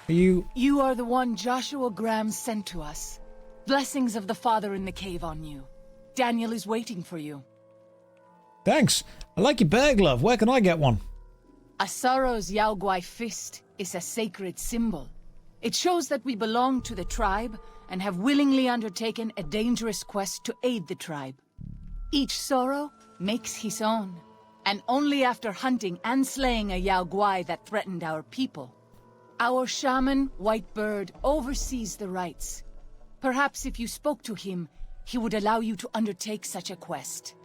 Are you... You are the one Joshua Graham sent to us. Blessings of the Father in the cave on you. Daniel is waiting for you. Thanks. I like your bear glove. Where can I get one? Asaro's Yaoguai fist is a sacred symbol. It shows that we belong to the tribe and have willingly undertaken a dangerous quest to aid the tribe. Each Sorrow makes his own, and only after hunting and slaying a Yaoguai that threatened our people. Our shaman, White Bird, oversees the rites. Perhaps if you spoke to him, he would allow you to undertake such a quest.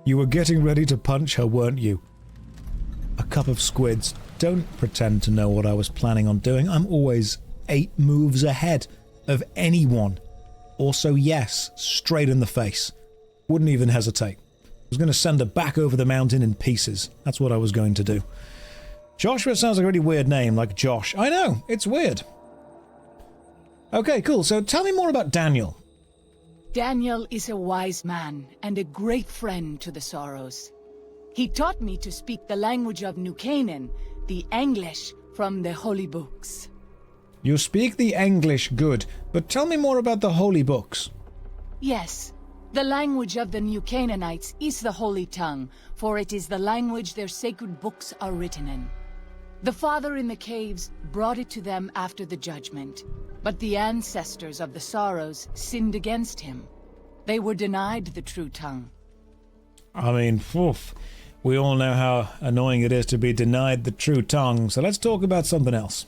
You were getting ready to punch her, weren't you? A cup of squids. Don't pretend to know what I was planning on doing. I'm always 8 moves ahead of anyone. Also, yes, straight in the face. Wouldn't even hesitate. I was going to send her back over the mountain in pieces. That's what I was going to do. Joshua sounds like a really weird name, like Josh. I know, it's weird. Okay, cool. So tell me more about Daniel. Daniel is a wise man and a great friend to the Sorrows. He taught me to speak the language of New Canaan, the English from the holy books. You speak the English good, but tell me more about the holy books. Yes, the language of the New Canaanites is the holy tongue, for it is the language their sacred books are written in. The Father in the caves brought it to them after the judgment, but the ancestors of the Sorrows sinned against him. They were denied the true tongue. I mean, oof. We all know how annoying it is to be denied the true tongue, so let's talk about something else.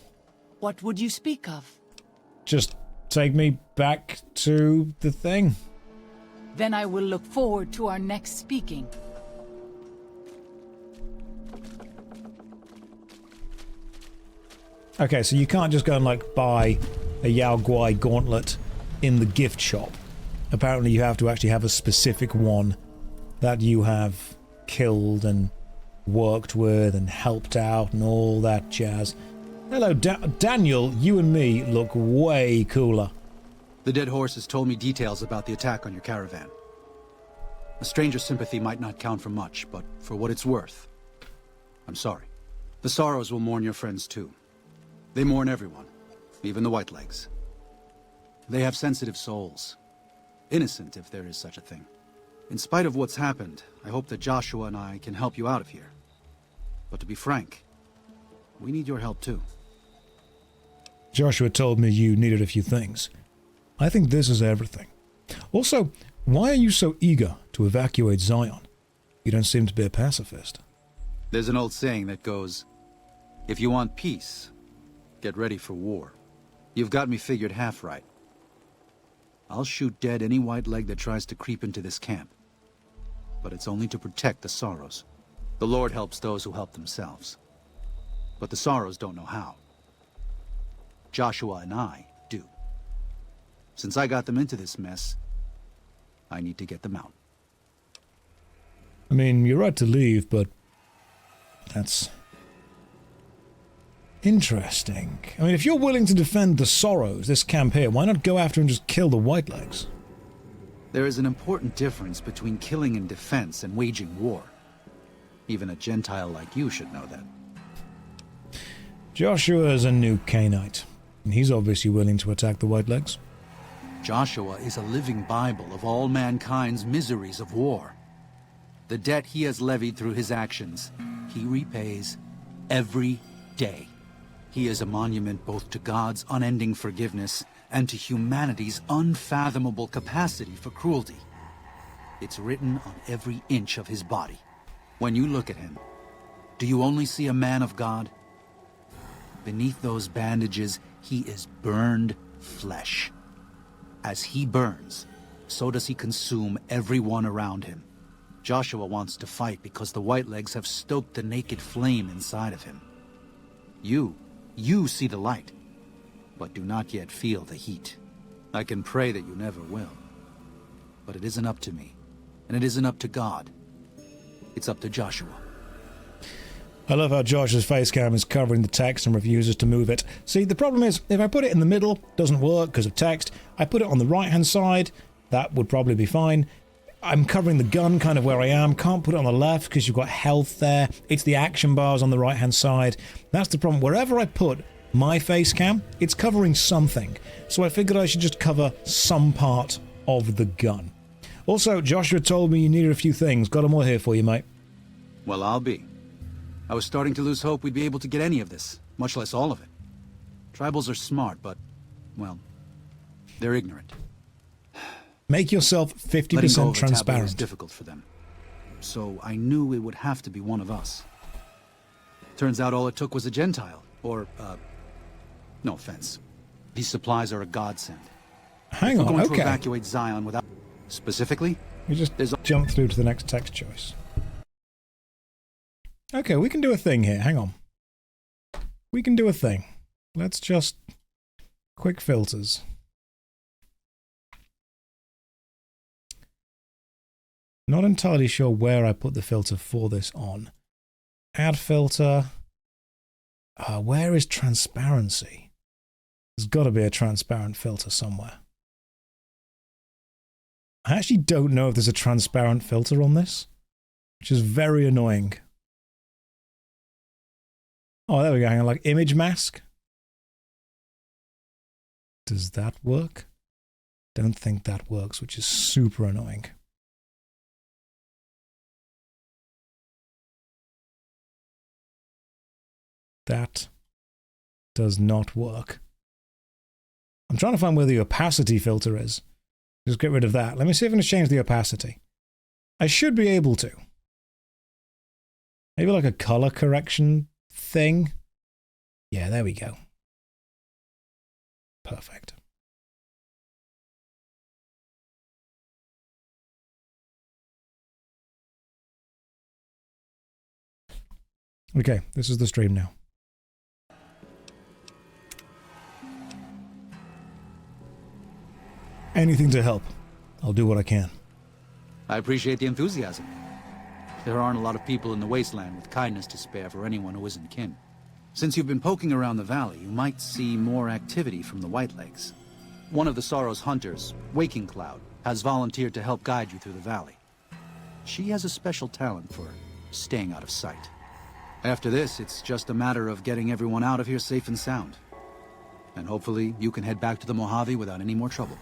What would you speak of? Just take me back to the thing. Then I will look forward to our next speaking. Okay, so you can't just go and, like, buy a Yaoguai gauntlet in the gift shop. Apparently you have to actually have a specific one that you have killed and worked with and helped out and all that jazz. Hello, Daniel, you and me look way cooler. The dead horse has told me details about the attack on your caravan. A stranger's sympathy might not count for much, but for what it's worth, I'm sorry. The Sorrows will mourn your friends too. They mourn everyone, even the Whitelegs. They have sensitive souls. Innocent, if there is such a thing. In spite of what's happened, I hope that Joshua and I can help you out of here. But to be frank, we need your help too. Joshua told me you needed a few things. I think this is everything. Also, why are you so eager to evacuate Zion? You don't seem to be a pacifist. There's an old saying that goes, if you want peace, get ready for war. You've got me figured half right. I'll shoot dead any white leg that tries to creep into this camp. But it's only to protect the Sorrows. The Lord helps those who help themselves. But the Sorrows don't know how. Joshua and I do. Since I got them into this mess, I need to get them out. I mean, you're right to leave, but that's interesting. I mean, if you're willing to defend the Sorrows, this camp here, why not go after and just kill the Whitelegs? There is an important difference between killing in defense and waging war. Even a Gentile like you should know that. Joshua is a new Canaanite, and he's obviously willing to attack the Whitelegs. Joshua is a living Bible of all mankind's miseries of war. The debt he has levied through his actions, he repays every day. He is a monument both to God's unending forgiveness and to humanity's unfathomable capacity for cruelty. It's written on every inch of his body. When you look at him, do you only see a man of God? Beneath those bandages, he is burned flesh. As he burns, so does he consume everyone around him. Joshua wants to fight because the Whitelegs have stoked the naked flame inside of him. You see the light, but do not yet feel the heat. I can pray that you never will, but it isn't up to me. And it isn't up to God. It's up to Joshua. I love how Josh's face cam is covering the text and refuses to move it. See, the problem is, if I put it in the middle, it doesn't work because of text. I put it on the right-hand side, that would probably be fine. I'm covering the gun kind of where I am. Can't put it on the left because you've got health there. It's the action bars on the right-hand side. That's the problem. Wherever I put my face cam, it's covering something. So I figured I should just cover some part of the gun. Also, Joshua told me you needed a few things. Got them all here for you, mate. Well, I'll be. I was starting to lose hope we'd be able to get any of this, much less all of it. Tribals are smart, but, well, they're ignorant. Make yourself 50% Letting go of a taboo transparent. is difficult for them. So I knew it would have to be one of us. Turns out all it took was a Gentile, or, no offense. These supplies are a godsend. Hang If we're on, going okay. to evacuate Zion without... Specifically? We just jump through to the next text choice. Okay, we can do a thing here. Hang on. We can do a thing. Let's just... Quick filters. Not entirely sure where I put the filter for this on. Add filter. Where is transparency? There's got to be a transparent filter somewhere. I actually don't know if there's a transparent filter on this, which is very annoying. Oh, there we go. Hang on, like image mask. Does that work? Don't think that works, which is super annoying. That does not work. I'm trying to find where the opacity filter is. Just get rid of that. Let me see if I can change the opacity. I should be able to. Maybe like a color correction thing. Yeah, there we go. Perfect. Okay, this is the stream now. Anything to help. I'll do what I can. I appreciate the enthusiasm. There aren't a lot of people in the wasteland with kindness to spare for anyone who isn't kin. Since you've been poking around the valley, you might see more activity from the Whitelegs. One of the Sorrow's hunters, Waking Cloud, has volunteered to help guide you through the valley. She has a special talent for staying out of sight. After this, it's just a matter of getting everyone out of here safe and sound. And hopefully you can head back to the Mojave without any more trouble.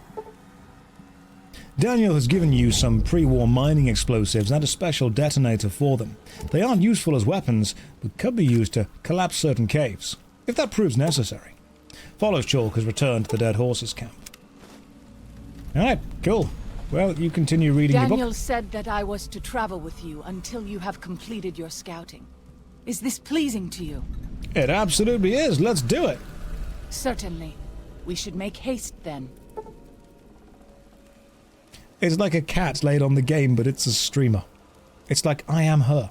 Daniel has given you some pre-war mining explosives and a special detonator for them. They aren't useful as weapons, but could be used to collapse certain caves, if that proves necessary. Follows Chalk has returned to the Dead Horses camp. Alright, cool. Well, you continue reading your book. Daniel said that I was to travel with you until you have completed your scouting. Is this pleasing to you? It absolutely is. Let's do it. Certainly. We should make haste then. It's like a cat laid on the game, but it's a streamer. It's like I Am Her.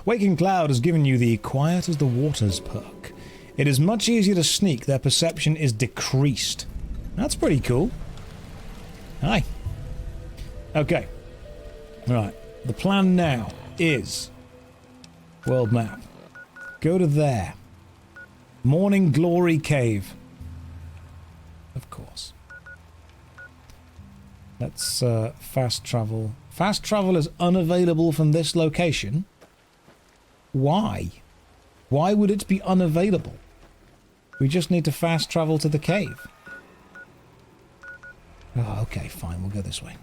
Waking Cloud has given you the Quiet as the Waters perk. It is much easier to sneak. Their perception is decreased. That's pretty cool. Hi. Okay. Right. The plan now is... World map. Go to there. Morning Glory Cave. Of course. Let's fast travel. Fast travel is unavailable from this location. Why? Why would it be unavailable? We just need to fast travel to the cave. Oh, okay, fine. We'll go this way.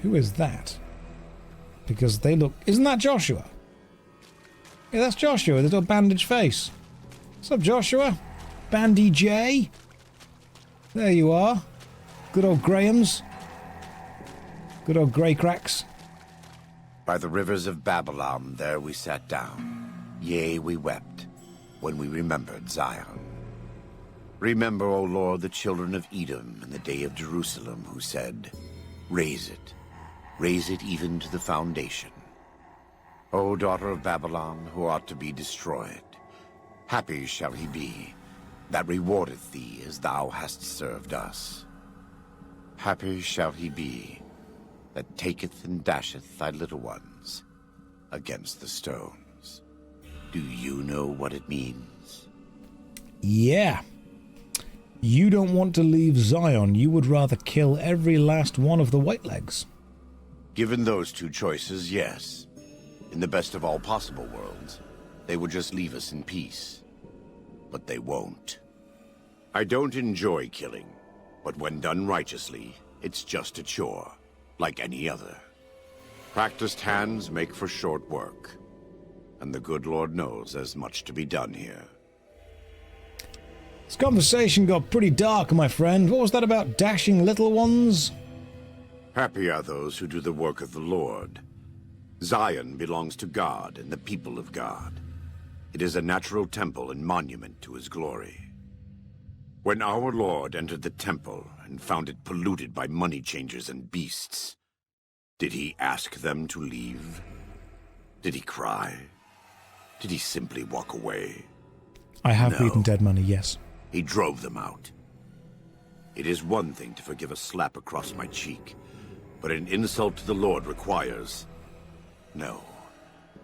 Who is that? Because they look... Isn't that Joshua? Yeah, that's Joshua. There's a bandaged face. What's up, Joshua? Bandy J? There you are. Good old Grahams. Good old Grey Cracks. By the rivers of Babylon, there we sat down. Yea, we wept, when we remembered Zion. Remember, O Lord, the children of Edom in the day of Jerusalem, who said, raise it even to the foundation. O daughter of Babylon, who ought to be destroyed, happy shall he be, that rewardeth thee as thou hast served us. Happy shall he be that taketh and dasheth thy little ones against the stones. Do you know what it means? Yeah. You don't want to leave Zion. You would rather kill every last one of the Whitelegs. Given those two choices, yes. In the best of all possible worlds, they would just leave us in peace. But they won't. I don't enjoy killing, but when done righteously, it's just a chore, like any other. Practiced hands make for short work, and the good Lord knows there's much to be done here. This conversation got pretty dark, my friend. What was that about dashing little ones? Happy are those who do the work of the Lord. Zion belongs to God and the people of God. It is a natural temple and monument to his glory. When our Lord entered the temple and found it polluted by money changers and beasts, did he ask them to leave? Did he cry? Did he simply walk away? I have No. beaten dead money, yes. He drove them out. It is one thing to forgive a slap across my cheek, but an insult to the Lord requires... No,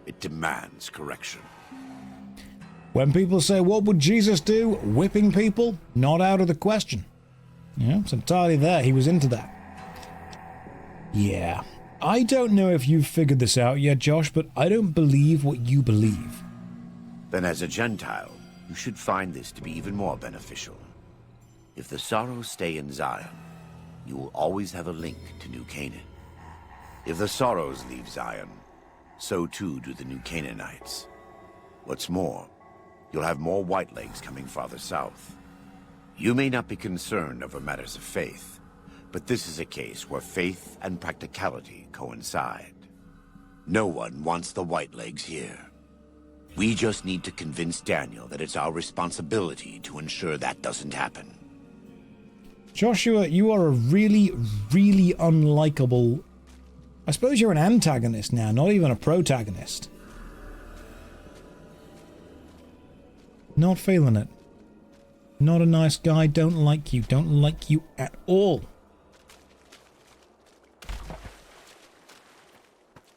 it demands correction. When people say, what would Jesus do? Whipping people? Not out of the question. Yeah, it's entirely there. He was into that. Yeah. I don't know if you've figured this out yet, Josh, but I don't believe what you believe. Then as a Gentile, you should find this to be even more beneficial. If the sorrows stay in Zion, you will always have a link to New Canaan. If the sorrows leave Zion, so too do the New Canaanites. What's more, you'll have more Whitelegs coming farther south. You may not be concerned over matters of faith, but this is a case where faith and practicality coincide. No one wants the Whitelegs here. We just need to convince Daniel that it's our responsibility to ensure that doesn't happen. Joshua, you are a really, really unlikable... I suppose you're an antagonist now, not even a protagonist. Not feeling it. Not a nice guy, don't like you at all.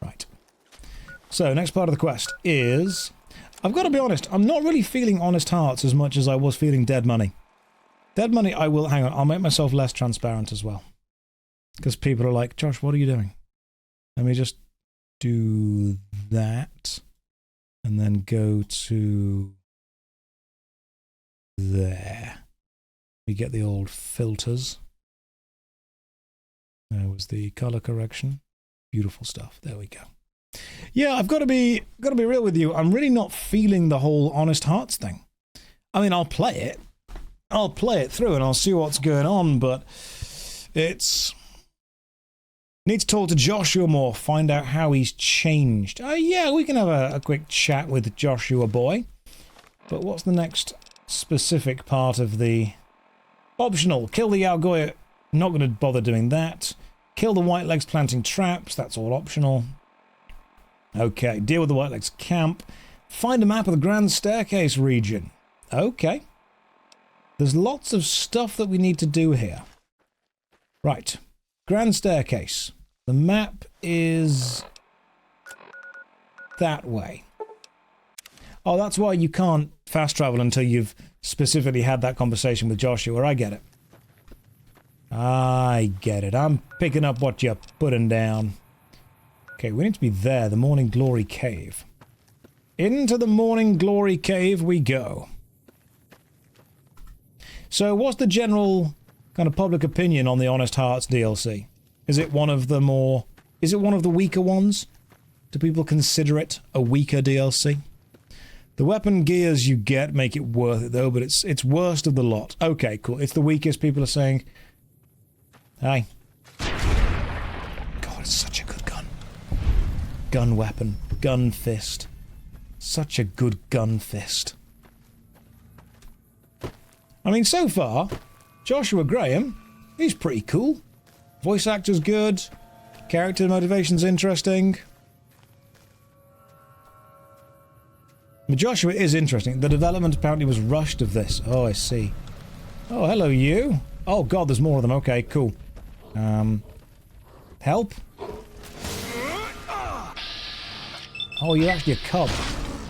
Right. So, next part of the quest is... I've got to be honest, I'm not really feeling honest hearts as much as I was feeling dead money. Dead money, I will... Hang on, I'll make myself less transparent as well. Because people are like, Josh, what are you doing? Let me just do that. And then go to... there. We get the old filters. There was the color correction. Beautiful stuff. There we go. Yeah, I've got to be real with you. I'm really not feeling the whole honest hearts thing. I mean, I'll play it. I'll play it through and I'll see what's going on, but it's... Need to talk to Joshua more, find out how he's changed. Yeah, we can have a quick chat with Joshua boy. But what's the next specific part of the... Optional. Kill the Yaogoya. Not going to bother doing that. Kill the Whitelegs planting traps. That's all optional. Okay. Deal with the Whitelegs camp. Find a map of the Grand Staircase region. Okay. There's lots of stuff that we need to do here. Right. Grand Staircase. The map is that way. Oh, that's why you can't fast travel until you've specifically had that conversation with Joshua. I get it. I get it. I'm picking up what you're putting down. Okay, we need to be there. The Morning Glory Cave. Into the Morning Glory Cave we go. So what's the general kind of public opinion on the Honest Hearts DLC? Is it one of the more... Is it one of the weaker ones? Do people consider it a weaker DLC? The weapon gears you get make it worth it, though, but it's worst of the lot. Okay, cool. It's the weakest, people are saying. Aye. God, it's such a good gun. Gun weapon. Gun fist. Such a good gun fist. I mean, so far, Joshua Graham, he's pretty cool. Voice actor's good. Character motivation's interesting. But Joshua is interesting. The development apparently was rushed of this. Oh, I see. Oh, hello, you. Oh, God, there's more of them. Okay, cool. Help? Oh, you're actually a cub,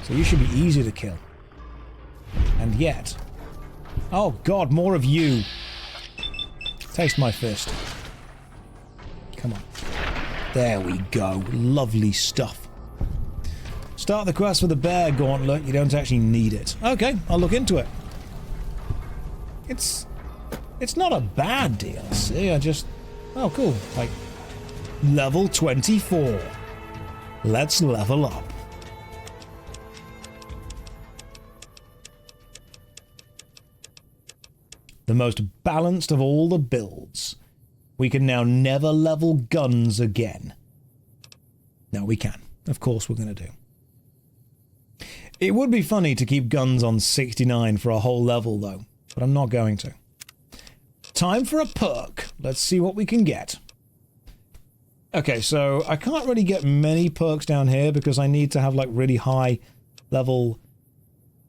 so you should be easy to kill. And yet... Oh god, more of you! Taste my fist. Come on. There we go. Lovely stuff. Start the quest with a bear gauntlet. You don't actually need it. Okay, I'll look into it. It's not a bad DLC, I just... Oh, cool. Like, level 24. Let's level up. The most balanced of all the builds. We can now never level guns again. No, we can. Of course we're going to do. It would be funny to keep guns on 69 for a whole level, though. But I'm not going to. Time for a perk. Let's see what we can get. Okay, so I can't really get many perks down here because I need to have, like, really high level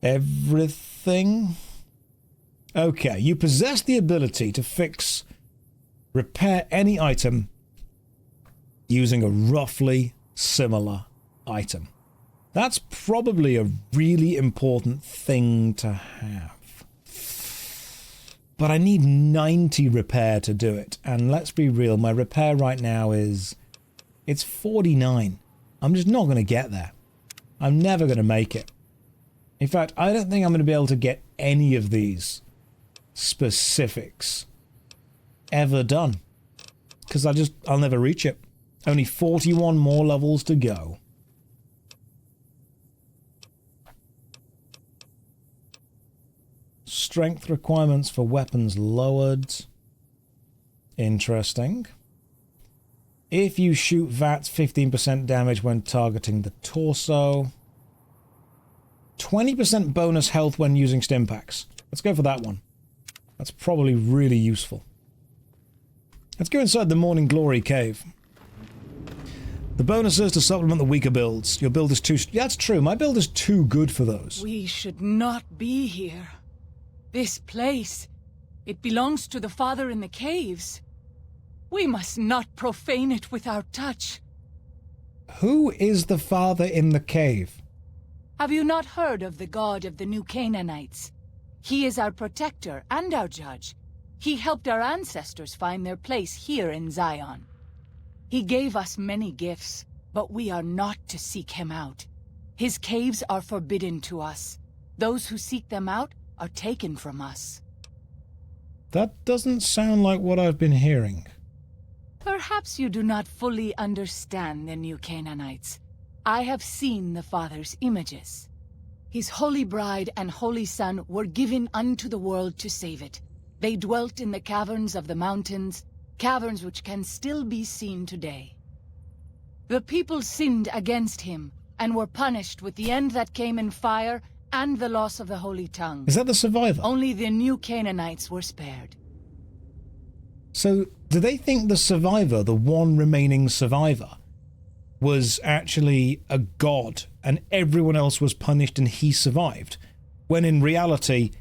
everything. Okay, you possess the ability to fix, repair any item using a roughly similar item. That's probably a really important thing to have. But I need 90 repair to do it. And let's be real, my repair right now is... It's 49. I'm just not going to get there. I'm never going to make it. In fact, I don't think I'm going to be able to get any of these specifics ever done. Because I'll never reach it. Only 41 more levels to go. Strength requirements for weapons lowered. Interesting. If you shoot VATS, 15% damage when targeting the torso. 20% bonus health when using stimpaks. Let's go for that one. That's probably really useful. Let's go inside the Morning Glory cave. The bonuses to supplement the weaker builds. Your build is too... That's true, my build is too good for those. We should not be here. This place, it belongs to the Father in the caves. We must not profane it with our touch. Who is the Father in the cave? Have you not heard of the God of the New Canaanites? He is our protector and our judge. He helped our ancestors find their place here in Zion. He gave us many gifts, but we are not to seek him out. His caves are forbidden to us. Those who seek them out are taken from us. That doesn't sound like what I've been hearing. Perhaps you do not fully understand the New Canaanites. I have seen the Father's images. His holy bride and holy son were given unto the world to save it. They dwelt in the caverns of the mountains, caverns which can still be seen today. The people sinned against him, and were punished with the end that came in fire and the loss of the holy tongue. Is that the survivor? Only the New Canaanites were spared. So, do they think the survivor, the one remaining survivor, was actually a god and everyone else was punished and he survived? When in reality,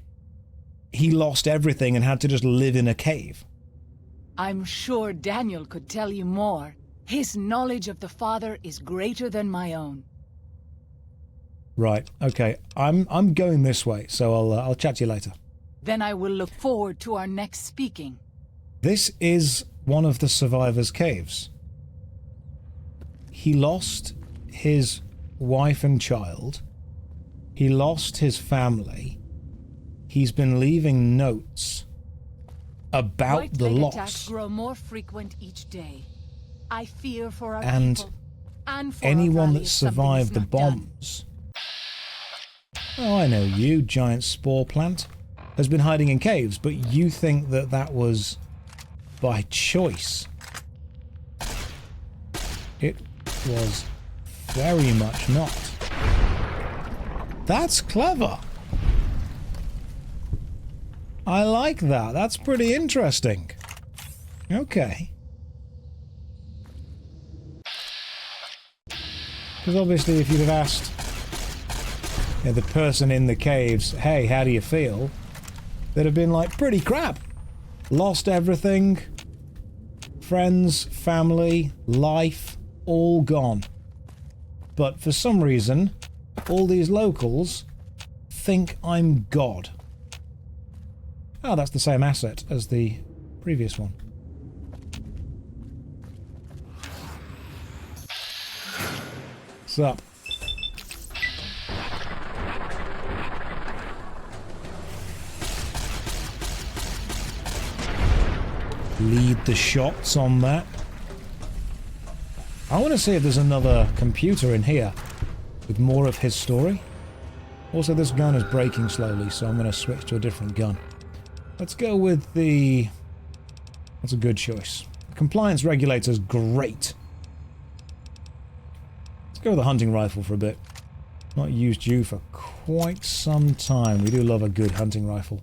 he lost everything and had to just live in a cave? I'm sure Daniel could tell you more. His knowledge of the Father is greater than my own. Right, okay. I'm going this way, so I'll chat to you later. Then I will look forward to our next speaking. This is one of the survivors' caves. He lost his wife and child. He lost his family. He's been leaving notes about the loss. Attacks grow more frequent each day. I fear for our and people and for anyone that survived the bombs. Oh, I know you, giant spore plant, has been hiding in caves, but you think that that was by choice. It was very much not. That's clever. I like that. That's pretty interesting. Okay. Because obviously if you'd have asked the person in the caves, hey, how do you feel? They'd have been like, pretty crap. Lost everything. Friends, family, life, all gone. But for some reason, all these locals think I'm God. Oh, that's the same asset as the previous one. What's up? Lead the shots on that. I want to see if there's another computer in here with more of his story. Also, this gun is breaking slowly, so I'm going to switch to a different gun. Let's go with the... That's a good choice. Compliance regulator's great. Let's go with the hunting rifle for a bit. Not used you for quite some time. We do love a good hunting rifle.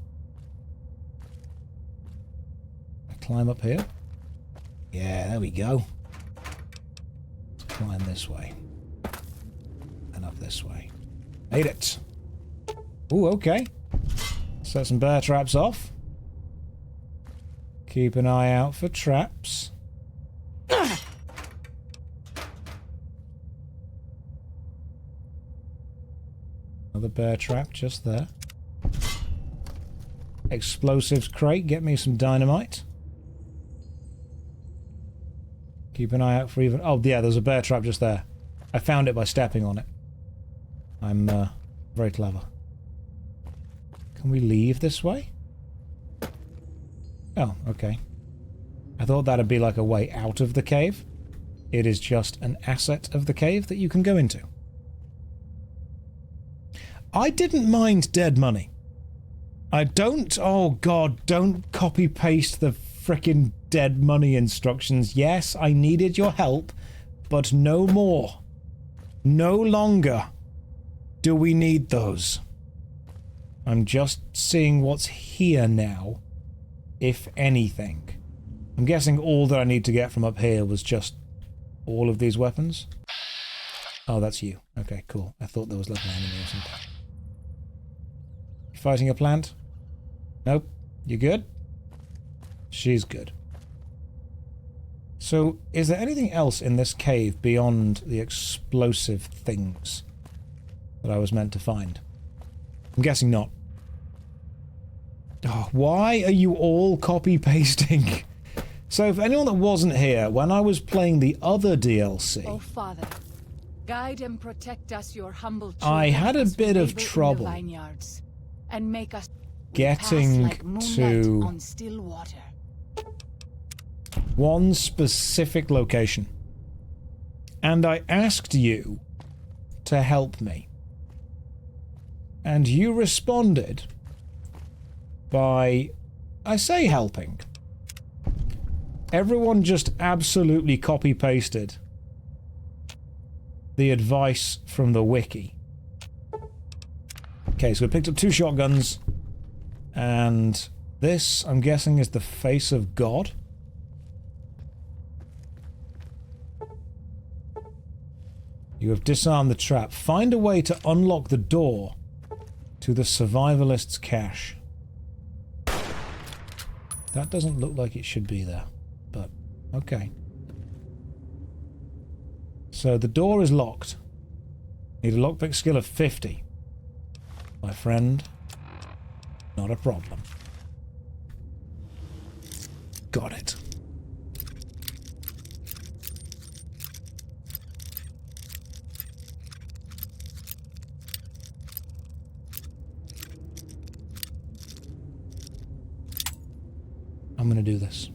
Climb up here. Yeah, there we go. Let's climb this way. And up this way. Made it. Ooh, okay. Set some bear traps off. Keep an eye out for traps. Another bear trap just there. Explosives crate, get me some dynamite. Keep an eye out for even... Oh, yeah, there's a bear trap just there. I found it by stepping on it. I'm very clever. Can we leave this way? Oh, okay. I thought that'd be like a way out of the cave. It is just an asset of the cave that you can go into. I didn't mind dead money. I don't... Oh, God, don't copy-paste the frickin' dead money instructions. Yes, I needed your help, but no more. No longer do we need those. I'm just seeing what's here now, if anything. I'm guessing all that I need to get from up here was just all of these weapons. Oh, that's you. Okay, cool. I thought there was like an enemy or something. You fighting a plant? Nope. You good? She's good. So, is there anything else in this cave beyond the explosive things that I was meant to find? I'm guessing not. Oh, why are you all copy-pasting? So, for anyone that wasn't here, when I was playing the other DLC... Oh, Father, guide and protect us, your humble children, I had a bit of in the trouble vineyards, and make us getting pass like moonlight to on still water. one specific location. And I asked you to help me. And you responded by, I say helping. Everyone just absolutely copy-pasted the advice from the wiki. Okay, so we picked up 2 shotguns, and this, I'm guessing, is the face of God. You have disarmed the trap. Find a way to unlock the door to the survivalist's cache. That doesn't look like it should be there, but okay. So the door is locked. Need a lockpick skill of 50. My friend, not a problem. Got it. I'm gonna do this.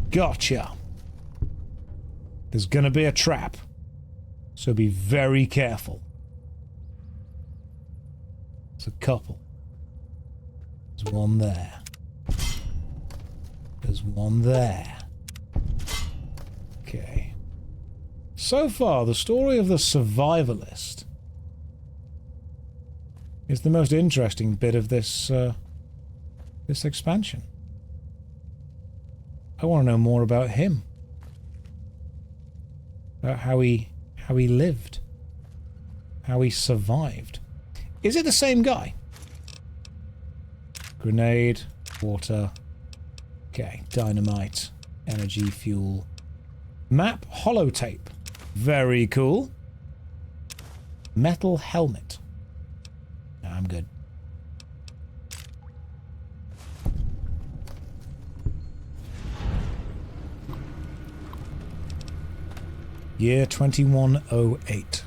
Gotcha. There's gonna be a trap, so be very careful. There's a couple. There's one there. There's one there. Okay. So far, the story of the survivalist is the most interesting bit of this this expansion. I want to know more about him. About how he lived. How he survived. Is it the same guy? Grenade, water. Okay, dynamite, energy, fuel. Map, holotape. Very cool. Metal helmet. No, I'm good. Year 2108.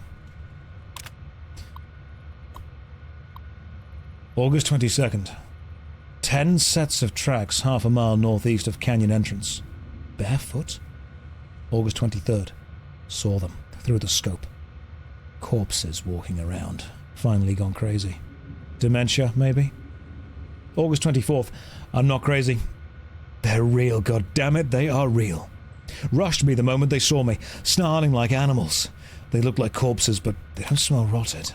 August 22nd. 10 sets of tracks half a mile northeast of canyon entrance. Barefoot? August 23rd. Saw them through the scope. Corpses walking around. Finally gone crazy. Dementia, maybe? August 24th. I'm not crazy. They're real, goddammit, they are real. Rushed me the moment they saw me, snarling like animals. They look like corpses, but they don't smell rotted.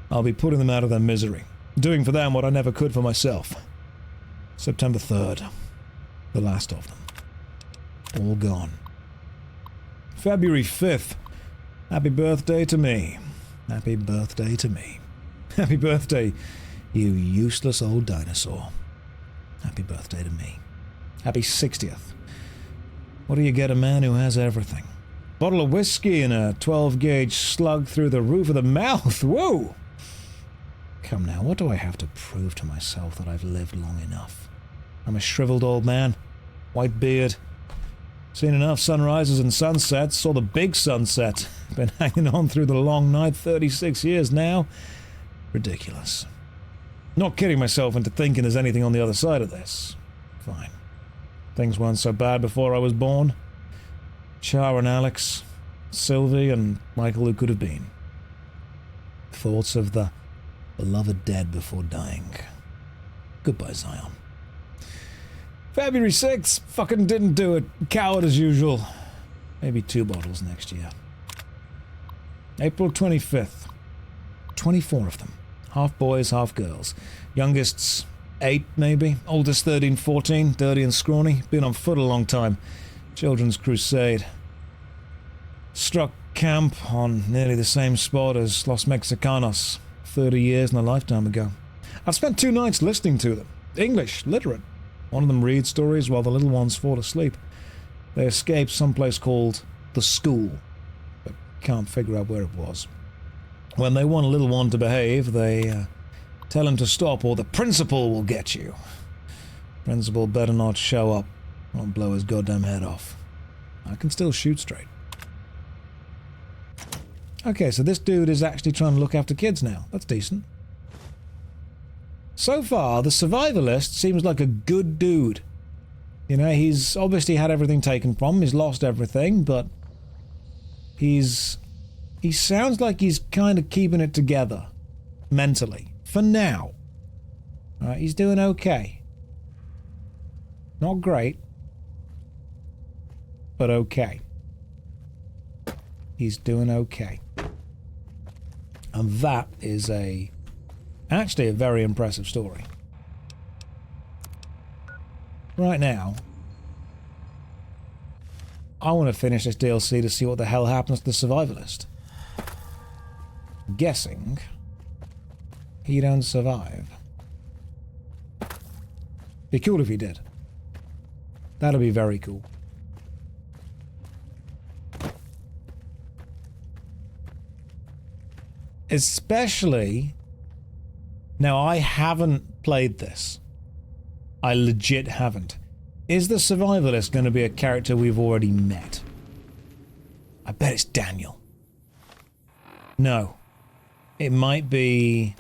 I'll be putting them out of their misery, doing for them what I never could for myself. September 3rd. The last of them. All gone. February 5th. Happy birthday to me. Happy birthday to me. Happy birthday, you useless old dinosaur. Happy birthday to me. Happy 60th. What do you get a man who has everything? Bottle of whiskey and a 12-gauge slug through the roof of the mouth. Whoa! Come now, what do I have to prove to myself that I've lived long enough? I'm a shriveled old man. White beard. Seen enough sunrises and sunsets. Saw the big sunset. Been hanging on through the long night 36 years now. Ridiculous. Not kidding myself into thinking there's anything on the other side of this. Fine. Things weren't so bad before I was born. Char and Alex, Sylvie and Michael who could have been. Thoughts of the beloved dead before dying. Goodbye, Zion. February 6th, fucking didn't do it. Coward as usual. Maybe 2 bottles next year. April 25th. 24 of them. Half boys, half girls. Youngest's 8, maybe. Oldest 13, 14, dirty and scrawny. Been on foot a long time. Children's crusade. Struck camp on nearly the same spot as Los Mexicanos 30 years and a lifetime ago. I've spent 2 nights listening to them. English, literate. One of them reads stories while the little ones fall asleep. They escaped someplace called the school, but can't figure out where it was. When they want a little one to behave, they tell him to stop or the principal will get you. Principal better not show up. I'll blow his goddamn head off. I can still shoot straight. Okay, so this dude is actually trying to look after kids now. That's decent. So far, the survivalist seems like a good dude. You know, he's obviously had everything taken from him. He's lost everything, but he sounds like he's kind of keeping it together. Mentally. For now. Alright, he's doing okay. Not great. But okay. He's doing okay. And that is actually a very impressive story. Right now, I want to finish this DLC to see what the hell happens to the survivalist. Guessing he don't survive. Be cool if he did. That'll be very cool. Especially... Now, I haven't played this. I legit haven't. Is the survivalist going to be a character we've already met? I bet it's Daniel. No. It might be...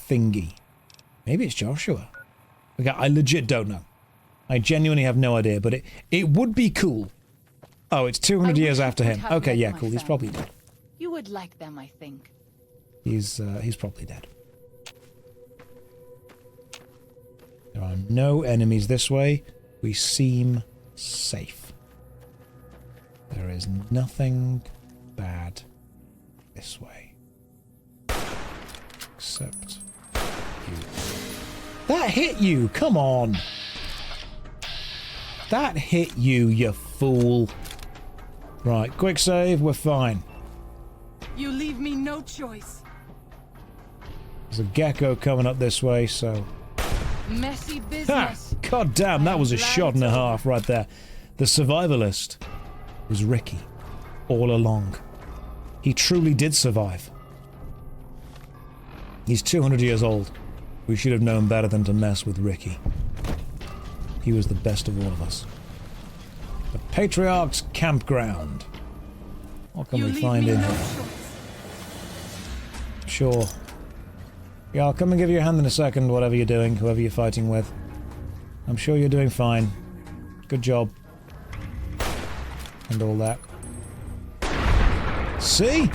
Thingy. Maybe it's Joshua. Okay, I legit don't know. I genuinely have no idea, but it would be cool. Oh, it's 200 years after him. Okay, yeah, cool. He's probably dead. You would like them, I think. He's probably dead. There are no enemies this way. We seem safe. There is nothing bad this way. Except you. That hit you! Come on! That hit you, you fool. Right, quick save, we're fine. You leave me no choice. There's a gecko coming up this way, so Messy Ha! business. God damn, that was a shot and a half right there. The survivalist was Ricky all along. He truly did survive. He's 200 years old. We should have known better than to mess with Ricky. He was the best of all of us. The Patriarch's Campground. What can we find in here? Sure. Yeah, I'll come and give you a hand in a second, whatever you're doing, whoever you're fighting with. I'm sure you're doing fine. Good job. And all that. See?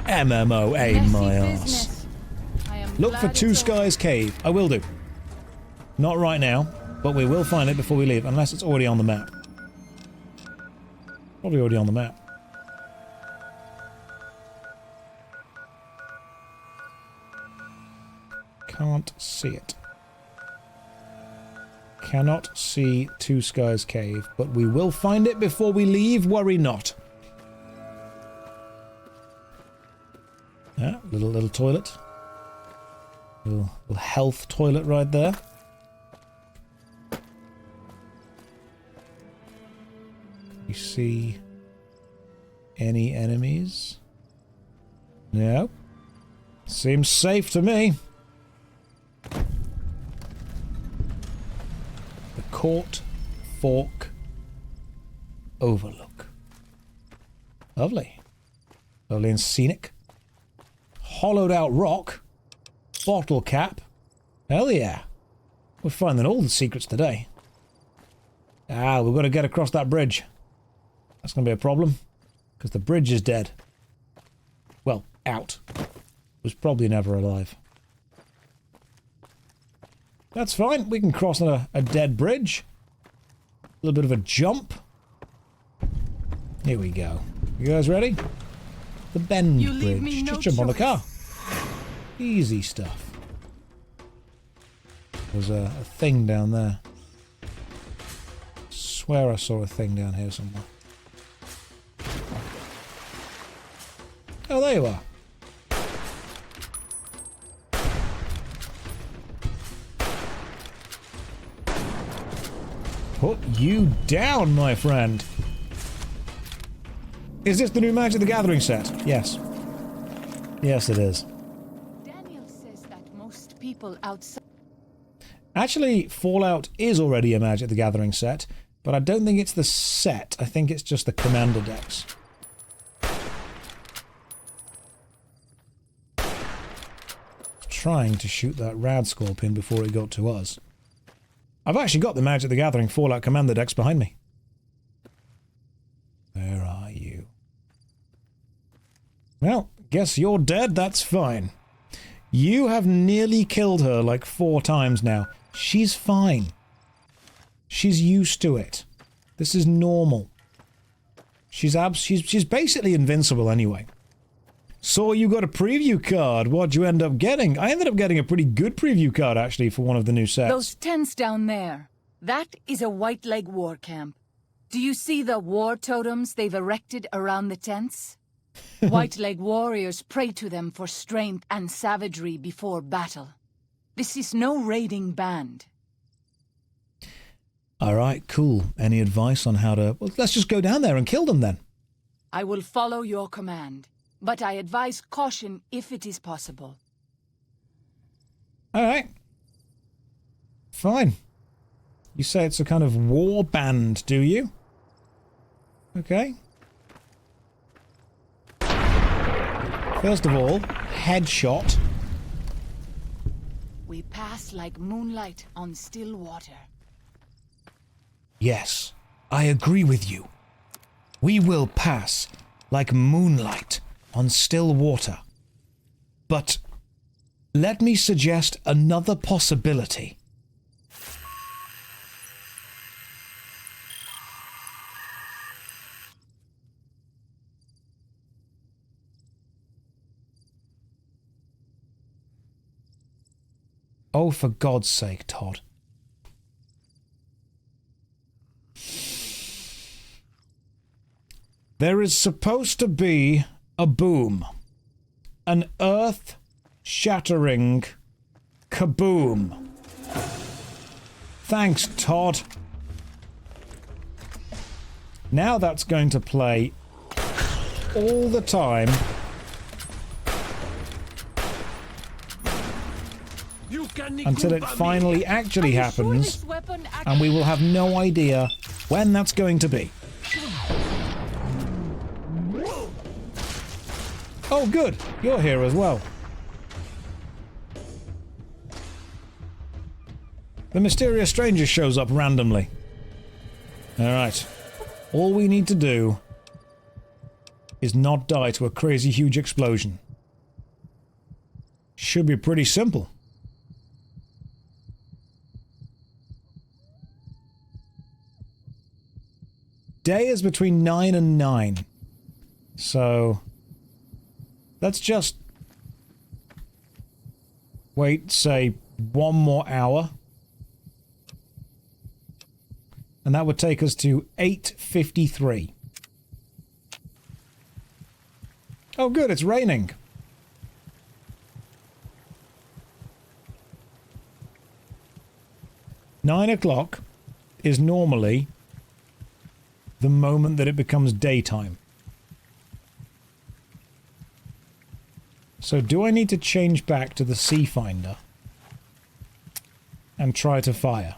MMO aim my ass. Look for Two Skies Cave. I will do. Not right now, but we will find it before we leave, unless it's already on the map. Probably already on the map. Can't see it. Cannot see Two Skies Cave, but we will find it before we leave, worry not. Yeah, little toilet. Little health toilet right there. You see any enemies? No. Seems safe to me. The Court Fork Overlook. Lovely. Lovely and scenic. Hollowed out rock. Bottle cap. Hell yeah. We're finding all the secrets today. Ah, we've got to get across that bridge. That's going to be a problem. Because the bridge is dead. Well, out. Was probably never alive. That's fine. We can cross on a dead bridge. A little bit of a jump. Here we go. You guys ready? The Bend Bridge. Just jump on the car. Easy stuff. There's a thing down there. Swear I saw a thing down here somewhere. Oh, there you are. Put you down, my friend. Is this the new Magic the Gathering set? Yes. Yes, it is. Daniel says that most people outside... Actually, Fallout is already a Magic the Gathering set, but I don't think it's the set. I think it's just the commander decks. Trying to shoot that rad scorpion before it got to us. I've actually got the Magic the Gathering Fallout commander decks behind me. Where are you? Well, guess you're dead, that's fine. You have nearly killed her like 4 times now. She's fine. She's used to it. This is normal. She's basically invincible anyway. So you got a preview card. What'd you end up getting? I ended up getting a pretty good preview card actually for one of the new sets. Those tents down there. That is a White Leg war camp. Do you see the war totems they've erected around the tents? White Leg warriors pray to them for strength and savagery before battle. This is no raiding band. Alright, cool. Any advice on how to... Well, let's just go down there and kill them then. I will follow your command, but I advise caution if it is possible. Alright. Fine. You say it's a kind of war band, do you? Okay. First of all, headshot. We pass like moonlight on still water. Yes, I agree with you. We will pass like moonlight on still water. But let me suggest another possibility. Oh, for God's sake, Todd. There is supposed to be a boom. An earth-shattering kaboom. Thanks, Todd. Now that's going to play all the time. Until it finally actually happens, and we will have no idea when that's going to be. Oh, good. You're here as well. The mysterious stranger shows up randomly. Alright. All we need to do is not die to a crazy huge explosion. Should be pretty simple. Day is between 9 and 9. So let's just wait, say, 1 more hour. And that would take us to 8:53. Oh good, it's raining. Nine o'clock is normally the moment that it becomes daytime. So do I need to change back to the Sea Finder and try to fire?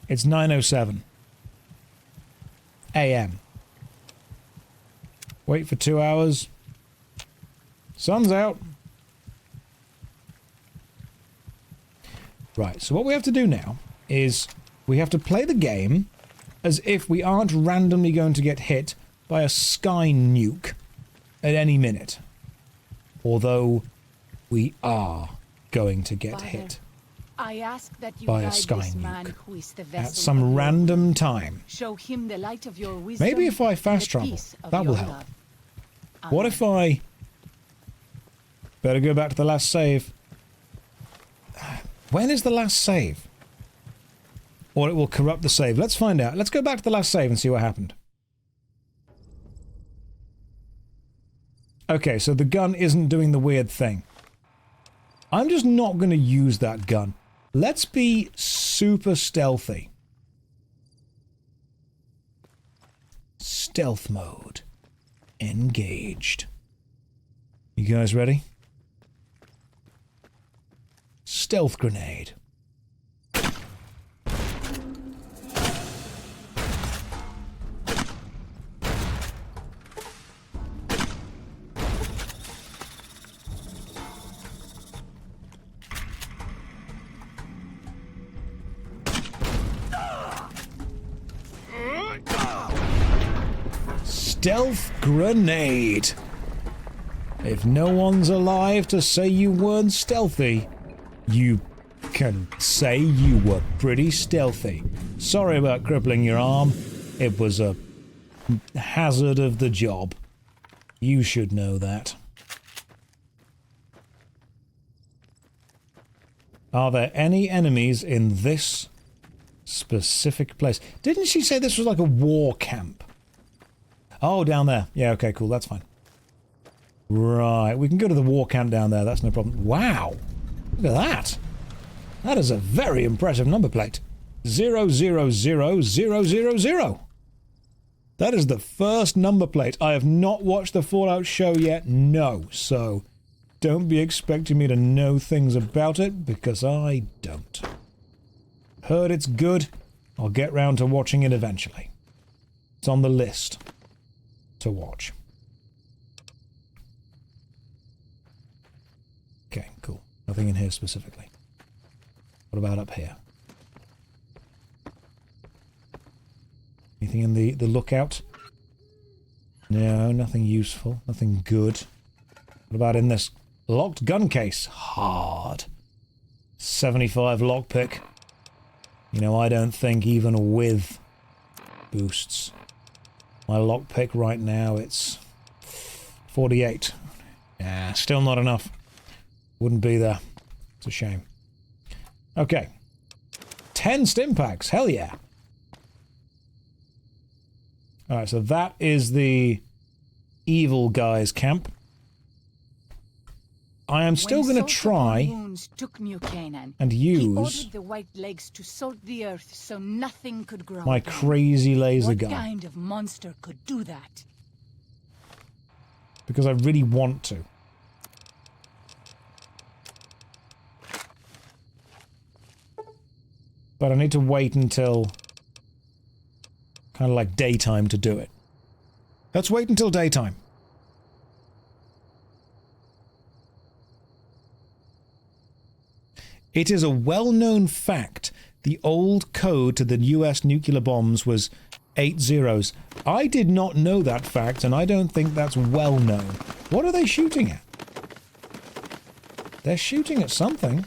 It's 9:07 AM. Wait for 2 hours. Sun's out. Right, so what we have to do now is we have to play the game as if we aren't randomly going to get hit by a sky nuke at any minute. Although we are going to get hit I ask that you by a guide sky this man nuke who is the at vessel some of your random will. time. Show him the light of your wisdom. Maybe if I fast the travel, peace of that will your help. love. What if I... Better go back to the last save. When is the last save? Or it will corrupt the save. Let's find out. Let's go back to the last save and see what happened. Okay, so the gun isn't doing the weird thing. I'm just not going to use that gun. Let's be super stealthy. Stealth mode. Engaged. You guys ready? Stealth grenade. Stealth grenade. If no one's alive to say you weren't stealthy, you can say you were pretty stealthy. Sorry about crippling your arm. It was a hazard of the job. You should know that. Are there any enemies in this specific place? Didn't she say this was like a war camp? Oh, down there. Yeah, okay, cool, that's fine. Right, we can go to the war camp down there, that's no problem. Wow! Look at that! That is a very impressive number plate. 000000. That is the first number plate. I have not watched the Fallout show yet, no, so don't be expecting me to know things about it, because I don't. Heard it's good, I'll get round to watching it eventually. It's on the list to watch. Okay, cool. Nothing in here specifically. What about up here? Anything in the lookout? No, nothing useful. Nothing good. What about in this locked gun case? Hard. 75 lockpick. You know, I don't think even with boosts. My lockpick right now, it's 48. Yeah, still not enough. Wouldn't be there. It's a shame. Okay. 10 stim packs. Hell yeah. Alright, so that is the evil guy's camp. I am still going to try and use he ordered the white legs to salt the earth so nothing could grow. my crazy laser gun. What kind of monster could do that? Because I really want to. But I need to wait until kind of like daytime to do it. Let's wait until daytime. It is a well-known fact the old code to the US nuclear bombs was 8 zeros. I did not know that fact, and I don't think that's well known. What are they shooting at? They're shooting at something.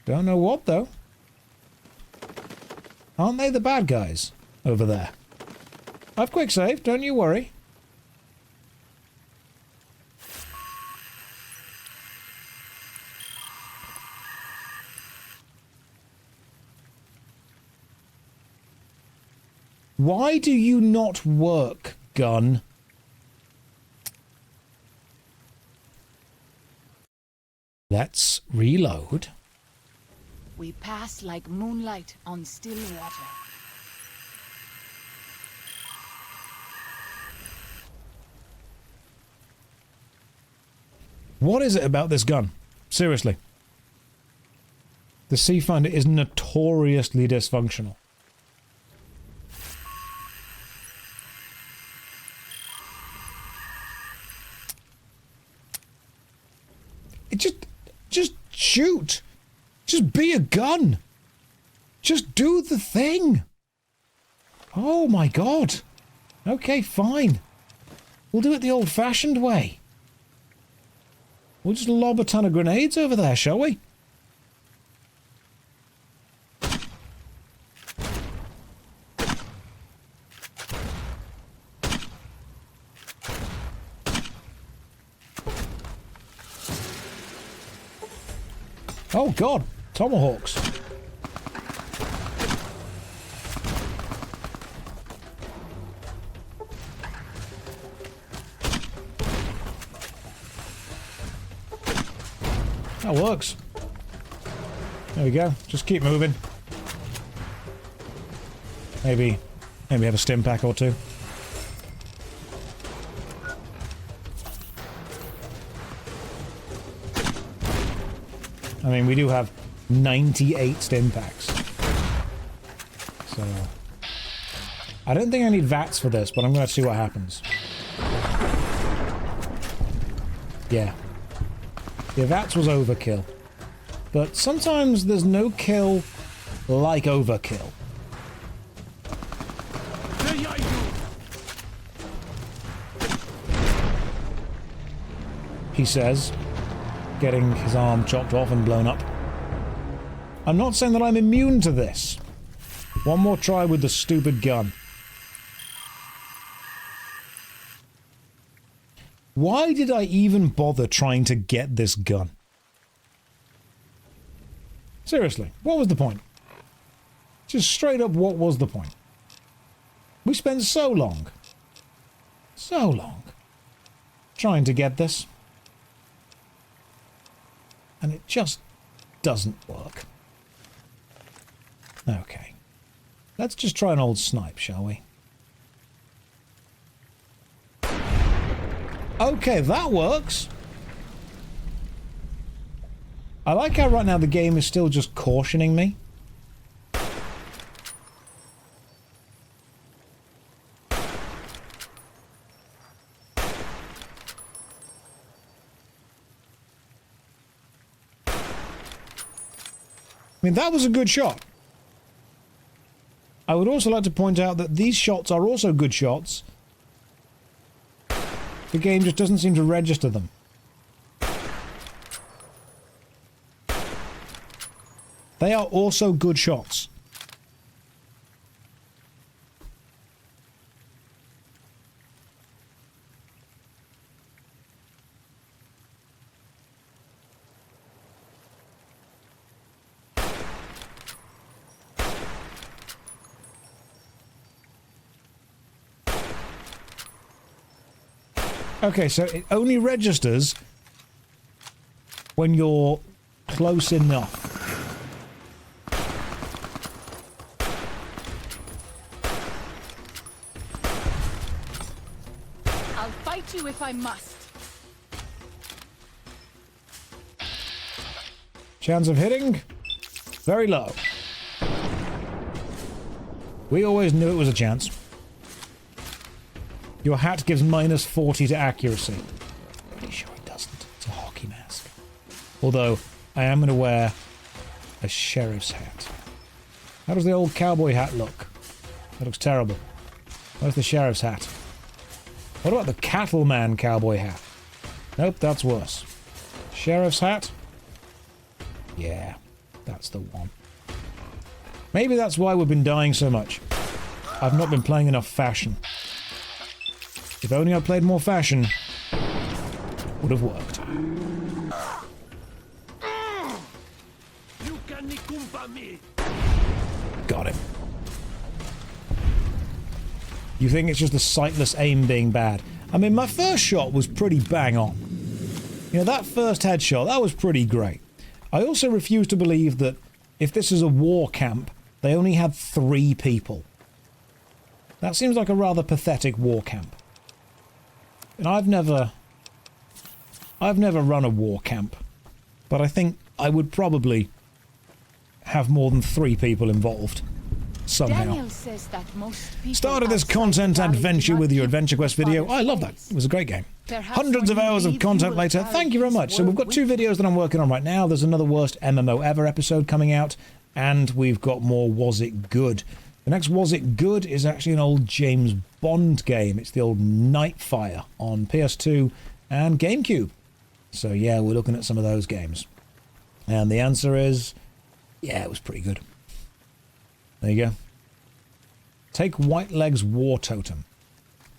Don't know what, though. Aren't they the bad guys over there? I've quick save, don't you worry. Why do you not work, gun? Let's reload. We pass like moonlight on still water. What is it about this gun? Seriously. The Seafinder is notoriously dysfunctional. Just shoot. Just be a gun. Just do the thing. Oh my god. Okay, fine. We'll do it the old-fashioned way. We'll just lob a ton of grenades over there, shall we? Oh god, tomahawks. That works. There we go. Just keep moving. Maybe have a stim pack or two. I mean, we do have 98 stim packs. So... I don't think I need VATS for this, but I'm going to see what happens. Yeah. Yeah, VATS was overkill. But sometimes there's no kill like overkill. He says, getting his arm chopped off and blown up. I'm not saying that I'm immune to this. One more try with the stupid gun. Why did I even bother trying to get this gun? Seriously, what was the point? Just straight up, what was the point? We spent so long trying to get this. And it just doesn't work. Okay. Let's just try an old snipe, shall we? Okay, that works. I like how right now the game is still just cautioning me. I mean, that was a good shot. I would also like to point out that these shots are also good shots. The game just doesn't seem to register them. They are also good shots. Okay, so it only registers when you're close enough. I'll fight you if I must. Chance of hitting? Very low. We always knew it was a chance. Your hat gives minus 40 to accuracy. Pretty sure it doesn't. It's a hockey mask. Although, I am going to wear a sheriff's hat. How does the old cowboy hat look? That looks terrible. Where's the sheriff's hat? What about the cattleman cowboy hat? Nope, that's worse. Sheriff's hat? Yeah, that's the one. Maybe that's why we've been dying so much. I've not been playing enough fashion. If only I played more fashion, would have worked. Got him. You think it's just the sightless aim being bad? I mean, my first shot was pretty bang on. You know, that first headshot, that was pretty great. I also refuse to believe that if this is a war camp, they only had 3 people. That seems like a rather pathetic war camp. And I've never run a war camp, but I think I would probably have more than 3 people involved somehow. Daniel says that most people Started this content adventure with your Adventure Quest video. I love that. It was a great game. Hundreds of hours of content later. Thank you very much. So we've got 2 videos that I'm working on right now. There's another Worst MMO Ever episode coming out, and we've got more Was It Good. The next Was It Good is actually an old James Bond game. It's the old Nightfire on PS2 and GameCube. So yeah, we're looking at some of those games. And the answer is, yeah, it was pretty good. There you go. Take Whiteleg's War Totem.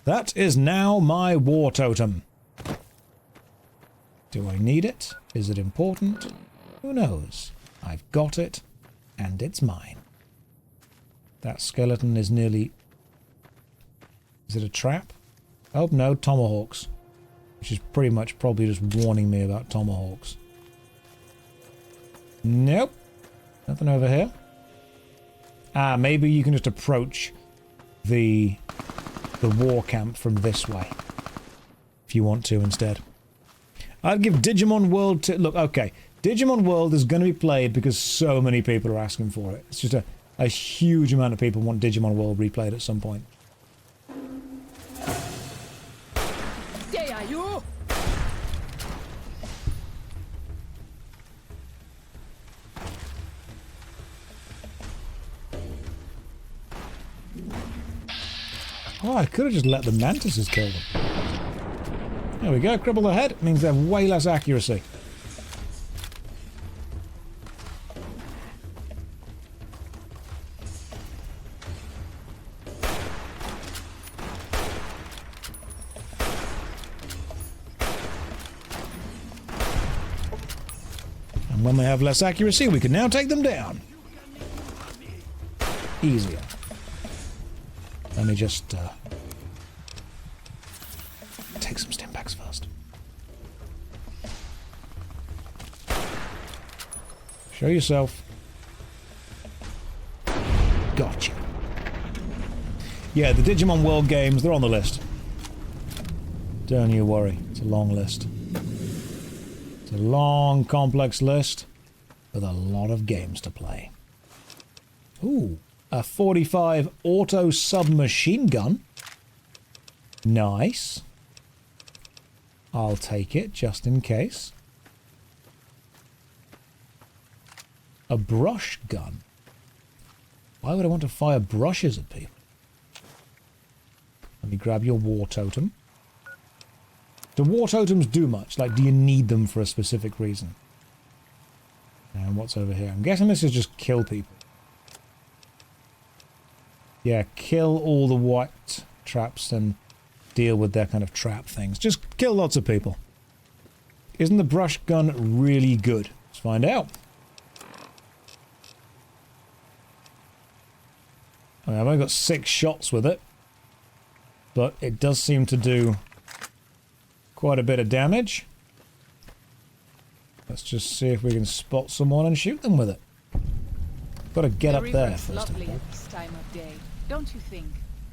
That is now my War Totem. Do I need it? Is it important? Who knows? I've got it, and it's mine. That skeleton is nearly... Is it a trap? Oh, no, tomahawks. Which is pretty much probably just warning me about tomahawks. Nope. Nothing over here. Ah, maybe you can just approach the war camp from this way. If you want to instead. I'd give Digimon World to... Look, okay. Digimon World is going to be played because so many people are asking for it. It's just a huge amount of people want Digimon World replayed at some point. There are you. Oh, I could have just let the mantises kill them. There we go. Cripple the head. Means they have way less accuracy. And when they have less accuracy, we can now take them down. Easier. Let me just take some stimpaks first. Show yourself. Gotcha. Yeah, the Digimon World games, they're on the list. Don't you worry, it's a long list. It's a long, complex list with a lot of games to play. Ooh. A 45 auto submachine gun. Nice. I'll take it just in case. A brush gun. Why would I want to fire brushes at people? Let me grab your war totem. Do war totems do much? Like, do you need them for a specific reason? And what's over here? I'm guessing this is just kill people. Yeah, kill all the white traps and deal with their kind of trap things. Just kill lots of people. Isn't the brush gun really good? Let's find out. I mean, I've only got 6 shots with it, but it does seem to do quite a bit of damage. Let's just see if we can spot someone and shoot them with it. Got to get up there first of lovely all. at this time of day, don't you think?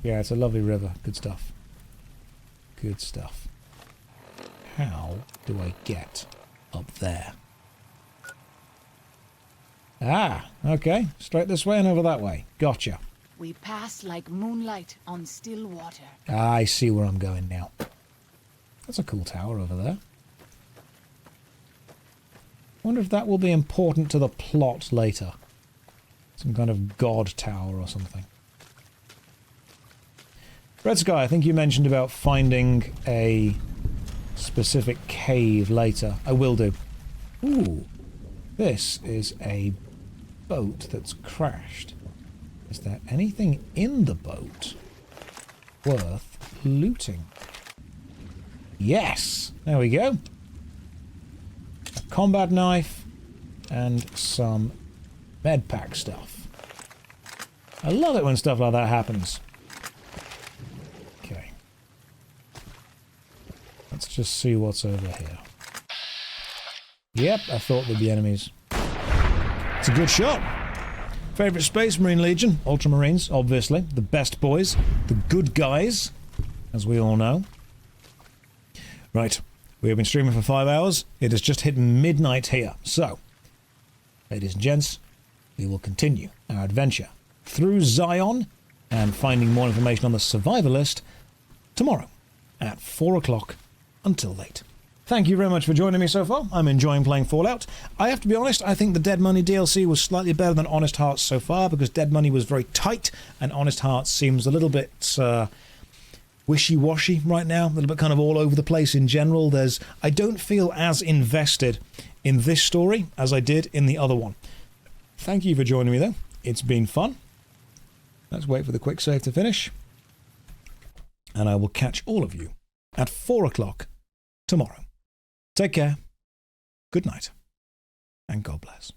Yeah, it's a lovely river. Good stuff. Good stuff. How do I get up there? Ah, okay. Straight this way and over that way. Gotcha. We pass like moonlight on still water. I see where I'm going now. That's a cool tower over there. Wonder if that will be important to the plot later. Some kind of god tower or something. Red Sky, I think you mentioned about finding a specific cave later. I will do. Ooh. This is a boat that's crashed. Is there anything in the boat worth looting? Yes! There we go. A combat knife and some medpack stuff. I love it when stuff like that happens. Okay. Let's just see what's over here. Yep, I thought there'd be enemies. It's a good shot. Favorite Space Marine Legion? Ultramarines, obviously. The best boys. The good guys, as we all know. Right. We have been streaming for 5 hours. It has just hit midnight here. So, ladies and gents, we will continue our adventure through Zion and finding more information on the survivor list tomorrow at 4 o'clock until late. Thank you very much for joining me so far. I'm enjoying playing Fallout. I have to be honest, I think the Dead Money DLC was slightly better than Honest Hearts so far because Dead Money was very tight and Honest Hearts seems a little bit wishy-washy right now, a little bit kind of all over the place in general. I don't feel as invested in this story as I did in the other one. Thank you for joining me though. It's been fun. Let's wait for the quick save to finish. And I will catch all of you at 4 o'clock tomorrow. Take care, good night, and God bless.